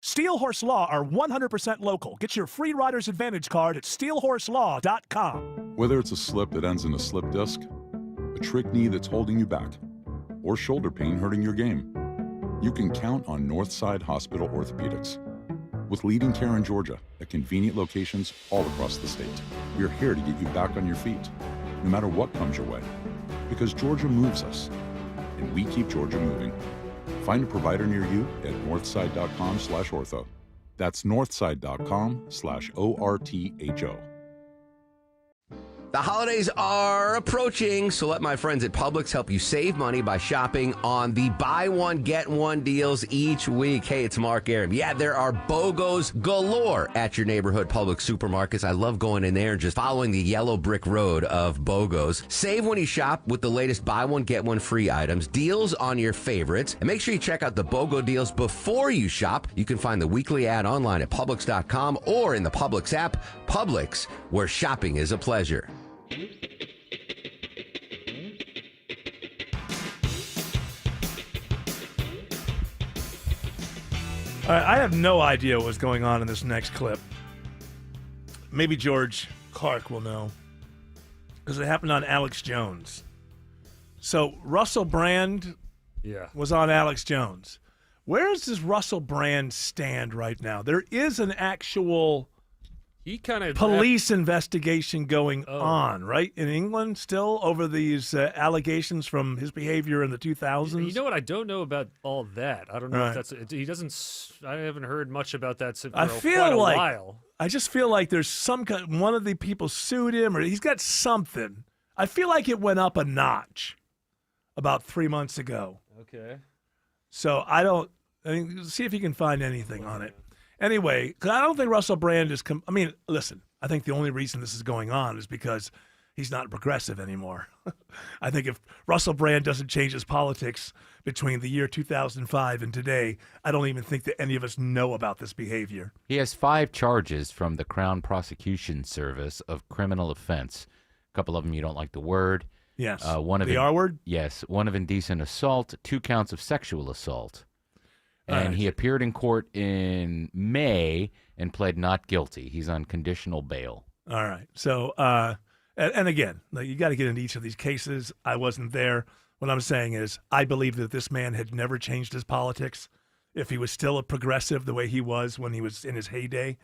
Steel Horse Law are 100% local. Get your free Rider's Advantage card at steelhorselaw.com. Whether it's a slip that ends in a slip disc, a trick knee that's holding you back, or shoulder pain hurting your game, you can count on Northside Hospital Orthopedics. With leading care in Georgia at convenient locations all across the state, we're here to get you back on your feet, no matter what comes your way. Because Georgia moves us, and we keep Georgia moving. Find a provider near you at northside.com/ortho. That's northside.com/ORTHO. The holidays are approaching, so let my friends at Publix help you save money by shopping on the buy one, get one deals each week. Hey, it's Mark Aram. Yeah, there are BOGOs galore at your neighborhood Publix supermarkets. I love going in there and just following the yellow brick road of BOGOs. Save when you shop with the latest buy one, get one free items, deals on your favorites, and make sure you check out the BOGO deals before you shop. You can find the weekly ad online at Publix.com or in the Publix app. Publix, where shopping is a pleasure. All right, I have no idea what's going on in this next clip. Maybe George Clark will know, because it happened on Alex Jones. So Russell Brand was on Alex Jones. Where does Russell Brand stand right now? There is an actual police investigation going on, right, in England still over these allegations from his behavior in the 2000s. You know what? I don't know about all that. I don't know if that's. He doesn't. I haven't heard much about that for quite a while. I just feel like there's some kind. One of the people sued him, or he's got something. I feel like it went up a notch about 3 months ago. Okay. So I mean, see if you can find anything on it. Anyway, because I don't think Russell Brand is I mean, listen, I think the only reason this is going on is because he's not progressive anymore. I think if Russell Brand doesn't change his politics between the year 2005 and today, I don't even think that any of us know about this behavior. He has 5 charges from the Crown Prosecution Service of criminal offense. A couple of them you don't like the word. Yes. One of the R word? Yes. One of indecent assault, 2 counts of sexual assault. And right. he appeared in court in May and pled not guilty. He's on conditional bail. All right. So, and again, you got to get into each of these cases. I wasn't there. What I'm saying is I believe that this man had never changed his politics. If he was still a progressive the way he was when he was in his heyday,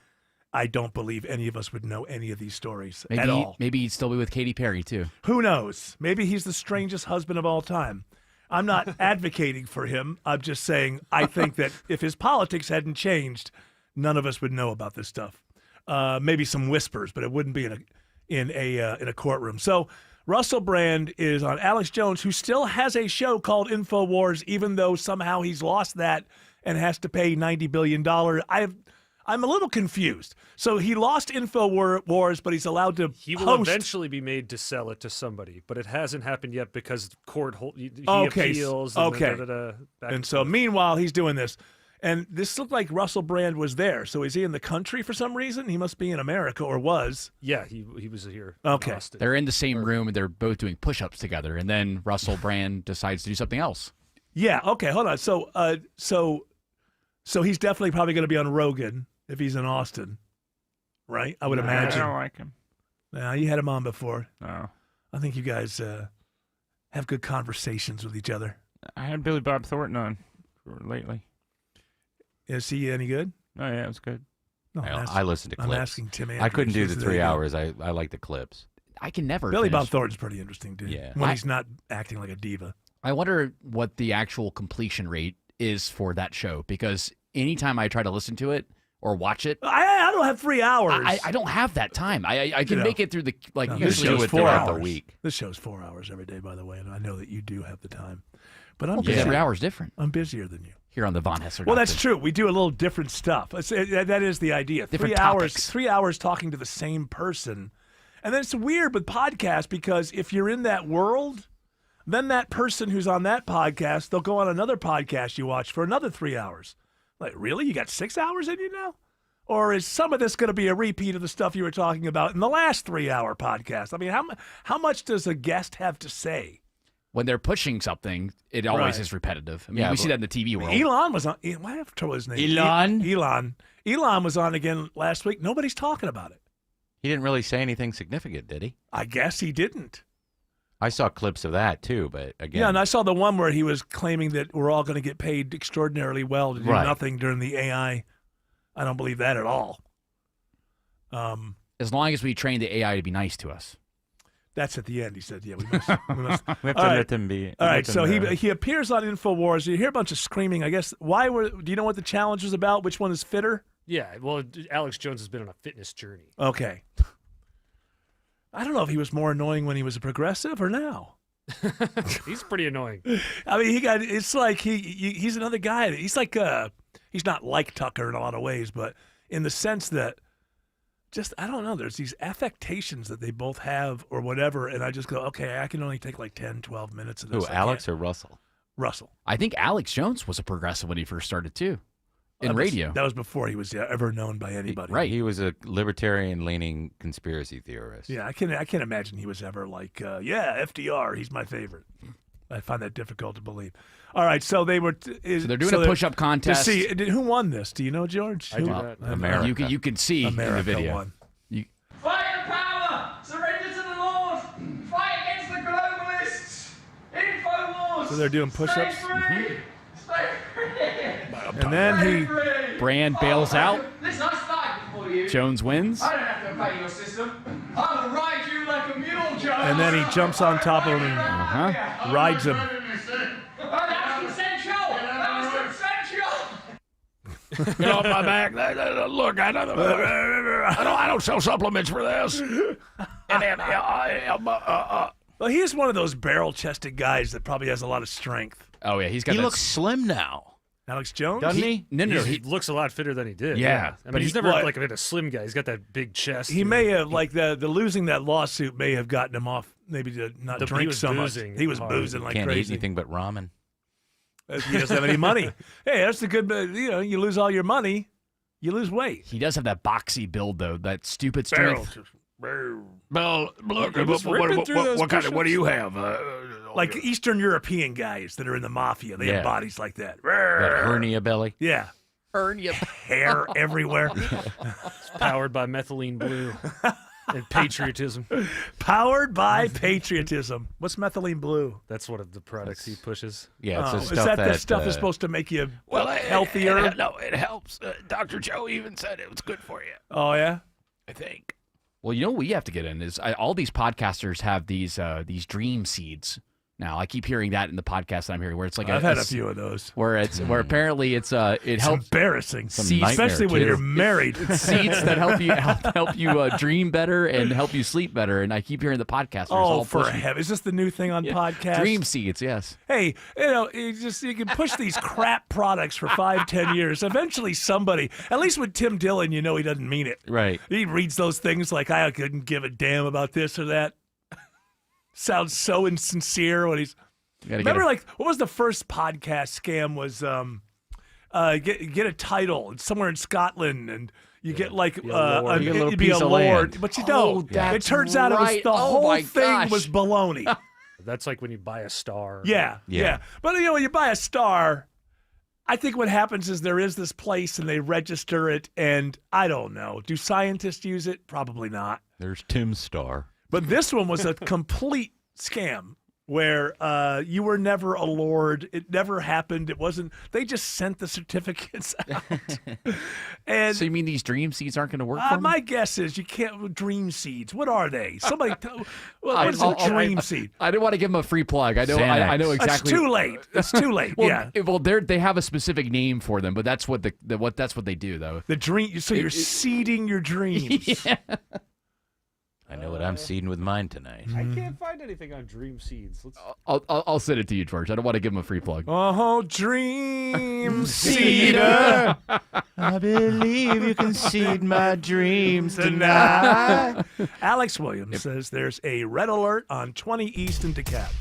I don't believe any of us would know any of these stories at all. Maybe he'd still be with Katy Perry, too. Who knows? Maybe he's the strangest husband of all time. I'm not advocating for him. I'm just saying I think that if his politics hadn't changed, none of us would know about this stuff. Maybe some whispers, but it wouldn't be in a courtroom. So Russell Brand is on Alex Jones, who still has a show called InfoWars, even though somehow he's lost that and has to pay $90 billion. I'm a little confused. So he lost InfoWars, but he's allowed to He will host. eventually be made to sell it to somebody, but it hasn't happened yet because court he Okay, appeals. okay. Back And so meanwhile, he's doing this. And this looked like Russell Brand was there. So is he in the country for some reason? He must be in America, or was. Yeah, he was here. Okay. They're in the same room and they're both doing push-ups together, and then Russell Brand decides to do something else. Yeah, okay, hold on. So he's definitely probably going to be on Rogan if he's in Austin, right? I would imagine. I don't like him. Nah, you had him on before. No. I think you guys have good conversations with each other. I had Billy Bob Thornton on lately. Is he any good? Oh, yeah, it was good. No, I listened to clips. I'm asking Tim Andrews. I couldn't do the Is 3 there- hours. I like the clips. I can never Billy Bob finish. Thornton's pretty interesting, dude. Yeah. When he's not acting like a diva. I wonder what the actual completion rate is for that show, because anytime I try to listen to it or watch it, I don't have 3 hours. I don't have that time. I can make it through the No, usually this show's do it 4 throughout hours. the week. This show's 4 hours every day, by the way, and I know that you do have the time. But I'm Well, 'cause busy. every hour is different. I'm busier than you. Here on the Von Hessler. Well, that's true. We do a little different stuff. That is the idea. Different 3 hours. topics. 3 hours talking to the same person, and then it's weird with podcasts because if you're in that world, then that person who's on that podcast, they'll go on another podcast you watch for another 3 hours. Like, really? You got 6 hours in you now? Or is some of this going to be a repeat of the stuff you were talking about in the last 3 hour podcast? I mean, how much does a guest have to say? When they're pushing something, it always Right. is repetitive. I mean, we see that in the TV world. Elon was on. Why have trouble with his name? Elon? Elon was on again last week. Nobody's talking about it. He didn't really say anything significant, did he? I guess he didn't. I saw clips of that, too, but again. Yeah, and I saw the one where he was claiming that we're all going to get paid extraordinarily well to do Right. nothing during the AI. I don't believe that at all. As long as we train the AI to be nice to us. That's at the end. He said, "Yeah, we must." We must. We have All to right. let him be. All right, let so him, he appears on InfoWars. You hear a bunch of screaming. I guess do you know what the challenge is about? Which one is fitter? Yeah, well, Alex Jones has been on a fitness journey. Okay. I don't know if he was more annoying when he was a progressive or now. He's pretty annoying. I mean, it's like he's another guy. He's like he's not like Tucker in a lot of ways, but in the sense that just I don't know. There's these affectations that they both have or whatever, and I just go, okay, I can only take like 10, 12 minutes of this. Who, Alex or Russell? Russell. I think Alex Jones was a progressive when he first started, too, in radio. That was before he was ever known by anybody. Right. He was a libertarian-leaning conspiracy theorist. Yeah, I can't imagine he was ever like, yeah, FDR, he's my favorite. I find that difficult to believe. All right, so they were. So they're doing a push-up contest. To see who won this. Do you know, George? I do not. America. You could see America in the video. Won. Fight the power! Surrender to the Lord! Fight against the globalists! InfoWars! So they're doing push-ups. Stay free! Stay free! And then Brand bails out. Listen, I started before you. Jones wins. I don't have to obey your system. I will ride you like a mule, Jones! And then he jumps on top of him and rides him. That was consensual! That was consensual! Get off my back! Look, I don't sell supplements for this. And then, well, he's one of those barrel-chested guys that probably has a lot of strength. Oh yeah, he's got. He looks slim now. Alex Jones? Doesn't he? No. He looks a lot fitter than he did. Yeah. I mean, he's never like been a slim guy. He's got that big chest. He may have, like, the losing that lawsuit may have gotten him off, maybe to not drink so much. He was boozing like Can't crazy. eat anything but ramen. He doesn't have any money. Hey, that's the good, you lose all your money, you lose weight. He does have that boxy build, though, that stupid strength. Well, look, what do you have? Like Eastern European guys that are in the mafia, they have bodies like that. That hernia belly. Yeah. Hernia. Hair everywhere. It's powered by methylene blue and patriotism. Powered by patriotism. What's methylene blue? That's one of the products he pushes. Yeah, it's is that stuff is supposed to make you healthier? No, it helps. Dr. Joe even said it was good for you. Oh, yeah? I think. Well, you know what we have to get in is all these podcasters have these dream seeds. Now I keep hearing that in the podcast that I'm hearing, where it's like I've had a few of those. Where apparently it helps. Embarrassing, especially when you're married. It's seeds that help you dream better and help you sleep better. And I keep hearing the podcasters. Oh, for heaven! Is this the new thing on podcasts? Dream seeds, yes. Hey, you can push these crap products for 5-10 years. Eventually, somebody, at least with Tim Dillon, he doesn't mean it. Right. He reads those things like, I couldn't give a damn about this or that. Sounds so insincere when he's. Remember, like, what was the first podcast scam? Was get a title somewhere in Scotland, and you get like you'd be a lord, but you don't. It turns out it was the whole thing was baloney. That's like when you buy a star. Yeah. But when you buy a star, I think what happens is there is this place and they register it, and I don't know. Do scientists use it? Probably not. There's Tim's Star. But this one was a complete scam where you were never a lord. It never happened. It wasn't. They just sent the certificates out. And so you mean these dream seeds aren't going to work for me? My guess is you can't. Dream seeds. What are they? Somebody. What is a dream seed? I didn't want to give them a free plug. I know exactly. It's too late. It's too late. Well, they have a specific name for them, but that's what that's what they do though. The dream. So you're seeding your dreams. Yeah. I know what I'm seeding with mine tonight. I can't find anything on dream seeds. I'll send it to you, George. I don't want to give him a free plug. Oh, dream seeder. I believe you can seed my dreams tonight. Alex Williams says there's a red alert on 20 East in DeKalb.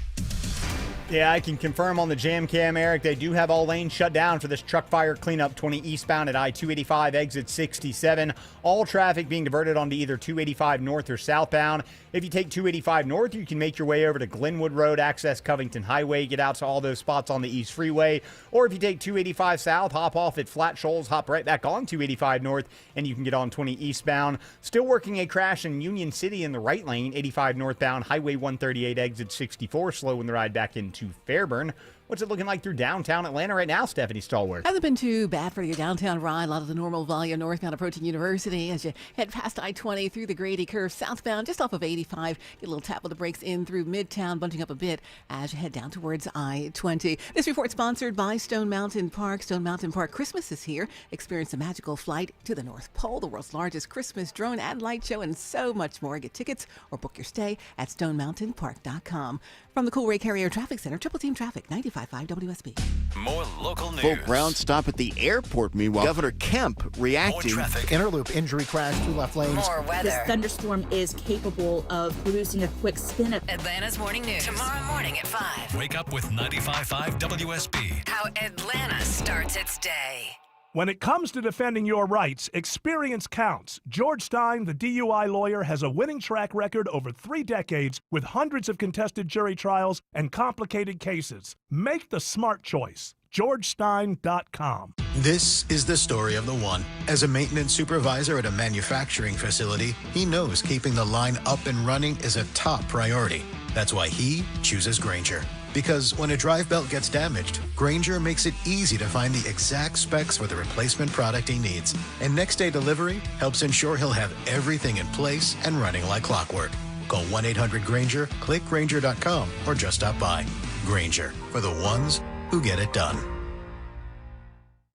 Yeah, I can confirm on the jam cam, Eric, they do have all lanes shut down for this truck fire cleanup 20 eastbound at I-285 exit 67. All traffic being diverted onto either 285 north or southbound. If you take 285 north, you can make your way over to Glenwood Road, access Covington Highway, get out to all those spots on the East Freeway. Or if you take 285 south, hop off at Flat Shoals, hop right back on 285 north, and you can get on 20 eastbound. Still working a crash in Union City in the right lane, 85 northbound, Highway 138 exit 64, slowing the ride back into Fairburn. What's it looking like through downtown Atlanta right now, Stephanie Stallworth? Hasn't been too bad for your downtown ride. A lot of the normal volume northbound approaching University as you head past I-20 through the Grady Curve southbound, just off of 85. Get a little tap of the brakes in through Midtown, bunching up a bit as you head down towards I-20. This report sponsored by Stone Mountain Park. Stone Mountain Park Christmas is here. Experience a magical flight to the North Pole, the world's largest Christmas drone and light show, and so much more. Get tickets or book your stay at stonemountainpark.com. From the Cool Ray Carrier Traffic Center, Triple Team Traffic, 95.5 WSB. More local news. Folk ground stop at the airport. Meanwhile, Governor Kemp reacting. More traffic. Interloop injury crash, 2 left lanes. More weather. This thunderstorm is capable of producing a quick spin up. Atlanta's Morning News. Tomorrow morning at 5. Wake up with 95.5 WSB. How Atlanta starts its day. When it comes to defending your rights, experience counts. George Stein, the DUI lawyer, has a winning track record over 3 decades with hundreds of contested jury trials and complicated cases. Make the smart choice. GeorgeStein.com. This is the story of the one. As a maintenance supervisor at a manufacturing facility, he knows keeping the line up and running is a top priority. That's why he chooses Grainger. Because when a drive belt gets damaged, Grainger makes it easy to find the exact specs for the replacement product he needs. And next day delivery helps ensure he'll have everything in place and running like clockwork. Call 1-800-GRAINGER, click Grainger.com, or just stop by. Grainger, for the ones who get it done.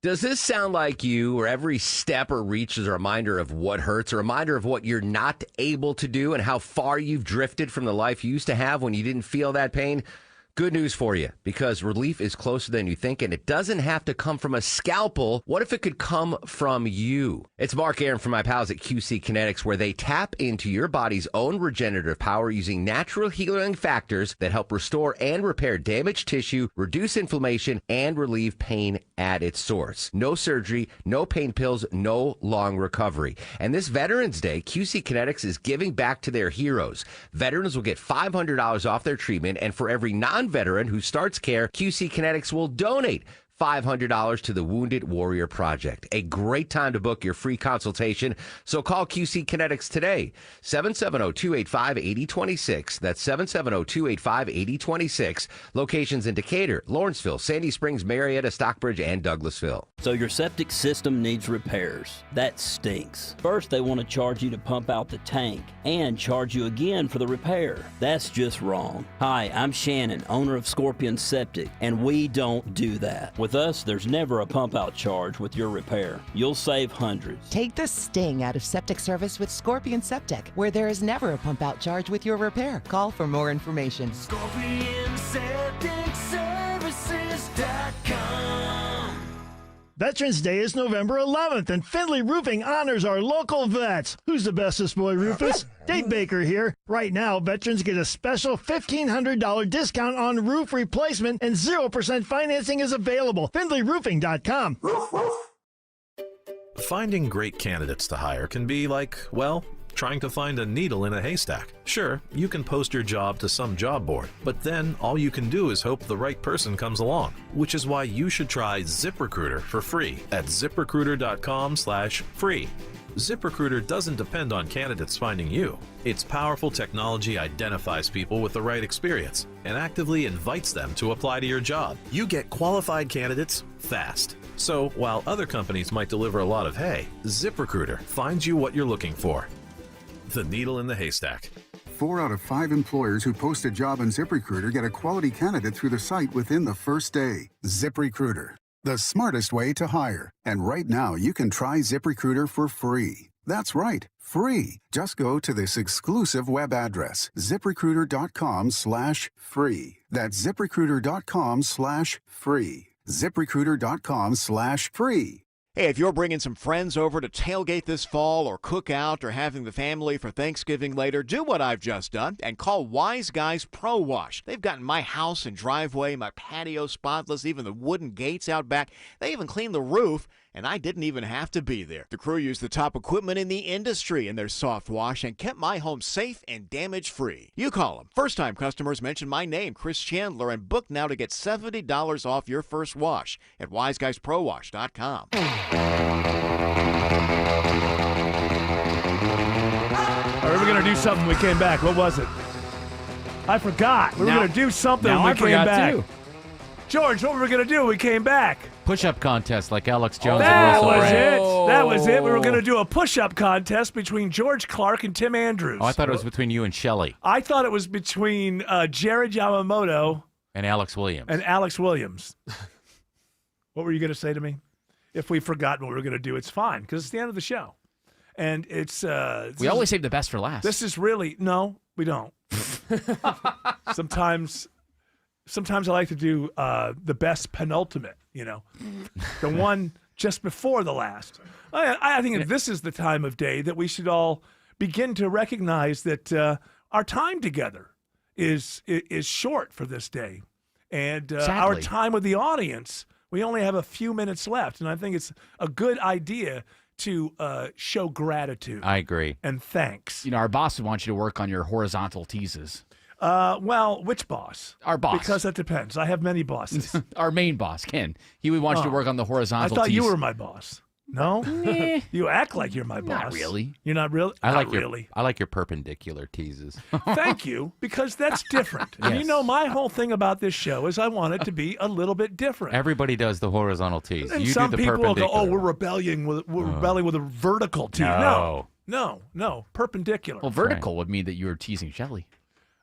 Does this sound like you, where every step or reach is a reminder of what hurts, a reminder of what you're not able to do and how far you've drifted from the life you used to have when you didn't feel that pain? Good news for you, because relief is closer than you think, and it doesn't have to come from a scalpel. What if it could come from you? It's Mark Aaron from my pals at QC Kinetics, where they tap into your body's own regenerative power using natural healing factors that help restore and repair damaged tissue, reduce inflammation, and relieve pain at its source. No surgery, no pain pills, no long recovery. And this Veterans Day, QC Kinetics is giving back to their heroes. Veterans will get $500 off their treatment, and for every non-veteran who starts care, QC Kinetics will donate $500 to the Wounded Warrior Project. A great time to book your free consultation. So call QC Kinetics today. 770-285-8026. That's 770-285-8026. Locations in Decatur, Lawrenceville, Sandy Springs, Marietta, Stockbridge, and Douglasville. So your septic system needs repairs. That stinks. First, they want to charge you to pump out the tank and charge you again for the repair. That's just wrong. Hi, I'm Shannon, owner of Scorpion Septic, and we don't do that. With us, there's never a pump-out charge with your repair. You'll save hundreds. Take the sting out of septic service with Scorpion Septic, where there is never a pump-out charge with your repair. Call for more information. ScorpionSepticServices.com. Veterans Day is November 11th, and Findlay Roofing honors our local vets. Who's the bestest boy, Rufus? Dave Baker here. Right now, veterans get a special $1,500 discount on roof replacement, and 0% financing is available. FindlayRoofing.com. Finding great candidates to hire can be like, well, trying to find a needle in a haystack. Sure, you can post your job to some job board, but then all you can do is hope the right person comes along, which is why you should try ZipRecruiter for free at ZipRecruiter.com/free. ZipRecruiter doesn't depend on candidates finding you. Its powerful technology identifies people with the right experience and actively invites them to apply to your job. You get qualified candidates fast. So while other companies might deliver a lot of hay, ZipRecruiter finds you what you're looking for. The needle in the haystack. 4 out of 5 employers who post a job on ZipRecruiter get a quality candidate through the site within the first day. ZipRecruiter, the smartest way to hire. And right now, you can try ZipRecruiter for free. That's right, free. Just go to this exclusive web address, ZipRecruiter.com/free. That's ZipRecruiter.com/free. ZipRecruiter.com/free. Hey, if you're bringing some friends over to tailgate this fall or cook out or having the family for Thanksgiving later, do what I've just done and call Wise Guys Pro Wash. They've gotten my house and driveway, my patio spotless, even the wooden gates out back. They even cleaned the roof, and I didn't even have to be there. The crew used the top equipment in the industry in their soft wash and kept my home safe and damage-free. You call them. First-time customers mention my name, Chris Chandler, and book now to get $70 off your first wash at wiseguysprowash.com. We were going to do something when we came back. What was it? I forgot. We were going to do something when we came back. Too. George, what were we going to do when we came back? Push-up contest like Alex Jones and That Russell was Brand. it. That was it. We were going to do a push-up contest between George Clark and Tim Andrews. Oh, I thought it was between you and Shelley. I thought it was between Jared Yamamoto and Alex Williams. What were you going to say to me? If we forgot what we were going to do, it's fine, because it's the end of the show. And it's... we always save the best for last. This is really... No, we don't. Sometimes I like to do the best penultimate, the one just before the last. I think this is the time of day that we should all begin to recognize that our time together is short for this day. And our time with the audience, we only have a few minutes left. And I think it's a good idea to show gratitude. I agree. And thanks. Our boss would want you to work on your horizontal teases. Well, which boss? Our boss. Because that depends. I have many bosses. Our main boss, Ken. He would want you to work on the horizontal tease. I thought you were my boss. No? You act like you're my boss. Not really. You're not really? I like your perpendicular teases. Thank you, because that's different. Yes. And my whole thing about this show is I want it to be a little bit different. Everybody does the horizontal tease. And you some do the people will perpendicular. go, we're rebelling with a vertical tease. No, perpendicular. Well, vertical would mean that you were teasing Shelley.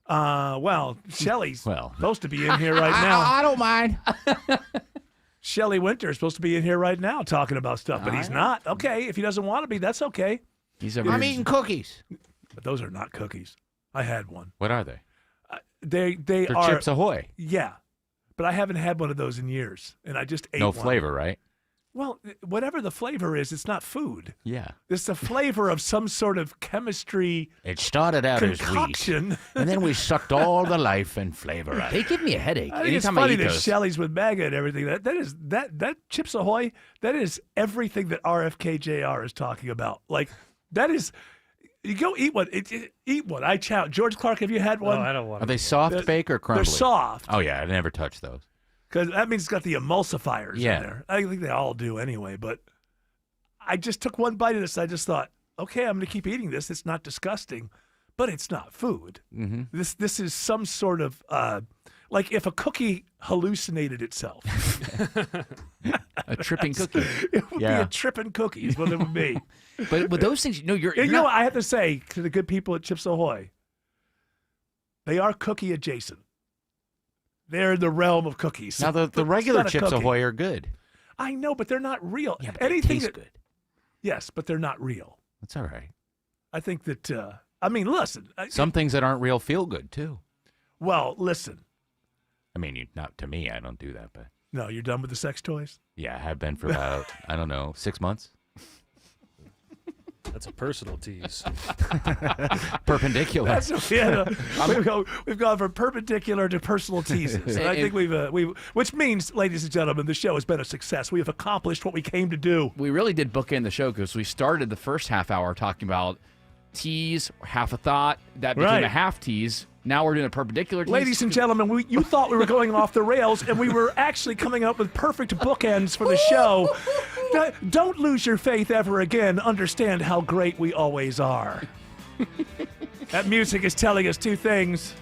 Well, Shelley's supposed to be in here right now. I don't mind. Shelley Winter is supposed to be in here right now talking about stuff, but he's not. Okay, if he doesn't want to be, that's okay. I'm eating cookies. But those are not cookies. I had one. What are they? They're are Chips Ahoy. Yeah, but I haven't had one of those in years, and I just ate No one. flavor, right? Well, whatever the flavor is, it's not food. Yeah. It's the flavor of some sort of chemistry. It started out concoction. as wheat, and then we sucked all the life and flavor out of it. They give me a headache. I think it's funny that Shelley's with MAGA and everything. That Chips Ahoy, that is everything that RFK Jr. is talking about. Like, that is, you go eat one. Eat one. I challenge. George Clark, have you had one? No, I don't want Are they soft bake or crumbly? They're soft. Oh, yeah. I never touch those. Because that means it's got the emulsifiers Yeah. in there. I think they all do anyway. But I just took one bite of this. I just thought, okay, I'm going to keep eating this. It's not disgusting, but it's not food. Mm-hmm. This is some sort of like if a cookie hallucinated itself. A tripping cookie. It would be a tripping cookie is what it would be. But with those things, you're you know not- what I have to say to the good people at Chips Ahoy, they are cookie adjacent. They're in the realm of cookies. Now, the It's regular not a Chips cookie. Ahoy are good. I know, but they're not real. Yeah, but Anything they taste that, good. Yes, but they're not real. That's all right. I think that, I mean, listen. Some things that aren't real feel good, too. Well, listen. I mean, not to me. I don't do that, but No, you're done with the sex toys? yeah, I have been for about, I don't know, 6 months. That's a personal tease. Perpendicular. We've gone from perpendicular to personal teases. And I think we've which means, ladies and gentlemen, the show has been a success. We have accomplished what we came to do. We really did bookend the show because we started the first half hour talking about tease, half a thought. That became Right. a half tease. Now we're doing a perpendicular tease. Ladies and gentlemen, you thought we were going off the rails, and we were actually coming up with perfect bookends for the show. Don't lose your faith ever again. Understand how great we always are. That music is telling us two things.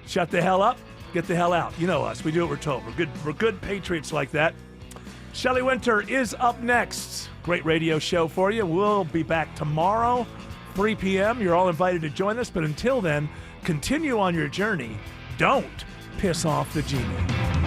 Shut the hell up, get the hell out. You know us. We do what we're told. We're good patriots like that. Shelley Winter is up next. Great radio show for you. We'll be back tomorrow, 3 p.m. You're all invited to join us, but until then, continue on your journey. Don't piss off the genie.